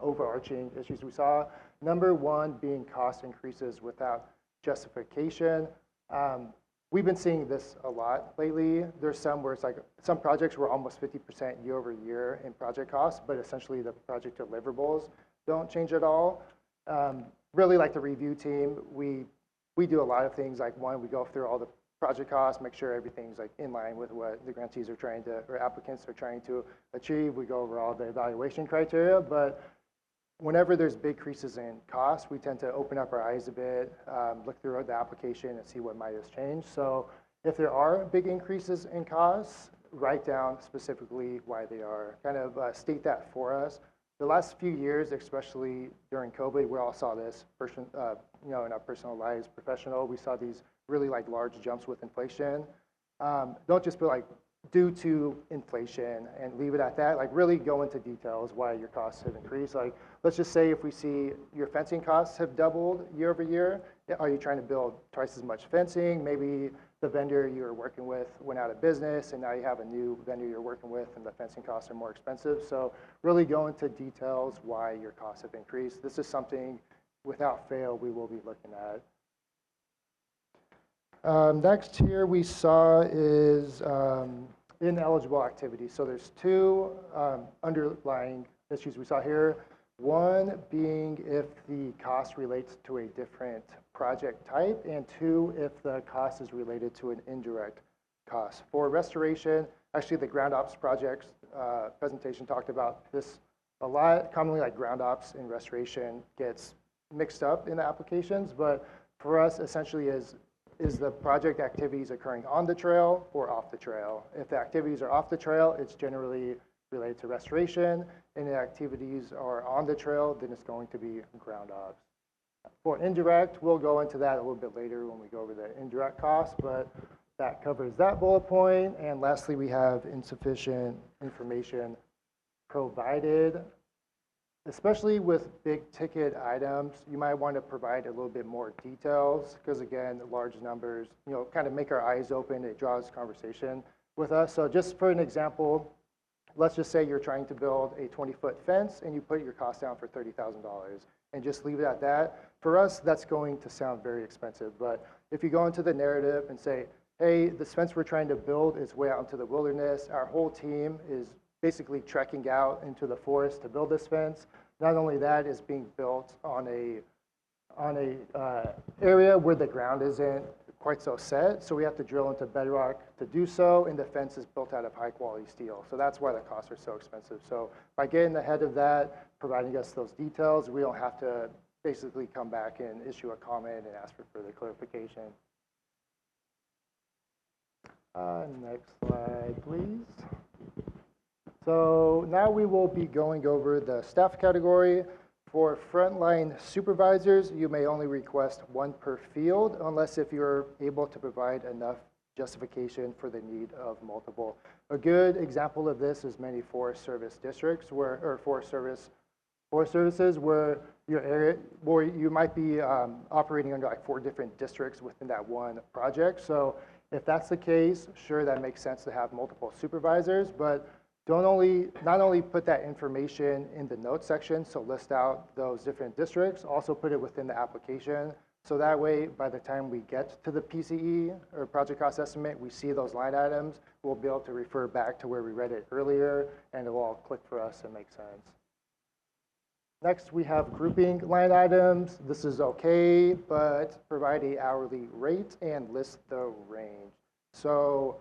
overarching issues we saw. Number 1 being cost increases without justification. We've been seeing this a lot lately. There's some where it's like some projects were almost 50% year over year in project costs, but essentially the project deliverables don't change at all. Really like the review team, we do a lot of things. Like 1, we go through all the project costs, make sure everything's like in line with what the grantees are trying to, or applicants are trying to achieve. We go over all the evaluation criteria, but whenever there's big increases in costs, we tend to open up our eyes a bit, look through the application and see what might have changed. So if there are big increases in costs, write down specifically why they are. Kind of state that for us. The last few years, especially during COVID, we all saw this, in our personal lives, professional, we saw these really like large jumps with inflation. Don't just be like, due to inflation and leave it at that. Like really go into details why your costs have increased. Like let's just say if we see your fencing costs have doubled year over year, are you trying to build twice as much fencing? Maybe the vendor you were working with went out of business and now you have a new vendor you're working with and the fencing costs are more expensive. So really go into details why your costs have increased. This is something without fail we will be looking at. Next here we saw is ineligible activities. So there's 2 underlying issues we saw here. 1 being if the cost relates to a different project type, and 2, if the cost is related to an indirect cost. For restoration, actually the ground ops projects presentation talked about this a lot. Commonly like ground ops and restoration gets mixed up in the applications, but for us essentially is the project activities occurring on the trail or off the trail? If the activities are off the trail, it's generally related to restoration, and the activities are on the trail, then it's going to be ground ops. For indirect, we'll go into that a little bit later when we go over the indirect costs, but that covers that bullet point. And lastly, we have insufficient information provided. Especially with big ticket items, you might want to provide a little bit more details because again, large numbers, kind of make our eyes open. It draws conversation with us. So just for an example, let's just say you're trying to build a 20-foot fence and you put your cost down for $30,000 and just leave it at that. For us, that's going to sound very expensive. But if you go into the narrative and say, hey, this fence we're trying to build is way out into the wilderness. Our whole team is basically trekking out into the forest to build this fence. Not only that, is being built on a area where the ground isn't quite so set, so we have to drill into bedrock to do so, and the fence is built out of high quality steel. So that's why the costs are so expensive. So by getting ahead of that, providing us those details, we don't have to basically come back and issue a comment and ask for further clarification. Next slide, please. So now we will be going over the staff category. For frontline supervisors, you may only request 1 per field unless if you're able to provide enough justification for the need of multiple. A good example of this is many Forest Service districts or Forest Services where your area, where you might be operating under like 4 different districts within that one project. So if that's the case, sure, that makes sense to have multiple supervisors, but not only put that information in the notes section, so list out those different districts, also put it within the application. So that way, by the time we get to the PCE or project cost estimate, we see those line items, we'll be able to refer back to where we read it earlier, and it will all click for us and make sense. Next, we have grouping line items. This is okay, but provide an hourly rate and list the range. So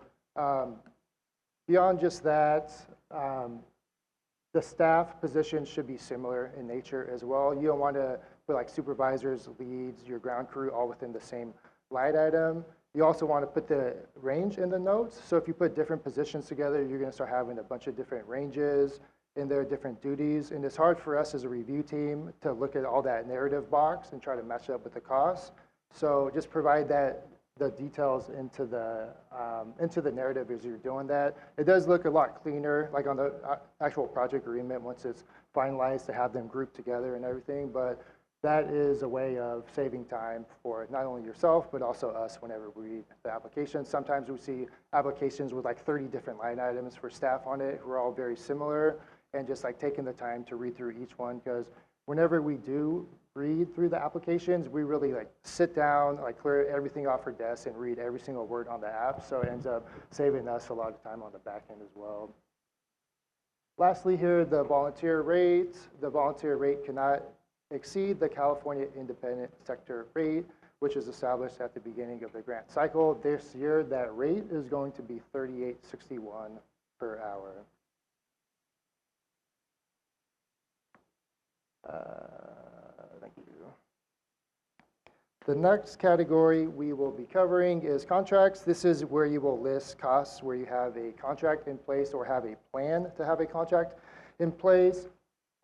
beyond just that, the staff positions should be similar in nature as well. You don't want to put like supervisors, leads, your ground crew all within the same line item. You also want to put the range in the notes. So if you put different positions together, you're going to start having a bunch of different ranges in their different duties. And it's hard for us as a review team to look at all that narrative box and try to match it up with the costs. So just provide the details into the narrative as you're doing that. It does look a lot cleaner, like on the actual project agreement once it's finalized, to have them grouped together and everything. But that is a way of saving time for not only yourself, but also us whenever we read the application. Sometimes we see applications with like 30 different line items for staff on it who are all very similar, and just like taking the time to read through each one, because whenever we do read through the applications, we really like sit down, like clear everything off our desk and read every single word on the app. So it ends up saving us a lot of time on the back end as well. Lastly here, the volunteer rate. The volunteer rate cannot exceed the California Independent Sector rate, which is established at the beginning of the grant cycle. This year, that rate is going to be $38.61 per hour. Thank you. The next category we will be covering is contracts. This is where you will list costs where you have a contract in place or have a plan to have a contract in place.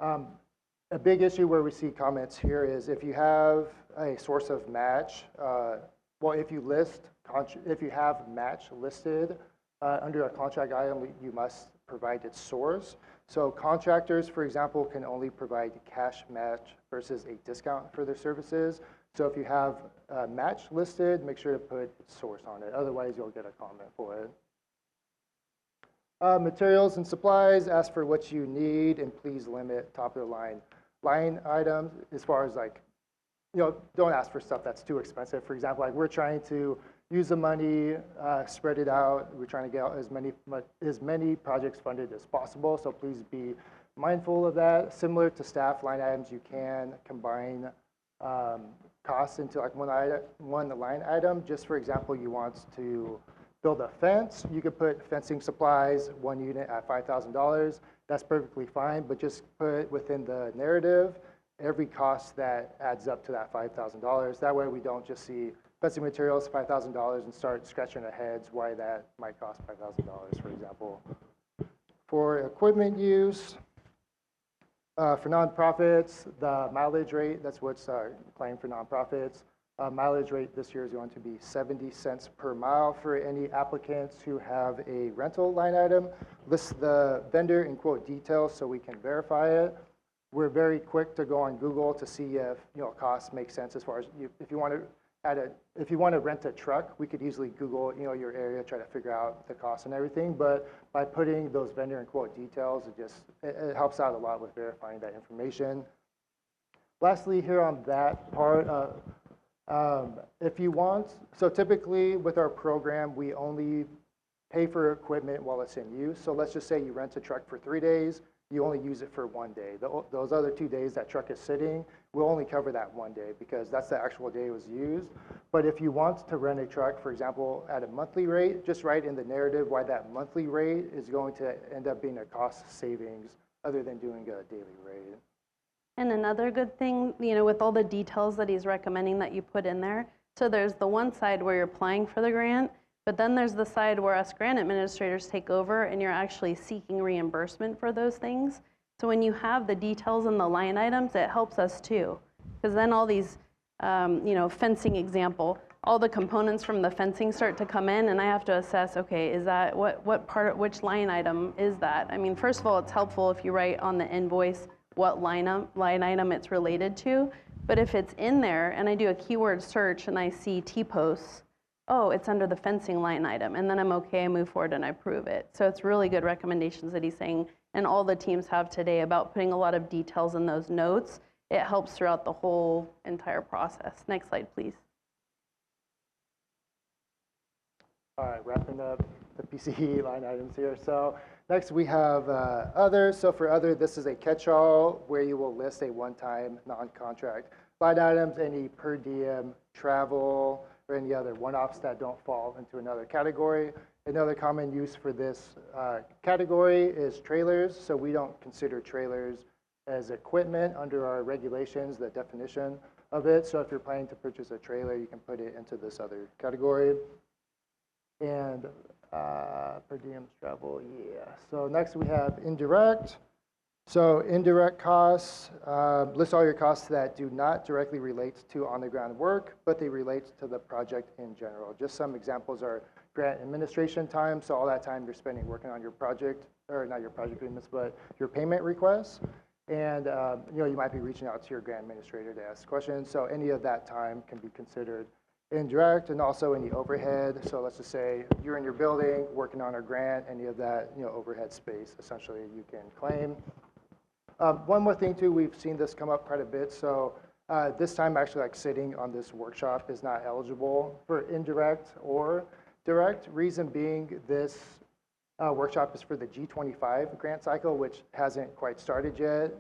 A big issue where we see comments here is if you have a source of match, well, if you have match listed under a contract item, you must provide its source. So contractors, for example, can only provide cash match versus a discount for their services. So if you have a match listed, make sure to put source on it. Otherwise, you'll get a comment for it. Materials and supplies, ask for what you need, and please limit top of the line items as far as like, don't ask for stuff that's too expensive. For example, like we're trying to use the money, spread it out. We're trying to get as many projects funded as possible. So please be mindful of that. Similar to staff line items, you can combine costs into like one line item. Just for example, you want to build a fence, you could put fencing supplies, 1 unit at $5,000. That's perfectly fine, but just put within the narrative every cost that adds up to that $5,000. That way we don't just see fencing materials, $5,000, and start scratching our heads why that might cost $5,000, for example. For equipment use, for nonprofits, the mileage rate, that's what's claimed for nonprofits. Mileage rate this year is going to be 70 cents per mile for any applicants who have a rental line item. List the vendor and quote details so we can verify it. We're very quick to go on Google to see if costs make sense as far as if you want to rent a truck, we could easily Google your area, try to figure out the cost and everything. But by putting those vendor and quote details, it helps out a lot with verifying that information. Lastly, here on that part, if you want, so typically with our program, we only pay for equipment while it's in use. So let's just say you rent a truck for 3 days, you only use it for 1 day. Those other 2 days that truck is sitting, we'll only cover that 1 day because that's the actual day it was used. But if you want to rent a truck, for example, at a monthly rate, just write in the narrative why that monthly rate is going to end up being a cost savings other than doing a daily rate. And another good thing, with all the details that he's recommending that you put in there, so there's the one side where you're applying for the grant, but then there's the side where us grant administrators take over and you're actually seeking reimbursement for those things. So when you have the details in the line items, it helps us too. Because then all these, fencing example, all the components from the fencing start to come in and I have to assess, okay, is that, which line item is that? I mean, first of all, it's helpful if you write on the invoice what line item it's related to. But if it's in there and I do a keyword search and I see T-posts, oh, it's under the fencing line item, and then I'm okay, I move forward and I approve it. So it's really good recommendations that he's saying, and all the teams have today about putting a lot of details in those notes. It helps throughout the whole entire process. Next slide, please. All right, wrapping up the PCE line items here. So next we have other. So for other, this is a catch-all where you will list a one-time non-contract line items, any per diem, travel, or any other one-offs that don't fall into another category. Another common use for this category is trailers. So we don't consider trailers as equipment under our regulations, the definition of it. So if you're planning to purchase a trailer, you can put it into this other category. And per diem travel, yeah. So next we have indirect. So indirect costs, list all your costs that do not directly relate to on-the-ground work, but they relate to the project in general. Just some examples are grant administration time, so all that time you're spending working on your project, or not your project agreements, but your payment requests. And you might be reaching out to your grant administrator to ask questions. So any of that time can be considered indirect, and also any overhead. So let's just say you're in your building working on a grant, any of that overhead space essentially you can claim. One more thing too, we've seen this come up quite a bit. So this time actually like sitting on this workshop is not eligible for indirect or direct. Reason being this workshop is for the G25 grant cycle, which hasn't quite started yet.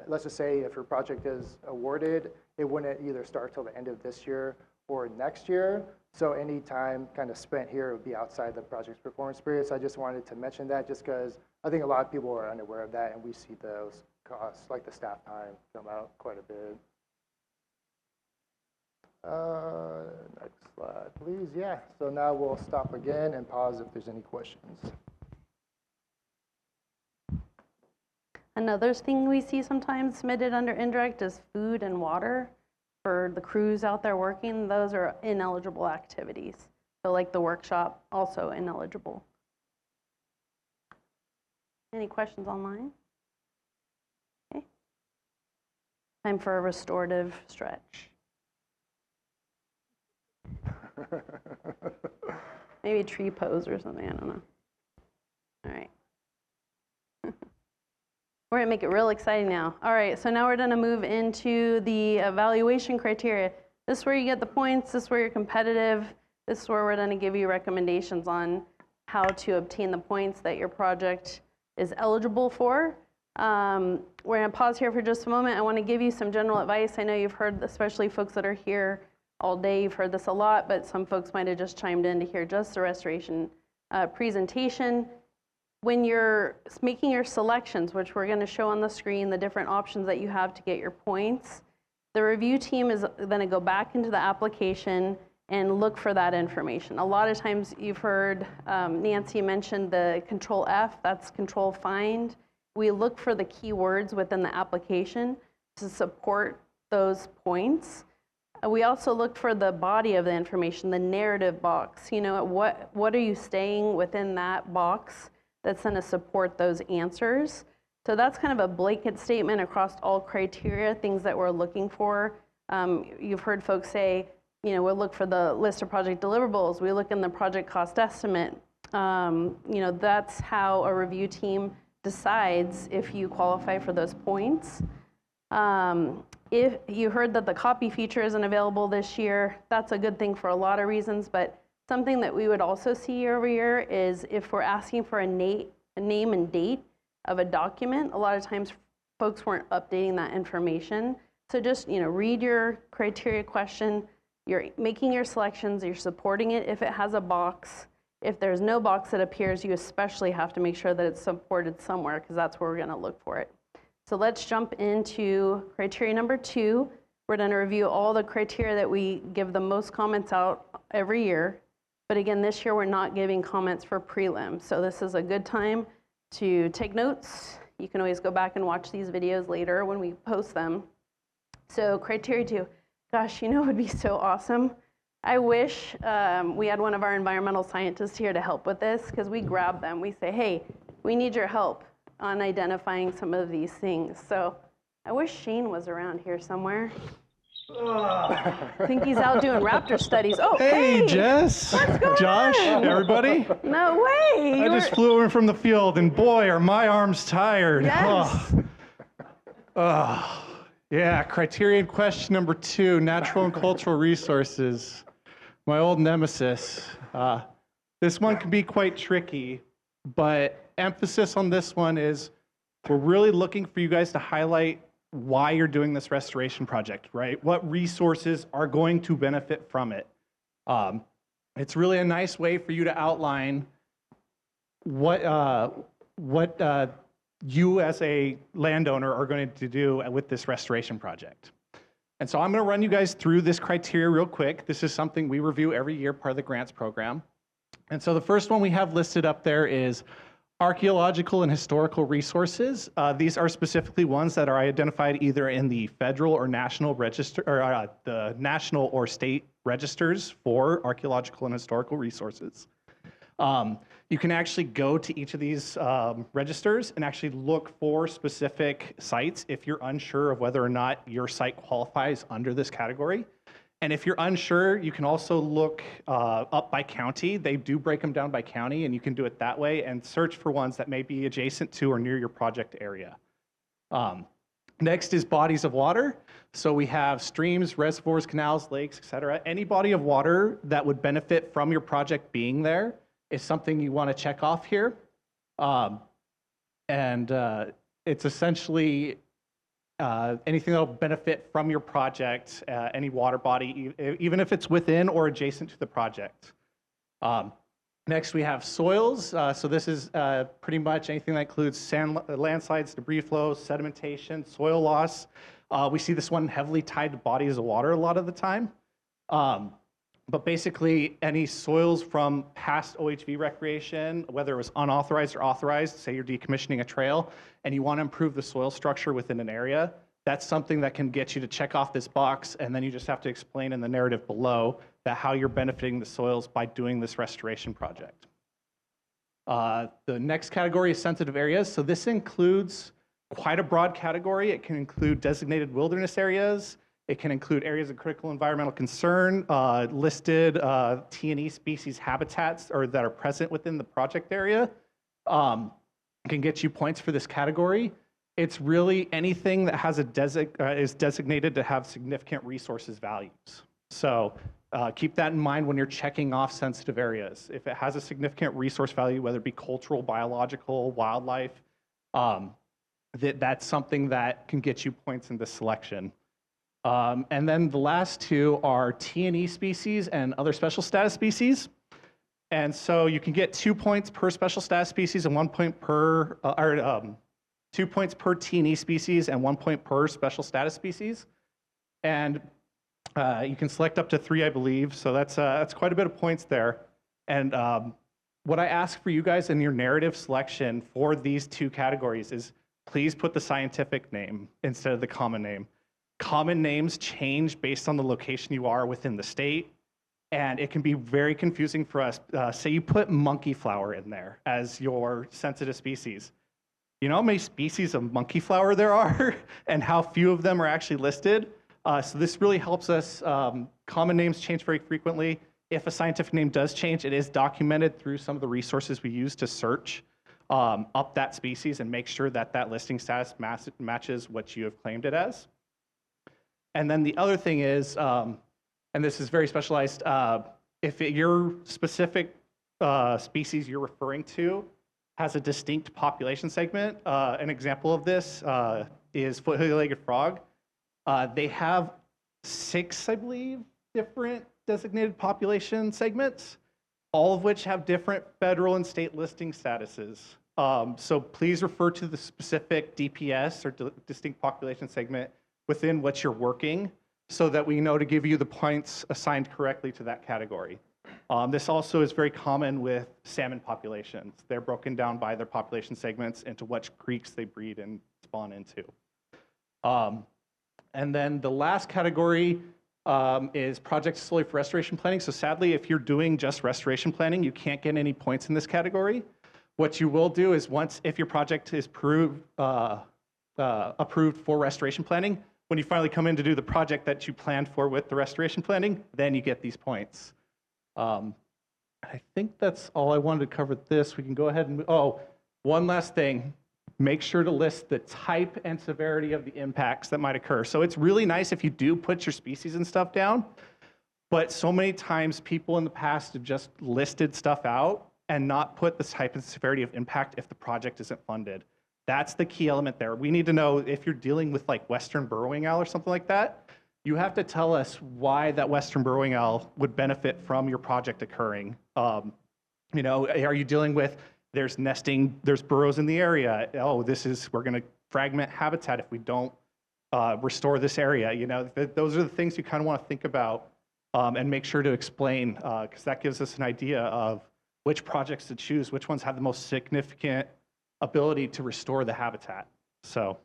Let's just say if your project is awarded, it wouldn't either start till the end of this year or next year. So any time kind of spent here would be outside the project's performance period. So I just wanted to mention that just because I think a lot of people are unaware of that, and we see those costs, like the staff time, come out quite a bit. Next slide, please. Yeah, so now we'll stop again and pause if there's any questions. Another thing we see sometimes submitted under indirect is food and water. For the crews out there working, those are ineligible activities. So like the workshop, also ineligible. Any questions online? Okay. Time for a restorative stretch. Maybe a tree pose or something, I don't know. All right. We're gonna make it real exciting now. All right, so now we're gonna move into the evaluation criteria. This is where you get the points, this is where you're competitive, this is where we're gonna give you recommendations on how to obtain the points that your project is eligible for. We're gonna pause here for just a moment. I wanna give you some general advice. I know you've heard, especially folks that are here all day, you've heard this a lot, but some folks might have just chimed in to hear just the restoration presentation. When you're making your selections, which we're going to show on the screen, the different options that you have to get your points, the review team is going to go back into the application and look for that information. A lot of times you've heard Nancy mentioned the control F, that's control find. We look for the keywords within the application to support those points. We also look for the body of the information, the narrative box. What are you saying within that box that's going to support those answers? So that's kind of a blanket statement across all criteria, things that we're looking for. You've heard folks say, we'll look for the list of project deliverables. We look in the project cost estimate. That's how a review team decides if you qualify for those points. If you heard that the copy feature isn't available this year, that's a good thing for a lot of reasons, but something that we would also see year over year is if we're asking for a name and date of a document, a lot of times folks weren't updating that information. So just read your criteria question, you're making your selections, you're supporting it if it has a box. If there's no box that appears, you especially have to make sure that it's supported somewhere because that's where we're going to look for it. So let's jump into criteria number 2. We're going to review all the criteria that we give the most comments out every year. But again, this year we're not giving comments for prelim. So this is a good time to take notes. You can always go back and watch these videos later when we post them. So criteria 2, gosh, it would be so awesome. I wish we had one of our environmental scientists here to help with this because we grab them. We say, hey, we need your help on identifying some of these things. So I wish Shane was around here somewhere. I think he's out doing raptor studies. Oh, Hey, Jess, what's going Josh, on? everybody. No way. I just flew in from the field, and boy, are my arms tired. Yes. Yeah, criterion question number 2, natural and cultural resources. My old nemesis. This one can be quite tricky, but emphasis on this one is we're really looking for you guys to highlight why you're doing this restoration project, right? What resources are going to benefit from it? It's really a nice way for you to outline what you as a landowner are going to do with this restoration project. And so I'm going to run you guys through this criteria real quick. This is something we review every year, part of the grants program. And so the first one we have listed up there is archaeological and historical resources. These are specifically ones that are identified either in the federal or national register, or the national or state registers for archaeological and historical resources. You can actually go to each of these registers and actually look for specific sites if you're unsure of whether or not your site qualifies under this category. And if you're unsure, you can also look up by county. They do break them down by county, and you can do it that way and search for ones that may be adjacent to or near your project area. Next is bodies of water. So we have streams, reservoirs, canals, lakes, etc. Any body of water that would benefit from your project being there is something you want to check off here. It's essentially anything that will benefit from your project, any water body, even if it's within or adjacent to the project. Next, we have soils. So this is pretty much anything that includes landslides, debris flows, sedimentation, soil loss. We see this one heavily tied to bodies of water a lot of the time. But basically, any soils from past OHV recreation, whether it was unauthorized or authorized, say you're decommissioning a trail, and you want to improve the soil structure within an area, that's something that can get you to check off this box, and then you just have to explain in the narrative below that how you're benefiting the soils by doing this restoration project. The next category is sensitive areas. So this includes quite a broad category. It can include designated wilderness areas. It can include areas of critical environmental concern, listed T&E species habitats or that are present within the project area. Can get you points for this category. It's really anything that has is designated to have significant resources values. So keep that in mind when you're checking off sensitive areas. If it has a significant resource value, whether it be cultural, biological, wildlife, that's something that can get you points in this selection. And then the last two are T&E species and other special status species. And so you can get 2 points per special status species and 1 point per, 2 points per T&E species and 1 point per special status species. And you can select up to 3, I believe. So that's quite a bit of points there. And what I ask for you guys in your narrative selection for these 2 categories is please put the scientific name instead of the common name. Common names change based on the location you are within the state, and it can be very confusing for us. Say you put monkey flower in there as your sensitive species. You know how many species of monkey flower there are and how few of them are actually listed? So this really helps us. Common names change very frequently. If a scientific name does change, it is documented through some of the resources we use to search up that species and make sure that that listing status matches what you have claimed it as. And then the other thing is, and this is very specialized, if your specific species you're referring to has a distinct population segment, an example of this is foot-legged frog. They have 6, I believe, different designated population segments, all of which have different federal and state listing statuses. So please refer to the specific DPS or distinct population segment within what you're working so that we know to give you the points assigned correctly to that category. This also is very common with salmon populations. They're broken down by their population segments into which creeks they breed and spawn into. And then the last category is projects solely for restoration planning. So sadly, if you're doing just restoration planning, you can't get any points in this category. What you will do is if your project is approved for restoration planning, when you finally come in to do the project that you planned for with the restoration planning, then you get these points. I think that's all I wanted to cover this. We can go ahead and, oh, one last thing. Make sure to list the type and severity of the impacts that might occur. So it's really nice if you do put your species and stuff down, but so many times people in the past have just listed stuff out and not put the type and severity of impact if the project isn't funded. That's the key element there. We need to know if you're dealing with like Western burrowing owl or something like that, you have to tell us why that Western burrowing owl would benefit from your project occurring. You know, are you dealing with, there's nesting, there's burrows in the area. Oh, we're gonna fragment habitat if we don't restore this area. You know, those are the things you kind of want to think about and make sure to explain, because that gives us an idea of which projects to choose, which ones have the most significant ability to restore the habitat. So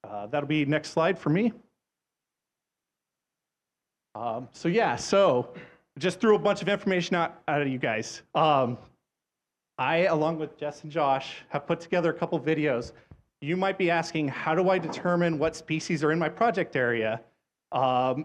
that'll be next slide for me. So just threw a bunch of information out of you guys. I, along with Jess and Josh, have put together a couple videos. You might be asking, how do I determine what species are in my project area? You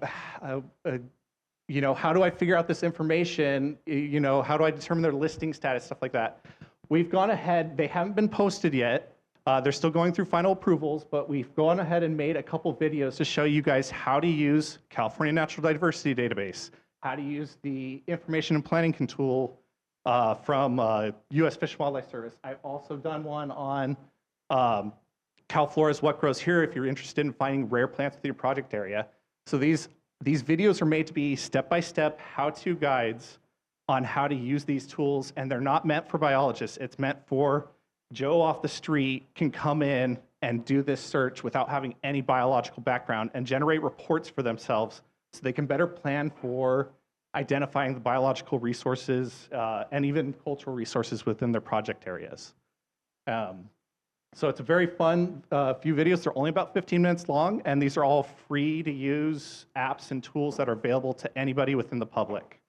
know, how do I figure out this information? You know, how do I determine their listing status, stuff like that? We've gone ahead, they haven't been posted yet. They're still going through final approvals, but we've gone ahead and made a couple videos to show you guys how to use California Natural Diversity Database, how to use the information and planning tool from U.S. Fish and Wildlife Service. I've also done one on CalFlora's What Grows Here if you're interested in finding rare plants within your project area. So these videos are made to be step-by-step how-to guides on how to use these tools, and they're not meant for biologists. It's meant for Joe off the street can come in and do this search without having any biological background and generate reports for themselves so they can better plan for identifying the biological resources and even cultural resources within their project areas. So it's a very fun few videos. They're only about 15 minutes long, and these are all free to use apps and tools that are available to anybody within the public.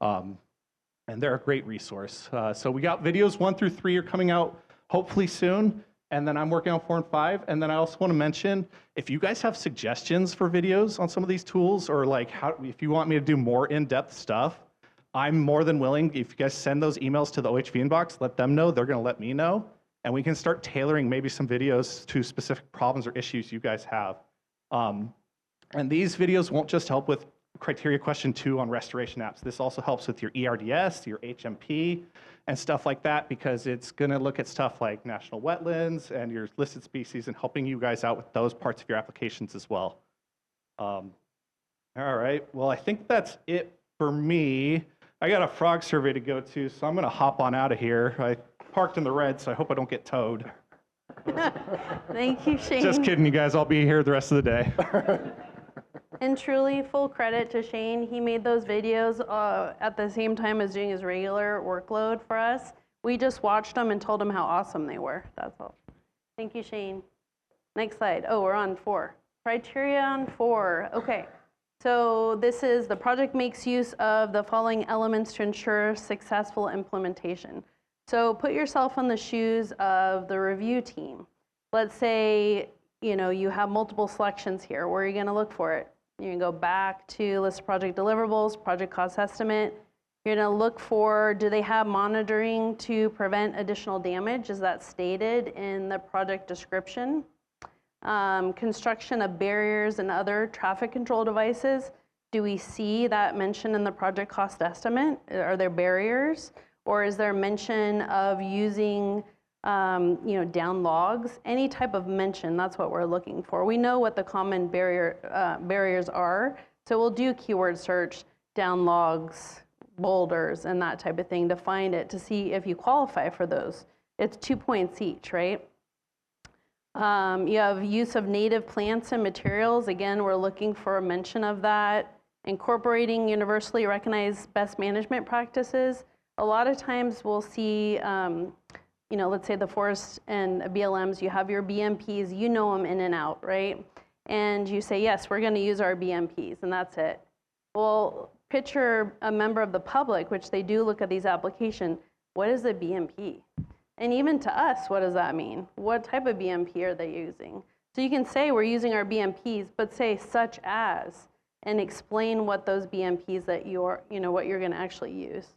And they're a great resource. So we got videos 1 through 3 are coming out hopefully soon, and then I'm working on 4 and 5. And then I also want to mention, if you guys have suggestions for videos on some of these tools, or like if you want me to do more in-depth stuff, I'm more than willing. If you guys send those emails to the OHV inbox, let them know, they're going to let me know, and we can start tailoring maybe some videos to specific problems or issues you guys have. And these videos won't just help with criteria question 2 on restoration apps. This also helps with your ERDS, your HMP, and stuff like that, because it's going to look at stuff like national wetlands and your listed species and helping you guys out with those parts of your applications as well. All right, well, I think that's it for me. I got a frog survey to go to, so I'm going to hop on out of here. I parked in the red, so I hope I don't get towed. Thank you, Shane. Just kidding, you guys. I'll be here the rest of the day. And truly, full credit to Shane. He made those videos at the same time as doing his regular workload for us. We just watched them and told him how awesome they were. That's all. Thank you, Shane. Next slide. Oh, we're on 4. Criteria on 4. Okay. So this is the project makes use of the following elements to ensure successful implementation. So put yourself in the shoes of the review team. Let's say, you know, you have multiple selections here. Where are you going to look for it? You're going to go back to list of project deliverables, project cost estimate. You're going to look for, do they have monitoring to prevent additional damage? Is that stated in the project description? Construction of barriers and other traffic control devices. Do we see that mentioned in the project cost estimate? Are there barriers? Or is there mention of using down logs? Any type of mention, that's what we're looking for. We know what the common barriers are, so we'll do keyword search, down logs, boulders, and that type of thing to find it, to see if you qualify for those. It's 2 points each, right? You have use of native plants and materials. Again, we're looking for a mention of that. Incorporating universally recognized best management practices. A lot of times we'll see, let's say the forest and BLMs, you have your BMPs, you know them in and out, right? And you say, yes, we're going to use our BMPs, and that's it. Well, picture a member of the public, which they do look at these applications. What is a BMP? And even to us, what does that mean? What type of BMP are they using? So you can say we're using our BMPs, but say such as, and explain what those BMPs that what you're going to actually use.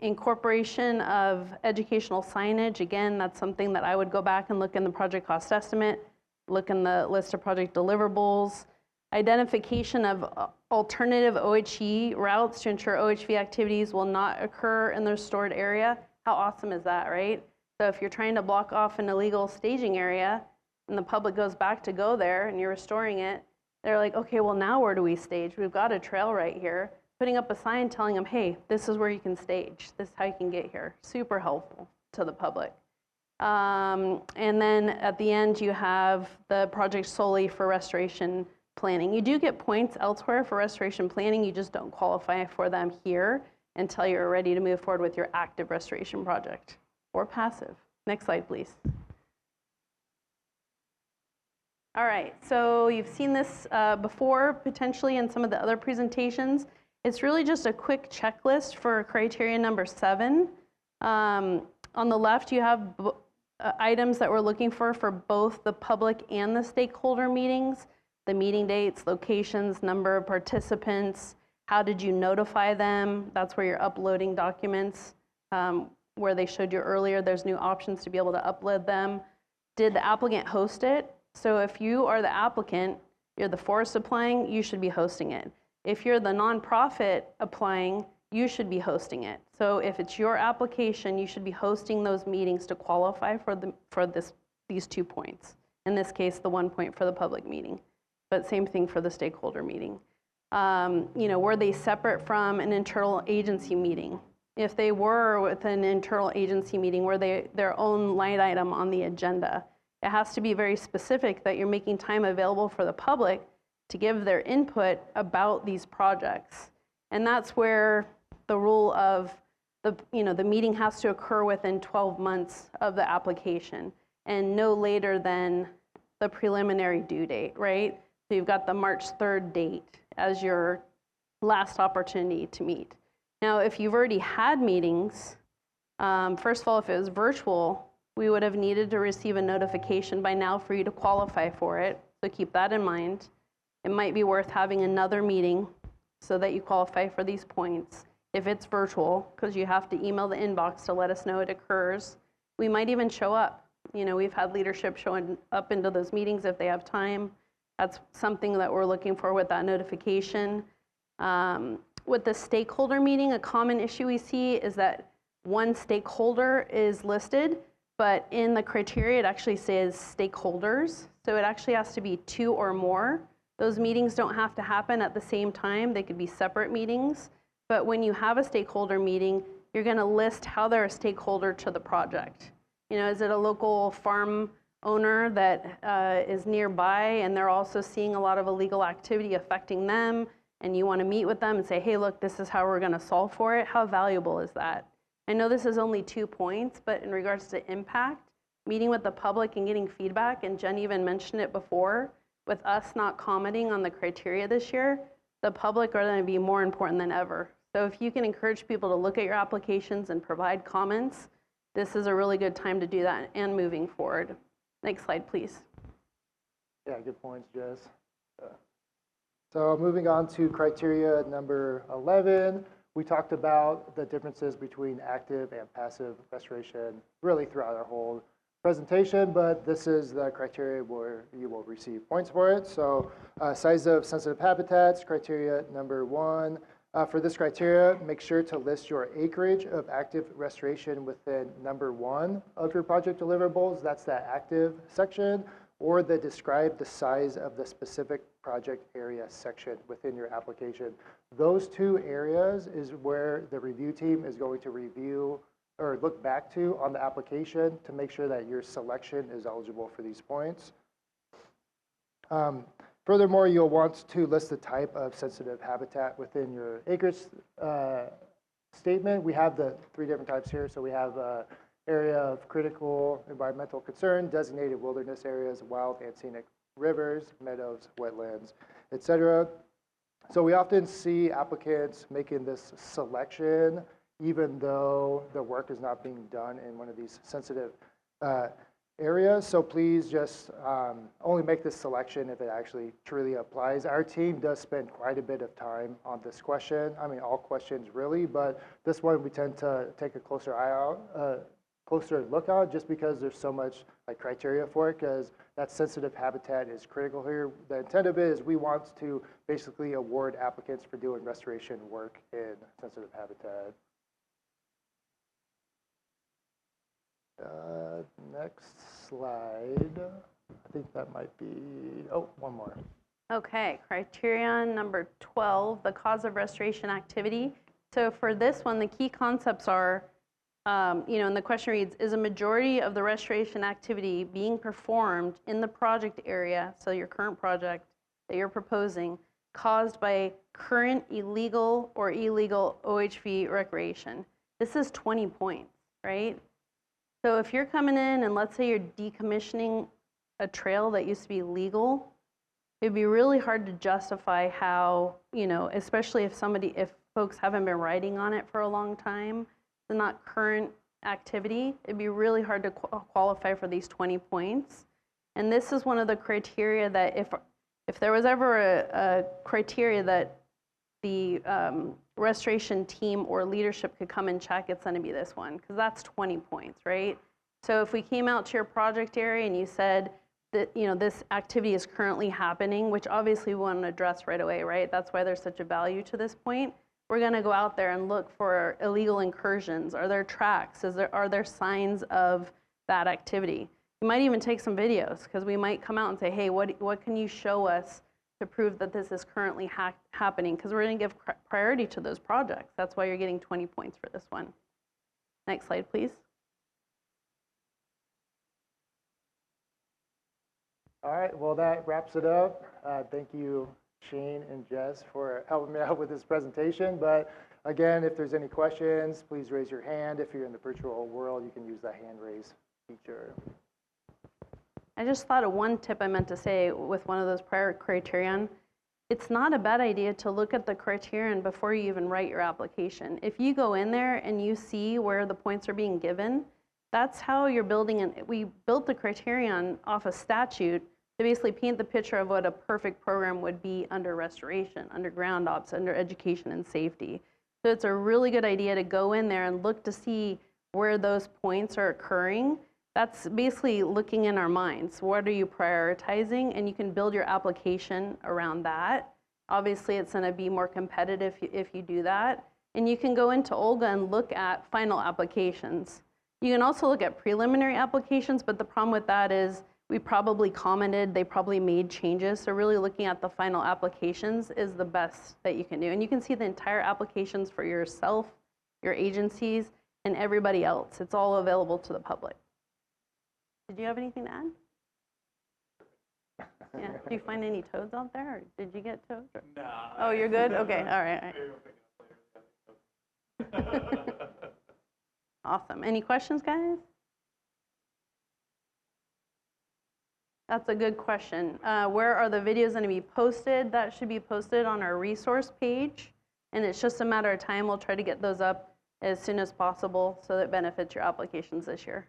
Incorporation of educational signage, again, that's something that I would go back and look in the project cost estimate, look in the list of project deliverables. Identification of alternative OHE routes to ensure OHV activities will not occur in the restored area. How awesome is that, right? So if you're trying to block off an illegal staging area and the public goes back to go there and you're restoring it, they're like, okay, well now where do we stage? We've got a trail right here. Putting up a sign telling them, hey, this is where you can stage. This is how you can get here. Super helpful to the public. And then at the end, you have the project solely for restoration planning. You do get points elsewhere for restoration planning. You just don't qualify for them here until you're ready to move forward with your active restoration project or passive. Next slide, please. All right, so you've seen this before, potentially in some of the other presentations. It's really just a quick checklist for criteria number 7. On the left, you have items that we're looking for both the public and the stakeholder meetings, the meeting dates, locations, number of participants, how did you notify them? That's where you're uploading documents. Where they showed you earlier, there's new options to be able to upload them. Did the applicant host it? So if you are the applicant, you're the forest applying, you should be hosting it. If you're the nonprofit applying, you should be hosting it. So if it's your application, you should be hosting those meetings to qualify for these 2 points. In this case, the 1 point for the public meeting, but same thing for the stakeholder meeting. Were they separate from an internal agency meeting? If they were with an internal agency meeting, were they their own line item on the agenda? It has to be very specific that you're making time available for the public to give their input about these projects. And that's where the rule of the meeting has to occur within 12 months of the application and no later than the preliminary due date, right? So you've got the March 3rd date as your last opportunity to meet. Now, if you've already had meetings, first of all, if it was virtual, we would have needed to receive a notification by now for you to qualify for it. So keep that in mind. It might be worth having another meeting so that you qualify for these points. If it's virtual, because you have to email the inbox to let us know it occurs. We might even show up. We've had leadership showing up into those meetings if they have time. That's something that we're looking for with that notification. With the stakeholder meeting, a common issue we see is that one stakeholder is listed, but in the criteria, it actually says stakeholders. So it actually has to be 2 or more. Those meetings don't have to happen at the same time. They could be separate meetings. But when you have a stakeholder meeting, you're going to list how they're a stakeholder to the project. Is it a local farm owner that is nearby and they're also seeing a lot of illegal activity affecting them, and you want to meet with them and say, hey, look, this is how we're going to solve for it? How valuable is that? I know this is only 2 points, but in regards to impact, meeting with the public and getting feedback, and Jen even mentioned it before, with us not commenting on the criteria this year, the public are going to be more important than ever. So if you can encourage people to look at your applications and provide comments, this is a really good time to do that and moving forward. Next slide, please. Yeah, good points, Jess. So moving on to criteria number 11, we talked about the differences between active and passive restoration really throughout our whole presentation, but this is the criteria where you will receive points for it. So size of sensitive habitats, criteria number 1. For this criteria, make sure to list your acreage of active restoration within number 1 of your project deliverables. That's that active section, or the describe the size of the specific project area section within your application. Those 2 areas is where the review team is going to review or look back to on the application to make sure that your selection is eligible for these points. Furthermore, you'll want to list the type of sensitive habitat within your acreage statement. We have the 3 different types here. So we have area of critical environmental concern, designated wilderness areas, wild and scenic rivers, meadows, wetlands, etc. So we often see applicants making this selection even though the work is not being done in one of these sensitive area. So please just only make this selection if it actually truly applies. Our team does spend quite a bit of time on this question. I mean, all questions really, but this one we tend to take a closer eye out, closer look out, just because there's so much like criteria for it, because that sensitive habitat is critical here. The intent of it is we want to basically award applicants for doing restoration work in sensitive habitat. Next slide. I think that might be, oh, one more. Okay, criterion number 12, the cause of restoration activity. So for this one, the key concepts are, and the question reads, is a majority of the restoration activity being performed in the project area, so your current project that you're proposing, caused by current illegal or illegal OHV recreation? This is 20 points, right? So if you're coming in and let's say you're decommissioning a trail that used to be legal, it'd be really hard to justify how, especially if folks haven't been riding on it for a long time, it's not current activity, it'd be really hard to qualify for these 20 points. And this is one of the criteria that if there was ever a criteria that the restoration team or leadership could come and check, it's going to be this one, because that's 20 points, right? So if we came out to your project area and you said that this activity is currently happening, which obviously we want to address right away, right? That's why there's such a value to this point. We're going to go out there and look for illegal incursions. Are there tracks? Are there signs of that activity? You might even take some videos, because we might come out and say, hey, what can you show us to prove that this is currently happening? Because we're going to give priority to those projects. That's why you're getting 20 points for this one. Next slide, please. All right, well, that wraps it up. Thank you, Shane and Jess, for helping me out with this presentation. But again, if there's any questions, please raise your hand. If you're in the virtual world, you can use the hand raise feature. I just thought of one tip I meant to say with one of those prior criterion. It's not a bad idea to look at the criterion before you even write your application. If you go in there and you see where the points are being given, that's how you're building. We built the criterion off a statute to basically paint the picture of what a perfect program would be under restoration, under ground ops, under education and safety. So it's a really good idea to go in there and look to see where those points are occurring. That's basically looking in our minds. What are you prioritizing? And you can build your application around that. Obviously, it's going to be more competitive if you do that. And you can go into Olga and look at final applications. You can also look at preliminary applications, but the problem with that is we probably commented, they probably made changes. So really looking at the final applications is the best that you can do. And you can see the entire applications for yourself, your agencies, and everybody else. It's all available to the public. Did you have anything to add? Yeah. Did you find any toads out there? Or did you get toads? No. Oh, you're good? Okay. All right. Awesome. Any questions, guys? That's a good question. Where are the videos going to be posted? That should be posted on our resource page. And it's just a matter of time. We'll try to get those up as soon as possible so that it benefits your applications this year.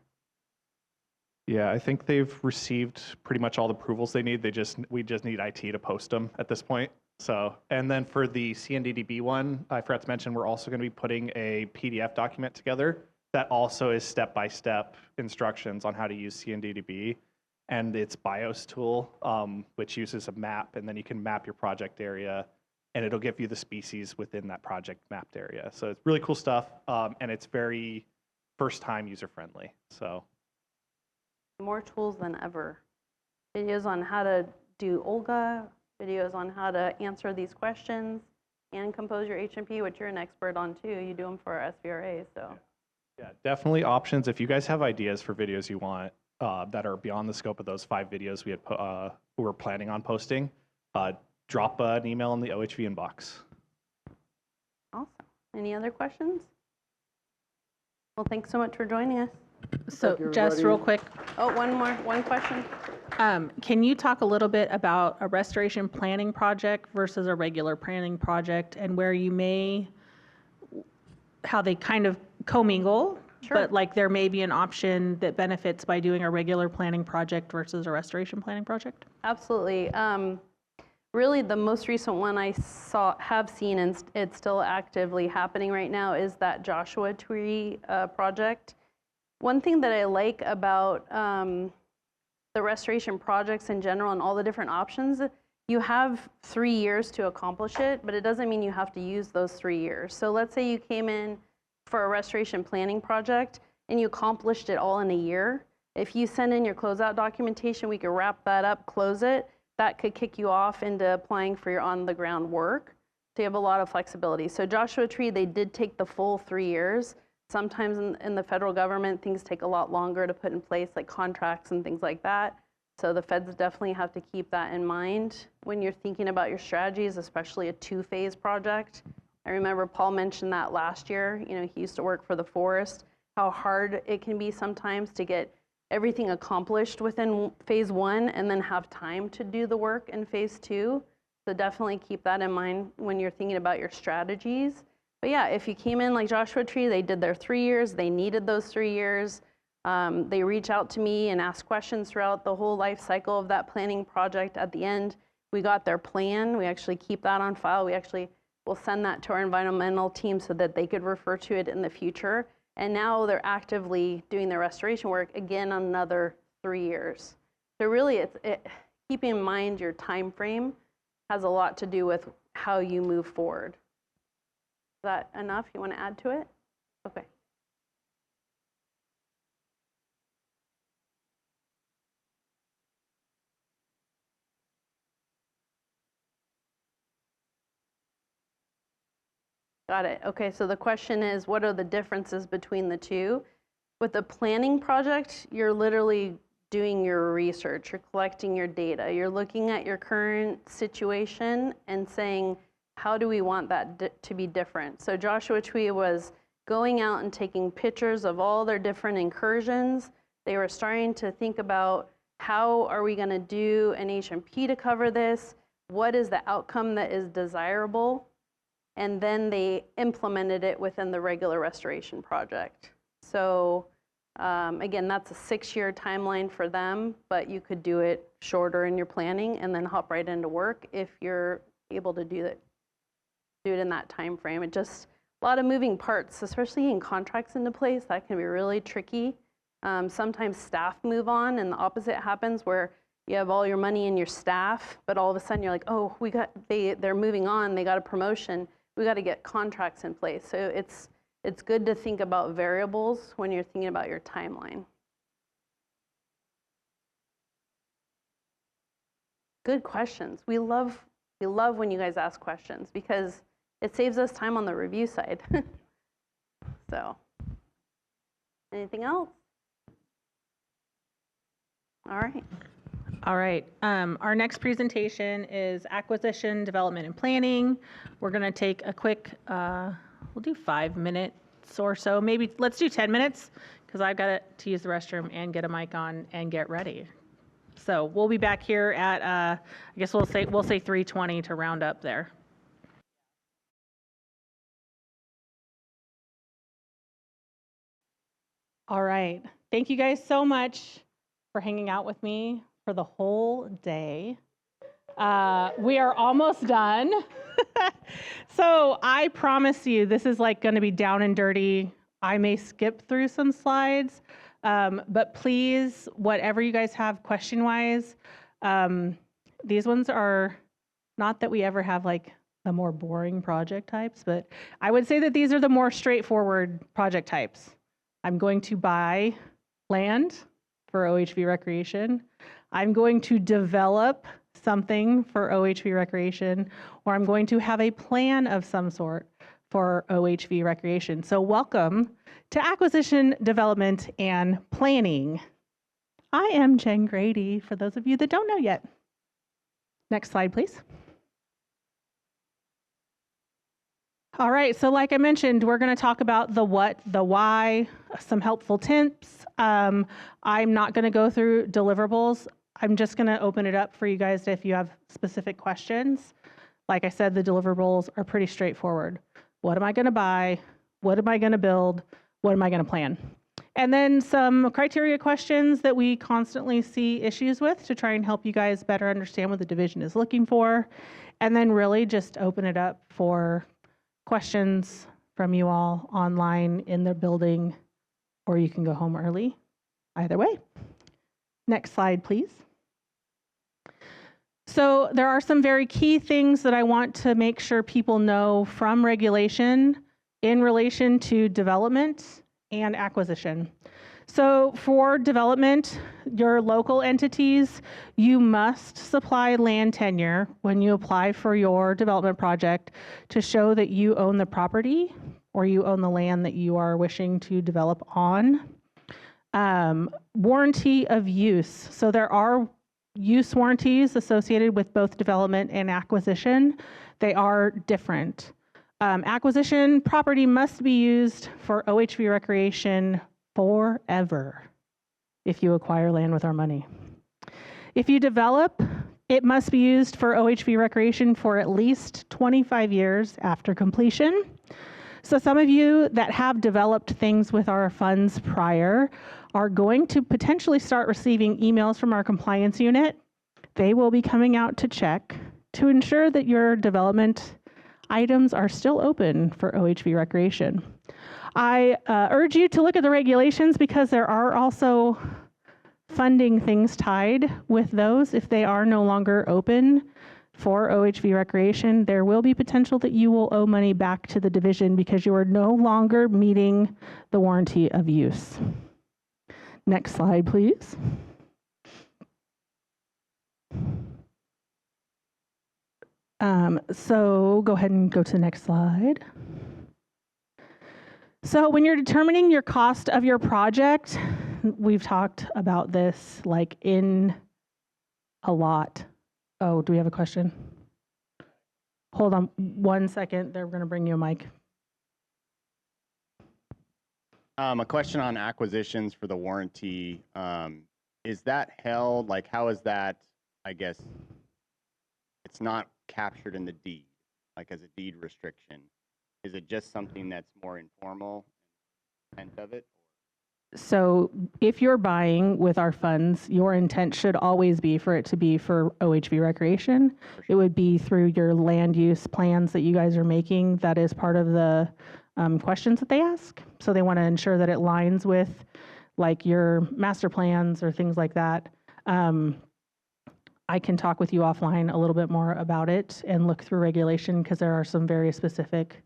Yeah, I think they've received pretty much all the approvals they need. We just need IT to post them at this point. So, and then for the CNDDB one, I forgot to mention, we're also going to be putting a PDF document together that also is step-by-step instructions on how to use CNDDB and its BIOS tool, which uses a map, and then you can map your project area, and it'll give you the species within that project mapped area. So it's really cool stuff, and it's very first-time user-friendly. So. More tools than ever. Videos on how to do Olga, videos on how to answer these questions and compose your HMP, which you're an expert on too. You do them for our SVRA, so. Yeah, definitely options. If you guys have ideas for videos you want that are beyond the scope of those 5 videos we were planning on posting, drop an email in the OHV inbox. Awesome. Any other questions? Well, thanks so much for joining us. So just real quick. Oh, one question. Can you talk a little bit about a restoration planning project versus a regular planning project and where you how they kind of commingle But like there may be an option that benefits by doing a regular planning project versus a restoration planning project? Absolutely. Really, the most recent one I have seen, and it's still actively happening right now, is that Joshua Tree project. One thing that I like about the restoration projects in general and all the different options, you have 3 years to accomplish it, but it doesn't mean you have to use those 3 years. So let's say you came in for a restoration planning project and you accomplished it all in a year. If you send in your closeout documentation, we could wrap that up, close it. That could kick you off into applying for your on-the-ground work. So you have a lot of flexibility. So Joshua Tree, they did take the full 3 years. Sometimes in the federal government, things take a lot longer to put in place, like contracts and things like that. So the feds definitely have to keep that in mind when you're thinking about your strategies, especially a 2-phase project. I remember Paul mentioned that last year. You know, he used to work for the forest, how hard it can be sometimes to get everything accomplished within phase 1 and then have time to do the work in phase 2. So definitely keep that in mind when you're thinking about your strategies. But yeah, if you came in like Joshua Tree, they did their 3 years, they needed those 3 years. They reach out to me and ask questions throughout the whole life cycle of that planning project. At the end, we got their plan. We actually keep that on file. We actually will send that to our environmental team so that they could refer to it in the future. And now they're actively doing their restoration work again another 3 years. So really, keeping in mind your time frame has a lot to do with how you move forward. Is that enough? You want to add to it? Okay. Got it. Okay, so the question is, what are the differences between the two? With the planning project, you're literally doing your research, you're collecting your data, you're looking at your current situation and saying, how do we want that to be different? So Joshua Tree was going out and taking pictures of all their different incursions. They were starting to think about, how are we going to do an HMP to cover this? What is the outcome that is desirable? And then they implemented it within the regular restoration project. So again, that's a 6-year timeline for them, but you could do it shorter in your planning and then hop right into work if you're able to do it in that time frame. It just, a lot of moving parts, especially getting contracts into place, that can be really tricky. Sometimes staff move on and the opposite happens where you have all your money in your staff, but all of a sudden you're like, oh, they're moving on, they got a promotion. We got to get contracts in place. So it's good to think about variables when you're thinking about your timeline. Good questions. We love when you guys ask questions because it saves us time on the review side. So, anything else? All right. All right. Our next presentation is acquisition, development, and planning. We're going to take a quick, we'll do 5 minutes or so. Maybe let's do 10 minutes because I've got to use the restroom and get a mic on and get ready. So we'll be back here at, I guess we'll say 3:20 to round up there. All right. Thank you guys so much for hanging out with me for the whole day. We are almost done. So I promise you, this is like going to be down and dirty. I may skip through some slides, but please, whatever you guys have question-wise, these ones are not that we ever have like the more boring project types, but I would say that these are the more straightforward project types. I'm going to buy land for OHV recreation. I'm going to develop something for OHV recreation, or I'm going to have a plan of some sort for OHV recreation. So welcome to acquisition, development, and planning. I am Jen Grady, for those of you that don't know yet. Next slide, please. All right, so like I mentioned, we're going to talk about the what, the why, some helpful tips. I'm not going to go through deliverables. I'm just going to open it up for you guys if you have specific questions. Like I said, the deliverables are pretty straightforward. What am I going to buy? What am I going to build? what am I going to plan? And then some criteria questions that we constantly see issues with to try and help you guys better understand what the division is looking for. And then really just open it up for questions from you all online in the building, or you can go home early. Either way. Next slide, please. So there are some very key things that I want to make sure people know from regulation in relation to development and acquisition. So for development, your local entities, you must supply land tenure when you apply for your development project to show that you own the property or you own the land that you are wishing to develop on. Warranty of use. So there are use warranties associated with both development and acquisition. They are different. Acquisition property must be used for OHV recreation forever if you acquire land with our money. If you develop, it must be used for OHV recreation for at least 25 years after completion. So some of you that have developed things with our funds prior are going to potentially start receiving emails from our compliance unit. They will be coming out to check to ensure that your development items are still open for OHV recreation. I urge you to look at the regulations because there are also funding things tied with those. If they are no longer open for OHV recreation, there will be potential that you will owe money back to the division because you are no longer meeting the warranty of use. Next slide, please. So go ahead and go to the next slide. So when you're determining your cost of your project, we've talked about this like in a lot. Oh, do we have a question? Hold on 1 second. They're going to bring you a mic. A question on acquisitions for the warranty. Is that held, like how is that, I guess, it's not captured in the deed, like as a deed restriction. Is it just something that's more informal, intent of it? So if you're buying with our funds, your intent should always be for it to be for OHV recreation. It would be through your land use plans that you guys are making. That is part of the questions that they ask. So they want to ensure that it aligns with like your master plans or things like that. I can talk with you offline a little bit more about it and look through regulation because there are some very specific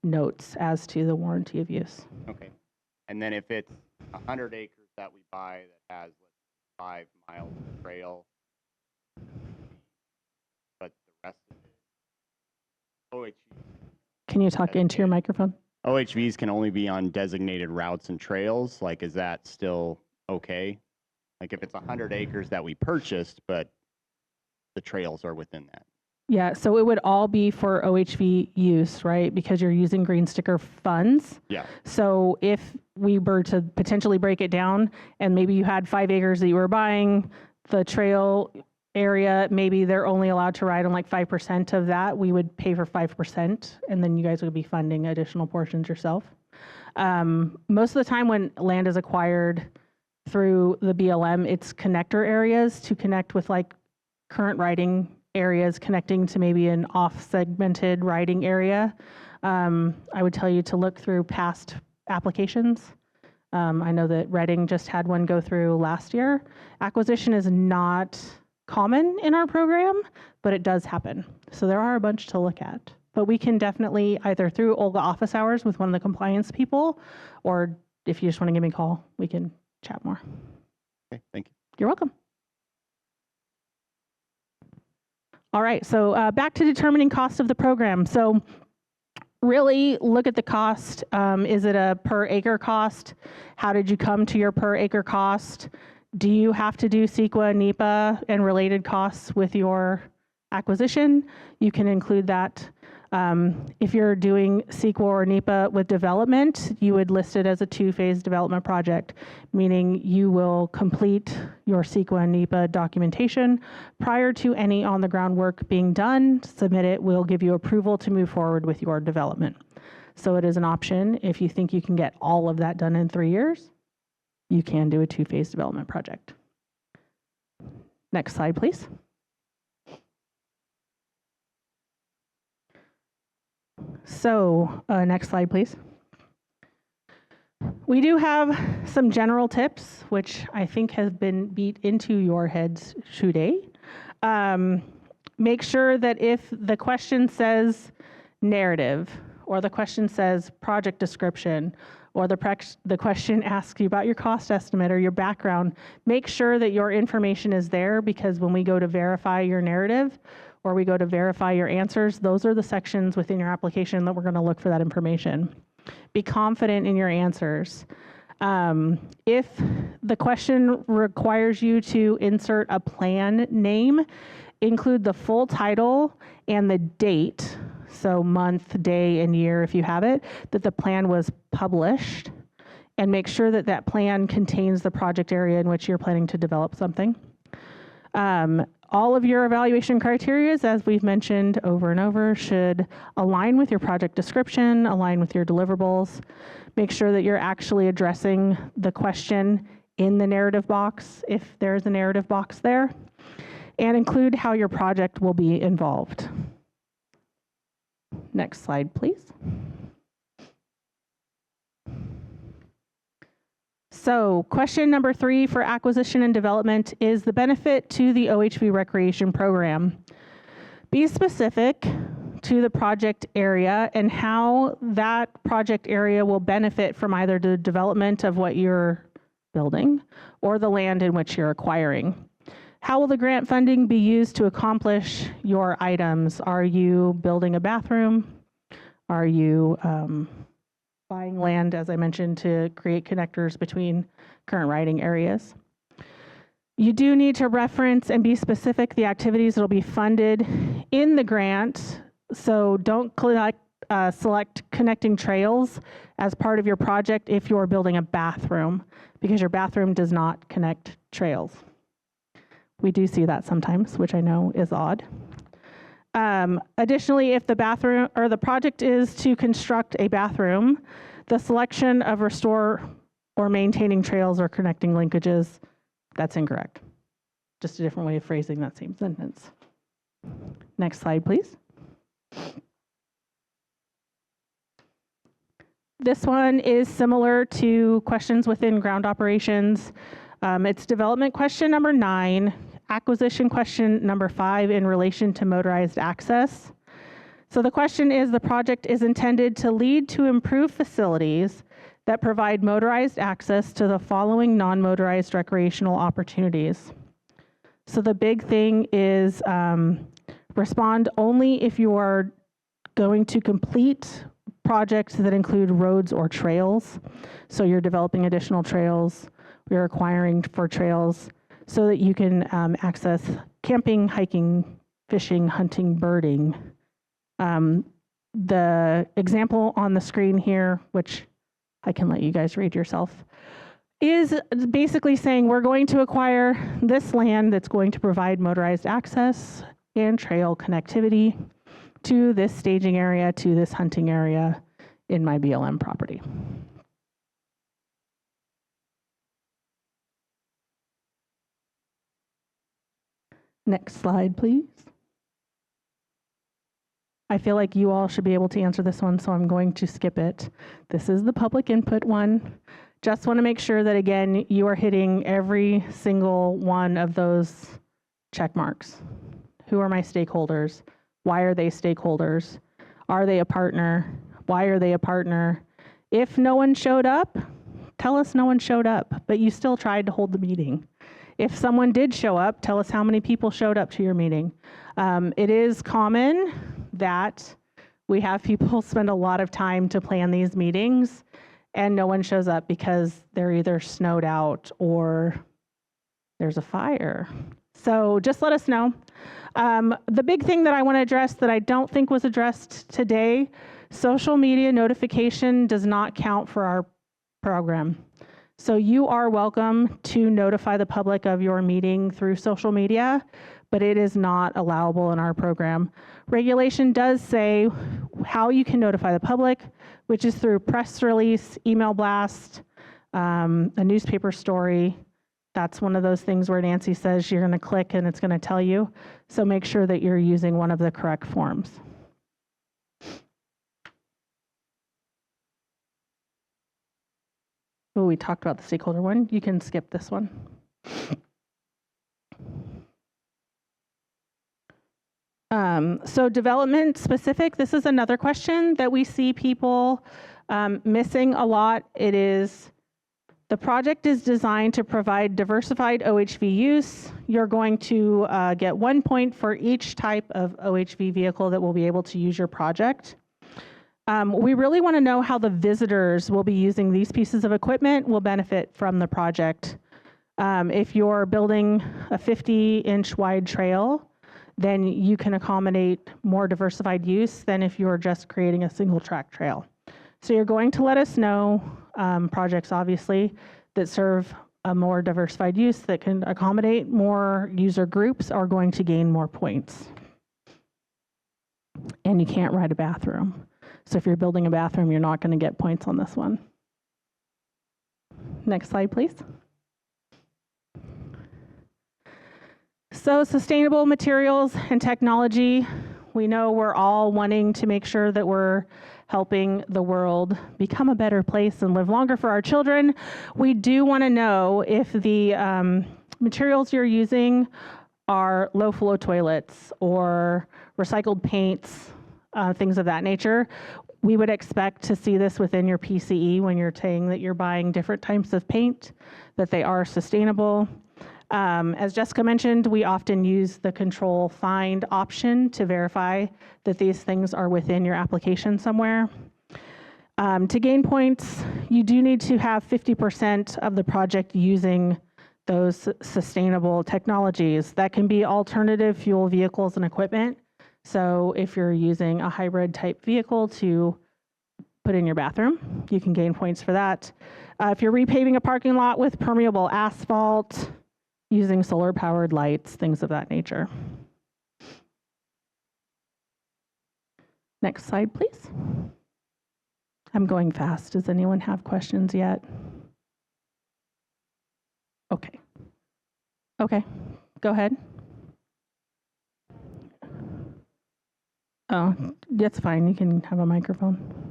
notes as to the warranty of use. Okay. And then if it's 100 acres that we buy that has 5 miles of trail, but the rest of it, OHV. Can you talk into your microphone? OHVs can only be on designated routes and trails. Like, is that still okay? Like if it's 100 acres that we purchased, but the trails are within that. Yeah, so it would all be for OHV use, right? Because you're using green sticker funds. Yeah. So if we were to potentially break it down and maybe you had 5 acres that you were buying, the trail area, maybe they're only allowed to ride on like 5% of that, we would pay for 5% and then you guys would be funding additional portions yourself. Most of the time when land is acquired through the BLM, it's connector areas to connect with like current riding areas connecting to maybe an off-segmented riding area. I would tell you to look through past applications. I know that Reading just had one go through last year. Acquisition is not common in our program, but it does happen. So there are a bunch to look at. But we can definitely, either through Olga office hours with one of the compliance people, or if you just want to give me a call, we can chat more. Okay, thank you. You're welcome. All right, so back to determining cost of the program. So really look at the cost. Is it a per acre cost? How did you come to your per acre cost? Do you have to do CEQA, NEPA, and related costs with your acquisition? You can include that. If you're doing CEQA or NEPA with development, you would list it as a 2-phase development project, meaning you will complete your CEQA and NEPA documentation prior to any on-the-ground work being done. Submit it, we'll give you approval to move forward with your development. So it is an option. If you think you can get all of that done in 3 years, you can do a 2-phase development project. Next slide, please. So next slide, please. We do have some general tips, which I think have been beat into your heads today. Make sure that if the question says narrative, or the question says project description, or the question asks you about your cost estimate or your background, make sure that your information is there, because when we go to verify your narrative or we go to verify your answers, those are the sections within your application that we're going to look for that information. Be confident in your answers. If the question requires you to insert a plan name, include the full title and the date, so month, day, and year if you have it, that the plan was published, and make sure that that plan contains the project area in which you're planning to develop something. All of your evaluation criteria, as we've mentioned over and over, should align with your project description, align with your deliverables. Make sure that you're actually addressing the question in the narrative box, if there's a narrative box there, and include how your project will be involved. Next slide, please. So question number 3 for acquisition and development is the benefit to the OHV recreation program. Be specific to the project area and how that project area will benefit from either the development of what you're building or the land in which you're acquiring. How will the grant funding be used to accomplish your items? Are you building a bathroom? Are you buying land, as I mentioned, to create connectors between current riding areas? You do need to reference and be specific the activities that will be funded in the grant. So don't select connecting trails as part of your project if you're building a bathroom, because your bathroom does not connect trails. We do see that sometimes, which I know is odd. Additionally, if the bathroom or the project is to construct a bathroom, the selection of restore or maintaining trails or connecting linkages, that's incorrect. Just a different way of phrasing that same sentence. Next slide, please. This one is similar to questions within ground operations. It's development question number 9, acquisition question number 5 in relation to motorized access. So the question is, the project is intended to lead to improved facilities that provide motorized access to the following non-motorized recreational opportunities. So the big thing is respond only if you are going to complete projects that include roads or trails. So you're developing additional trails, you're acquiring for trails so that you can access camping, hiking, fishing, hunting, birding. The example on the screen here, which I can let you guys read yourself, is basically saying we're going to acquire this land that's going to provide motorized access and trail connectivity to this staging area, to this hunting area in my BLM property. Next slide, please. I feel like you all should be able to answer this one, so I'm going to skip it. This is the public input one. Just want to make sure that, again, you are hitting every single one of those check marks. Who are my stakeholders? Why are they stakeholders? Are they a partner? Why are they a partner? If no one showed up, tell us no one showed up, but you still tried to hold the meeting. If someone did show up, tell us how many people showed up to your meeting. It is common that we have people spend a lot of time to plan these meetings and no one shows up because they're either snowed out or there's a fire. So just let us know. The big thing that I want to address that I don't think was addressed today, social media notification does not count for our program. So you are welcome to notify the public of your meeting through social media, but it is not allowable in our program. Regulation does say how you can notify the public, which is through press release, email blast, a newspaper story. That's one of those things where Nancy says you're going to click and it's going to tell you. So make sure that you're using one of the correct forms. Oh, we talked about the stakeholder one. You can skip this one. So development specific, this is another question that we see people missing a lot. It is, the project is designed to provide diversified OHV use. You're going to get 1 point for each type of OHV vehicle that will be able to use your project. We really want to know how the visitors will be using these pieces of equipment will benefit from the project. If you're building a 50-inch wide trail, then you can accommodate more diversified use than if you're just creating a single track trail. So you're going to let us know projects, obviously, that serve a more diversified use that can accommodate more user groups are going to gain more points. And you can't ride a bathroom. So if you're building a bathroom, you're not going to get points on this one. Next slide, please. So sustainable materials and technology. We know we're all wanting to make sure that we're helping the world become a better place and live longer for our children. We do want to know if the materials you're using are low flow toilets or recycled paints, things of that nature. We would expect to see this within your PCE when you're saying that you're buying different types of paint, that they are sustainable. As Jessica mentioned, we often use the control find option to verify that these things are within your application somewhere. To gain points, you do need to have 50% of the project using those sustainable technologies. That can be alternative fuel vehicles and equipment. So if you're using a hybrid type vehicle to put in your bathroom, you can gain points for that. If you're repaving a parking lot with permeable asphalt, using solar powered lights, things of that nature. Next slide, please. I'm going fast. Does anyone have questions yet? Okay. Okay, go ahead. Oh, that's fine. You can have a microphone.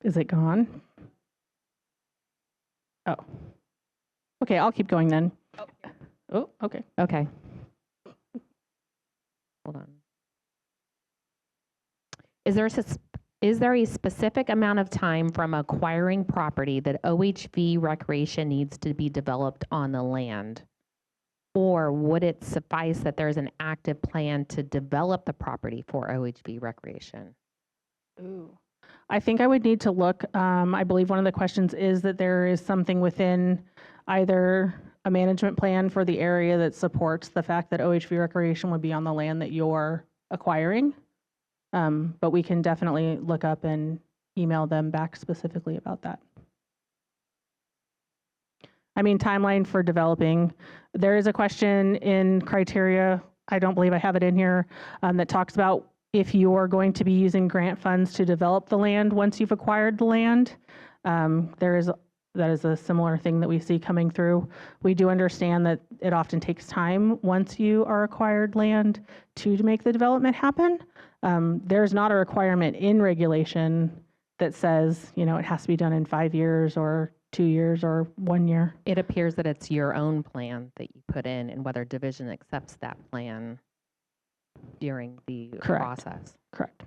Is it gone? Oh. Okay, I'll keep going then. Okay. Oh, okay. Okay. Hold on. Is there a specific amount of time from acquiring property that OHV recreation needs to be developed on the land? Or would it suffice that there's an active plan to develop the property for OHV recreation? Ooh. I think I would need to look. I believe one of the questions is that there is something within either a management plan for the area that supports the fact that OHV recreation would be on the land that you're acquiring. But we can definitely look up and email them back specifically about that. I mean, timeline for developing. There is a question in criteria, I don't believe I have it in here, that talks about if you're going to be using grant funds to develop the land once you've acquired the land. That is a similar thing that we see coming through. We do understand that it often takes time once you are acquired land to make the development happen. There's not a requirement in regulation that says, you know, it has to be done in 5 years or 2 years or 1 year. It appears that it's your own plan that you put in and whether division accepts that plan during the process. Correct.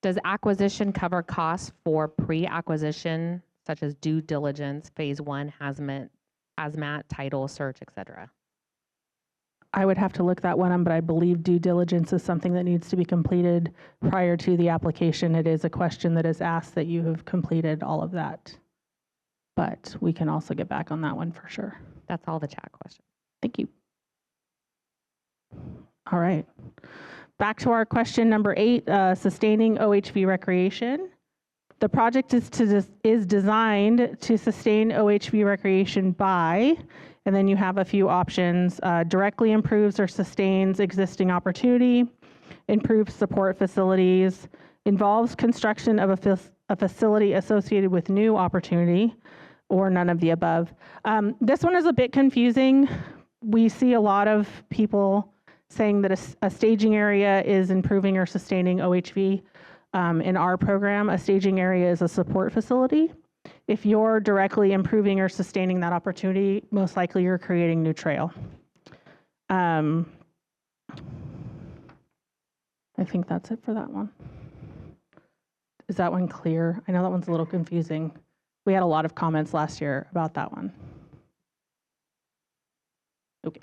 Does acquisition cover costs for pre-acquisition, such as due diligence, phase 1, hazmat, title, search, etc.? I would have to look that one up, but I believe due diligence is something that needs to be completed prior to the application. It is a question that is asked that you have completed all of that. But we can also get back on that one for sure. That's all the chat questions. Thank you. All right. Back to our question number 8, sustaining OHV recreation. The project is designed to sustain OHV recreation by, and then you have a few options, directly improves or sustains existing opportunity, improves support facilities, involves construction of a facility associated with new opportunity, or none of the above. This one is a bit confusing. We see a lot of people saying that a staging area is improving or sustaining OHV. In our program, a staging area is a support facility. If you're directly improving or sustaining that opportunity, most likely you're creating new trail. I think that's it for that one. Is that one clear? I know that one's a little confusing. We had a lot of comments last year about that one. Okay.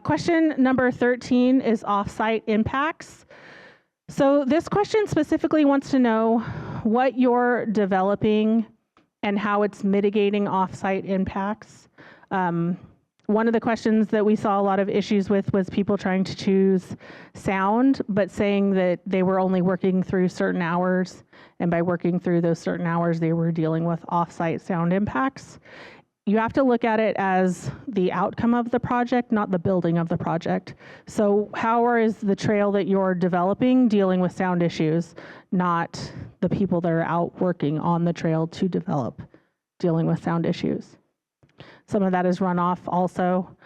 Question number 13 is off-site impacts. So this question specifically wants to know what you're developing and how it's mitigating off-site impacts. One of the questions that we saw a lot of issues with was people trying to choose sound, but saying that they were only working through certain hours, and by working through those certain hours, they were dealing with off-site sound impacts. You have to look at it as the outcome of the project, not the building of the project. So how is the trail that you're developing dealing with sound issues, not the people that are out working on the trail to develop dealing with sound issues? Some of that is runoff also.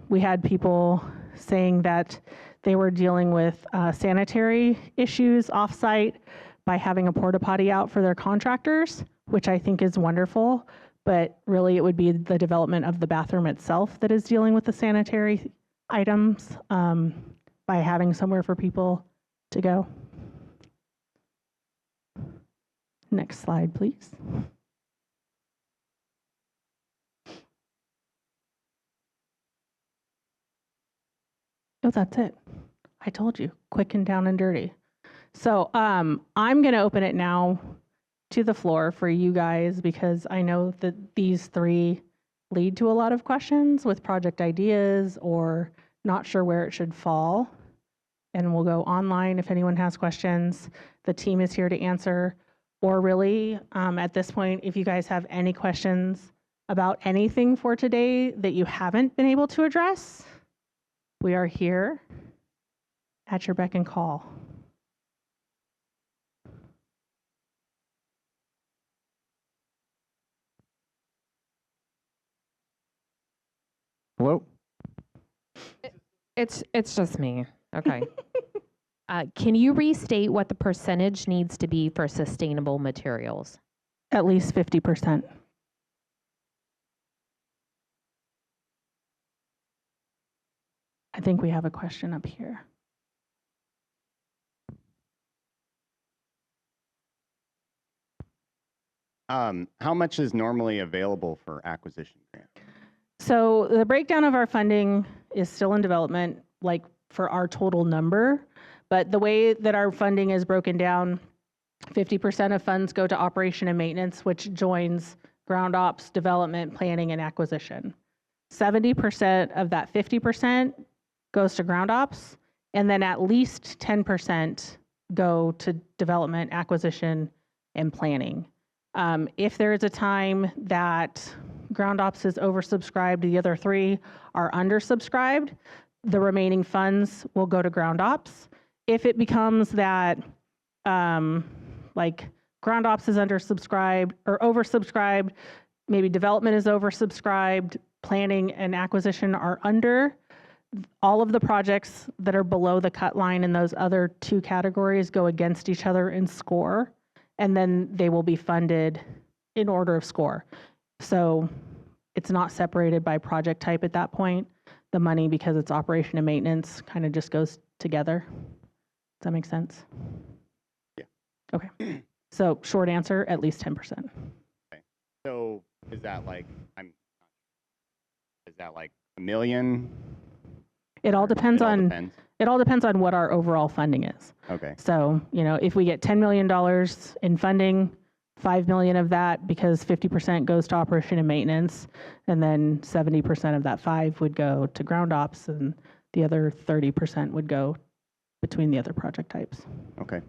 We had people saying that they were dealing with sanitary issues off-site by having a porta potty out for their contractors, which I think is wonderful. But really, it would be the development of the bathroom itself that is dealing with the sanitary items by having somewhere for people to go. Next slide, please. Oh, that's it. I told you, quick and down and dirty. So I'm going to open it now to the floor for you guys, because I know that these three lead to a lot of questions with project ideas or not sure where it should fall. And we'll go online if anyone has questions. The team is here to answer. Or really, at this point, if you guys have any questions about anything for today that you haven't been able to address, we are here at your beck and call. Hello? It's just me. Okay. Can you restate what the percentage needs to be for sustainable materials? At least 50%. I think we have a question up here. How much is normally available for acquisition grant? So the breakdown of our funding is still in development, like for our total number, but the way that our funding is broken down, 50% of funds go to operation and maintenance, which joins ground ops, development, planning, and acquisition. 70% of that 50% goes to ground ops, and then at least 10% go to development, acquisition, and planning. If there is a time that ground ops is oversubscribed, the other three are undersubscribed, the remaining funds will go to ground ops. If it becomes that like ground ops is undersubscribed or oversubscribed, maybe development is oversubscribed, planning and acquisition are under, all of the projects that are below the cut line in those other two categories go against each other in score, and then they will be funded in order of score. So it's not separated by project type at that point. The money, because it's operation and maintenance, kind of just goes together. Does that make sense? Yeah. Okay. So short answer, at least 10%. Okay. So is that like, is that like $1 million? It all depends on depends. It all depends on what our overall funding is. Okay. So, you know, if we get $10 million in funding, 5 million of that, because 50% goes to operation and maintenance, and then 70% of that 5 would go to ground ops, and the other 30% would go between the other project types. Okay.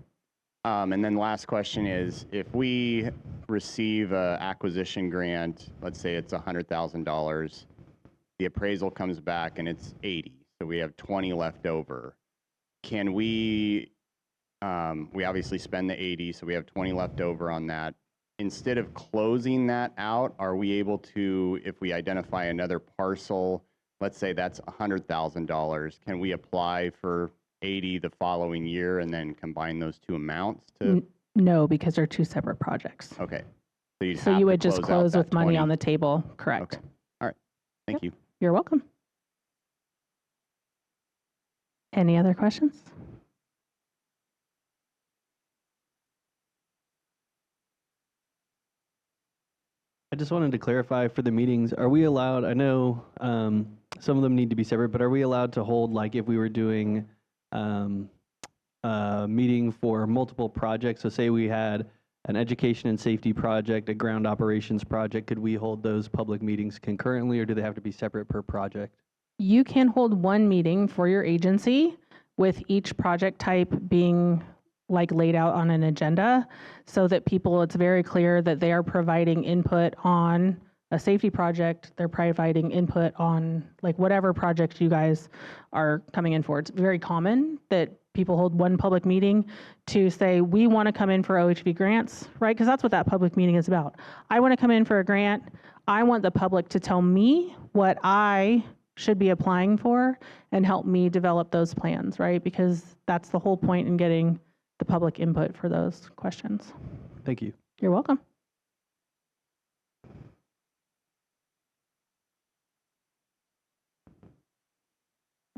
And then last question is, if we receive a acquisition grant, let's say it's $100,000, the appraisal comes back and it's 80, so we have 20 left over. Can we obviously spend the 80, so we have 20 left over on that. Instead of closing that out, are we able to, if we identify another parcel, let's say that's $100,000, can we apply for 80 the following year and then combine those two amounts to? No, because they're two separate projects. Okay. So you'd So have you to would just out close that with money 20. on the table, correct? Okay. All right. Thank you. You're welcome. Any other questions? I just wanted to clarify for the meetings, are we allowed, I know some of them need to be separate, but are we allowed to hold, like if we were doing a meeting for multiple projects, so say we had an education and safety project, a ground operations project, could we hold those public meetings concurrently, or do they have to be separate per project? You can hold one meeting for your agency with each project type being like laid out on an agenda so that people, it's very clear that they are providing input on a safety project, they're providing input on like whatever project you guys are coming in for. It's very common that people hold one public meeting to say, we want to come in for OHV grants, right? Because that's what that public meeting is about. I want to come in for a grant. I want the public to tell me what I should be applying for and help me develop those plans, right? Because that's the whole point in getting the public input for those questions. Thank you. You're welcome.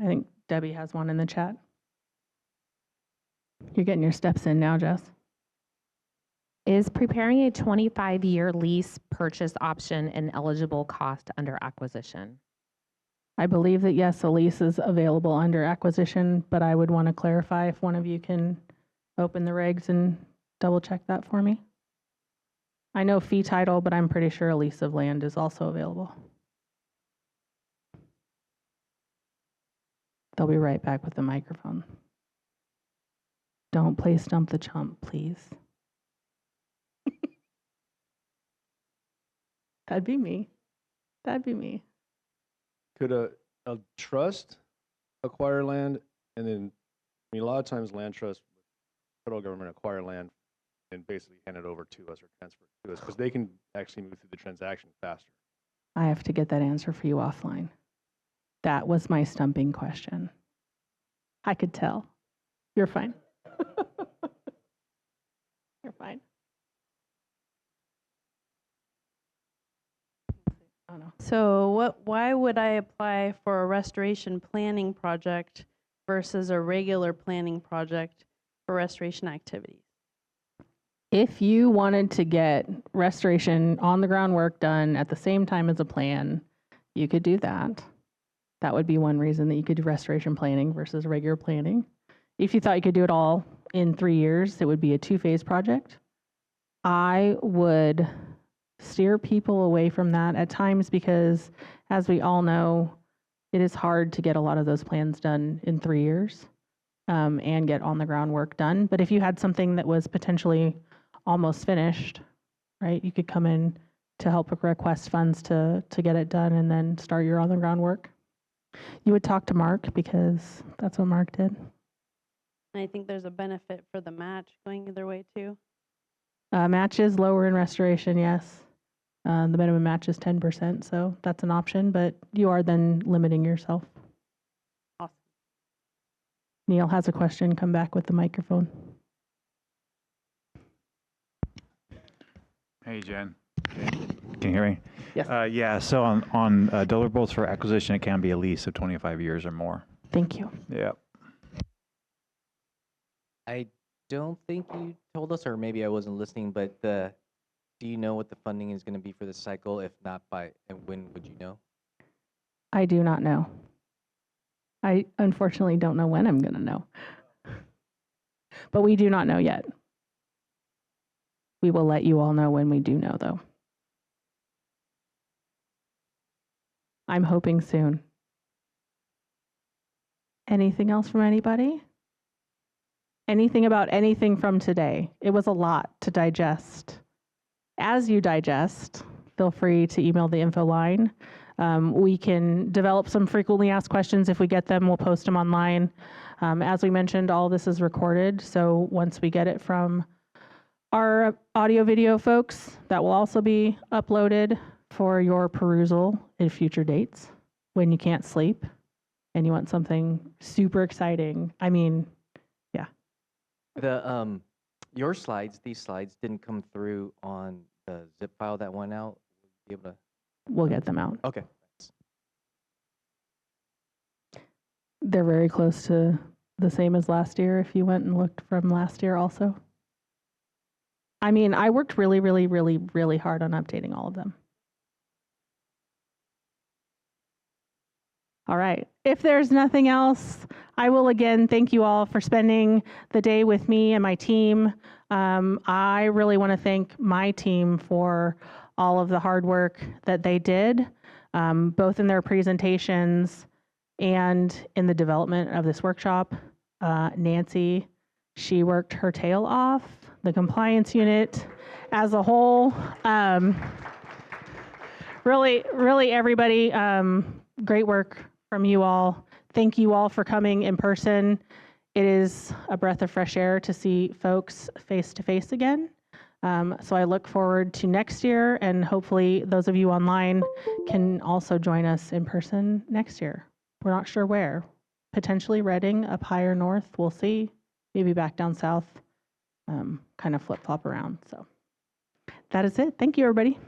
I think Debbie has one in the chat. You're getting your steps in now, Jess. Is preparing a 25-year lease purchase option an eligible cost under acquisition? I believe that yes, a lease is available under acquisition, but I would want to clarify if one of you can open the regs and double check that for me. I know fee title, but I'm pretty sure a lease of land is also available. They'll be right back with the microphone. Don't play stump the chump, please. That'd be me. That'd be me. Could a trust acquire land and then, I mean, a lot of times land trusts, federal government acquire land and basically hand it over to us or transfer it to us because they can actually move through the transaction faster. I have to get that answer for you offline. That was my stumping question. I could tell. You're fine. You're fine. Oh, no. So why would I apply for a restoration planning project versus a regular planning project for restoration activities? If you wanted to get restoration on the ground work done at the same time as a plan, you could do that. That would be one reason that you could do restoration planning versus regular planning. If you thought you could do it all in 3 years, it would be a 2-phase project. I would steer people away from that at times because, as we all know, it is hard to get a lot of those plans done in 3 years and get on the ground work done. But if you had something that was potentially almost finished, right, you could come in to help request funds to get it done and then start your on the ground work. You would talk to Mark because that's what Mark did. And I think there's a benefit for the match going either way too. Match is lower in restoration, yes. The minimum match is 10%, so that's an option, but you are then limiting yourself. Awesome. Neil has a question. Come back with the microphone. Hey, Jen. Can you hear me? Yes. Yeah, so on deliverables for acquisition, it can be a lease of 25 years or more. Thank you. Yeah. I don't think you told us, or maybe I wasn't listening, but do you know what the funding is going to be for this cycle? If not, and when would you know? I do not know. I unfortunately don't know when I'm going to know. But we do not know yet. We will let you all know when we do know, though. I'm hoping soon. Anything else from anybody? anything about anything from today. It was a lot to digest. As you digest, feel free to email the info line. We can develop some frequently asked questions. If we get them, we'll post them online. As we mentioned, all this is recorded, so once we get it from our audio video folks, that will also be uploaded for your perusal in future dates when you can't sleep and you want something super exciting. I mean, yeah. The your slides, these slides didn't come through on the zip file that went out. Will you be able to? We'll get them out. Okay. They're very close to the same as last year if you went and looked from last year also. I mean, I worked really, really, really, really hard on updating all of them. All right. If there's nothing else, I will again thank you all for spending the day with me and my team. I really want to thank my team for all of the hard work that they did, both in their presentations and in the development of this workshop. Nancy, she worked her tail off. The compliance unit as a whole. Really everybody, great work from you all. Thank you all for coming in person. It is a breath of fresh air to see folks face to face again. So I look forward to next year, and hopefully those of you online can also join us in person next year. We're not sure where. Potentially Reading, up higher north, we'll see. Maybe back down south, kind of flip-flop around. So that is it. Thank you, everybody.